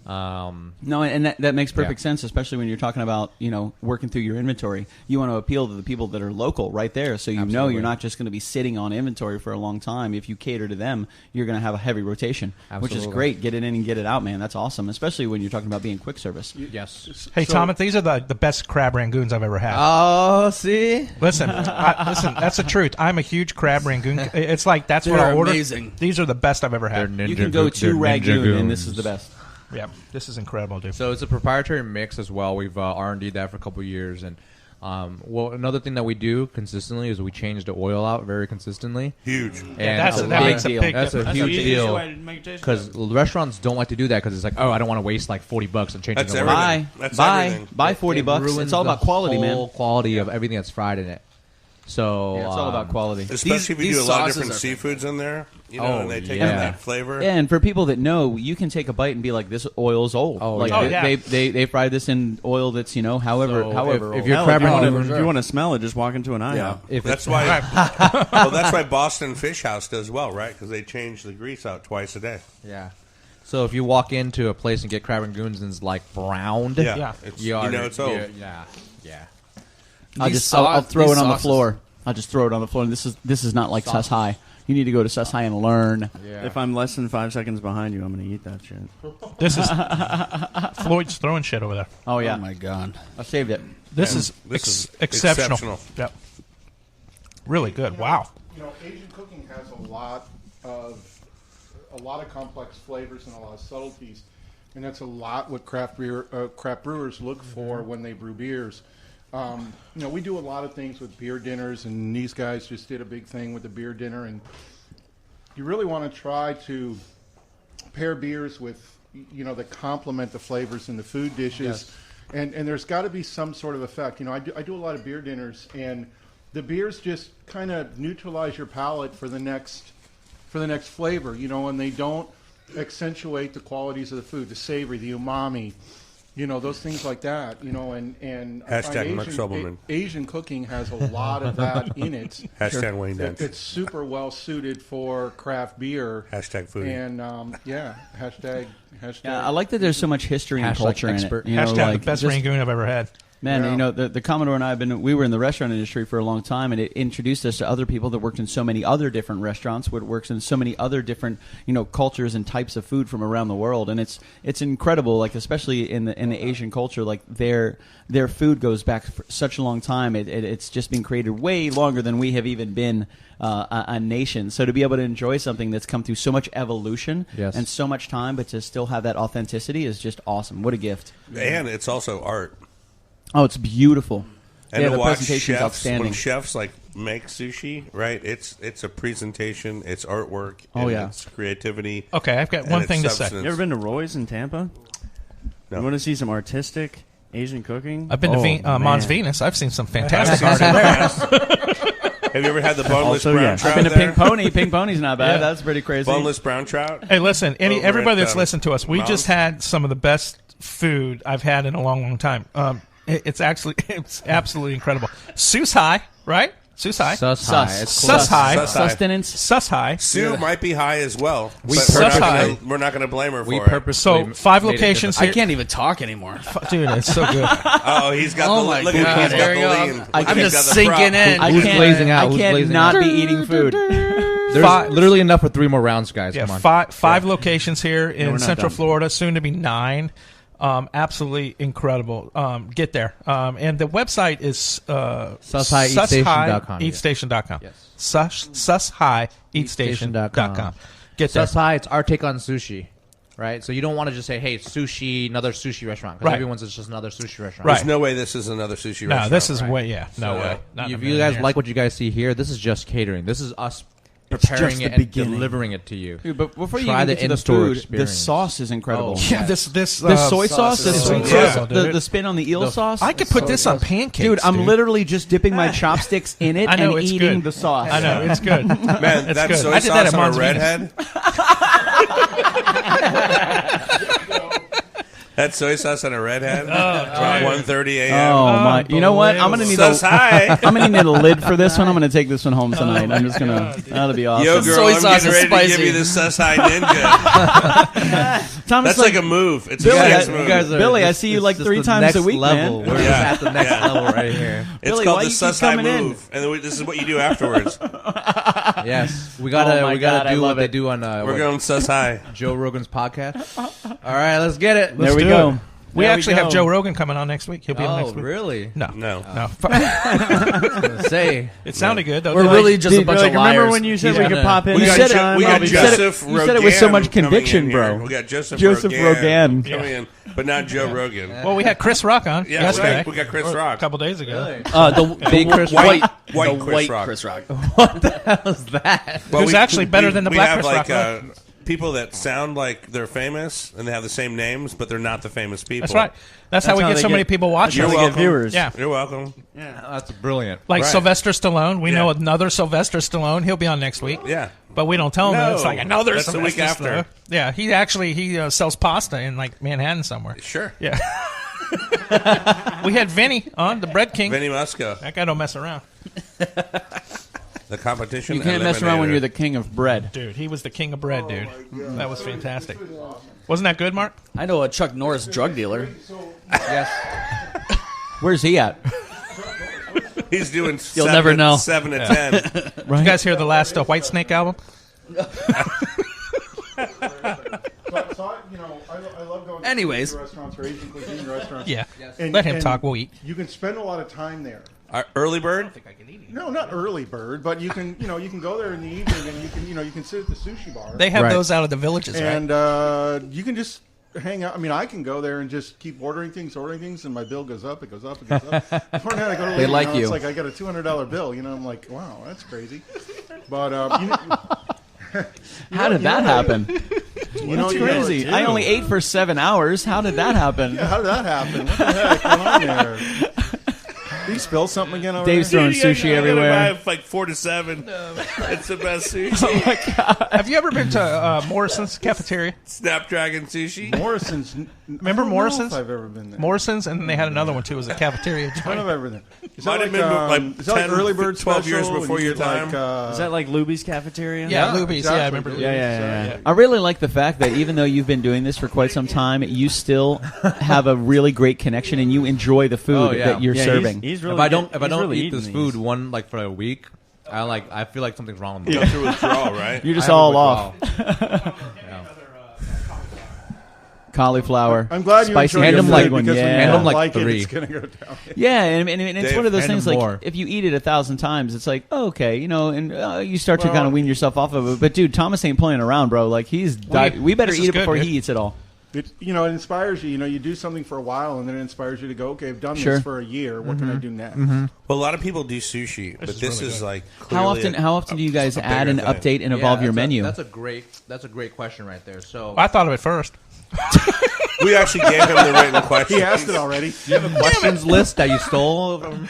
Speaker 1: No, and that makes perfect sense, especially when you're talking about working through your inventory. You want to appeal to the people that are local right there, so know you're not just going to be sitting on inventory for a long time. If you cater to them, you're going to have a heavy rotation, which is great. Get it in and get it out, man. That's awesome, especially when you're talking about being quick service.
Speaker 6: Yes.
Speaker 4: Hey, Thomas, these are the best crab rangoons I've ever had.
Speaker 3: Oh, see?
Speaker 4: Listen, that's the truth. I'm a huge crab rangoon. It's like that's what I ordered.
Speaker 3: Amazing.
Speaker 4: These are the best I've ever had.
Speaker 1: You can go to Rangoon, and this is the best.
Speaker 4: Yeah, this is incredible, dude.
Speaker 6: So it's a proprietary mix as well. We've R&D'd that for a couple of years, and another thing that we do consistently is we change the oil out very consistently.
Speaker 2: Huge.
Speaker 6: And
Speaker 4: that makes a big
Speaker 6: That's a
Speaker 4: difference.
Speaker 6: huge deal because restaurants don't like to do that because it's like, I don't want to waste like $40 on changing the oil.
Speaker 1: Buy $40. It's all about quality, man.
Speaker 6: Whole quality of everything that's fried in it. So
Speaker 1: it's all about quality.
Speaker 2: Especially if you do a lot of different seafoods in there, and they take on that flavor.
Speaker 1: Yeah, and for people that know, you can take a bite and be like, "This oil is old." They fried this in oil that's however old.
Speaker 5: If you're if you want to smell it, just walk into an IHOP.
Speaker 2: That's why. Well, that's why Boston Fish House does well, right? Because they change the grease out twice a day.
Speaker 6: Yeah. So if you walk into a place and get crab rangoons and it's like browned,
Speaker 2: it's old.
Speaker 6: Yeah.
Speaker 1: I'll throw it on the floor. I'll just throw it on the floor. And this is not like Sus High. You need to go to Sus High and learn.
Speaker 5: Yeah. If I'm less than 5 seconds behind you, I'm going to eat that shit.
Speaker 4: This is Floyd's throwing shit over there.
Speaker 1: Oh yeah.
Speaker 3: Oh my god.
Speaker 1: I saved it.
Speaker 4: This is exceptional. Yep. Really good. Wow.
Speaker 8: Asian cooking has a lot of complex flavors and a lot of subtleties, and that's a lot what craft brewers look for when they brew beers. We do a lot of things with beer dinners, and these guys just did a big thing with the beer dinner, and you really want to try to pair beers with, that complement the flavors in the food dishes, and there's got to be some sort of effect. I do a lot of beer dinners, and the beers just kind of neutralize your palate for the next flavor, and they don't accentuate the qualities of the food, the savory, the umami. Those things like that, and Asian cooking has a lot of that in it.
Speaker 2: Hashtag Wayne Dent.
Speaker 8: It's super well suited for craft beer.
Speaker 2: Hashtag food.
Speaker 8: And, hashtag.
Speaker 1: Yeah, I like that there's so much history and culture in it.
Speaker 4: Hashtag the best Rangoon I've ever had.
Speaker 1: Man, the Commodore and I we were in the restaurant industry for a long time, and it introduced us to other people that worked in so many other different restaurants, works in so many other different, cultures and types of food from around the world, and it's incredible, like especially in the Asian culture, like their food goes back for such a long time. It's just been created way longer than we have even been a nation. So to be able to enjoy something that's come through so much evolution and so much time, but to still have that authenticity is just awesome. What a gift!
Speaker 2: And it's also art.
Speaker 1: Oh, it's beautiful.
Speaker 2: And
Speaker 1: the
Speaker 2: watch
Speaker 1: presentation's outstanding.
Speaker 2: When chefs make sushi, right? It's a presentation, it's artwork, it's creativity.
Speaker 4: Okay, I've got one thing to say.
Speaker 5: You ever been to Roy's in Tampa?
Speaker 2: No.
Speaker 5: You want to see some artistic Asian cooking?
Speaker 4: I've been to Mons Venus. I've seen some fantastic art in there.
Speaker 2: Have you ever had the boneless brown trout?
Speaker 1: I've been to Pink Pony. Pink Pony's not bad. That's pretty crazy.
Speaker 2: Boneless brown trout?
Speaker 4: Hey, listen, everybody that's listened to us, we just had some of the best food I've had in a long, long time. It's absolutely incredible. Sus High, right? Sus High.
Speaker 3: Sus High.
Speaker 4: Sus High.
Speaker 1: Sustenance.
Speaker 4: Sus High.
Speaker 2: Sue might be high as well. We're not going to blame her for it.
Speaker 4: So 5 locations here.
Speaker 3: I can't even talk anymore.
Speaker 4: Dude, it's so good.
Speaker 2: Oh, he's got the look at him. He's got the lean.
Speaker 3: I'm just sinking in.
Speaker 6: Who's blazing out?
Speaker 1: I can't not be eating food.
Speaker 6: There's literally enough for 3 more rounds, guys.
Speaker 4: Yeah,
Speaker 6: come on.
Speaker 4: five locations here in Central Florida, soon to be 9. Absolutely incredible. Get there. And the website is SusHighEatStation.com.
Speaker 6: Yes.
Speaker 4: SusHighEatStation.com. Get there.
Speaker 6: Sus High, it's our take on sushi, right? So you don't want to just say, hey, sushi, another sushi restaurant. Because everyone's just another sushi restaurant.
Speaker 2: There's no way this is another sushi restaurant.
Speaker 4: No, this is way, no way.
Speaker 6: If you guys like what you guys see here, this is just catering. This is us preparing it and delivering it to you.
Speaker 1: Dude, but before you
Speaker 6: try
Speaker 1: get to the food, the sauce is incredible.
Speaker 4: Yeah, this
Speaker 1: soy sauce, the sweet sauce, the spin on the eel sauce.
Speaker 4: I could put this on pancakes.
Speaker 1: Dude, I'm literally just dipping my chopsticks in it and eating the sauce.
Speaker 4: I know, it's good.
Speaker 2: Man,
Speaker 4: it's
Speaker 2: that
Speaker 4: good.
Speaker 2: soy
Speaker 4: I did that
Speaker 2: sauce
Speaker 4: at
Speaker 2: on a
Speaker 4: Mons
Speaker 2: redhead. That soy sauce on a redhead. 1:30 a.m.
Speaker 1: Oh my! You know what? I'm gonna need I'm gonna need a lid for this one. I'm gonna take this one home tonight. I'm just gonna. That'll be awesome.
Speaker 2: Yo, girl,
Speaker 3: Soy
Speaker 2: I'm
Speaker 3: sauce
Speaker 2: getting
Speaker 3: is
Speaker 2: ready to give
Speaker 3: spicy.
Speaker 2: you the sus high ninja.
Speaker 1: Thomas,
Speaker 2: That's like a move. It's a
Speaker 1: Billy,
Speaker 2: dance move.
Speaker 1: Billy, I see you like 3 times a week,
Speaker 6: level.
Speaker 1: man.
Speaker 6: We're just at the next level right here.
Speaker 2: It's
Speaker 1: Billy,
Speaker 2: called
Speaker 1: why
Speaker 2: the
Speaker 1: you
Speaker 2: sus
Speaker 1: keep
Speaker 2: high
Speaker 1: coming in?
Speaker 2: move, and then this is what you do afterwards.
Speaker 6: Yes, we
Speaker 1: Oh my
Speaker 6: gotta
Speaker 1: God, I
Speaker 6: do
Speaker 1: love
Speaker 6: what they
Speaker 1: it.
Speaker 6: do on
Speaker 2: We're going sus high.
Speaker 6: Joe Rogan's podcast. All right, let's get it.
Speaker 1: There we
Speaker 4: do
Speaker 1: go.
Speaker 4: it. We actually have Joe Rogan coming on next week. He'll be on
Speaker 6: Oh,
Speaker 4: next week.
Speaker 6: really?
Speaker 4: No.
Speaker 2: No.
Speaker 6: Say
Speaker 4: It sounded good, though.
Speaker 3: We're
Speaker 4: didn't
Speaker 3: really
Speaker 4: it?
Speaker 3: just a bunch of liars.
Speaker 5: Remember when you said we could pop in?
Speaker 2: We got,
Speaker 5: anytime?
Speaker 2: we
Speaker 5: I'll
Speaker 2: got
Speaker 5: be
Speaker 2: Joseph
Speaker 1: You said it with so much
Speaker 2: coming
Speaker 1: conviction,
Speaker 2: in here.
Speaker 1: bro.
Speaker 2: We got Joseph
Speaker 1: Rogan.
Speaker 2: coming in, but not Joe Rogan.
Speaker 4: Well, we had Chris Rock on yesterday.
Speaker 2: right. We got Chris
Speaker 4: Or
Speaker 2: Rock.
Speaker 4: a couple days ago.
Speaker 3: The big Chris
Speaker 2: White-
Speaker 3: Rock.
Speaker 2: white
Speaker 3: The
Speaker 2: Chris
Speaker 3: white
Speaker 2: Rock.
Speaker 3: Chris Rock.
Speaker 6: what the hell is that?
Speaker 2: Well,
Speaker 4: Who's actually better than the
Speaker 2: we
Speaker 4: black
Speaker 2: have
Speaker 4: Chris
Speaker 2: like,
Speaker 4: Rock,
Speaker 2: people that sound like they're famous and they have the same names, but they're not the famous people.
Speaker 4: That's right. That's how we
Speaker 5: how
Speaker 4: get
Speaker 5: they
Speaker 4: so many
Speaker 5: get-
Speaker 4: people watching.
Speaker 2: You're
Speaker 5: They get
Speaker 2: welcome.
Speaker 5: viewers.
Speaker 4: Yeah.
Speaker 2: You're welcome.
Speaker 6: That's brilliant.
Speaker 4: Like
Speaker 2: Right.
Speaker 4: Sylvester Stallone. We know
Speaker 2: Yeah.
Speaker 4: another Sylvester Stallone. He'll be on next week.
Speaker 2: Yeah.
Speaker 4: But we don't tell him that.
Speaker 2: No,
Speaker 4: It's like another
Speaker 2: that's the
Speaker 4: Sylvester
Speaker 2: week after.
Speaker 4: Stallone. Yeah, he sells pasta in like Manhattan somewhere.
Speaker 2: Sure.
Speaker 4: Yeah. We had Vinny on, the Bread King.
Speaker 2: Vinny Musco.
Speaker 4: That guy don't mess around.
Speaker 2: The competition.
Speaker 1: You can't mess around when
Speaker 2: eliminator.
Speaker 1: you're the king of bread.
Speaker 4: Dude, he was the king of bread, dude. That was fantastic. Wasn't that good, Mark?
Speaker 3: I know a Chuck Norris drug dealer.
Speaker 6: Yes.
Speaker 1: Where's he at?
Speaker 2: He's doing.
Speaker 3: You'll never know.
Speaker 2: 7 to 10.
Speaker 4: Did you guys hear the last White Snake album?
Speaker 8: I love going
Speaker 3: Anyways.
Speaker 8: to restaurants or Asian cuisine restaurants.
Speaker 4: Yeah.
Speaker 8: And-
Speaker 4: Let him
Speaker 8: and
Speaker 4: talk. We'll eat.
Speaker 8: You can spend a lot of time there.
Speaker 2: Early bird.
Speaker 8: No, not early bird, but you can go there in the evening and you can sit at the sushi bar.
Speaker 4: They have
Speaker 1: Right.
Speaker 4: those out of the villages, right?
Speaker 8: And you can just hang out. I mean, I can go there and just keep ordering things, and my bill goes up. It goes up. It goes up. Before now, I go to
Speaker 1: They
Speaker 8: leave,
Speaker 1: like you.
Speaker 8: It's like I got a $200 bill. I'm like, wow, that's crazy. But
Speaker 1: How did that happen?
Speaker 8: That's
Speaker 1: Crazy. I only ate for 7 hours. How did that happen?
Speaker 8: How did that happen? What the heck went on there? Did you spill something again over
Speaker 1: Dave's
Speaker 8: there?
Speaker 1: throwing sushi everywhere.
Speaker 2: Like 4 to 7. It's the best sushi.
Speaker 4: Have you ever been to Morrison's cafeteria?
Speaker 2: Snapdragon sushi.
Speaker 8: Morrison's.
Speaker 4: Remember
Speaker 8: I don't know
Speaker 4: Morrison's?
Speaker 8: if I've ever been there.
Speaker 4: Morrison's, and then they had another one too. It was a cafeteria
Speaker 8: I don't
Speaker 4: joint.
Speaker 8: know if I've ever been there. Is
Speaker 2: Might
Speaker 8: that
Speaker 2: have been like
Speaker 8: is that like
Speaker 2: 10,
Speaker 8: early bird
Speaker 2: 12 years
Speaker 8: special
Speaker 2: before
Speaker 8: and you
Speaker 2: your
Speaker 8: get,
Speaker 2: time.
Speaker 8: Like,
Speaker 5: Is that like Luby's cafeteria?
Speaker 4: Yeah,
Speaker 8: Yeah,
Speaker 4: Luby's.
Speaker 8: exactly.
Speaker 4: Yeah, I remember.
Speaker 8: Yeah,
Speaker 4: Luby's.
Speaker 5: yeah.
Speaker 1: I really like the fact that even though you've been doing this for quite some time, you still have a really great connection and you enjoy the food
Speaker 6: Oh, yeah.
Speaker 1: that you're
Speaker 5: Yeah,
Speaker 1: serving.
Speaker 5: He's really
Speaker 6: If I don't
Speaker 5: he's really
Speaker 6: eat
Speaker 5: eating
Speaker 6: this
Speaker 5: these.
Speaker 6: food for a week, I feel like something's wrong with me.
Speaker 2: Go through withdrawal, right?
Speaker 1: You're just
Speaker 6: I have a
Speaker 1: all off.
Speaker 6: withdrawal.
Speaker 1: Cauliflower.
Speaker 8: I'm glad you
Speaker 1: Spicy
Speaker 8: enjoyed
Speaker 1: hand
Speaker 8: your
Speaker 1: them
Speaker 8: food
Speaker 1: like one,
Speaker 8: because when
Speaker 1: yeah.
Speaker 8: you
Speaker 6: Hand
Speaker 8: don't
Speaker 6: them like
Speaker 8: like it,
Speaker 6: 3.
Speaker 8: it's gonna go down.
Speaker 1: Yeah, and it's
Speaker 2: Dave,
Speaker 1: one of those
Speaker 6: hand
Speaker 1: things
Speaker 6: them
Speaker 1: like
Speaker 6: more.
Speaker 1: if you eat it 1,000 times, it's like okay, and you start to
Speaker 8: Well-
Speaker 1: kind of wean yourself off of it. But dude, Thomas ain't playing around, bro. Like we better
Speaker 4: this
Speaker 1: eat
Speaker 4: is
Speaker 1: it
Speaker 4: good,
Speaker 1: before
Speaker 4: dude.
Speaker 1: he eats it all.
Speaker 8: It inspires you. You do something for a while, and then it inspires you to go. Okay, I've done
Speaker 1: Sure.
Speaker 8: this for a year. What can I do next?
Speaker 2: Well, a lot of people do sushi, but
Speaker 4: is
Speaker 2: this
Speaker 4: really
Speaker 2: is
Speaker 4: good.
Speaker 2: like
Speaker 1: How
Speaker 2: clearly
Speaker 1: often do you guys
Speaker 2: a
Speaker 1: add and
Speaker 2: bigger thing.
Speaker 1: update and evolve your
Speaker 6: that's
Speaker 1: menu?
Speaker 6: That's a great question right there. So
Speaker 4: I thought of it first.
Speaker 2: We actually gave him the written question.
Speaker 8: He asked it already.
Speaker 6: you have a questions list that you stole from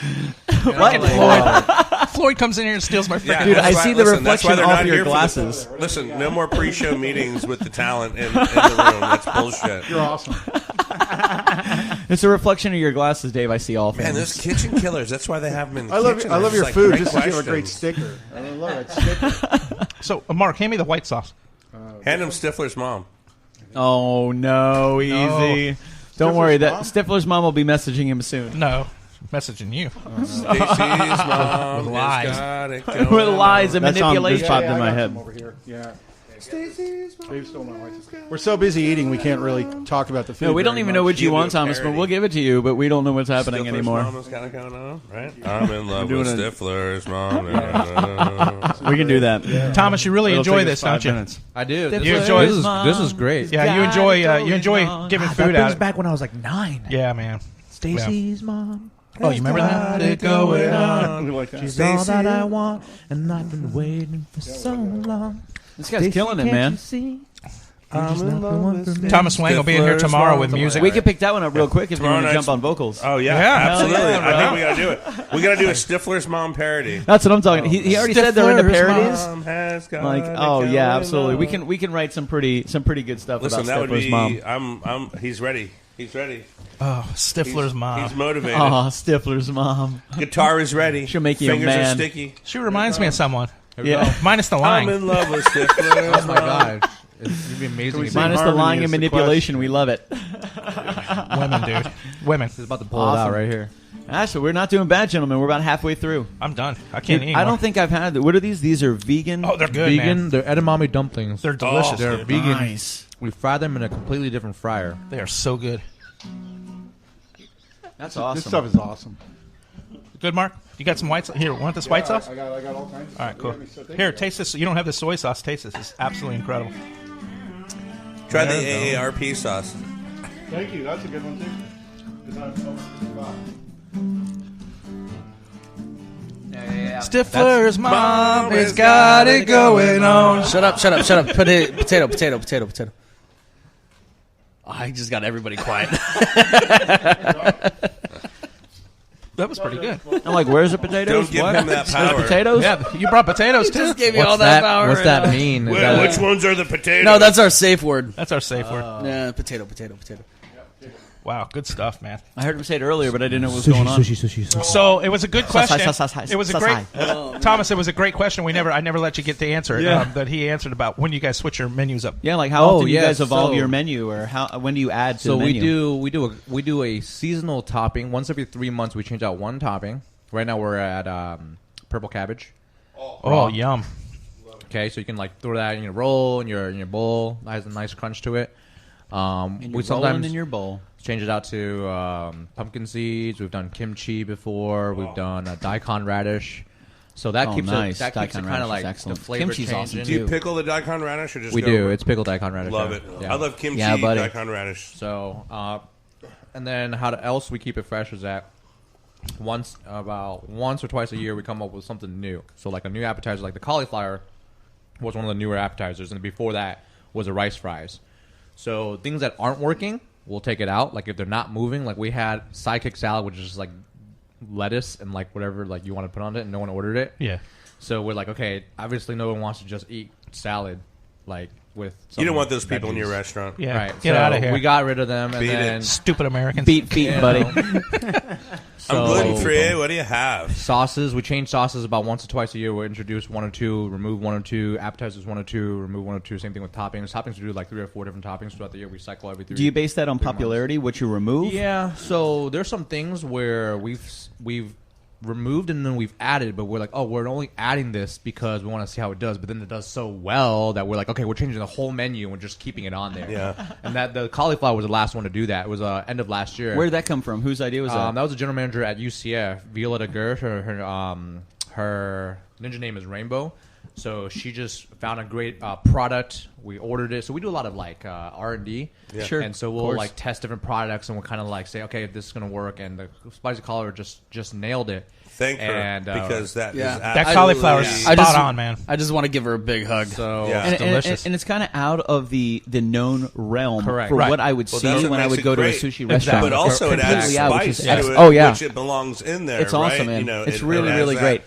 Speaker 4: Floyd comes in here and steals my freaking.
Speaker 2: Yeah,
Speaker 1: Dude,
Speaker 2: that's
Speaker 1: I
Speaker 2: why-
Speaker 1: see the
Speaker 2: listen, that's why
Speaker 1: reflection
Speaker 2: they're
Speaker 1: off
Speaker 2: not
Speaker 1: your
Speaker 2: here for the-
Speaker 1: glasses.
Speaker 2: Listen, no more pre-show meetings with the talent in the room. That's bullshit.
Speaker 8: You're awesome.
Speaker 1: It's a reflection of your glasses, Dave. I see all
Speaker 2: Man,
Speaker 1: things.
Speaker 2: those kitchen killers. That's why they have them in the
Speaker 8: I love
Speaker 2: kitchen.
Speaker 8: I love
Speaker 2: It's
Speaker 8: your
Speaker 2: like
Speaker 8: food.
Speaker 2: great
Speaker 8: Just because you have a great
Speaker 2: questions.
Speaker 8: sticker. I love that sticker.
Speaker 4: So, Mark, hand me the white sauce.
Speaker 2: Hand him Stifler's mom.
Speaker 1: Oh no, easy. Don't
Speaker 8: Stifler's
Speaker 1: worry. That
Speaker 8: mom?
Speaker 1: Stifler's mom will be messaging him soon.
Speaker 4: No, messaging you.
Speaker 2: Stacy's mom
Speaker 4: With
Speaker 2: has
Speaker 4: lies.
Speaker 2: got it
Speaker 1: With
Speaker 2: going
Speaker 1: lies and
Speaker 2: on.
Speaker 1: That song just
Speaker 8: Yeah,
Speaker 1: popped
Speaker 8: yeah,
Speaker 1: in my
Speaker 8: I got
Speaker 1: head.
Speaker 8: some over here. Yeah. Dave stole my white sauce. We're so busy eating, we can't really talk about the food.
Speaker 1: No, we don't
Speaker 8: very
Speaker 1: even know
Speaker 8: much.
Speaker 1: what you
Speaker 2: You
Speaker 1: want,
Speaker 2: do a
Speaker 1: Thomas, but
Speaker 2: parody.
Speaker 1: we'll give it to you. But we don't know what's happening
Speaker 2: Stifler's
Speaker 1: anymore.
Speaker 2: mom is kind of going on, right? I'm in love
Speaker 1: doing
Speaker 2: with
Speaker 1: it.
Speaker 2: Stifler's mom.
Speaker 1: We can do that.
Speaker 4: Thomas, you really
Speaker 1: It'll
Speaker 4: enjoy
Speaker 1: take
Speaker 4: this,
Speaker 1: us 5
Speaker 4: don't you?
Speaker 1: minutes.
Speaker 6: I do.
Speaker 4: You enjoy
Speaker 6: this is great.
Speaker 4: Yeah, you enjoy giving food out.
Speaker 6: back when I was like 9.
Speaker 4: Yeah, man.
Speaker 6: Stacy's mom.
Speaker 4: Oh, you remember that?
Speaker 6: Got it going on.
Speaker 8: We like that.
Speaker 6: She's all that I want, and I've been waiting for so long.
Speaker 1: This guy's killing it, man.
Speaker 4: Thomas Wang will be in here tomorrow with music.
Speaker 1: We could pick that one up real quick if you
Speaker 2: Tomorrow
Speaker 1: want to
Speaker 2: night's-
Speaker 1: jump on vocals.
Speaker 2: Oh yeah,
Speaker 4: Yeah.
Speaker 2: absolutely.
Speaker 1: Hell yeah,
Speaker 2: I think we gotta do it. We gotta do a Stifler's mom parody.
Speaker 1: That's what I'm talking. He already said they're into
Speaker 4: Stifler's
Speaker 1: parodies.
Speaker 2: Mom has got
Speaker 1: Like,
Speaker 2: it
Speaker 1: oh yeah,
Speaker 2: going
Speaker 1: absolutely.
Speaker 2: on.
Speaker 1: We can write some pretty good stuff
Speaker 2: Listen,
Speaker 1: about
Speaker 2: that would
Speaker 1: Stifler's
Speaker 2: be.
Speaker 1: mom.
Speaker 2: He's ready. He's ready.
Speaker 4: Oh, Stifler's mom.
Speaker 2: He's motivated.
Speaker 1: Oh, Stifler's mom.
Speaker 2: Guitar is ready.
Speaker 1: She'll make you
Speaker 2: Fingers
Speaker 1: a man.
Speaker 2: are sticky.
Speaker 4: She reminds me of somemen.
Speaker 1: Yeah.
Speaker 4: Minus the
Speaker 2: I'm
Speaker 4: line.
Speaker 2: in love with Stifler.
Speaker 6: Oh my god, it'd be amazing. if
Speaker 1: Minus the
Speaker 8: harmony
Speaker 1: lying
Speaker 8: is
Speaker 1: and
Speaker 8: the
Speaker 1: manipulation. We love it.
Speaker 4: Women, dude. Women.
Speaker 6: He's about to pull it out right here.
Speaker 1: Actually, we're not doing bad, gentlemen. We're about halfway through.
Speaker 4: I'm done. I can't eat
Speaker 1: I
Speaker 4: more.
Speaker 1: don't think I've had. What are these? These are vegan.
Speaker 4: Oh, they're good,
Speaker 6: Vegan,
Speaker 4: man.
Speaker 6: they're edamame dumplings.
Speaker 4: They're delicious.
Speaker 6: They're
Speaker 4: dude.
Speaker 6: vegan.
Speaker 1: Nice.
Speaker 6: We fry them in a completely different fryer.
Speaker 4: They are so good.
Speaker 1: That's awesome.
Speaker 8: This stuff is awesome.
Speaker 4: Good, Mark? You got some white sauce? Here, want this white sauce?
Speaker 8: I got all kinds of
Speaker 4: All right, cool.
Speaker 8: stuff.
Speaker 4: Here, taste this. You don't have the soy sauce. Taste this. It's absolutely incredible.
Speaker 2: Try the AARP sauce.
Speaker 8: Thank you. That's a good one, too. 'Cause I'm over 55.
Speaker 4: Stifler's mom has got it going on.
Speaker 3: Shut up. Potato. Oh, I just got everybody quiet.
Speaker 4: That was pretty good.
Speaker 1: I'm like, where's the potatoes?
Speaker 2: Don't give
Speaker 1: What?
Speaker 2: him that
Speaker 1: There's
Speaker 2: power.
Speaker 1: potatoes?
Speaker 4: Yeah, you brought potatoes, too.
Speaker 3: Just gave you all that power.
Speaker 6: What's that mean? Is that
Speaker 2: Which ones are the potatoes?
Speaker 3: No, that's our safe word.
Speaker 4: That's our safe word.
Speaker 3: Yeah, potato.
Speaker 4: Wow, good stuff, man.
Speaker 1: I heard him say it earlier, but I didn't know what was going on.
Speaker 4: So it was a good question. It was a great,
Speaker 1: Oh,
Speaker 4: Thomas. It was a great question. I never let you get to answer it.
Speaker 1: Yeah.
Speaker 4: That he answered about when you guys switch your menus up.
Speaker 1: Yeah, like how often do you
Speaker 6: yeah,
Speaker 1: guys evolve
Speaker 6: so-
Speaker 1: your menu, or when do you add to
Speaker 6: So
Speaker 1: the menu?
Speaker 6: we do a seasonal topping. Once every 3 months, we change out one topping. Right now, we're at purple cabbage.
Speaker 4: Oh, yum!
Speaker 6: Okay, so you can like throw that in your roll, in your bowl. Has a nice crunch to it. We sometimes
Speaker 1: in your bowl.
Speaker 6: change it out to pumpkin seeds. We've done kimchi before. We've done daikon radish. So that keeps
Speaker 1: nice.
Speaker 6: it
Speaker 1: Daikon
Speaker 6: kind of
Speaker 1: radish is
Speaker 6: like
Speaker 1: excellent.
Speaker 6: the flavor
Speaker 1: Kimchi's awesome,
Speaker 6: changing.
Speaker 2: Do you pickle the daikon radish or just
Speaker 6: We
Speaker 2: go
Speaker 6: do.
Speaker 2: over it?
Speaker 6: It's pickled daikon radish.
Speaker 2: Love
Speaker 6: yeah.
Speaker 2: it.
Speaker 6: Yeah.
Speaker 2: I love kimchi,
Speaker 1: Yeah, buddy.
Speaker 2: daikon radish.
Speaker 6: So, and then how else we keep it fresh is that once or twice a year we come up with something new. So like a new appetizer, like the cauliflower was one of the newer appetizers, and before that was the rice fries. So things that aren't working, we'll take it out. Like if they're not moving, like we had sidekick salad, which is just like lettuce and like whatever like you want to put on it, and no one ordered it.
Speaker 4: Yeah.
Speaker 6: So we're like, okay, obviously no one wants to just eat salad, like with.
Speaker 2: You don't
Speaker 6: some
Speaker 2: want those people in
Speaker 6: veggies.
Speaker 2: your restaurant.
Speaker 4: Yeah.
Speaker 6: Right.
Speaker 4: Get
Speaker 6: so
Speaker 4: out of here.
Speaker 6: We got rid of them, and
Speaker 2: Beat it.
Speaker 6: then
Speaker 4: Stupid Americans.
Speaker 1: Beat feet, buddy.
Speaker 2: I'm gluten free. What do you have?
Speaker 6: sauces. We change sauces about once or twice a year. We'll introduce 1 or 2, remove 1 or 2, appetizers 1 or 2, remove 1 or 2. Same thing with toppings. Toppings we do like 3 or 4 different toppings throughout the year. We cycle every 3.
Speaker 1: Do you base that on
Speaker 6: 3 months.
Speaker 1: popularity, what you remove?
Speaker 6: Yeah. So there's some things where we've removed and then we've added, but we're like, oh, we're only adding this because we want to see how it does. But then it does so well that we're like, okay, we're changing the whole menu and we're just keeping it on there.
Speaker 2: Yeah.
Speaker 6: And that the cauliflower was the last one to do that. It was end of last year.
Speaker 1: Where did that come from? Whose idea was that?
Speaker 6: That was a general manager at UCF, Violetta Gert. Her ninja name is Rainbow. So she just found a great product. We ordered it. So we do a lot of like R&D.
Speaker 2: Yeah.
Speaker 1: Sure,
Speaker 6: And so
Speaker 1: of
Speaker 6: we'll
Speaker 1: course.
Speaker 6: like test different products and we'll kind of like say, okay, if this is going to work. And the spicy cauliflower just nailed it.
Speaker 2: Thank her,
Speaker 6: And,
Speaker 2: because that
Speaker 3: yeah.
Speaker 2: is
Speaker 4: That cauliflower's
Speaker 2: absolutely-
Speaker 4: spot on, man.
Speaker 3: I just want to give her a big hug.
Speaker 6: So
Speaker 2: Yeah.
Speaker 1: and,
Speaker 4: delicious.
Speaker 1: and it's kind of out of the known realm
Speaker 6: Correct.
Speaker 1: for
Speaker 4: Right.
Speaker 1: what I would
Speaker 2: Well,
Speaker 1: see
Speaker 2: that's what
Speaker 1: when I
Speaker 2: makes
Speaker 1: would
Speaker 2: it
Speaker 1: go to a
Speaker 2: great.
Speaker 1: sushi
Speaker 4: Exactly.
Speaker 1: restaurant.
Speaker 2: But also it adds
Speaker 1: Completely out, which
Speaker 2: spice
Speaker 1: is
Speaker 2: to
Speaker 1: ex-
Speaker 2: it,
Speaker 1: oh, yeah.
Speaker 2: which it belongs in there.
Speaker 1: It's awesome,
Speaker 2: right?
Speaker 1: man.
Speaker 2: You know,
Speaker 1: It's
Speaker 2: it
Speaker 1: really,
Speaker 2: has
Speaker 1: really
Speaker 2: that.
Speaker 1: great.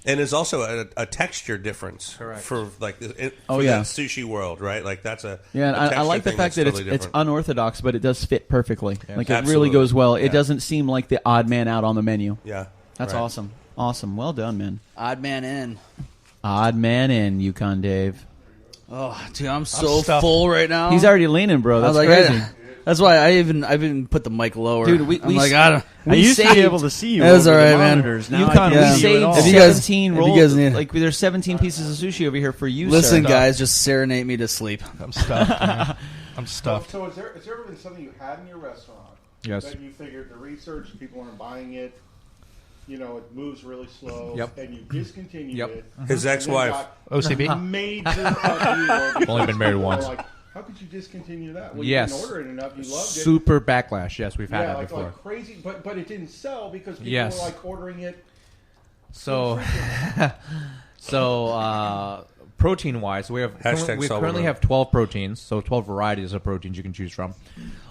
Speaker 2: And it's also a texture difference for like for
Speaker 1: yeah.
Speaker 2: the sushi world, right? Like that's a
Speaker 1: Yeah, and I
Speaker 2: texture
Speaker 1: like the
Speaker 2: thing
Speaker 1: fact
Speaker 2: that's
Speaker 1: that
Speaker 2: totally
Speaker 1: it's
Speaker 2: different.
Speaker 1: unorthodox, but it does fit perfectly. Like it
Speaker 2: Absolutely.
Speaker 1: really goes well. It
Speaker 2: Yeah.
Speaker 1: doesn't seem like the odd man out on the menu.
Speaker 2: Yeah,
Speaker 1: That's
Speaker 2: right.
Speaker 1: awesome. Awesome. Well done, man.
Speaker 3: Odd man in.
Speaker 1: Odd man in, Yukon Dave.
Speaker 3: Oh, dude, I'm so
Speaker 4: stuffed.
Speaker 3: full right now.
Speaker 1: He's already leaning, bro.
Speaker 3: I
Speaker 1: That's
Speaker 3: was like,
Speaker 1: crazy.
Speaker 3: that's why I even put the mic lower.
Speaker 1: Dude, we
Speaker 3: I'm like,
Speaker 1: s-
Speaker 3: I don't.
Speaker 1: we
Speaker 5: used to be
Speaker 1: saved-
Speaker 5: able to see you
Speaker 3: That's
Speaker 5: over
Speaker 3: all
Speaker 5: the
Speaker 3: right, man.
Speaker 5: monitors. Now
Speaker 1: Yukon,
Speaker 5: I
Speaker 1: we
Speaker 5: can't see you at
Speaker 1: saved
Speaker 5: all.
Speaker 3: If you guys-
Speaker 1: 17
Speaker 3: if you
Speaker 1: rolls.
Speaker 3: guys need-
Speaker 1: like there's 17 pieces of sushi over here for you,
Speaker 3: Listen,
Speaker 1: sir.
Speaker 3: guys, just serenade me to sleep.
Speaker 4: I'm stuffed, man. I'm stuffed.
Speaker 8: So has there ever been something you had in your restaurant
Speaker 6: Yes.
Speaker 8: that you figured the research, people aren't buying it, you know, it moves really slow,
Speaker 6: Yep.
Speaker 8: and you discontinued
Speaker 6: Yep.
Speaker 8: it?
Speaker 2: His
Speaker 8: and
Speaker 2: ex-wife.
Speaker 8: then
Speaker 4: OCB?
Speaker 8: got major upheaval
Speaker 6: Only been married
Speaker 8: because
Speaker 6: once.
Speaker 8: people were like, how could you discontinue that? Well,
Speaker 6: Yes.
Speaker 8: you didn't order it enough, you loved it.
Speaker 6: Super backlash. Yes, we've had
Speaker 8: Yeah,
Speaker 6: that
Speaker 8: like,
Speaker 6: before.
Speaker 8: like crazy, but it didn't sell because people
Speaker 6: Yes.
Speaker 8: were like ordering it.
Speaker 6: So, protein wise, we
Speaker 2: Hashtag
Speaker 6: currently
Speaker 2: supplement.
Speaker 6: have 12 proteins, so 12 varieties of proteins you can choose from.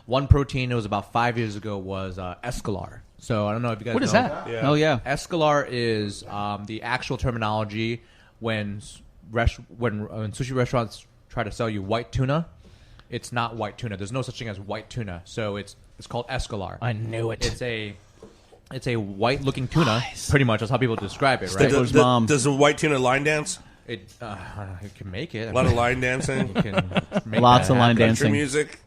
Speaker 6: One protein, it was about 5 years ago, was Escalar. So I don't know if you guys
Speaker 4: What is
Speaker 6: know.
Speaker 4: that?
Speaker 2: Yeah.
Speaker 1: Oh yeah.
Speaker 6: Escalar is the actual terminology when sushi restaurants try to sell you white tuna. It's not white tuna. There's no such thing as white tuna. So it's It's called escolar.
Speaker 4: I knew it.
Speaker 6: It's a white-looking tuna. Pretty much, that's how people describe it, right?
Speaker 2: Does the white tuna line dance?
Speaker 6: You can make it.
Speaker 2: A lot of line dancing.
Speaker 6: You can make
Speaker 1: Lots
Speaker 6: that
Speaker 1: of line
Speaker 6: happen.
Speaker 1: dancing.
Speaker 2: Country music.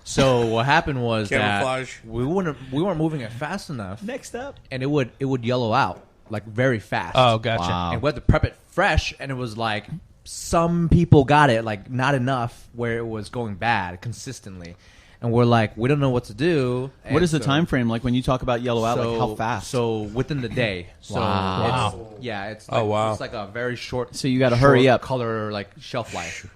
Speaker 6: So what happened was
Speaker 2: Camouflage.
Speaker 6: that we weren't moving it fast enough.
Speaker 3: Next up.
Speaker 6: And it would yellow out like very fast.
Speaker 4: Oh, gotcha.
Speaker 1: Wow.
Speaker 6: And we had to prep it fresh, and it was like some people got it, like not enough where it was going bad consistently. And we're like, we don't know what to do.
Speaker 1: What is the time frame like when you talk about yellow out? Like how fast?
Speaker 6: So within the day. So
Speaker 1: Wow.
Speaker 6: It's like, it's like a very short.
Speaker 1: So you got to hurry up.
Speaker 6: Color like shelf life,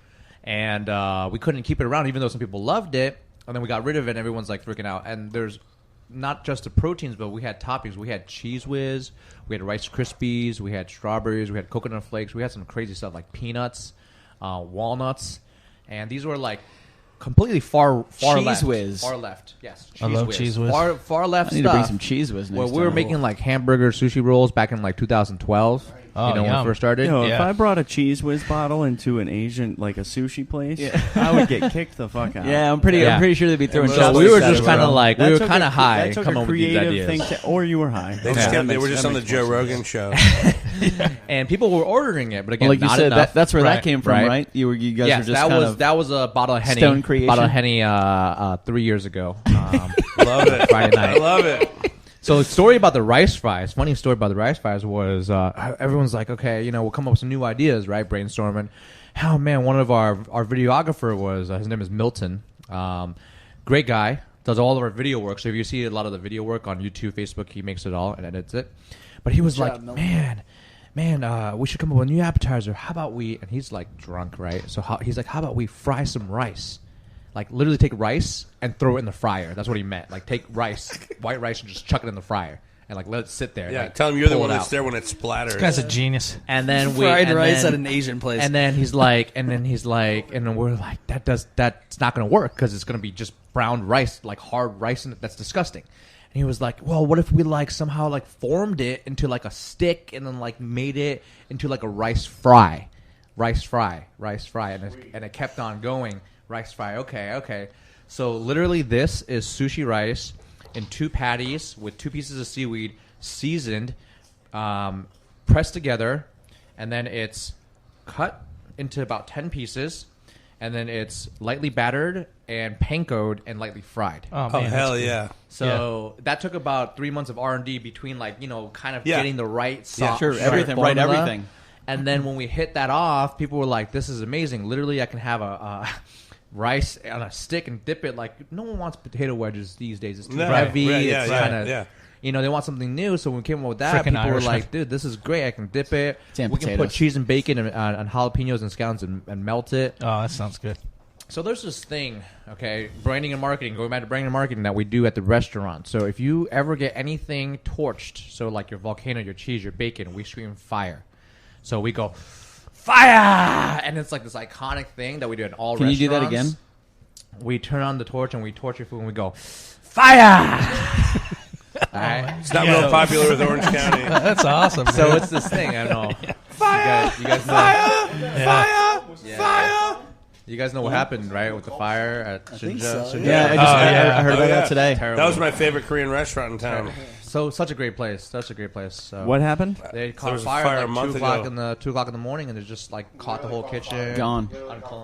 Speaker 6: and we couldn't keep it around, even though some people loved it. And then we got rid of it, and everyone's like freaking out. And there's not just the proteins, but we had toppings. We had Cheese Whiz, we had Rice Krispies, we had strawberries, we had coconut flakes, we had some crazy stuff like peanuts, walnuts, and these were like completely far
Speaker 1: Cheese
Speaker 6: left.
Speaker 1: Whiz.
Speaker 6: Far left. Yes.
Speaker 4: I love Cheese Whiz.
Speaker 6: Far left
Speaker 1: I need
Speaker 6: stuff.
Speaker 1: to bring some Cheese Whiz next
Speaker 6: Well,
Speaker 1: time.
Speaker 6: we were making like hamburger sushi rolls back in like 2012.
Speaker 4: Oh,
Speaker 6: when we first started.
Speaker 5: If I brought a Cheese Whiz bottle into an Asian, like a sushi place, I would get kicked the fuck out.
Speaker 1: Yeah, I'm pretty sure they'd be throwing
Speaker 6: So
Speaker 1: shots.
Speaker 6: we were
Speaker 1: like
Speaker 6: just
Speaker 1: that
Speaker 6: kind
Speaker 1: as
Speaker 6: of
Speaker 1: well.
Speaker 6: like, we were kind of high.
Speaker 5: That took
Speaker 6: Come
Speaker 5: a
Speaker 6: up with these
Speaker 5: creative
Speaker 6: ideas.
Speaker 5: thing, or you were high.
Speaker 2: They were just on the Joe Rogan show.
Speaker 6: And people were ordering it, but again,
Speaker 1: Well, like you
Speaker 6: not
Speaker 1: said,
Speaker 6: enough.
Speaker 1: that's where that came from, right? You guys
Speaker 6: yes,
Speaker 1: were just kind of
Speaker 6: that was a bottle of Henny.
Speaker 1: stone creation?
Speaker 6: Bottle of Henny 3 years ago.
Speaker 2: Love it.
Speaker 6: Friday night.
Speaker 2: I love it.
Speaker 6: So the story about the rice fries, funny story about the rice fries was everyone's like, okay, we'll come up with some new ideas, right? Brainstorming. Oh, man, one of our videographer was, his name is Milton. Great guy. Does all of our video work. So if you see a lot of the video work on YouTube, Facebook, he makes it all and edits it. But he was like, man, we should come up with a new appetizer. How about we, and he's like drunk, right? So he's like, how about we fry some rice? Like literally take rice and throw it in the fryer. That's what he meant. Like take rice, white rice, and just chuck it in the fryer and like let it sit there.
Speaker 2: Yeah,
Speaker 6: like,
Speaker 2: tell him you're the
Speaker 6: pull
Speaker 2: one
Speaker 6: it
Speaker 2: that's
Speaker 6: out.
Speaker 2: there when it splatters.
Speaker 4: This guy's a genius.
Speaker 6: And then
Speaker 3: Fried rice at an Asian place.
Speaker 6: And then he's like, and then we're like, that's not going to work because it's going to be just brown rice, like hard rice, and that's disgusting. And he was like, well, what if we like somehow like formed it into like a stick and then like made it into like a rice fry, and it kept on going, rice fry. Okay. So literally, this is sushi rice in 2 patties with 2 pieces of seaweed, seasoned, pressed together, and then it's cut into about 10 pieces, and then it's lightly battered and pankoed and lightly fried.
Speaker 2: Oh hell yeah!
Speaker 6: So that took about 3 months of R&D between kind of getting the right sauce,
Speaker 1: sure, everything, right, everything.
Speaker 6: And then when we hit that off, people were like, "This is amazing! Literally, I can have a rice on a stick and dip it." Like no one wants potato wedges these days. It's too heavy. It's kind of they want something new. So when we came up with that, people were like, "Dude, this is great! I can dip it. We can put cheese and bacon and jalapenos and scallions and melt it."
Speaker 4: Oh, that sounds good.
Speaker 6: So there's this thing, okay, branding and marketing, going back to branding and marketing that we do at the restaurant. So if you ever get anything torched, so like your volcano, your cheese, your bacon, we scream fire. So we go, fire! And it's like this iconic thing that we do at all restaurants.
Speaker 1: Can you do that again?
Speaker 6: We turn on the torch and we torch your food and we go, fire! All right.
Speaker 2: It's not real popular with Orange County.
Speaker 4: That's awesome.
Speaker 6: So it's this thing, I don't know. Fire! You guys know. Fire! You guys know what happened, right, with the fire at Shinja?
Speaker 1: Yeah, I heard about that today.
Speaker 2: That was my favorite Korean restaurant in town.
Speaker 6: So such a great place. So
Speaker 5: What happened?
Speaker 6: They caught
Speaker 2: was a
Speaker 6: fire
Speaker 2: fire
Speaker 6: at
Speaker 2: a month
Speaker 6: 2 o'clock
Speaker 2: ago.
Speaker 6: 2 o'clock in the morning, and it just like caught the whole kitchen.
Speaker 1: Gone.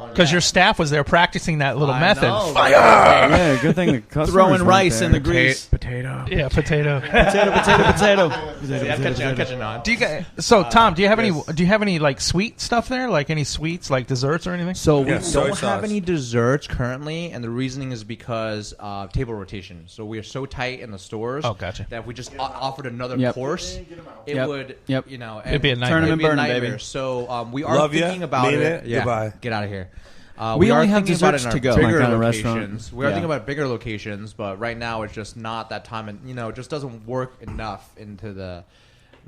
Speaker 4: Because your staff was there practicing that little method.
Speaker 6: Fire!
Speaker 5: Yeah, good thing the customers
Speaker 1: Throwing
Speaker 5: weren't
Speaker 1: rice
Speaker 5: there.
Speaker 1: in the grease.
Speaker 6: Potato.
Speaker 4: Yeah, potato.
Speaker 1: Potato.
Speaker 6: I'm catching on.
Speaker 4: Do you guys, so Tom, do you have any like sweet stuff there? Like any sweets, like desserts or anything?
Speaker 6: So we
Speaker 2: soy
Speaker 6: don't have
Speaker 2: sauce.
Speaker 6: any desserts currently, and the reasoning is because table rotation. So we are so tight in the stores
Speaker 4: gotcha.
Speaker 6: that if we just offered another
Speaker 1: Yep.
Speaker 6: course, it
Speaker 1: Yep.
Speaker 6: would,
Speaker 1: Yep.
Speaker 4: It'd be a nightmare.
Speaker 1: Turn 'em and burn 'em,
Speaker 6: nightmare.
Speaker 1: baby.
Speaker 6: So we are
Speaker 2: Love ya.
Speaker 6: thinking about
Speaker 2: Mean
Speaker 6: it.
Speaker 2: it.
Speaker 6: Yeah.
Speaker 2: Goodbye.
Speaker 6: Get out of here.
Speaker 1: We
Speaker 6: are
Speaker 1: only have
Speaker 6: thinking about it
Speaker 1: desserts
Speaker 6: in our
Speaker 1: to go.
Speaker 6: bigger
Speaker 5: My kind of restaurant.
Speaker 6: locations. We are
Speaker 1: Yeah.
Speaker 6: thinking about bigger locations, but right now it's just not that time, and it just doesn't work enough into the.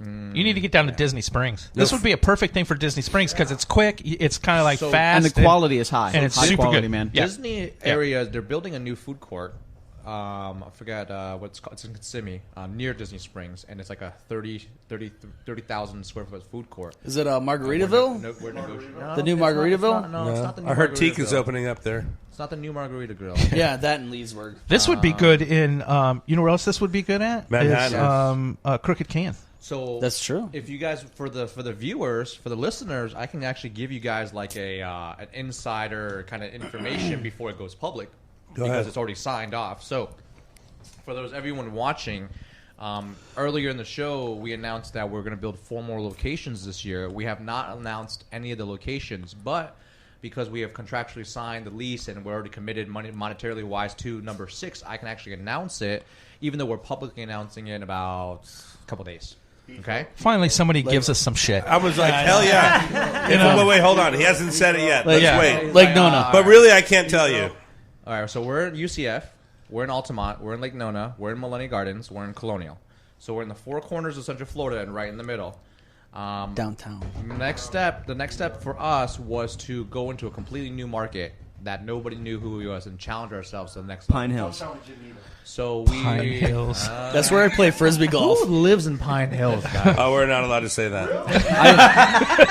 Speaker 4: You need to get down to Disney Springs. This would be a perfect thing for Disney Springs because it's quick. It's kind of like
Speaker 6: So-
Speaker 4: fast.
Speaker 1: And the quality is high.
Speaker 4: and it's
Speaker 1: high
Speaker 4: super
Speaker 1: quality,
Speaker 4: good.
Speaker 1: man.
Speaker 4: Yeah.
Speaker 6: Disney areas, they're building a new food court I forget what's called. It's in Kissimmee, near Disney Springs, and it's like a 30,000 square foot food court.
Speaker 3: Is it Margaritaville?
Speaker 6: We're negotiating.
Speaker 3: The new Margaritaville?
Speaker 6: No, it's not the new
Speaker 2: I heard
Speaker 6: Margarita
Speaker 2: Teak is
Speaker 6: Grill.
Speaker 2: opening up there.
Speaker 6: It's not the new Margarita Grill.
Speaker 3: Yeah, that in Leesburg.
Speaker 4: This would be good in. You know where else this would be good at?
Speaker 2: Manhattan.
Speaker 4: Is, Crooked Can.
Speaker 6: So
Speaker 3: that's true.
Speaker 6: If you guys, for the viewers, for the listeners, I can actually give you guys like an insider kind of information before it goes public, because it's already signed off. So for everyone watching, earlier in the show, we announced that we're going to build 4 more locations this year. We have not announced any of the locations, but because we have contractually signed the lease and we're already committed monetarily wise to number 6, I can actually announce it, even though we're publicly announcing it in about a couple days. Okay.
Speaker 4: Finally, somebody gives us some shit.
Speaker 2: I was like, hell yeah. Wait, hold on. He hasn't said it yet. Let's wait.
Speaker 3: Lake Nona.
Speaker 2: But really, I can't tell you.
Speaker 6: All right, so we're at UCF. We're in Altamont. We're in Lake Nona. We're in Millennium Gardens. We're in Colonial. So we're in the 4 corners of Central Florida and right in the middle.
Speaker 3: Downtown.
Speaker 6: The next step for us was to go into a completely new market that nobody knew who we was and challenge ourselves to the next
Speaker 5: Pine
Speaker 6: level.
Speaker 5: Hills.
Speaker 6: So we
Speaker 4: Pine Hills.
Speaker 3: That's where I play frisbee golf.
Speaker 6: Who lives in Pine Hills, guys?
Speaker 2: Oh, we're not allowed to say that.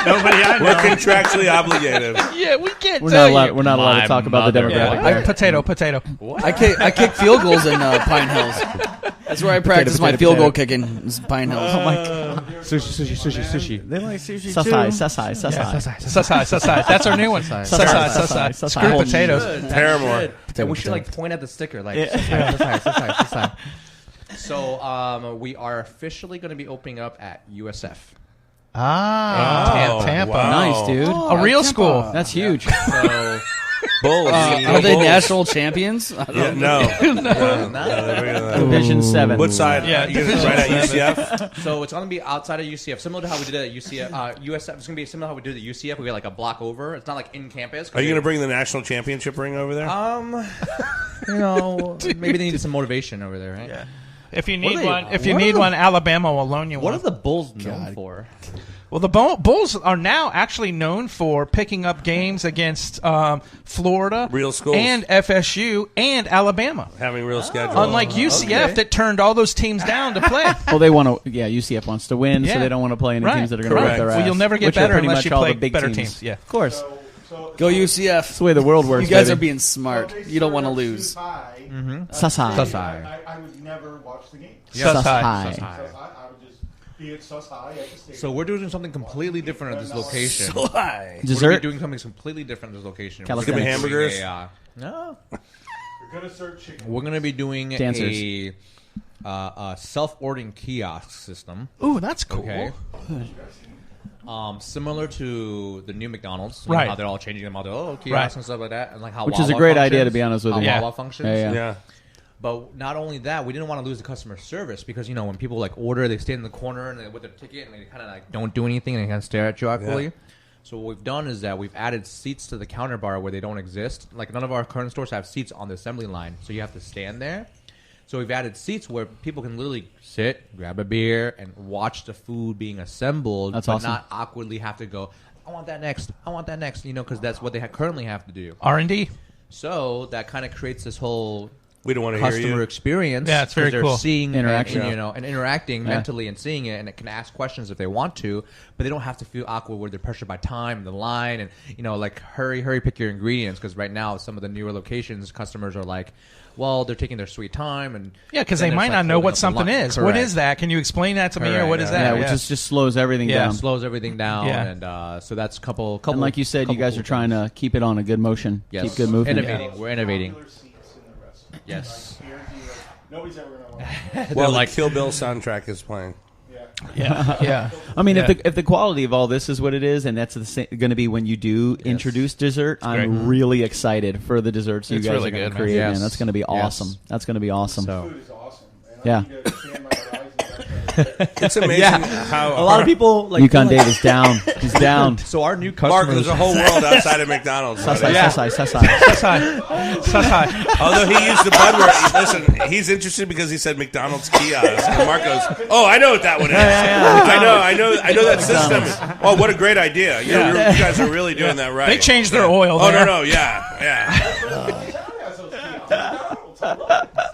Speaker 5: Nobody I know.
Speaker 2: We're contractually obligated.
Speaker 4: Yeah, we can't.
Speaker 1: We're not allowed to talk about the demographic. there.
Speaker 4: Potato.
Speaker 3: I kick field goals in Pine Hills. That's where I practice my field goal kicking. Is Pine Hills.
Speaker 1: Oh my god.
Speaker 5: Sushi. They like sushi
Speaker 4: Sasai. That's our new one. Sasai. Screw potatoes.
Speaker 2: Paramore.
Speaker 6: And we should like point at the sticker like Sasai. So we are officially going to be opening up at USF.
Speaker 4: Tampa.
Speaker 2: Wow.
Speaker 1: Nice, dude.
Speaker 4: A real school.
Speaker 1: That's huge.
Speaker 6: So
Speaker 2: Bulls.
Speaker 3: Are they national champions?
Speaker 2: Yeah, no.
Speaker 1: Division 7.
Speaker 2: What side?
Speaker 4: Yeah,
Speaker 2: You guys right at UCF?
Speaker 6: So it's going to be outside of UCF, similar to how we did it at UCF. USF. It's going to be similar to how we did it at UCF. We get like a block over. It's not like in campus.
Speaker 2: Are you going to bring the national championship ring over there?
Speaker 6: Maybe they needed some motivation over there, right?
Speaker 4: Yeah. If you need one, Alabama will loan you one.
Speaker 6: What are the Bulls known for?
Speaker 4: Well, the Bulls are now actually known for picking up games against Florida,
Speaker 2: Real schools.
Speaker 4: and FSU, and Alabama.
Speaker 2: Having real schedule.
Speaker 4: Unlike UCF that turned all those teams down to play.
Speaker 1: Well, they want to. Yeah, UCF wants to win, so
Speaker 4: Yeah.
Speaker 1: they don't want to play any
Speaker 4: Right.
Speaker 1: teams that are going to whip their ass.
Speaker 4: Well, you'll never get
Speaker 1: which are
Speaker 4: better
Speaker 1: pretty
Speaker 4: unless
Speaker 1: much
Speaker 4: you
Speaker 1: all
Speaker 4: play
Speaker 1: the big
Speaker 4: better teams. Yeah.
Speaker 1: Of course.
Speaker 3: Go UCF.
Speaker 1: That's the way the world works.
Speaker 3: You guys
Speaker 1: baby.
Speaker 3: are being smart. You don't want to lose.
Speaker 1: Sasai.
Speaker 8: I would never watch the game.
Speaker 1: Sasai.
Speaker 8: I would just be at Sasai at the stadium.
Speaker 6: So we're doing something completely different at this location.
Speaker 3: So high.
Speaker 6: We're
Speaker 1: Dessert.
Speaker 6: doing something completely different at this location.
Speaker 2: It's gonna be hamburgers?
Speaker 6: No.
Speaker 8: You're going to serve chicken.
Speaker 6: We're going to be doing
Speaker 1: Dancers.
Speaker 6: a self-ordering kiosk system.
Speaker 4: Ooh, that's cool.
Speaker 6: Okay. Similar to the new McDonald's,
Speaker 4: Right.
Speaker 6: How they're all changing them all to kiosks
Speaker 4: Right.
Speaker 6: and stuff like that, and like how
Speaker 1: Which is a
Speaker 6: Wawa
Speaker 1: great idea,
Speaker 6: functions,
Speaker 1: to be honest with
Speaker 6: how
Speaker 1: you.
Speaker 6: Wawa functions.
Speaker 1: Yeah.
Speaker 2: Yeah.
Speaker 6: But not only that, we didn't want to lose the customer service because when people like order, they stand in the corner and with their ticket and they kind of like don't do anything and they kind of stare at you awkwardly.
Speaker 2: Yeah.
Speaker 6: So what we've done is that we've added seats to the counter bar where they don't exist. Like none of our current stores have seats on the assembly line, so you have to stand there. So we've added seats where people can literally sit, grab a beer, and watch the food being assembled,
Speaker 1: That's
Speaker 6: but
Speaker 1: awesome.
Speaker 6: not awkwardly have to go, I want that next, because that's what they currently have to do.
Speaker 4: R&D.
Speaker 6: So that kind of creates this whole
Speaker 2: We don't want to hear
Speaker 6: customer
Speaker 2: you.
Speaker 6: experience.
Speaker 4: Yeah, it's very
Speaker 6: 'cause they're
Speaker 4: cool.
Speaker 6: seeing
Speaker 1: Interaction.
Speaker 6: and interacting
Speaker 1: Yeah.
Speaker 6: mentally and seeing it, and it can ask questions if they want to, but they don't have to feel awkward where they're pressured by time, the line, and like hurry, pick your ingredients. Because right now, some of the newer locations, customers are like, well, they're taking their sweet time, and
Speaker 4: Yeah, because
Speaker 6: then
Speaker 4: they
Speaker 6: it's
Speaker 4: might
Speaker 6: like
Speaker 4: not know
Speaker 6: holding
Speaker 4: what
Speaker 6: up the
Speaker 4: something
Speaker 6: line.
Speaker 4: is. What
Speaker 6: Correct.
Speaker 4: is that? Can you explain that to me, or
Speaker 6: Correct,
Speaker 4: what is
Speaker 6: yeah.
Speaker 4: that?
Speaker 1: Yeah, which just slows everything
Speaker 4: Yeah.
Speaker 1: down.
Speaker 6: slows everything down,
Speaker 4: Yeah.
Speaker 6: and so that's a couple.
Speaker 1: And like you said, you
Speaker 6: couple
Speaker 1: guys
Speaker 6: cool
Speaker 1: are trying
Speaker 6: things.
Speaker 1: to keep it on a good motion.
Speaker 6: Yes.
Speaker 1: Keep good movement.
Speaker 6: Innovating. We're innovating.
Speaker 8: Popular seats in the restaurant.
Speaker 6: Yes.
Speaker 8: Like, guarantee, nobody's ever going to want
Speaker 2: Well, like Kill Bill soundtrack is playing.
Speaker 4: Yeah.
Speaker 1: I mean, if the quality of all this is what it is, and that's going to be when you do introduce dessert, I'm really excited for the desserts you
Speaker 4: It's
Speaker 1: guys
Speaker 4: really
Speaker 1: are going
Speaker 4: good,
Speaker 1: to
Speaker 4: man.
Speaker 1: create.
Speaker 6: Yes.
Speaker 1: Man, that's going to be awesome. That's going to be awesome.
Speaker 6: So-
Speaker 8: Food is awesome. And
Speaker 1: Yeah.
Speaker 8: I need to stand my horizon back there.
Speaker 2: It's amazing how
Speaker 3: A lot of people like
Speaker 1: Yukon Dave is down. He's down.
Speaker 6: So our new
Speaker 2: Mark,
Speaker 6: customers.
Speaker 2: there's a whole world outside of McDonald's. buddy.
Speaker 1: Sasai.
Speaker 4: Sasai.
Speaker 2: Although he used the bud word. Listen, he's interested because he said McDonald's kiosk. And Mark goes, oh, I know what that one is. I know that system. Oh, what a great idea. You guys are really doing that right.
Speaker 4: They changed their oil
Speaker 2: Oh,
Speaker 4: there.
Speaker 2: no, yeah.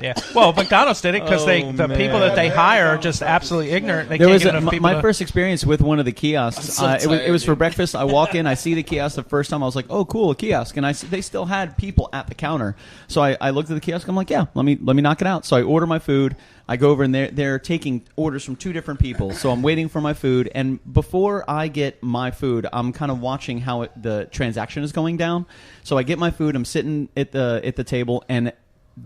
Speaker 4: Yeah. Well, McDonald's did it because the people that they hire are just absolutely ignorant. They can't get enough people
Speaker 1: my first experience with one of the kiosks. It was for breakfast. I walk in, I see the kiosk the first time. I was like, "Oh, cool, a kiosk!" And they still had people at the counter. So I looked at the kiosk. I'm like, "Yeah, let me knock it out." So I order my food. I go over and they're taking orders from 2 different people. So I'm waiting for my food, and before I get my food, I'm kind of watching how the transaction is going down. So I get my food. I'm sitting at the table, and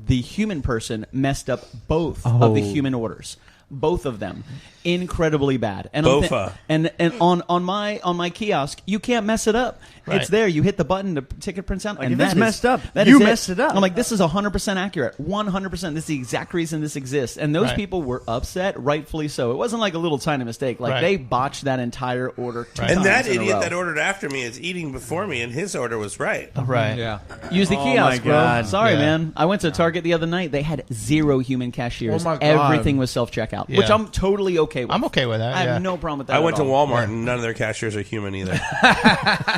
Speaker 1: the human person messed up both of the human orders. Both of them, incredibly bad. And
Speaker 2: Bofa.
Speaker 1: And on my kiosk, you can't mess it up.
Speaker 4: Right.
Speaker 1: It's there. You hit the button, the ticket prints out,
Speaker 5: Like,
Speaker 1: and
Speaker 5: if it's
Speaker 1: that is-
Speaker 5: messed up,
Speaker 1: that
Speaker 5: you
Speaker 1: is it.
Speaker 5: messed it up.
Speaker 1: I'm like, this is 100% accurate, 100%. This is the exact reason this exists. And those
Speaker 4: Right.
Speaker 1: people were upset, rightfully so. It wasn't like a little tiny mistake. Like
Speaker 4: Right.
Speaker 1: they botched that entire order. 2
Speaker 4: Right.
Speaker 2: And
Speaker 1: times
Speaker 2: that
Speaker 1: in a
Speaker 2: idiot
Speaker 1: row.
Speaker 2: that ordered after me is eating before me, and his order was right.
Speaker 4: Right.
Speaker 6: Yeah.
Speaker 1: Use the
Speaker 5: Oh
Speaker 1: kiosk,
Speaker 5: my
Speaker 1: bro.
Speaker 5: God.
Speaker 1: Sorry,
Speaker 6: Yeah.
Speaker 1: man. I went to Target the other night. They had 0 human cashiers.
Speaker 6: Oh my God.
Speaker 1: Everything was self-checkout,
Speaker 4: Yeah.
Speaker 1: which I'm totally okay with.
Speaker 4: I'm okay with that.
Speaker 1: I have
Speaker 4: yeah.
Speaker 1: no problem with that.
Speaker 2: I went
Speaker 1: at
Speaker 2: to
Speaker 1: all.
Speaker 2: Walmart, and none of their cashiers are human either.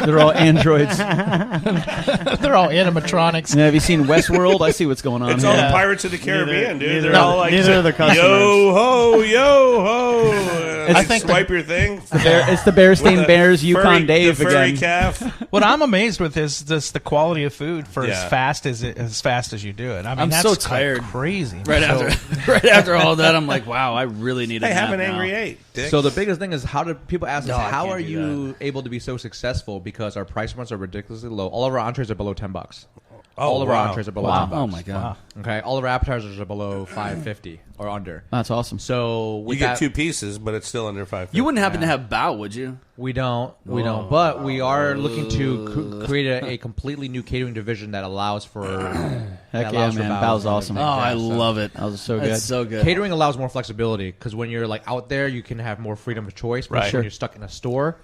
Speaker 1: They're all androids.
Speaker 4: They're all animatronics.
Speaker 1: Have you seen Westworld? I see what's going on
Speaker 2: It's
Speaker 1: here.
Speaker 2: all the Pirates of the Caribbean, dude. They're
Speaker 5: neither-
Speaker 2: all like,
Speaker 5: neither of the customers.
Speaker 2: yo ho, yo ho.
Speaker 4: I
Speaker 2: I
Speaker 4: think
Speaker 2: swipe your thing.
Speaker 1: It's the Bearstein Bears, Yukon Dave
Speaker 2: the furry
Speaker 1: again.
Speaker 2: calf.
Speaker 4: What I'm amazed with is just the quality of food for
Speaker 2: Yeah.
Speaker 4: as fast as you do it. I mean,
Speaker 3: I'm
Speaker 4: that's
Speaker 3: so
Speaker 4: like
Speaker 3: tired.
Speaker 4: crazy.
Speaker 3: Right
Speaker 4: So-
Speaker 3: after all that, I'm like, wow, I really need a
Speaker 2: Hey,
Speaker 3: nap
Speaker 2: have an
Speaker 3: now.
Speaker 2: angry 8, dick.
Speaker 6: So the biggest thing is how do people ask us
Speaker 3: No, I
Speaker 6: how
Speaker 3: can't
Speaker 6: are
Speaker 3: do
Speaker 6: you able to be so successful because our price points are ridiculously low. All of our entrees are below $10. All of our entrees are below $10.
Speaker 3: Oh my god.
Speaker 6: Okay, all of our appetizers are below $5.50 or under.
Speaker 1: That's awesome.
Speaker 6: So
Speaker 2: you
Speaker 6: with
Speaker 2: get
Speaker 6: that,
Speaker 2: 2 pieces, but it's still under 5.
Speaker 3: You wouldn't happen to have bao, would you?
Speaker 6: we don't, but we are looking to create a completely new catering division that allows for
Speaker 1: Heck yeah, man. Bao's awesome.
Speaker 3: Oh, I love it.
Speaker 1: That was so good.
Speaker 3: It's so good.
Speaker 6: Catering allows more flexibility because when you're like out there, you can have more freedom of choice. But
Speaker 4: Right.
Speaker 6: when you're stuck in a store,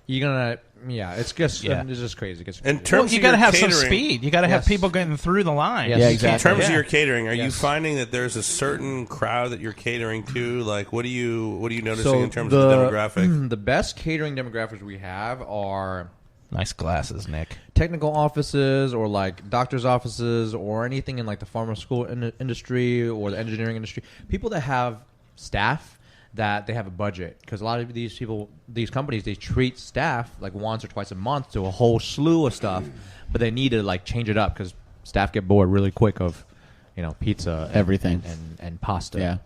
Speaker 6: you're gonna it's just
Speaker 4: Yeah.
Speaker 6: it's just crazy. It gets
Speaker 2: In
Speaker 6: weird.
Speaker 2: terms
Speaker 4: Well, you
Speaker 2: of
Speaker 4: got to
Speaker 2: your
Speaker 4: have some
Speaker 2: catering-
Speaker 4: speed. You got to have
Speaker 6: Yes.
Speaker 4: people getting through the line.
Speaker 6: Yes.
Speaker 1: Yeah,
Speaker 6: You
Speaker 1: exactly.
Speaker 2: In terms
Speaker 4: Yeah.
Speaker 2: of your catering, are you
Speaker 6: Yes.
Speaker 2: finding that there's a certain crowd that you're catering to? Like, what are you noticing
Speaker 6: So
Speaker 2: in terms of the demographic?
Speaker 6: The best catering demographics we have are
Speaker 4: Nice glasses, Nick.
Speaker 6: technical offices or like doctors' offices or anything in like the pharmaceutical industry or the engineering industry. People that have staff that they have a budget because a lot of these companies, they treat staff like once or twice a month to a whole slew of stuff, but they need to like change it up because staff get bored really quick of pizza, and,
Speaker 1: Everything.
Speaker 6: and pasta.
Speaker 1: Yeah.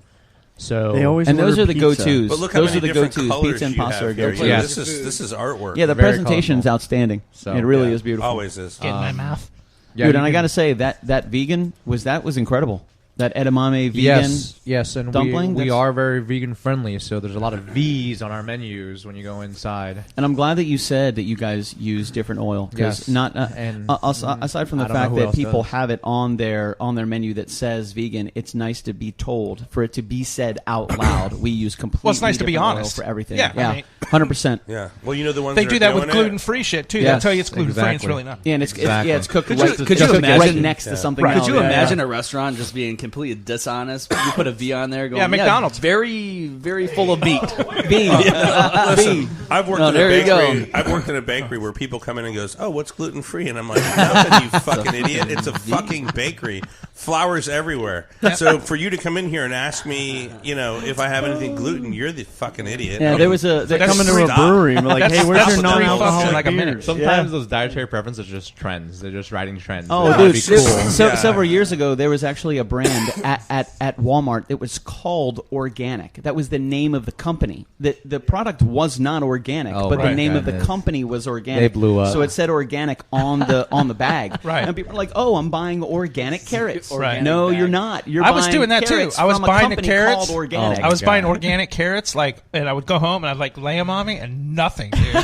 Speaker 6: So
Speaker 5: They always
Speaker 1: And those
Speaker 5: order
Speaker 1: are the
Speaker 5: pizza.
Speaker 1: go-tos.
Speaker 2: But look how
Speaker 1: Those
Speaker 2: many
Speaker 1: are the
Speaker 2: different
Speaker 1: go-tos.
Speaker 2: colors
Speaker 1: Pizza and
Speaker 2: you
Speaker 1: pasta
Speaker 2: have
Speaker 1: are
Speaker 2: here.
Speaker 1: go-tos.
Speaker 6: Yeah.
Speaker 2: This is artwork.
Speaker 1: Yeah, the
Speaker 6: Very
Speaker 1: presentation's
Speaker 6: colorful.
Speaker 1: outstanding.
Speaker 6: So,
Speaker 1: it really
Speaker 2: yeah.
Speaker 1: is beautiful.
Speaker 2: Always is.
Speaker 4: Get in my mouth.
Speaker 6: yeah,
Speaker 1: Dude,
Speaker 6: you
Speaker 1: and I
Speaker 6: can-
Speaker 1: got to say, that vegan was incredible. That edamame vegan.
Speaker 6: Yes, and
Speaker 1: dumpling,
Speaker 6: we
Speaker 1: that's-
Speaker 6: are very vegan friendly, so there's a lot of V's on our menus when you go inside.
Speaker 1: And I'm glad that you said that you guys use different oil. Because
Speaker 6: Yes.
Speaker 1: not
Speaker 6: And-
Speaker 1: aside from the
Speaker 6: I don't know
Speaker 1: fact
Speaker 6: who
Speaker 1: that
Speaker 6: else
Speaker 1: people
Speaker 6: does.
Speaker 1: have it on their menu that says vegan, it's nice to be told, for it to be said out loud. We use completely
Speaker 4: Well, it's nice to be
Speaker 1: different oil
Speaker 4: honest.
Speaker 1: for everything.
Speaker 4: Yeah, I mean-
Speaker 1: 100%.
Speaker 2: Yeah. Well, you know the ones
Speaker 4: They
Speaker 2: that
Speaker 4: do
Speaker 2: are
Speaker 4: that with
Speaker 2: doing it?
Speaker 4: gluten-free shit too.
Speaker 1: Yes,
Speaker 4: They'll tell you it's gluten-free. And it's
Speaker 6: exactly.
Speaker 4: really not.
Speaker 1: Yeah, and it's it's cooked
Speaker 3: Could
Speaker 1: right,
Speaker 3: you- could you
Speaker 1: cooked right
Speaker 3: imagine-
Speaker 1: next to something
Speaker 4: Right.
Speaker 1: else.
Speaker 3: Could you
Speaker 1: Yeah.
Speaker 3: imagine a restaurant just being completely dishonest? You put a V on there, going,
Speaker 4: Yeah, McDonald's.
Speaker 3: very, very full of meat.
Speaker 1: V.
Speaker 2: Listen, I've worked
Speaker 3: No,
Speaker 2: in a
Speaker 3: there you
Speaker 2: bakery.
Speaker 3: go.
Speaker 2: I've worked in a bakery where people come in and goes, "Oh, what's gluten free?" And I'm like, "Nothing, you fucking idiot! It's a fucking bakery. Flours everywhere. So for you to come in here and ask me, if I have anything gluten, you're the fucking idiot."
Speaker 1: Yeah, there was a...
Speaker 5: They
Speaker 1: there-
Speaker 5: come into a
Speaker 2: Stop.
Speaker 5: brewery and be like,
Speaker 4: That's-
Speaker 5: hey, where's
Speaker 4: that's
Speaker 5: your
Speaker 4: the three
Speaker 5: non-alcoholic
Speaker 4: functions, like a minute.
Speaker 5: beers?
Speaker 6: Sometimes those dietary preferences are just trends. They're just riding trends.
Speaker 1: Oh,
Speaker 6: That'd
Speaker 1: dude!
Speaker 6: be cool.
Speaker 2: Yeah.
Speaker 1: Several years ago, there was actually a brand at Walmart that was called Organic. That was the name of the company. The product was not organic,
Speaker 6: Oh,
Speaker 1: but the
Speaker 6: right.
Speaker 1: name of the
Speaker 6: Goodness.
Speaker 1: company was organic.
Speaker 6: They blew up.
Speaker 1: So it said organic on the bag.
Speaker 4: Right.
Speaker 1: And people are like, "Oh, I'm buying organic carrots."
Speaker 4: Right.
Speaker 1: No, you're not. You're
Speaker 4: I was
Speaker 1: buying
Speaker 4: doing that too.
Speaker 1: carrots
Speaker 4: I was
Speaker 1: from a
Speaker 4: buying the
Speaker 1: company
Speaker 4: carrots.
Speaker 1: called Organic.
Speaker 4: I was
Speaker 6: God.
Speaker 4: buying organic carrots, and I would go home and I'd like lay them on me, and nothing, dude.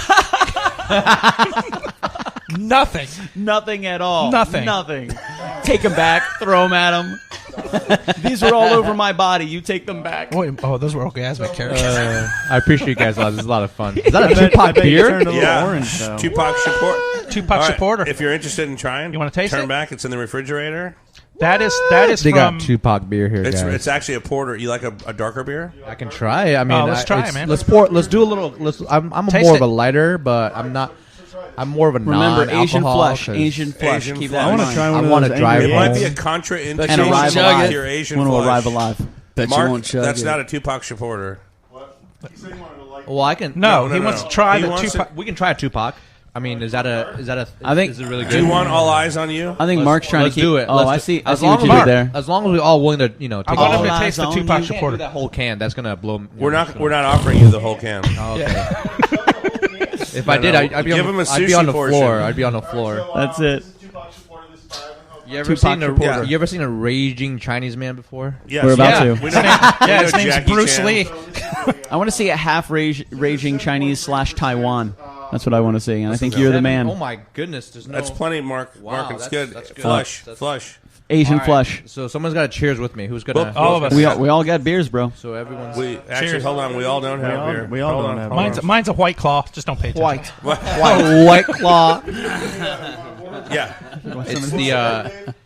Speaker 4: Nothing.
Speaker 1: Nothing at all.
Speaker 4: Nothing.
Speaker 1: Nothing. Take them back. Throw them at them. These were all over my body. You take them back.
Speaker 4: Wait, those were orgasmic carrots.
Speaker 6: I appreciate you guys a lot. This is a lot of fun. Is that a
Speaker 5: I
Speaker 6: Tupac
Speaker 5: bet you
Speaker 6: beer?
Speaker 5: turned a little
Speaker 2: Yeah,
Speaker 5: orange, though.
Speaker 2: Tupac support.
Speaker 4: Tupac
Speaker 2: All right,
Speaker 4: supporter.
Speaker 2: If you're interested in trying,
Speaker 4: You wanna taste
Speaker 2: turn
Speaker 4: it?
Speaker 2: back. It's in the refrigerator.
Speaker 4: That is
Speaker 6: They
Speaker 4: from.
Speaker 6: got Tupac beer here,
Speaker 2: It's
Speaker 6: guys.
Speaker 2: it's actually a porter. You like a darker beer?
Speaker 6: I can try it. I mean,
Speaker 4: Oh, let's try it, man.
Speaker 6: Let's pour. Let's do a little. I'm
Speaker 4: Taste
Speaker 6: more
Speaker 4: it.
Speaker 6: of a lighter, but I'm not. I'm more of a
Speaker 1: Remember, Asian
Speaker 6: non-alcohol,
Speaker 1: flush.
Speaker 6: 'cause
Speaker 1: Asian flush.
Speaker 2: Asian
Speaker 1: Keep
Speaker 2: flush.
Speaker 1: that
Speaker 2: I
Speaker 1: in
Speaker 2: wanna
Speaker 1: mind.
Speaker 4: try one
Speaker 6: I
Speaker 4: of
Speaker 6: want to
Speaker 4: those
Speaker 6: drive
Speaker 2: It
Speaker 6: home.
Speaker 2: might be a contra
Speaker 1: And
Speaker 2: indication
Speaker 1: arrive
Speaker 2: to
Speaker 1: alive.
Speaker 2: your Asian
Speaker 1: Want to
Speaker 2: flush.
Speaker 1: arrive alive.
Speaker 3: Bet you
Speaker 2: Mark,
Speaker 3: won't chug
Speaker 2: that's
Speaker 3: it.
Speaker 2: not a Tupac supporter.
Speaker 6: Well, I can.
Speaker 4: No, he
Speaker 2: no,
Speaker 4: wants
Speaker 2: no.
Speaker 4: to try
Speaker 2: He
Speaker 4: the
Speaker 2: wants
Speaker 4: Tupac.
Speaker 6: We can try a Tupac. I mean, is that a?
Speaker 1: I think-
Speaker 6: is it really good?
Speaker 2: Do you want all eyes on you?
Speaker 1: I think Mark's trying
Speaker 6: Let's
Speaker 1: to keep.
Speaker 6: do it.
Speaker 1: Oh,
Speaker 6: Let's
Speaker 1: I
Speaker 6: do-
Speaker 1: see. I
Speaker 6: as
Speaker 1: see
Speaker 6: long
Speaker 1: what you
Speaker 6: as
Speaker 1: did there.
Speaker 6: As long as we're all willing to,
Speaker 4: I
Speaker 6: take
Speaker 4: want him
Speaker 1: all
Speaker 4: to
Speaker 1: eyes
Speaker 4: taste the
Speaker 1: on
Speaker 4: Tupac
Speaker 1: you.
Speaker 6: can't do
Speaker 4: supporter.
Speaker 6: that whole can. That's gonna blow.
Speaker 2: We're not offering you the whole can.
Speaker 6: Oh, okay. If I did, I'd be
Speaker 2: Give
Speaker 6: on.
Speaker 2: him a
Speaker 6: I'd be on the
Speaker 2: sushi
Speaker 6: floor.
Speaker 2: portion.
Speaker 6: I'd be on the floor.
Speaker 1: That's it.
Speaker 6: You ever
Speaker 1: Tupac
Speaker 6: seen a?
Speaker 1: supporter.
Speaker 6: You ever seen a raging Chinese man before?
Speaker 2: Yes.
Speaker 1: We're about
Speaker 2: yeah.
Speaker 1: to.
Speaker 2: We know,
Speaker 4: Yeah, his name's
Speaker 2: Jackie
Speaker 4: Bruce
Speaker 2: Chan.
Speaker 4: Lee.
Speaker 1: I want to see a half raging Chinese / Taiwan. That's what I want to see, and I think you're the man.
Speaker 6: Oh my goodness! There's no.
Speaker 2: That's plenty, Mark.
Speaker 6: Wow,
Speaker 2: Mark, it's
Speaker 6: that's-
Speaker 2: good.
Speaker 6: that's good.
Speaker 2: Flush.
Speaker 6: That's-
Speaker 2: Flush.
Speaker 1: Asian
Speaker 6: All right,
Speaker 1: flush.
Speaker 6: So someone's got to cheers with me. Who's gonna?
Speaker 4: All of us.
Speaker 1: We all got beers, bro.
Speaker 6: So everyone's.
Speaker 2: Actually, hold on. We all don't have beer.
Speaker 5: we all
Speaker 2: Hold
Speaker 5: don't
Speaker 2: on,
Speaker 5: have
Speaker 2: hold
Speaker 5: beer.
Speaker 2: on.
Speaker 4: Mine's a White Claw. Just don't pay attention.
Speaker 6: White Claw.
Speaker 2: Yeah.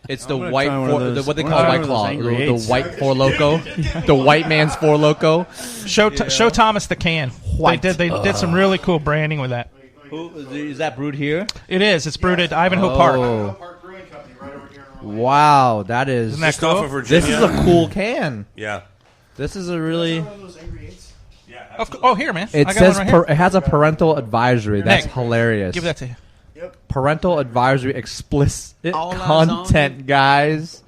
Speaker 6: It's the
Speaker 5: gonna
Speaker 6: white
Speaker 5: try one of those-
Speaker 6: what they
Speaker 5: I'm
Speaker 6: call
Speaker 5: gonna
Speaker 6: White
Speaker 5: try
Speaker 6: Claw,
Speaker 5: one of those Angry
Speaker 6: the
Speaker 5: Eights.
Speaker 6: white Four Loco, the white man's Four Loco.
Speaker 4: Show Thomas the can.
Speaker 6: White.
Speaker 4: They did some really cool branding with that.
Speaker 6: Is that brewed here?
Speaker 4: It is. It's brewed at Ivanhoe Park.
Speaker 8: Park Brewing Company right over here in Orlando.
Speaker 6: Wow, that is.
Speaker 4: Isn't that
Speaker 2: Just off
Speaker 4: cool?
Speaker 2: of Virginia.
Speaker 6: This is a cool can.
Speaker 2: Yeah.
Speaker 6: This is a really.
Speaker 4: Oh, here, man.
Speaker 6: It
Speaker 4: I got
Speaker 6: says
Speaker 4: one right here.
Speaker 6: it has a parental advisory. That's
Speaker 4: Nick,
Speaker 6: hilarious.
Speaker 4: Give that to you.
Speaker 6: Parental advisory, explicit
Speaker 1: All eyes
Speaker 6: content, guys.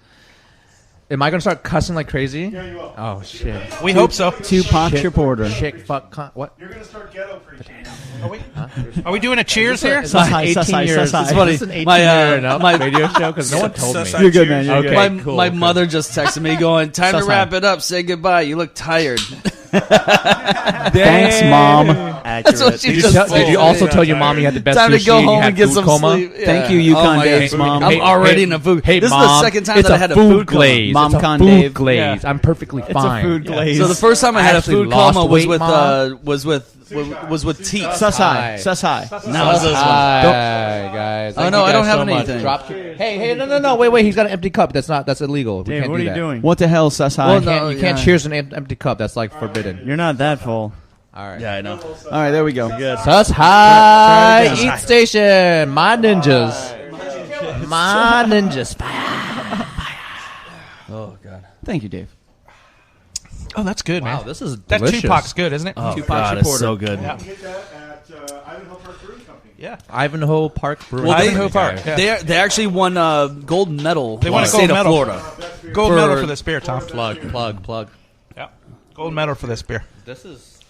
Speaker 6: Am I gonna start cussing like crazy?
Speaker 8: Yeah, you will.
Speaker 6: Oh shit!
Speaker 4: We hope so.
Speaker 1: Tupac
Speaker 6: Shit.
Speaker 1: supporter.
Speaker 6: Shit, fuck, what?
Speaker 8: You're going to start ghetto preaching.
Speaker 4: Are we doing a cheers here?
Speaker 6: It's like
Speaker 1: Sasai,
Speaker 6: 18
Speaker 1: Sasai,
Speaker 6: years.
Speaker 1: Sasai.
Speaker 6: Is this an 18-year radio show? Because no one told me.
Speaker 2: Sasai
Speaker 1: You're good,
Speaker 2: cheers.
Speaker 1: man. You're
Speaker 6: Okay.
Speaker 1: good.
Speaker 6: cool,
Speaker 3: My
Speaker 6: okay.
Speaker 3: mother just texted me going, time to
Speaker 1: Sasai.
Speaker 3: wrap it up. Say goodbye. You look tired.
Speaker 1: Thanks, Mom.
Speaker 3: That's what she just
Speaker 6: Did you
Speaker 3: told
Speaker 6: also
Speaker 3: me.
Speaker 6: tell your mom you had the best
Speaker 3: Time to
Speaker 6: sushi
Speaker 3: go
Speaker 6: and you
Speaker 3: home
Speaker 6: had
Speaker 3: and get
Speaker 6: food
Speaker 3: some
Speaker 6: coma?
Speaker 3: sleep. Yeah.
Speaker 1: Thank you, Yukon
Speaker 3: my
Speaker 1: Dave's
Speaker 3: God.
Speaker 1: mom.
Speaker 3: I'm already in a food.
Speaker 6: Hey,
Speaker 3: this
Speaker 6: mom,
Speaker 3: is the second time
Speaker 6: it's
Speaker 3: that I had a
Speaker 6: food
Speaker 3: food coma.
Speaker 6: glaze.
Speaker 1: Mom
Speaker 6: it's a
Speaker 1: con
Speaker 6: food
Speaker 1: Dave.
Speaker 6: glaze.
Speaker 4: Yeah.
Speaker 6: I'm perfectly
Speaker 1: It's
Speaker 6: fine.
Speaker 1: a food glaze.
Speaker 3: So the first time I had a
Speaker 6: actually
Speaker 3: food
Speaker 6: lost
Speaker 3: coma was
Speaker 6: weight,
Speaker 3: with
Speaker 6: Mom.
Speaker 3: was with teeth.
Speaker 1: Sasai. Sasai.
Speaker 3: No, it's this one.
Speaker 6: Hi, guys.
Speaker 3: Oh,
Speaker 6: Thank
Speaker 3: no,
Speaker 6: you
Speaker 3: I don't
Speaker 6: guys
Speaker 3: have
Speaker 6: so much.
Speaker 3: anything.
Speaker 6: DropKick. Hey, no. Wait. He's got an empty cup. That's illegal. We
Speaker 5: Dave,
Speaker 6: can't
Speaker 5: what
Speaker 6: do
Speaker 5: are you
Speaker 6: that.
Speaker 5: doing?
Speaker 1: What the hell, Sasai?
Speaker 3: Well, no.
Speaker 6: You can't
Speaker 3: yeah.
Speaker 6: cheers an empty cup. That's like forbidden.
Speaker 5: You're not that full.
Speaker 6: All right.
Speaker 3: Yeah, I know.
Speaker 1: All right, there we go. Good.
Speaker 6: Sus High Eat Station. My ninjas. My ninjas.
Speaker 3: Oh, God.
Speaker 1: Thank you, Dave.
Speaker 4: Oh, that's good, man.
Speaker 6: Wow, this is
Speaker 4: That
Speaker 6: delicious.
Speaker 4: Tupac's good, isn't it?
Speaker 3: Oh,
Speaker 1: Tupac
Speaker 3: God, it's
Speaker 1: supporter.
Speaker 3: so good.
Speaker 4: Yeah.
Speaker 8: You can get that at Ivanhoe Park Brewing Company.
Speaker 4: Yeah.
Speaker 6: Ivanhoe Park Brewing.
Speaker 3: Well, they-
Speaker 6: Company.
Speaker 4: Park. Yeah.
Speaker 3: They actually won gold medal.
Speaker 4: They won
Speaker 3: in
Speaker 4: a
Speaker 3: the
Speaker 4: gold
Speaker 3: state
Speaker 4: medal.
Speaker 3: of Florida.
Speaker 4: Gold
Speaker 3: For-
Speaker 4: medal for this beer, Tom.
Speaker 6: Plug.
Speaker 4: Yeah. Gold medal for this beer.
Speaker 6: This is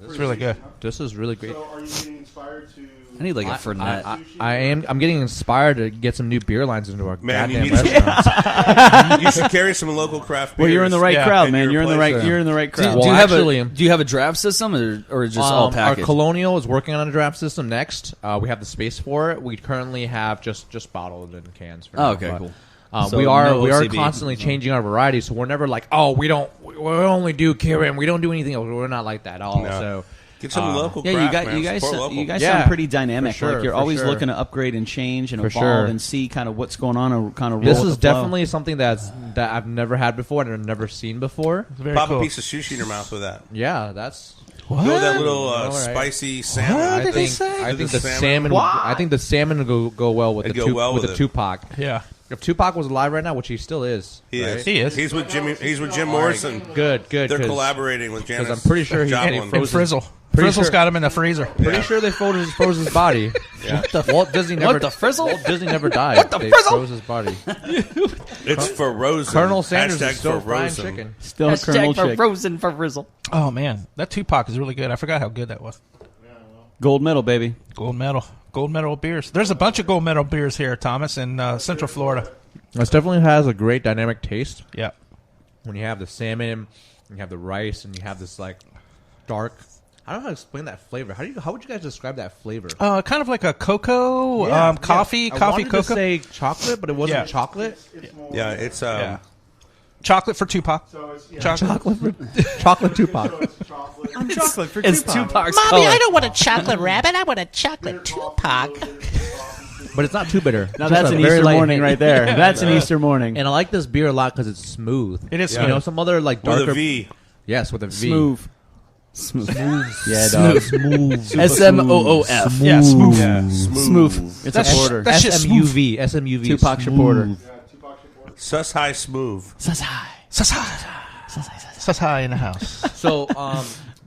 Speaker 4: It's really good.
Speaker 6: This is really great.
Speaker 8: So are you getting inspired to...
Speaker 3: I need like a Fernet.
Speaker 6: I'm getting inspired to get some new beer lines into our
Speaker 2: Man, you
Speaker 6: goddamn
Speaker 2: need
Speaker 6: restaurants.
Speaker 2: You should carry some local craft beers.
Speaker 1: Well, you're in the right
Speaker 4: Yeah.
Speaker 1: crowd,
Speaker 2: In
Speaker 1: man.
Speaker 2: your
Speaker 1: You're in the
Speaker 2: place,
Speaker 1: right.
Speaker 2: yeah.
Speaker 1: You're in the right
Speaker 3: Do,
Speaker 1: crowd.
Speaker 3: do
Speaker 6: Well,
Speaker 3: you have
Speaker 6: actually-
Speaker 3: do you have a draft system or just all
Speaker 6: Our
Speaker 3: packaged?
Speaker 6: Colonial is working on a draft system next. We have the space for it. We currently have just bottled in cans. For
Speaker 3: Oh,
Speaker 6: now,
Speaker 3: okay,
Speaker 6: but,
Speaker 3: cool.
Speaker 6: We are
Speaker 3: no OCB.
Speaker 6: constantly changing our varieties, so we're never like, oh, we only do Kirin, we don't do anything else. We're not like that at all.
Speaker 2: No.
Speaker 6: So
Speaker 2: Get some local
Speaker 1: Yeah,
Speaker 2: craft, man.
Speaker 1: you guys
Speaker 2: Support local.
Speaker 6: Yeah,
Speaker 1: sound pretty dynamic.
Speaker 6: for sure,
Speaker 1: like you're
Speaker 6: for
Speaker 1: always
Speaker 6: sure.
Speaker 1: looking to upgrade and change and
Speaker 6: For
Speaker 1: evolve
Speaker 6: sure.
Speaker 1: and see kind of what's going on and kind of roll
Speaker 6: this
Speaker 1: with
Speaker 6: is
Speaker 1: the flow.
Speaker 6: definitely something that I've never had before and I've never seen before.
Speaker 4: Very
Speaker 2: Pop
Speaker 4: cool.
Speaker 2: a piece of sushi in your mouth with that.
Speaker 6: Yeah, that's.
Speaker 2: Go with that little
Speaker 6: All right.
Speaker 2: spicy salmon.
Speaker 6: I think the salmon. I think the salmon would go well with
Speaker 2: It'd
Speaker 6: the
Speaker 2: go well with
Speaker 6: the
Speaker 2: it.
Speaker 6: Tupac.
Speaker 4: Yeah.
Speaker 6: If Tupac was alive right now, which he still is,
Speaker 2: He
Speaker 6: right?
Speaker 2: is.
Speaker 4: He is.
Speaker 2: He's with Jim Morrison.
Speaker 6: Good.
Speaker 2: They're
Speaker 6: 'cause-
Speaker 2: collaborating with Janice.
Speaker 6: I'm pretty sure he-
Speaker 2: Joplin.
Speaker 6: and
Speaker 4: And Frizzle.
Speaker 6: Pretty
Speaker 4: Frizzle's
Speaker 6: sure-
Speaker 4: got him in the freezer.
Speaker 6: Pretty sure they froze his body. Walt Disney never.
Speaker 3: What the frizzle?
Speaker 6: Walt Disney never died.
Speaker 3: What the
Speaker 6: they
Speaker 3: frizzle?
Speaker 6: froze his body.
Speaker 2: It's for Rosen.
Speaker 6: Colonel Sanders
Speaker 2: Hashtag
Speaker 6: is still
Speaker 2: for
Speaker 6: frying
Speaker 2: Rosen.
Speaker 6: chicken.
Speaker 1: Still a Colonel chick.
Speaker 3: frozen for frizzle.
Speaker 4: Oh, man. That Tupac is really good. I forgot how good that was.
Speaker 1: Gold medal, baby.
Speaker 4: Gold medal. Gold medal beers. There's a bunch of gold medal beers here, Thomas, in Central Florida.
Speaker 6: This definitely has a great dynamic taste.
Speaker 4: Yeah.
Speaker 6: When you have the salmon, you have the rice, and you have this like dark. I don't know how to explain that flavor. How would you guys describe that flavor?
Speaker 4: Kind of like a cocoa, coffee,
Speaker 6: I
Speaker 4: coffee
Speaker 6: wanted
Speaker 4: cocoa.
Speaker 6: to say chocolate, but it wasn't
Speaker 4: Yeah.
Speaker 6: chocolate.
Speaker 2: Yeah, it's
Speaker 4: Yeah. Chocolate for Tupac.
Speaker 8: So it's, yeah,
Speaker 6: Chocolate Tupac.
Speaker 8: so it's chocolate.
Speaker 5: I'm chocolate for
Speaker 3: It's
Speaker 5: Tupac.
Speaker 3: Tupac's color.
Speaker 9: don't want a chocolate rabbit. I want a chocolate Tupac.
Speaker 6: But it's not too bitter.
Speaker 1: Now
Speaker 6: Just
Speaker 1: that's
Speaker 6: a
Speaker 1: an
Speaker 6: very
Speaker 1: Easter
Speaker 6: light
Speaker 1: morning
Speaker 6: hit.
Speaker 1: right there. That's an Easter morning.
Speaker 6: And I like this beer a lot because it's smooth.
Speaker 4: It is
Speaker 6: You know,
Speaker 4: smooth.
Speaker 6: some other like
Speaker 2: with
Speaker 6: darker.
Speaker 2: a V.
Speaker 6: Yes, with a V.
Speaker 1: Smooth. Smooth. Yeah, dog.
Speaker 3: Smooth. SMOOF.
Speaker 4: Yeah, smooth.
Speaker 2: Yeah.
Speaker 1: Smooth. It's a porter.
Speaker 4: That's just smooth.
Speaker 6: SMUV.
Speaker 1: Tupac Shaporter.
Speaker 2: Sus High Smooth.
Speaker 4: Sasai in the house.
Speaker 6: So,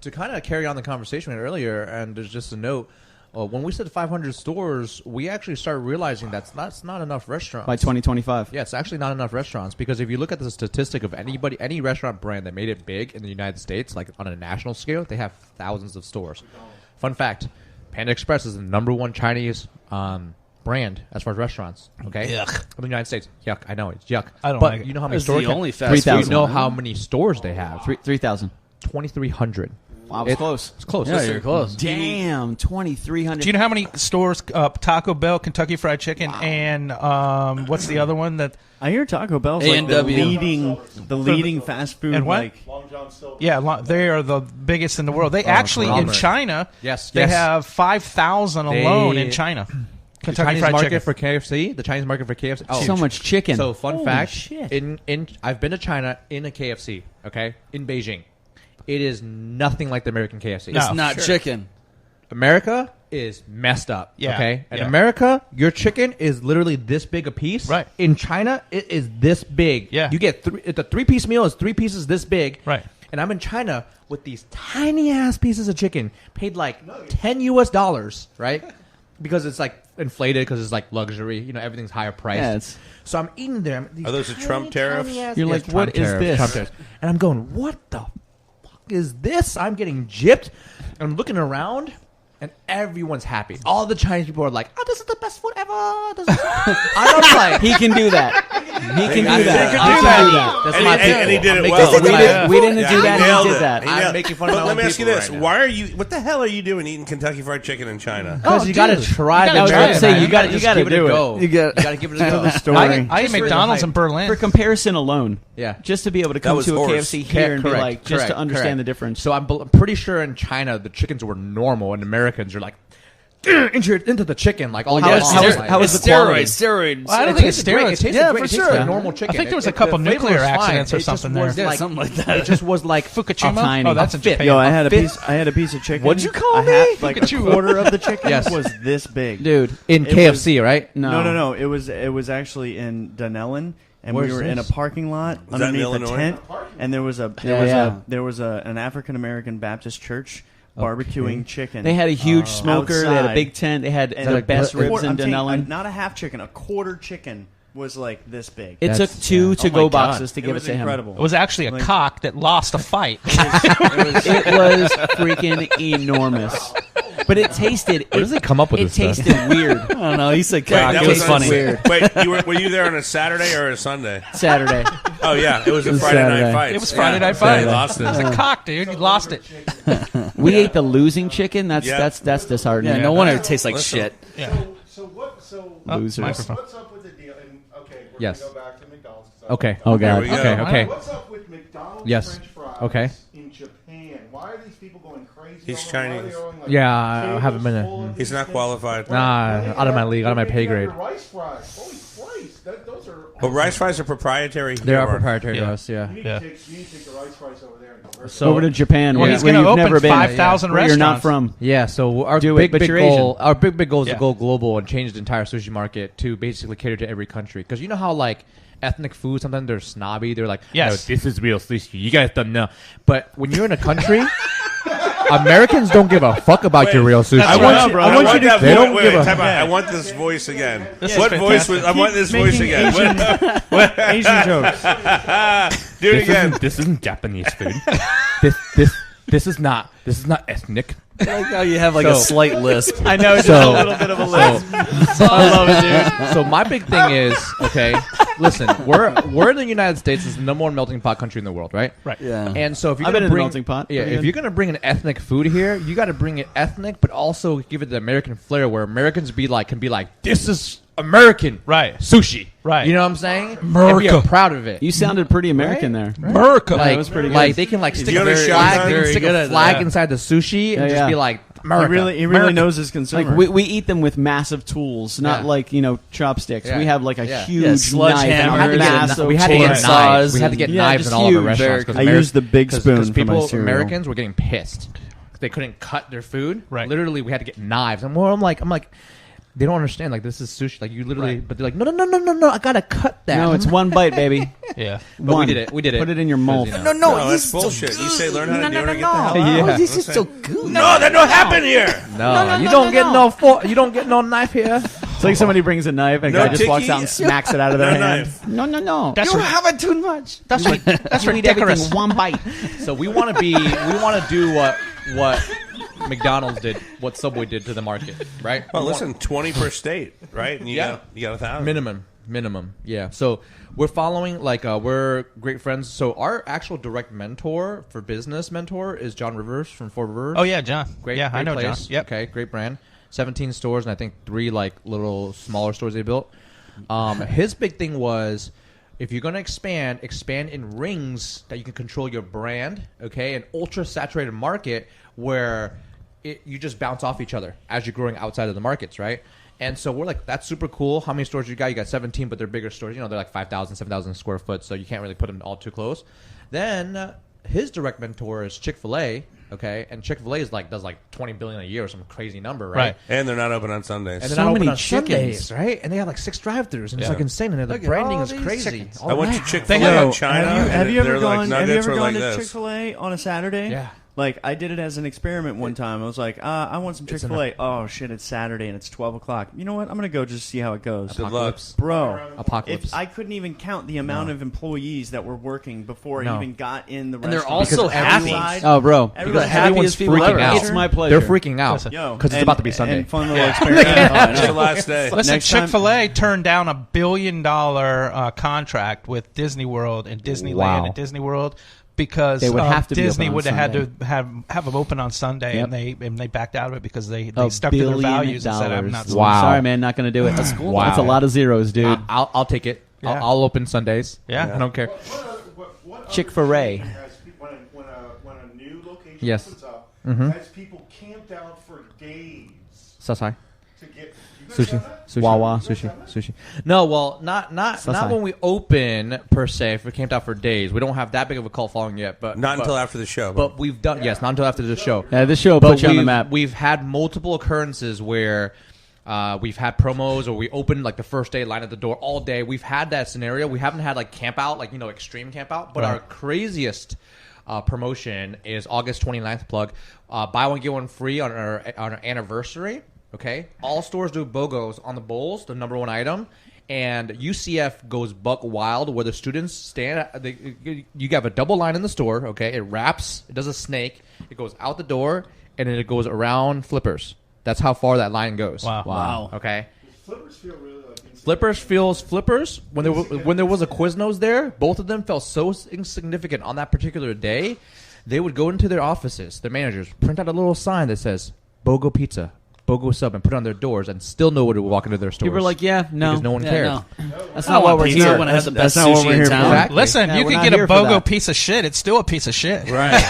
Speaker 6: to kind of carry on the conversation we had earlier, and there's just a note. When we said 500 stores, we actually started realizing that's not enough restaurants.
Speaker 1: By 2025.
Speaker 6: Yeah, it's actually not enough restaurants, because if you look at the statistic of any restaurant brand that made it big in the United States, like on a national scale, they have thousands of stores. Fun fact, Panda Express is the #1 Chinese brand as far as restaurants. Okay,
Speaker 4: Yuck.
Speaker 6: in the United States. Yuck, I know it's yuck.
Speaker 4: I don't
Speaker 6: but
Speaker 4: like it.
Speaker 6: you know how many
Speaker 3: It's
Speaker 6: stores?
Speaker 3: the only fast
Speaker 1: 3,000.
Speaker 6: You know how many stores they have?
Speaker 1: 3,000.
Speaker 6: 2,300.
Speaker 1: Wow, it's close.
Speaker 6: It's close.
Speaker 3: Yeah, you're close.
Speaker 1: Damn, 2,300.
Speaker 4: Do you know how many stores? Taco Bell, Kentucky Fried Chicken, and what's the other one that?
Speaker 5: I hear Taco Bell's like
Speaker 3: A&W.
Speaker 5: the leading fast food.
Speaker 4: And what?
Speaker 5: Like,
Speaker 8: Long John Silver.
Speaker 4: Yeah, they are the biggest in the world. They actually in
Speaker 6: conglomerate.
Speaker 4: China,
Speaker 6: Yes,
Speaker 4: they
Speaker 6: yes.
Speaker 4: have 5,000 alone in China.
Speaker 6: The
Speaker 4: Kentucky
Speaker 6: Chinese
Speaker 4: Fried
Speaker 6: market
Speaker 4: Chicken.
Speaker 6: for KFC. The Chinese market for KFC. Oh,
Speaker 1: so much chicken.
Speaker 6: So fun
Speaker 1: Holy
Speaker 6: fact:
Speaker 1: shit.
Speaker 6: in I've been to China in a KFC. Okay, in Beijing, it is nothing like the American KFC.
Speaker 4: No.
Speaker 3: It's not chicken.
Speaker 6: America is messed up.
Speaker 4: Yeah,
Speaker 6: Okay, in
Speaker 4: yeah.
Speaker 6: America, your chicken is literally this big a piece.
Speaker 4: Right.
Speaker 6: In China, it is this big.
Speaker 4: Yeah.
Speaker 6: You get the 3-piece meal is 3 pieces this big.
Speaker 4: Right.
Speaker 6: And I'm in China with these tiny ass pieces of chicken, paid like $10 right? Because it's like inflated, because it's like luxury. You know, everything's higher priced.
Speaker 1: Yeah, it's-
Speaker 6: So I'm eating them. These
Speaker 2: Are those the Trump tariffs?
Speaker 1: You're like,
Speaker 6: Trump
Speaker 1: what is
Speaker 6: tariffs,
Speaker 1: this?
Speaker 6: Trump tariffs. And I'm going, what the fuck is this? I'm getting gypped. I'm looking around, and everyone's happy. All the Chinese people are like, oh, this is the best food ever. This is I'm like,
Speaker 1: He can do that. He can do that.
Speaker 2: He can
Speaker 1: I
Speaker 2: do
Speaker 1: can
Speaker 2: that.
Speaker 6: That's
Speaker 2: And
Speaker 6: my
Speaker 2: he- and he
Speaker 6: people.
Speaker 2: did
Speaker 6: I'm
Speaker 2: it
Speaker 6: making
Speaker 2: well.
Speaker 6: fun of
Speaker 1: We
Speaker 6: my
Speaker 1: didn't,
Speaker 6: people.
Speaker 1: we didn't
Speaker 2: Yeah,
Speaker 1: do that.
Speaker 2: nailed
Speaker 1: He did
Speaker 2: it.
Speaker 1: that.
Speaker 2: He nailed
Speaker 6: I'm
Speaker 2: it.
Speaker 6: making fun of
Speaker 2: But
Speaker 6: my
Speaker 2: let
Speaker 6: own
Speaker 2: me ask you
Speaker 6: people
Speaker 2: this:
Speaker 6: right now.
Speaker 2: why are you? What the hell are you doing eating Kentucky Fried Chicken in China?
Speaker 6: Because you got to try
Speaker 4: You
Speaker 6: the
Speaker 4: gotta
Speaker 1: I
Speaker 4: try
Speaker 1: was
Speaker 4: it,
Speaker 1: to say
Speaker 4: man.
Speaker 1: you got to
Speaker 6: just
Speaker 1: give
Speaker 6: give
Speaker 1: it
Speaker 6: it
Speaker 1: a
Speaker 6: a
Speaker 1: go.
Speaker 6: go.
Speaker 3: You got-
Speaker 6: You got to give it a go.
Speaker 5: story.
Speaker 4: I ate McDonald's in Berlin.
Speaker 1: For comparison alone,
Speaker 6: Yeah.
Speaker 1: just to be able to come
Speaker 2: was
Speaker 1: to a
Speaker 2: horse.
Speaker 1: KFC here and be
Speaker 6: Correct,
Speaker 1: like, just to
Speaker 6: correct,
Speaker 1: understand
Speaker 6: correct.
Speaker 1: the difference.
Speaker 6: So I'm pretty sure in China the chickens were normal, and Americans are like into the chicken like all
Speaker 1: How
Speaker 6: day
Speaker 1: is-
Speaker 6: long.
Speaker 1: how is-
Speaker 6: Like,
Speaker 1: how is
Speaker 6: it's
Speaker 1: the quality?
Speaker 3: Steroids.
Speaker 4: Well, I don't
Speaker 6: It
Speaker 4: think it's
Speaker 6: tasted great.
Speaker 4: steroids.
Speaker 6: It tasted
Speaker 3: Yeah,
Speaker 6: great.
Speaker 3: for
Speaker 6: It tasted
Speaker 3: sure.
Speaker 6: like normal chicken.
Speaker 4: I think there was
Speaker 6: It-
Speaker 4: a couple
Speaker 6: the flavor
Speaker 4: nuclear
Speaker 6: was fine.
Speaker 4: accidents or
Speaker 6: It just
Speaker 4: something there.
Speaker 6: was
Speaker 3: Yeah,
Speaker 6: like-
Speaker 3: something like that.
Speaker 6: It just was like
Speaker 4: Fukushima?
Speaker 1: tiny.
Speaker 4: Oh, that's in
Speaker 6: fit.
Speaker 4: Japan.
Speaker 5: Yo, I had a
Speaker 6: fit.
Speaker 5: piece of chicken.
Speaker 6: What'd you call
Speaker 5: a
Speaker 6: me?
Speaker 5: half, like
Speaker 4: Fukushima.
Speaker 5: a quarter of the chicken
Speaker 6: Yes.
Speaker 5: was this big.
Speaker 1: Dude,
Speaker 6: in
Speaker 5: It
Speaker 6: KFC, right?
Speaker 5: No. It was actually in Dunellen, and
Speaker 6: Where's
Speaker 5: we were in a
Speaker 6: this?
Speaker 5: parking lot
Speaker 2: Was that in
Speaker 5: underneath a
Speaker 2: Illinois?
Speaker 5: tent, and there was an African American Baptist church barbecuing chicken.
Speaker 1: they had a huge smoker. They had a
Speaker 5: outside.
Speaker 1: big tent. They had
Speaker 5: And
Speaker 1: the
Speaker 5: a
Speaker 1: best
Speaker 5: quarter-
Speaker 1: ribs in
Speaker 5: I'm saying,
Speaker 1: Dunellen.
Speaker 5: not a half chicken, a quarter chicken was like this big.
Speaker 1: It took
Speaker 6: That's-
Speaker 1: 2
Speaker 5: Oh
Speaker 1: to-go
Speaker 5: my God.
Speaker 1: boxes to
Speaker 5: It
Speaker 1: give it
Speaker 5: was
Speaker 1: to him.
Speaker 5: incredible.
Speaker 4: It was actually a
Speaker 5: Like-
Speaker 4: cock that lost a fight.
Speaker 1: It was freaking enormous. But it tasted.
Speaker 6: Where does he come up with
Speaker 1: It
Speaker 6: this stuff?
Speaker 1: tasted weird.
Speaker 3: I don't know. He said
Speaker 2: Wait,
Speaker 3: cock.
Speaker 2: that
Speaker 3: It was
Speaker 2: was
Speaker 3: funny.
Speaker 1: weird.
Speaker 2: Wait, were you there on a Saturday or a Sunday?
Speaker 1: Saturday.
Speaker 2: Oh yeah, it was a
Speaker 1: was
Speaker 2: Friday
Speaker 1: Saturday.
Speaker 2: night fight.
Speaker 4: It was Friday night fight.
Speaker 2: He lost
Speaker 4: It was
Speaker 2: it.
Speaker 4: a cock, dude. You lost it.
Speaker 1: We ate the losing chicken. That's
Speaker 2: Yeah.
Speaker 1: that's disheartening.
Speaker 3: Yeah, no wonder it tastes like
Speaker 2: Listen.
Speaker 3: shit.
Speaker 4: Yeah.
Speaker 8: So
Speaker 1: Losers.
Speaker 4: Microphone.
Speaker 8: what's up with the deal? And okay, we're
Speaker 6: Yes.
Speaker 8: gonna go back to McDonald's.
Speaker 6: Okay.
Speaker 1: Oh
Speaker 2: There
Speaker 1: god.
Speaker 2: we go.
Speaker 6: Okay. Okay.
Speaker 8: What's up with McDonald's
Speaker 6: Yes.
Speaker 8: French fries
Speaker 6: Okay.
Speaker 8: in Japan? Why are these people going crazy?
Speaker 2: He's
Speaker 8: over them? Why are
Speaker 2: Chinese.
Speaker 8: they going, like,
Speaker 6: Yeah, I haven't been
Speaker 8: tables full
Speaker 6: there.
Speaker 8: of
Speaker 2: He's
Speaker 8: these
Speaker 2: not
Speaker 8: things?
Speaker 2: qualified.
Speaker 6: Nah, out of my league, out of my pay
Speaker 8: You got
Speaker 6: grade.
Speaker 8: your rice fries. Holy Christ, those are.
Speaker 2: But rice fries are proprietary.
Speaker 6: They
Speaker 2: here,
Speaker 6: are
Speaker 2: Mark.
Speaker 6: proprietary to
Speaker 4: Yeah.
Speaker 6: us. Yeah.
Speaker 8: You need,
Speaker 4: Yeah.
Speaker 8: to take the rice fries over there and go.
Speaker 6: So
Speaker 1: Over to Japan,
Speaker 4: Well,
Speaker 1: where,
Speaker 4: he's
Speaker 1: where
Speaker 4: gonna
Speaker 1: you've
Speaker 4: open
Speaker 1: never been.
Speaker 4: 5,000
Speaker 1: where you're not
Speaker 4: restaurants.
Speaker 1: from.
Speaker 6: Yeah, so our
Speaker 1: Do it,
Speaker 6: big
Speaker 1: but you're Asian.
Speaker 6: goal is
Speaker 4: Yeah.
Speaker 6: to go global and change the entire sushi market to basically cater to every country. Because you know how like ethnic food sometimes they're snobby. They're like,
Speaker 4: Yes.
Speaker 6: "No, this is real sushi. You guys don't know." But when you're in a country, Americans don't give a fuck about your real sushi.
Speaker 2: I want you. I want you to.
Speaker 6: They don't
Speaker 2: Wait,
Speaker 6: give a-
Speaker 2: time out. I want this voice again.
Speaker 4: This is
Speaker 2: What voice
Speaker 4: fantastic.
Speaker 2: was? I want this voice
Speaker 5: making
Speaker 2: again.
Speaker 5: Asian jokes.
Speaker 2: Do it again.
Speaker 6: This isn't Japanese food. this is not ethnic.
Speaker 3: I like how you have like a
Speaker 6: So-
Speaker 3: slight lisp.
Speaker 1: I know, just
Speaker 6: So-
Speaker 1: a little bit of a lisp.
Speaker 6: I love it, dude. So my big thing is, okay, listen, we're in the United States. It's the #1 melting pot country in the world, right?
Speaker 4: Right.
Speaker 3: Yeah.
Speaker 6: And so if you're
Speaker 1: I've been
Speaker 6: gonna
Speaker 1: in the
Speaker 6: bring
Speaker 1: melting pot.
Speaker 6: yeah,
Speaker 1: Pretty
Speaker 6: if
Speaker 1: good.
Speaker 6: you're gonna bring an ethnic food here, you got to bring it ethnic, but also give it the American flair, where Americans can be like, this is American,
Speaker 4: Right.
Speaker 6: Sushi,
Speaker 4: Right.
Speaker 6: You know what I'm saying?
Speaker 4: America.
Speaker 6: And be proud of it.
Speaker 1: You sounded pretty American there.
Speaker 4: America.
Speaker 6: like,
Speaker 1: was pretty good.
Speaker 6: like they can like stick
Speaker 2: you
Speaker 6: a
Speaker 2: go to
Speaker 6: flag,
Speaker 2: Shanghai?
Speaker 6: they can stick
Speaker 3: Very good
Speaker 6: a
Speaker 3: at
Speaker 6: flag
Speaker 3: that.
Speaker 6: inside the sushi and
Speaker 1: Yeah,
Speaker 6: just
Speaker 1: yeah.
Speaker 6: be like, America.
Speaker 5: He really knows his consumer.
Speaker 1: Like we eat them with massive tools, not like chopsticks.
Speaker 6: Yeah.
Speaker 1: We have like a huge
Speaker 3: sledgehammer,
Speaker 1: knife.
Speaker 6: We had to get knives. We had to get knives in all of our restaurants.
Speaker 5: I used the big spoon for my cereal.
Speaker 6: Americans were getting pissed. They couldn't cut their food.
Speaker 4: Right.
Speaker 6: Literally, we had to get knives. And I'm like, they don't understand. Like, this is sushi. Like, you literally, but they're like, no, I gotta cut that.
Speaker 1: No, it's one bite, baby.
Speaker 4: Yeah.
Speaker 6: But we did it.
Speaker 1: Put it in your mouth.
Speaker 2: No, that's bullshit. You say learn how to do it or get the hell out.
Speaker 6: Yeah.
Speaker 9: This is so good.
Speaker 2: No, that don't happen here.
Speaker 6: No, you don't get no knife here.
Speaker 1: It's like somebody brings a knife and a guy just walks out and smacks it out of their hand.
Speaker 2: Knife.
Speaker 9: No.
Speaker 4: That's
Speaker 9: You're having too much. That's
Speaker 1: You eat everything one bite.
Speaker 6: So we want to do what McDonald's did, what Subway did to the market, right?
Speaker 2: Well, listen, 20 per state, right? And you got 1,000
Speaker 6: minimum. Yeah. So we're following we're great friends. So our actual direct mentor for business mentor is John Rivers from Four Rivers.
Speaker 4: Oh yeah, John.
Speaker 6: Great.
Speaker 4: I know
Speaker 6: place.
Speaker 4: John. Yep.
Speaker 6: Okay, great brand. 17 stores and I think 3 little smaller stores they built. His big thing was, if you're going to expand in rings that you can control your brand, okay, an ultra-saturated market where you just bounce off each other as you're growing outside of the markets, right? And so we're like, that's super cool. How many stores you got? You got 17, but they're bigger stores. They're like 5,000, 7,000 square foot, so you can't really put them all too close. Then his direct mentor is Chick-fil-A, okay? And Chick-fil-A does like $20 billion a year or some crazy number, right?
Speaker 2: And they're not open on Sundays.
Speaker 6: And they're not open on Sundays, right? And they have like 6 drive-thrus, and it's like insane. And the branding is crazy.
Speaker 2: I went to Chick-fil-A in China.
Speaker 5: Have you ever gone
Speaker 2: like
Speaker 5: to
Speaker 2: this.
Speaker 5: Chick-fil-A on a Saturday?
Speaker 6: Yeah.
Speaker 5: Like, I did it as an experiment one time. I was like, I want some Chick-fil-A. Oh, shit, it's Saturday and it's 12 o'clock. You know what? I'm going to go just see how it goes.
Speaker 6: Apocalypse.
Speaker 5: Bro.
Speaker 6: Apocalypse.
Speaker 5: I couldn't even count the amount of employees that were working before I even got in the restaurant.
Speaker 3: And they're all so happy.
Speaker 1: Oh, bro.
Speaker 5: Everyone's
Speaker 6: Everyone's freaking out.
Speaker 1: It's my pleasure.
Speaker 6: They're freaking out because it's about to be Sunday.
Speaker 5: And fun little experiment.
Speaker 2: It's the last day.
Speaker 4: Listen, Chick-fil-A turned down $1 billion contract with Disney World and Disneyland and Disney World because
Speaker 1: they would have to
Speaker 4: Disney would have had
Speaker 1: Sunday.
Speaker 4: to have them open on Sunday,
Speaker 1: Yep.
Speaker 4: and they backed out of it because they
Speaker 1: $1
Speaker 4: stuck to their
Speaker 1: billion
Speaker 4: values and said, "I'm not."
Speaker 6: Wow.
Speaker 1: Sorry, man, not going to do it. That's cool.
Speaker 6: Wow.
Speaker 1: That's a lot of zeros, dude.
Speaker 6: I'll take it.
Speaker 4: Yeah.
Speaker 6: I'll open Sundays.
Speaker 4: Yeah.
Speaker 6: I don't care.
Speaker 8: What
Speaker 1: Chick-fil-A.
Speaker 8: When a new location
Speaker 6: Yes.
Speaker 8: opens up, has people camped out for days
Speaker 6: Sasai.
Speaker 8: to get
Speaker 6: Sushi.
Speaker 1: Wawa.
Speaker 6: Sushi. No, well, not when we open per se. If we camped out for days, we don't have that big of a cult following yet. But
Speaker 2: Not until after the show.
Speaker 6: But we've done not until after the show.
Speaker 1: Yeah, this show will
Speaker 6: But
Speaker 1: put you on the map.
Speaker 6: We've had multiple occurrences where we've had promos or we opened like the first day, line at the door all day. We've had that scenario. We haven't had like camp out, like extreme camp out. But our craziest promotion is August 29th. Plug buy one get one free on our anniversary. Okay, all stores do BOGOs on the bowls, the number one item, and UCF goes buck wild where the students stand. You have a double line in the store. Okay, it wraps, it does a snake, it goes out the door, and then it goes around Flippers. That's how far that line goes.
Speaker 4: Wow.
Speaker 6: Okay.
Speaker 8: Flippers feel really like
Speaker 6: Flippers. When there was a Quiznos there, both of them felt so insignificant on that particular day. They would go into their offices, their managers, print out a little sign that says BOGO Pizza, BOGO Sub, and put it on their doors, and still nobody would walk into their stores.
Speaker 1: People were like, yeah, no.
Speaker 6: Because no one cared.
Speaker 3: No.
Speaker 1: That's not what we're
Speaker 3: Pizza
Speaker 1: here.
Speaker 3: when I have the best
Speaker 5: That's not what
Speaker 3: sushi
Speaker 5: we're
Speaker 3: in
Speaker 5: here for.
Speaker 3: town.
Speaker 6: Exactly.
Speaker 4: Listen,
Speaker 1: Yeah,
Speaker 4: you
Speaker 1: we're
Speaker 4: can
Speaker 1: not
Speaker 4: get a
Speaker 1: here for
Speaker 4: BOGO
Speaker 1: that.
Speaker 4: piece of shit. It's still a piece of shit.
Speaker 2: Right.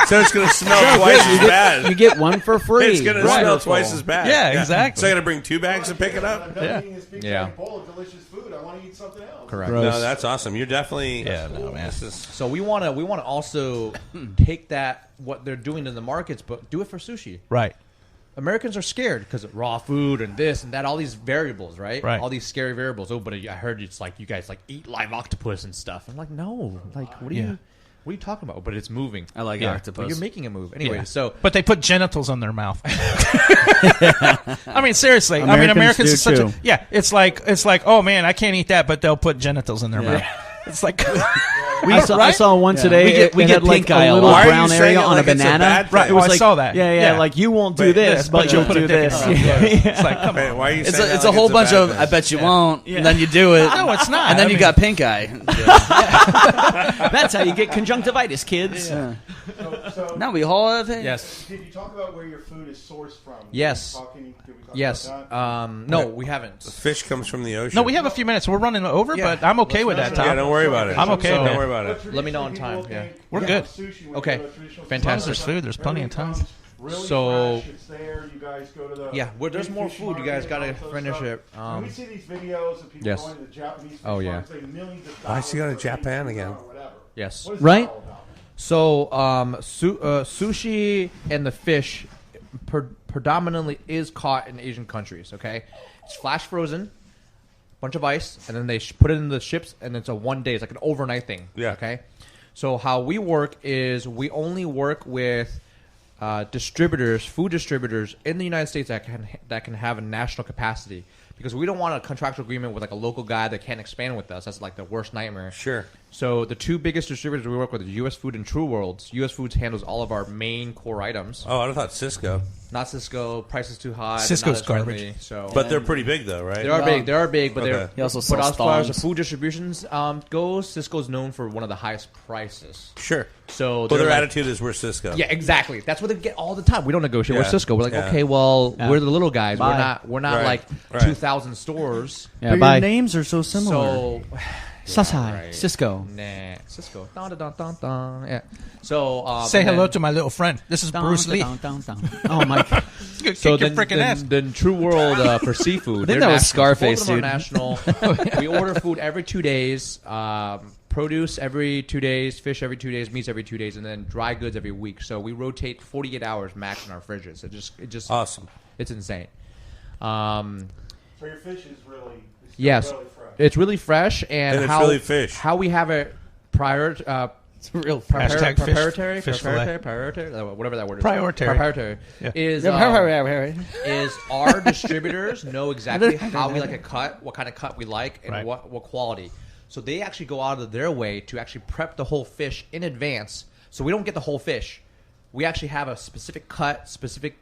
Speaker 2: So it's going to smell twice as bad.
Speaker 1: You get one for free.
Speaker 2: It's going to smell twice as bad.
Speaker 4: Yeah, exactly.
Speaker 2: So I got to bring 2 bags to pick it up?
Speaker 8: I'm not eating this big
Speaker 6: Yeah.
Speaker 8: giant bowl of delicious food. I want to eat something else.
Speaker 6: Correct.
Speaker 2: No, that's awesome. You're definitely...
Speaker 4: Yeah, no, man.
Speaker 6: So we want to also take that what they're doing in the markets, but do it for sushi.
Speaker 4: Right.
Speaker 6: Americans are scared because of raw food and this and that, all these variables, right?
Speaker 4: Right.
Speaker 6: All these scary variables. Oh, but I heard it's like you guys like eat live octopus and stuff. I'm like, no, like what are you talking about? But it's moving.
Speaker 3: I like
Speaker 6: But
Speaker 3: octopus.
Speaker 6: you're making a move anyway.
Speaker 4: Yeah.
Speaker 6: So,
Speaker 4: But they put genitals on their mouth. I mean, seriously. Americans
Speaker 1: do
Speaker 4: is such
Speaker 1: too.
Speaker 4: a It's like, oh man, I can't eat that, but they'll put genitals in their mouth. It's like,
Speaker 1: I saw one today.
Speaker 3: We
Speaker 1: it
Speaker 3: get
Speaker 1: had like
Speaker 3: pink eye
Speaker 1: a
Speaker 3: a
Speaker 1: little
Speaker 3: lot.
Speaker 2: Why are you
Speaker 1: brown
Speaker 2: saying
Speaker 1: area
Speaker 2: it
Speaker 1: on
Speaker 2: like
Speaker 1: a
Speaker 2: it's a
Speaker 1: banana.
Speaker 2: bad thing?
Speaker 4: right?
Speaker 1: It was
Speaker 4: I
Speaker 1: like,
Speaker 4: saw that.
Speaker 1: Yeah, like you won't do this, but
Speaker 4: you'll
Speaker 1: you'll
Speaker 4: put a
Speaker 1: do
Speaker 4: dick in
Speaker 1: this.
Speaker 4: your mouth. It's like, come on.
Speaker 2: Hey, why are you
Speaker 3: It's
Speaker 2: saying
Speaker 3: a, it's
Speaker 2: that
Speaker 3: a
Speaker 2: like
Speaker 3: whole
Speaker 2: it's
Speaker 3: bunch
Speaker 2: bad
Speaker 3: of
Speaker 2: thing?
Speaker 3: I bet you won't, and then you do it.
Speaker 4: No, it's not.
Speaker 3: And then
Speaker 4: I
Speaker 3: you
Speaker 4: mean-
Speaker 3: got pink eye.
Speaker 1: That's how you get conjunctivitis, kids.
Speaker 8: So
Speaker 3: Now we all have it.
Speaker 6: yes.
Speaker 8: did you talk about where your food is sourced from?
Speaker 6: Yes.
Speaker 8: Did we talk
Speaker 6: Yes.
Speaker 8: about that?
Speaker 6: No, we haven't.
Speaker 2: Fish comes from the ocean.
Speaker 4: No, we have a few minutes. We're running over, but I'm okay with that, Tom.
Speaker 2: Yeah, don't worry about it.
Speaker 4: I'm okay with
Speaker 2: Don't
Speaker 4: that.
Speaker 2: worry about it.
Speaker 6: Let me know on time, yeah.
Speaker 4: We're good.
Speaker 8: Sushi,
Speaker 6: Okay.
Speaker 8: traditional
Speaker 6: Fantastic.
Speaker 4: There's food. There's plenty of time.
Speaker 8: comes Really
Speaker 6: So-
Speaker 8: fresh. It's there. You guys go to the
Speaker 6: there's more
Speaker 8: fish
Speaker 6: food. You
Speaker 8: market
Speaker 6: guys
Speaker 8: and
Speaker 6: gotta
Speaker 8: all that
Speaker 6: finish
Speaker 8: stuff.
Speaker 6: it.
Speaker 8: When we see these videos of people
Speaker 6: Yes.
Speaker 8: going to the Japanese fish
Speaker 6: Oh, yeah.
Speaker 8: markets, they millions of
Speaker 2: I see you
Speaker 8: dollars
Speaker 2: go to
Speaker 8: for
Speaker 2: Japan
Speaker 8: seafood
Speaker 2: again.
Speaker 8: or whatever.
Speaker 6: Yes.
Speaker 8: What is
Speaker 1: Right.
Speaker 8: that all about?
Speaker 6: So, sushi and the fish predominantly is caught in Asian countries. Okay, it's flash frozen, bunch of ice, and then they put it in the ships, and it's a 1 day. It's like an overnight thing.
Speaker 2: Yeah.
Speaker 6: Okay. So how we work is we only work with distributors, food distributors in the United States that can have a national capacity. Because we don't want a contractual agreement with like a local guy that can't expand with us. That's like the worst nightmare.
Speaker 2: Sure.
Speaker 6: So the two biggest distributors we work with are U.S. Food and True Worlds. U.S. Foods handles all of our main core items.
Speaker 2: Oh, I thought Cisco.
Speaker 6: Not Cisco. Price is too high.
Speaker 4: Cisco's
Speaker 6: They're not as
Speaker 4: garbage.
Speaker 6: friendly, so
Speaker 2: But they're pretty big, though, right?
Speaker 6: they are big. They are big, but
Speaker 2: Okay.
Speaker 6: they're.
Speaker 3: He also
Speaker 6: but
Speaker 3: sells
Speaker 6: as far as the
Speaker 3: thongs.
Speaker 6: food distributions goes, Cisco's known for one of the highest prices.
Speaker 2: Sure.
Speaker 6: So
Speaker 2: Well,
Speaker 6: they're
Speaker 2: their
Speaker 6: like-
Speaker 2: attitude is we're Cisco.
Speaker 6: Yeah, exactly. That's what they get all the time. We don't negotiate. We're
Speaker 2: Yeah.
Speaker 6: Cisco. We're like,
Speaker 2: Yeah.
Speaker 6: okay, well,
Speaker 1: Yeah.
Speaker 6: we're the little guys.
Speaker 1: Bye.
Speaker 6: We're not
Speaker 2: Right.
Speaker 6: like
Speaker 2: Right.
Speaker 6: 2,000 stores.
Speaker 1: Yeah,
Speaker 5: But
Speaker 1: bye.
Speaker 5: your names are so similar.
Speaker 6: So,
Speaker 1: Sasai,
Speaker 6: right.
Speaker 1: Cisco.
Speaker 6: nah, Cisco. Dun, dun, dun, dun, dun. Yeah. So
Speaker 4: Say
Speaker 6: and
Speaker 4: hello
Speaker 6: then-
Speaker 4: to my little friend. This is Bruce Lee.
Speaker 1: Oh my god.
Speaker 4: Kick
Speaker 6: So
Speaker 4: your
Speaker 6: then,
Speaker 4: freaking ass.
Speaker 6: then True World for seafood.
Speaker 3: I think
Speaker 6: they're
Speaker 3: that was
Speaker 6: national.
Speaker 3: Scarface,
Speaker 6: Both of them are
Speaker 3: dude.
Speaker 6: national. We order food every 2 days. Produce every 2 days, fish every 2 days, meats every 2 days, and then dry goods every week. So we rotate 48 hours max in our fridges. It just
Speaker 2: Awesome.
Speaker 6: it's insane.
Speaker 8: So your fish is really
Speaker 6: Yes,
Speaker 8: really fresh.
Speaker 6: it's really fresh, and
Speaker 2: And it's
Speaker 6: how
Speaker 2: really fish.
Speaker 6: how we have it prior.
Speaker 3: It's real
Speaker 4: Hashtag fish-
Speaker 6: Proprietary,
Speaker 4: fish
Speaker 6: proprietary, whatever that word is.
Speaker 4: Priority.
Speaker 6: Proprietary
Speaker 4: Yeah.
Speaker 6: is our distributors know exactly how we like a cut, what kind of cut we like, and
Speaker 4: Right.
Speaker 6: what quality. So they actually go out of their way to actually prep the whole fish in advance. So we don't get the whole fish. We actually have a specific cut, specific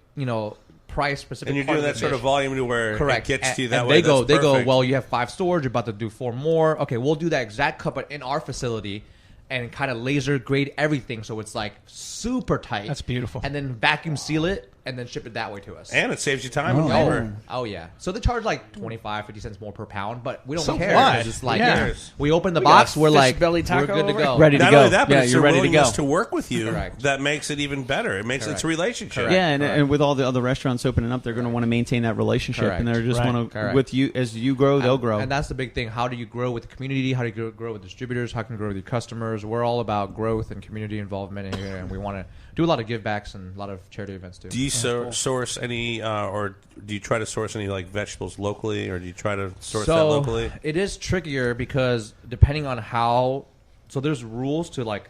Speaker 6: price, specific.
Speaker 2: And you're
Speaker 6: part
Speaker 2: doing
Speaker 6: of
Speaker 2: that
Speaker 6: the
Speaker 2: sort
Speaker 6: fish.
Speaker 2: of volume to where
Speaker 6: Correct.
Speaker 2: it gets to you that
Speaker 6: and
Speaker 2: way.
Speaker 6: They go.
Speaker 2: That's
Speaker 6: They go.
Speaker 2: perfect.
Speaker 6: Well, you have 5 stores. You're about to do 4 more. Okay, we'll do that exact cut, but in our facility, and kind of laser grade everything, so it's like super tight.
Speaker 4: That's beautiful.
Speaker 6: And then vacuum seal it, and then ship it that way to us.
Speaker 2: And it saves you time and
Speaker 6: Oh,
Speaker 2: labor.
Speaker 6: oh yeah. So they charge like 25-50 cents more per pound, but we don't
Speaker 4: So
Speaker 6: care.
Speaker 4: what?
Speaker 6: It's just like
Speaker 4: Yeah.
Speaker 6: we open the
Speaker 3: We
Speaker 6: box,
Speaker 3: got
Speaker 6: we're
Speaker 3: fish
Speaker 6: like
Speaker 3: belly
Speaker 6: we're
Speaker 3: taco
Speaker 6: good to
Speaker 3: over
Speaker 6: go.
Speaker 1: Ready to
Speaker 2: Not
Speaker 1: go.
Speaker 2: only that, but
Speaker 1: Yeah,
Speaker 2: it's
Speaker 1: you're
Speaker 2: a
Speaker 1: ready to
Speaker 2: willingness
Speaker 1: go.
Speaker 2: to work with you
Speaker 6: Correct.
Speaker 2: that makes it even better. It makes it's a relationship.
Speaker 6: Correct.
Speaker 1: Yeah, and with all the other restaurants opening up, they're going to want to maintain that relationship,
Speaker 6: Correct.
Speaker 1: and they're just
Speaker 4: Right.
Speaker 1: want to
Speaker 6: Correct.
Speaker 1: with you as you grow, they'll grow.
Speaker 6: And that's the big thing. How do you grow with the community? How do you grow with distributors? How can you grow with your customers? We're all about growth and community involvement in here, and we want to do a lot of give backs and a lot of charity events too.
Speaker 2: Do you source any, or do you try to source any like vegetables locally, or do you try to source that locally?
Speaker 6: It is trickier because depending on how, so there's rules to like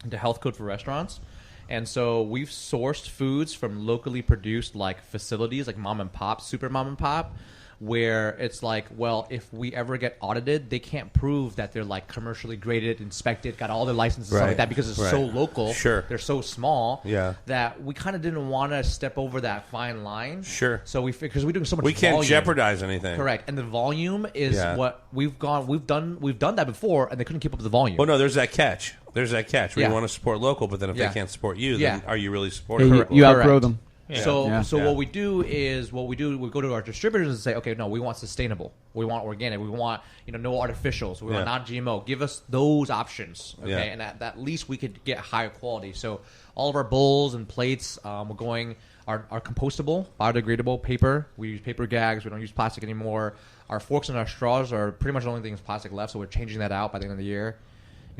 Speaker 6: the health code for restaurants, and so we've sourced foods from locally produced like facilities, like mom and pop, super mom and pop, where it's like, well, if we ever get audited, they can't prove that they're like commercially graded, inspected, got all their licenses and stuff like
Speaker 2: Right.
Speaker 6: that because it's
Speaker 2: Right.
Speaker 6: so local.
Speaker 2: Sure.
Speaker 6: They're so small.
Speaker 2: Yeah.
Speaker 6: That we kind of didn't want to step over that fine line.
Speaker 2: Sure.
Speaker 6: So because we're doing so much.
Speaker 2: We can't
Speaker 6: volume.
Speaker 2: jeopardize anything.
Speaker 6: Correct, and the volume is
Speaker 2: Yeah.
Speaker 6: what we've done that before, and they couldn't keep up with the volume.
Speaker 2: Well, no, there's that catch. There's that catch where
Speaker 6: Yeah.
Speaker 2: you want to support local, but then if
Speaker 6: Yeah.
Speaker 2: they can't support you, then
Speaker 6: Yeah.
Speaker 2: are you really supporting
Speaker 1: you
Speaker 2: local?
Speaker 1: you outgrow
Speaker 6: Correct.
Speaker 1: them.
Speaker 6: So
Speaker 1: Yeah.
Speaker 6: so
Speaker 2: Yeah.
Speaker 6: what we do, we go to our distributors and say, okay, no, we want sustainable, we want organic, we want no artificials, we want
Speaker 2: Yeah.
Speaker 6: not GMO. Give us those options, okay,
Speaker 2: Yeah.
Speaker 6: and at least we could get higher quality. So all of our bowls and plates, we're going are compostable, biodegradable paper. We use paper gags. We don't use plastic anymore. Our forks and our straws are pretty much the only thing that's plastic left. So we're changing that out by the end of the year.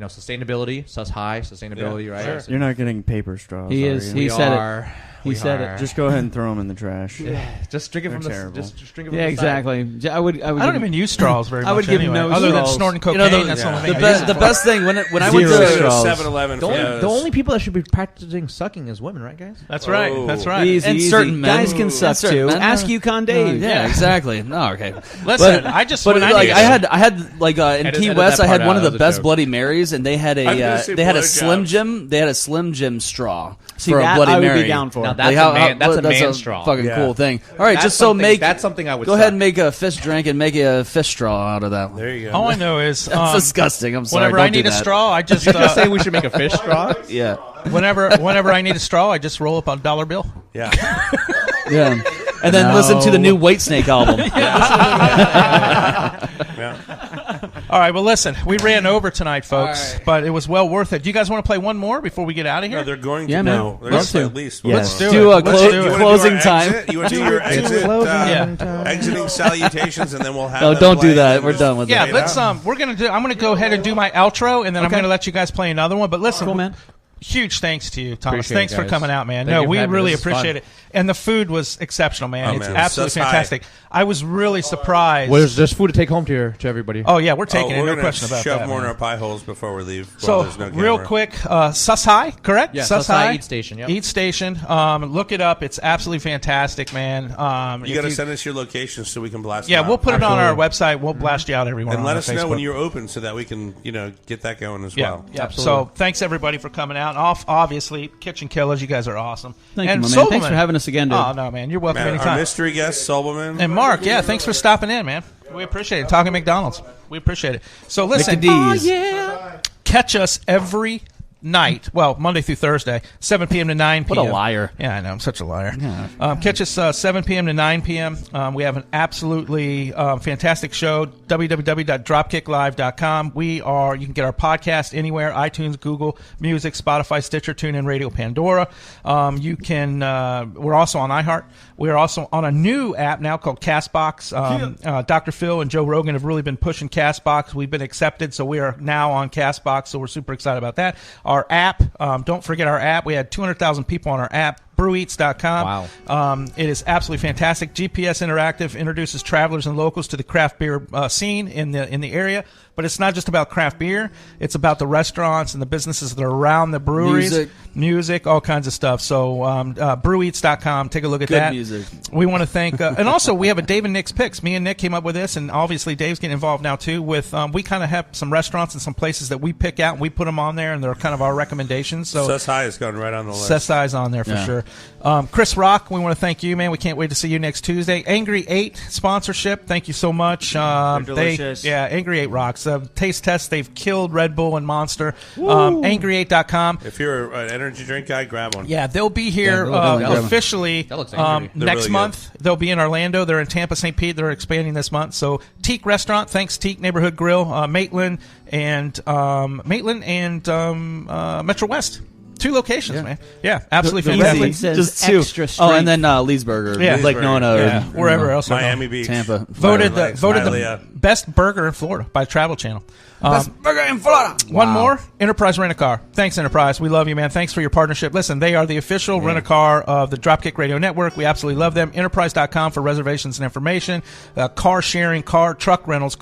Speaker 6: Sustainability, sus high, sustainability,
Speaker 2: Yeah,
Speaker 6: right?
Speaker 2: sure.
Speaker 6: So
Speaker 5: You're not getting paper straws.
Speaker 1: He
Speaker 5: are
Speaker 1: is.
Speaker 5: you?
Speaker 1: He
Speaker 6: we
Speaker 1: said it.
Speaker 6: are-
Speaker 1: He
Speaker 6: we
Speaker 1: said
Speaker 6: are.
Speaker 1: it.
Speaker 5: Just go ahead and throw them in the trash.
Speaker 6: Just drink it from
Speaker 5: They're
Speaker 6: the
Speaker 5: terrible.
Speaker 6: just drink it from
Speaker 1: Yeah,
Speaker 6: the side.
Speaker 1: exactly. I would
Speaker 4: I don't even use straws very much.
Speaker 1: I would give
Speaker 4: anyway,
Speaker 1: no
Speaker 4: other than
Speaker 1: straws.
Speaker 4: snorting cocaine.
Speaker 3: the
Speaker 4: that's the only
Speaker 3: the,
Speaker 4: thing I
Speaker 3: be-
Speaker 4: use it
Speaker 3: the
Speaker 4: for.
Speaker 3: best thing when I went
Speaker 1: Zero
Speaker 3: to
Speaker 1: straws.
Speaker 2: 7-Eleven
Speaker 6: The
Speaker 2: for
Speaker 6: only,
Speaker 2: those.
Speaker 6: the only people that should be practicing sucking is women, right, guys?
Speaker 4: That's right.
Speaker 2: Oh.
Speaker 4: That's right.
Speaker 1: Easy,
Speaker 3: And
Speaker 1: easy.
Speaker 3: certain men.
Speaker 1: Guys can suck
Speaker 3: Certain
Speaker 1: too.
Speaker 3: men.
Speaker 1: Ask Yukon Dave.
Speaker 3: Yeah, exactly. No, okay.
Speaker 4: Listen,
Speaker 3: But-
Speaker 4: I just
Speaker 3: But
Speaker 4: when I
Speaker 3: like
Speaker 4: need
Speaker 3: I had like in
Speaker 6: Edit-
Speaker 3: Key
Speaker 6: edit
Speaker 3: West,
Speaker 6: that
Speaker 3: I had
Speaker 6: part
Speaker 3: one
Speaker 6: out.
Speaker 3: of
Speaker 6: That
Speaker 3: the
Speaker 6: was a
Speaker 3: best
Speaker 6: joke.
Speaker 3: Bloody Marys, and they had
Speaker 2: I'm gonna say
Speaker 3: they had a
Speaker 2: blowjobs.
Speaker 3: Slim Jim. They had a Slim Jim straw
Speaker 1: See,
Speaker 3: for
Speaker 1: that
Speaker 3: a Bloody
Speaker 1: I would
Speaker 3: Mary.
Speaker 1: be down for.
Speaker 6: Now
Speaker 3: Like,
Speaker 6: that's a man straw.
Speaker 3: Fucking
Speaker 2: Yeah.
Speaker 3: cool thing. All right,
Speaker 6: That's
Speaker 3: just so
Speaker 6: something-
Speaker 3: make
Speaker 6: that's something I would
Speaker 3: go ahead
Speaker 6: suck.
Speaker 3: and make a fish drink and make a fish straw out of that one.
Speaker 2: There you go.
Speaker 4: all I know is
Speaker 3: That's disgusting. I'm sorry.
Speaker 4: whenever
Speaker 3: Don't
Speaker 4: I need
Speaker 3: do
Speaker 4: a
Speaker 3: that.
Speaker 4: straw, I just
Speaker 6: say we should make a fish straw.
Speaker 3: Yeah,
Speaker 4: whenever I need a straw, I just roll up a dollar bill.
Speaker 2: Yeah.
Speaker 3: yeah. And then listen to the new White Snake album.
Speaker 2: Yeah.
Speaker 4: All right, well, listen, we ran over tonight, folks,
Speaker 6: All right.
Speaker 4: but it was well worth it. Do you guys want to play one more before we get out of here?
Speaker 2: No, they're going to.
Speaker 1: Yeah, man.
Speaker 2: No, they're going to play at least. one
Speaker 4: Let's
Speaker 2: more.
Speaker 4: do it.
Speaker 1: Do
Speaker 4: Let's do it.
Speaker 1: closing time.
Speaker 2: You want to do your exit, exiting salutations, and then we'll have.
Speaker 1: Oh,
Speaker 2: them
Speaker 1: don't
Speaker 2: play
Speaker 1: do that.
Speaker 2: and
Speaker 1: We're
Speaker 2: just
Speaker 1: done with
Speaker 4: Yeah,
Speaker 1: that.
Speaker 4: let's. We're gonna do. I'm gonna go ahead and do my outro, and then I'm
Speaker 1: Okay.
Speaker 4: gonna let you guys play another one. But listen,
Speaker 1: Cool, man.
Speaker 4: huge thanks to you, Thomas.
Speaker 6: Appreciate
Speaker 4: Thanks
Speaker 6: it,
Speaker 4: for
Speaker 6: guys.
Speaker 4: coming out, man.
Speaker 6: Thank
Speaker 4: No,
Speaker 6: you
Speaker 4: we
Speaker 6: for having me.
Speaker 4: really
Speaker 6: This is fun.
Speaker 4: appreciate it, and the food was exceptional, man.
Speaker 2: Oh,
Speaker 4: It's
Speaker 2: man.
Speaker 4: absolutely
Speaker 2: Sus high.
Speaker 4: fantastic. I was really surprised.
Speaker 6: Well, there's food to take home to everybody.
Speaker 4: Oh yeah, we're taking it.
Speaker 2: we're
Speaker 4: No
Speaker 2: gonna
Speaker 4: question about
Speaker 2: shove
Speaker 4: that.
Speaker 2: more in
Speaker 4: man.
Speaker 2: our pie holes before we leave.
Speaker 4: So,
Speaker 2: there's no
Speaker 4: real
Speaker 2: camera.
Speaker 4: quick, Sus High, correct?
Speaker 6: Yeah,
Speaker 4: Sus
Speaker 6: Sus High
Speaker 4: High
Speaker 6: Eat Station, yep.
Speaker 4: Eat Station. Look it up. It's absolutely fantastic, man.
Speaker 2: You got to send us your location so we can blast.
Speaker 4: Yeah,
Speaker 2: them
Speaker 4: we'll
Speaker 2: out.
Speaker 4: put it on our website. We'll blast you out everywhere.
Speaker 2: And
Speaker 4: on
Speaker 2: let
Speaker 4: our
Speaker 2: us know when
Speaker 4: Facebook.
Speaker 2: you're open so that we can, get that going as
Speaker 4: Yeah,
Speaker 2: well.
Speaker 4: yeah.
Speaker 6: Absolutely.
Speaker 4: So thanks everybody for coming out. Obviously, KitchenKillaz, you guys are awesome.
Speaker 1: Thank
Speaker 4: and
Speaker 1: you, my man. Thanks
Speaker 4: Sobelman.
Speaker 1: for having us again, dude.
Speaker 4: Oh no, man, you're welcome
Speaker 2: Man,
Speaker 4: anytime.
Speaker 2: our mystery guest, Solberman.
Speaker 4: And Mark, yeah, thanks for stopping in, man. We appreciate it. Talking McDonald's, we appreciate it. So listen,
Speaker 1: D's.
Speaker 4: catch us every night. Well, Monday through Thursday, 7 p.m. to 9 p.m.
Speaker 1: What a liar.
Speaker 4: Yeah, I know. I'm such a liar. Catch us 7 p.m. to 9 p.m. We have an absolutely fantastic show, www.dropkicklive.com. You can get our podcast anywhere, iTunes, Google Music, Spotify, Stitcher, TuneIn, Radio, Pandora. We're also on iHeart. We're also on a new app now called CastBox. Dr. Phil and Joe Rogan have really been pushing CastBox. We've been accepted, so we are now on CastBox, so we're super excited about that. Our app, don't forget our app. We had 200,000 people on our app. BrewEats.com.
Speaker 6: Wow.
Speaker 4: It is absolutely fantastic. GPS Interactive introduces travelers and locals to the craft beer scene in the area. But it's not just about craft beer. It's about the restaurants and the businesses that are around the breweries. Music, all kinds of stuff. So BrewEats.com. Take a look at
Speaker 3: Good
Speaker 4: that.
Speaker 3: music.
Speaker 4: We want to thank, and also we have a Dave and Nick's Picks. Me and Nick came up with this, and obviously Dave's getting involved now too. With we kind of have some restaurants and some places that we pick out, and we put them on there, and they're kind of our recommendations. So
Speaker 2: Sus High is going right on the list.
Speaker 4: Sus High's on there for
Speaker 1: Yeah.
Speaker 4: sure. Chris Rock, we want to thank you, man. We can't wait to see you next Tuesday. Angry 8 sponsorship. Thank you so much.
Speaker 5: They're delicious.
Speaker 4: Angry 8 rocks. Taste test. They've killed Red Bull and Monster. Angry8.com.
Speaker 2: If you're an energy drink guy, grab one.
Speaker 4: Yeah, they'll be here
Speaker 1: Yeah, they'll
Speaker 4: officially
Speaker 6: That looks angry.
Speaker 2: They're
Speaker 4: next
Speaker 2: really
Speaker 4: month. They'll be in Orlando. They're in Tampa, St. Pete. They're expanding this month. So Teak Restaurant, thanks Teak Neighborhood Grill, Maitland and Metro West. 2 locations, man. Yeah, absolutely
Speaker 1: The
Speaker 4: fantastic.
Speaker 1: reference says
Speaker 3: Just two.
Speaker 1: extra
Speaker 3: Oh,
Speaker 1: strength.
Speaker 3: and then Leesburger.
Speaker 4: Yeah.
Speaker 3: Like Nona.
Speaker 4: Yeah, wherever else. I know.
Speaker 2: Miami Beach.
Speaker 3: Tampa.
Speaker 4: Voted the
Speaker 2: Thanks,
Speaker 4: voted
Speaker 2: Hialeah.
Speaker 4: the best burger in Florida by Travel Channel.
Speaker 3: Burger in Florida.
Speaker 4: One more, Enterprise Rent-A-Car. Thanks, Enterprise. We love you, man. Thanks for your partnership. Listen, they are the official rent-a-car of the Dropkick Radio Network. We absolutely love them. Enterprise.com for reservations and information. Car sharing, truck rentals,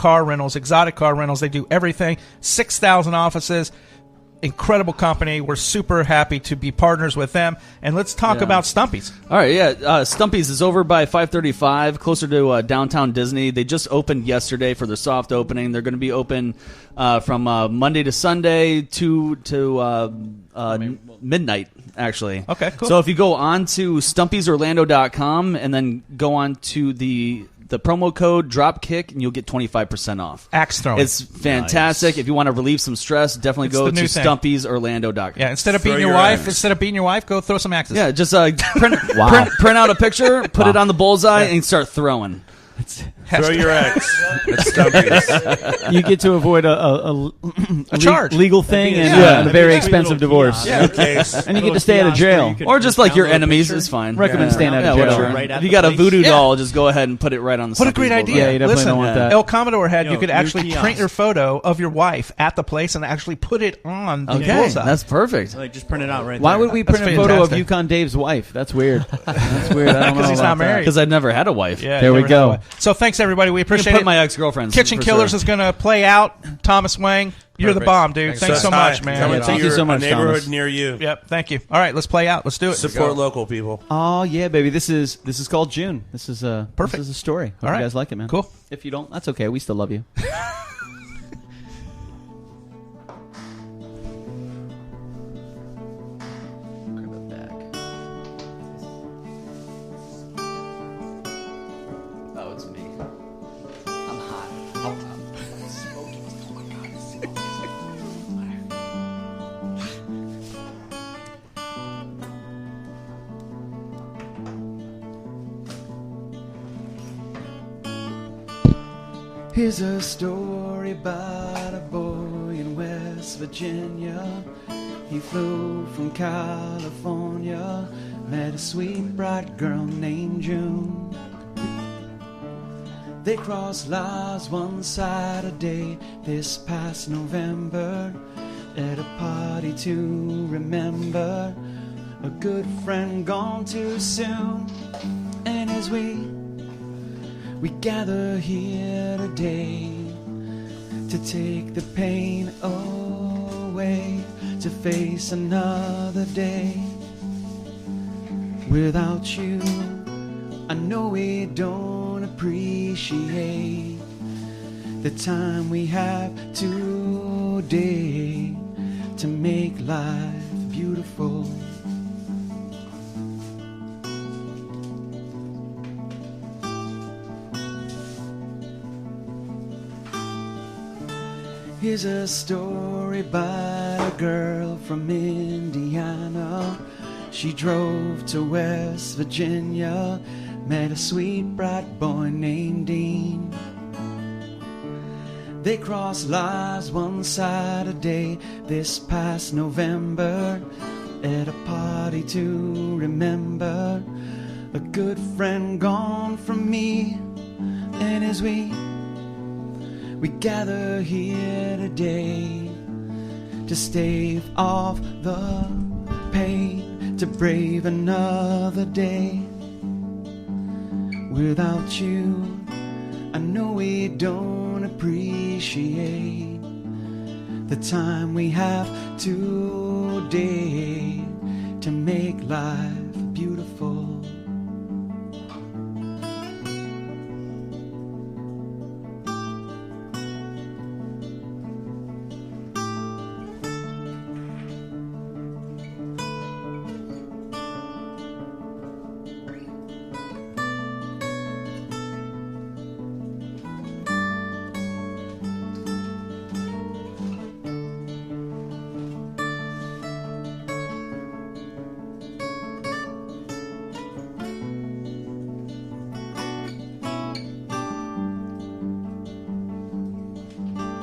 Speaker 4: exotic car rentals. They do everything. 6,000 offices. Incredible company. We're super happy to be partners with them. And let's talk about Stumpy's.
Speaker 3: All right, yeah. Stumpy's is over by 535, closer to downtown Disney. They just opened yesterday for their soft opening. They're going to be open from Monday to Sunday to midnight, actually.
Speaker 4: Okay, cool.
Speaker 3: So if you go on to Stumpy'sOrlando.com and then go on to the promo code DropKick, and you'll get 25% off.
Speaker 4: Axe throwing.
Speaker 3: It's fantastic. If you want to relieve some stress, definitely
Speaker 4: It's
Speaker 3: go
Speaker 4: the
Speaker 3: to
Speaker 4: new thing.
Speaker 3: Stumpy'sOrlando.com.
Speaker 4: Yeah, instead of
Speaker 2: Throw
Speaker 4: beating your
Speaker 2: your
Speaker 4: wife,
Speaker 2: axe.
Speaker 4: go throw some axes.
Speaker 3: Yeah, just print out a picture, put it on the bullseye, and start throwing.
Speaker 2: Throw your eggs at Stumpy's.
Speaker 1: You get to avoid a
Speaker 4: charge.
Speaker 1: legal thing and
Speaker 5: Yeah.
Speaker 1: a very expensive divorce.
Speaker 2: No case.
Speaker 1: And you get to stay at a jail.
Speaker 3: Or just like your enemies is fine.
Speaker 1: Recommend staying out of jail.
Speaker 3: whatever.
Speaker 5: Right at
Speaker 3: if
Speaker 5: the
Speaker 3: you got a
Speaker 5: place.
Speaker 3: voodoo
Speaker 4: Yeah.
Speaker 3: doll, just go ahead and put it right on the
Speaker 4: What a
Speaker 3: Stumpy's
Speaker 4: great
Speaker 3: bullseye.
Speaker 4: idea.
Speaker 1: Yeah, you definitely
Speaker 4: Listen,
Speaker 1: don't want that.
Speaker 4: El Commodore had, you could
Speaker 5: new
Speaker 4: actually
Speaker 5: kiosk.
Speaker 4: print your photo of your wife at the place and actually put it on the
Speaker 3: Okay,
Speaker 4: bullseye.
Speaker 3: that's perfect.
Speaker 5: Like, just print it out right
Speaker 1: Why
Speaker 5: there.
Speaker 1: would we
Speaker 4: That's
Speaker 1: print a photo of
Speaker 4: fantastic.
Speaker 1: Yukon Dave's wife? That's weird. That's weird. I don't know
Speaker 4: Because he's not
Speaker 1: about that.
Speaker 4: married.
Speaker 3: Because I've never had a wife.
Speaker 4: Yeah,
Speaker 1: There
Speaker 4: you
Speaker 1: we
Speaker 4: never
Speaker 1: go.
Speaker 4: know. So thanks, everybody. We
Speaker 3: I
Speaker 4: appreciate
Speaker 3: put
Speaker 4: it.
Speaker 3: my ex-girlfriends.
Speaker 4: Kitchen
Speaker 3: for
Speaker 4: Killers
Speaker 3: sure.
Speaker 4: is going to play out. Thomas Wang, you're the
Speaker 6: Perfect.
Speaker 4: bomb, dude.
Speaker 6: Thanks,
Speaker 4: Thanks so
Speaker 2: Sus High,
Speaker 4: much, man.
Speaker 2: coming to
Speaker 1: Thank you
Speaker 2: your
Speaker 1: so much,
Speaker 2: neighborhood
Speaker 1: Thomas.
Speaker 2: near you.
Speaker 4: Yep, thank you. All right, let's play out. Let's do it.
Speaker 2: Support local people.
Speaker 1: Oh yeah, baby. This is called June. This is
Speaker 4: Perfect.
Speaker 1: This is a story. Hope
Speaker 4: All right.
Speaker 1: you guys like it, man.
Speaker 4: Cool.
Speaker 1: If you don't, that's okay. We still love you.
Speaker 3: Oh, it's me. I'm hot. I'm smoking. Oh my god, it's smoking.
Speaker 1: Here's a story about a boy in West Virginia. He flew from California, met a sweet bright girl named June. They crossed lives one Saturday this past November at a party to remember a good friend gone too soon. And as we gather here today to take the pain away, to face another day without you. I know we don't appreciate the time we have today to make life beautiful. Here's a story about a girl from Indiana. She drove to West Virginia, met a sweet bright boy named Dean. They crossed lives one Saturday this past November at a party to remember a good friend gone from me. And as we gather here today to stave off the pain, to brave another day without you. I know we don't appreciate the time we have today to make life beautiful.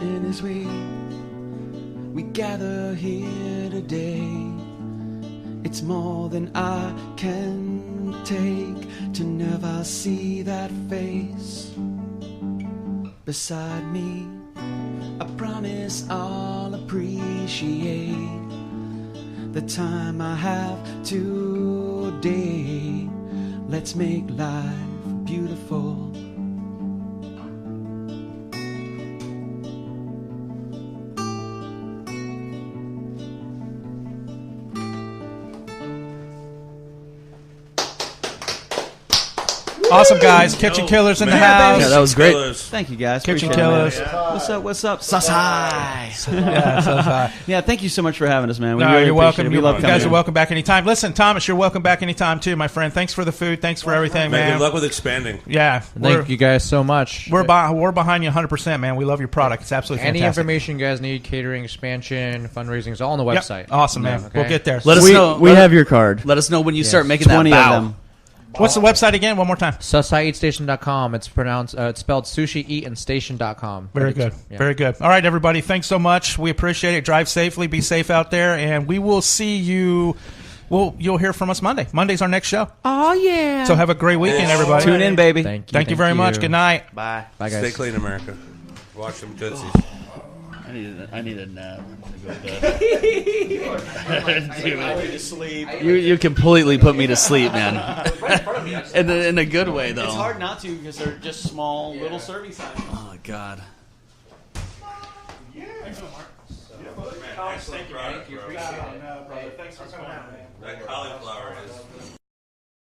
Speaker 1: And as we gather here today, it's more than I can take to never see that face beside me. I promise I'll appreciate the time I have today. Let's make life beautiful.
Speaker 4: Awesome, guys. Kitchen Killers in the house.
Speaker 3: Yeah, that was great.
Speaker 1: Thank you, guys.
Speaker 4: Kitchen
Speaker 1: Appreciate it,
Speaker 4: Killers.
Speaker 1: man. What's up? Sasai.
Speaker 4: Yeah,
Speaker 1: Yeah, thank you so much for having us, man. We
Speaker 4: No,
Speaker 1: really
Speaker 4: you're
Speaker 1: appreciate
Speaker 4: welcome.
Speaker 1: it. We love
Speaker 4: You
Speaker 1: coming
Speaker 4: guys are
Speaker 1: in.
Speaker 4: welcome back anytime. Listen, Thomas, you're welcome back anytime too, my friend. Thanks for the food. Thanks for everything,
Speaker 2: Man,
Speaker 4: man.
Speaker 2: good luck with expanding.
Speaker 4: Yeah,
Speaker 6: Thank you guys so much.
Speaker 4: We're behind you 100%, man. We love your product. It's absolutely
Speaker 6: Any
Speaker 4: fantastic.
Speaker 6: information you guys need, catering, expansion, fundraising, is all on the
Speaker 4: Yep.
Speaker 6: website.
Speaker 4: Awesome, man.
Speaker 6: Okay.
Speaker 4: We'll get there.
Speaker 3: Let us know.
Speaker 1: We have your card.
Speaker 3: Let us know when you
Speaker 6: Yes.
Speaker 3: start making that
Speaker 1: 20
Speaker 3: bow.
Speaker 1: of them.
Speaker 4: What's the website again? One more time.
Speaker 6: SusaiEatStation.com. It's pronounced. It's spelled sushi eat and station.com.
Speaker 4: Very good.
Speaker 6: Yeah.
Speaker 4: Very good. All right, everybody. Thanks so much. We appreciate it. Drive safely. Be safe out there. And we will see you. Well, you'll hear from us Monday. Monday's our next show.
Speaker 9: Oh, yeah.
Speaker 4: So have a great weekend, everybody.
Speaker 1: Tune in, baby.
Speaker 4: Thank you very much. Good night.
Speaker 5: Bye.
Speaker 6: Bye, guys.
Speaker 2: Stay clean, America. Watch some Tootsies.
Speaker 5: I need a nap.
Speaker 3: You completely put me to sleep, man. in a good way, though.
Speaker 1: It's hard not to because they're just small little serving sizes.
Speaker 3: Oh God.
Speaker 2: Thank you, brother. That cauliflower is...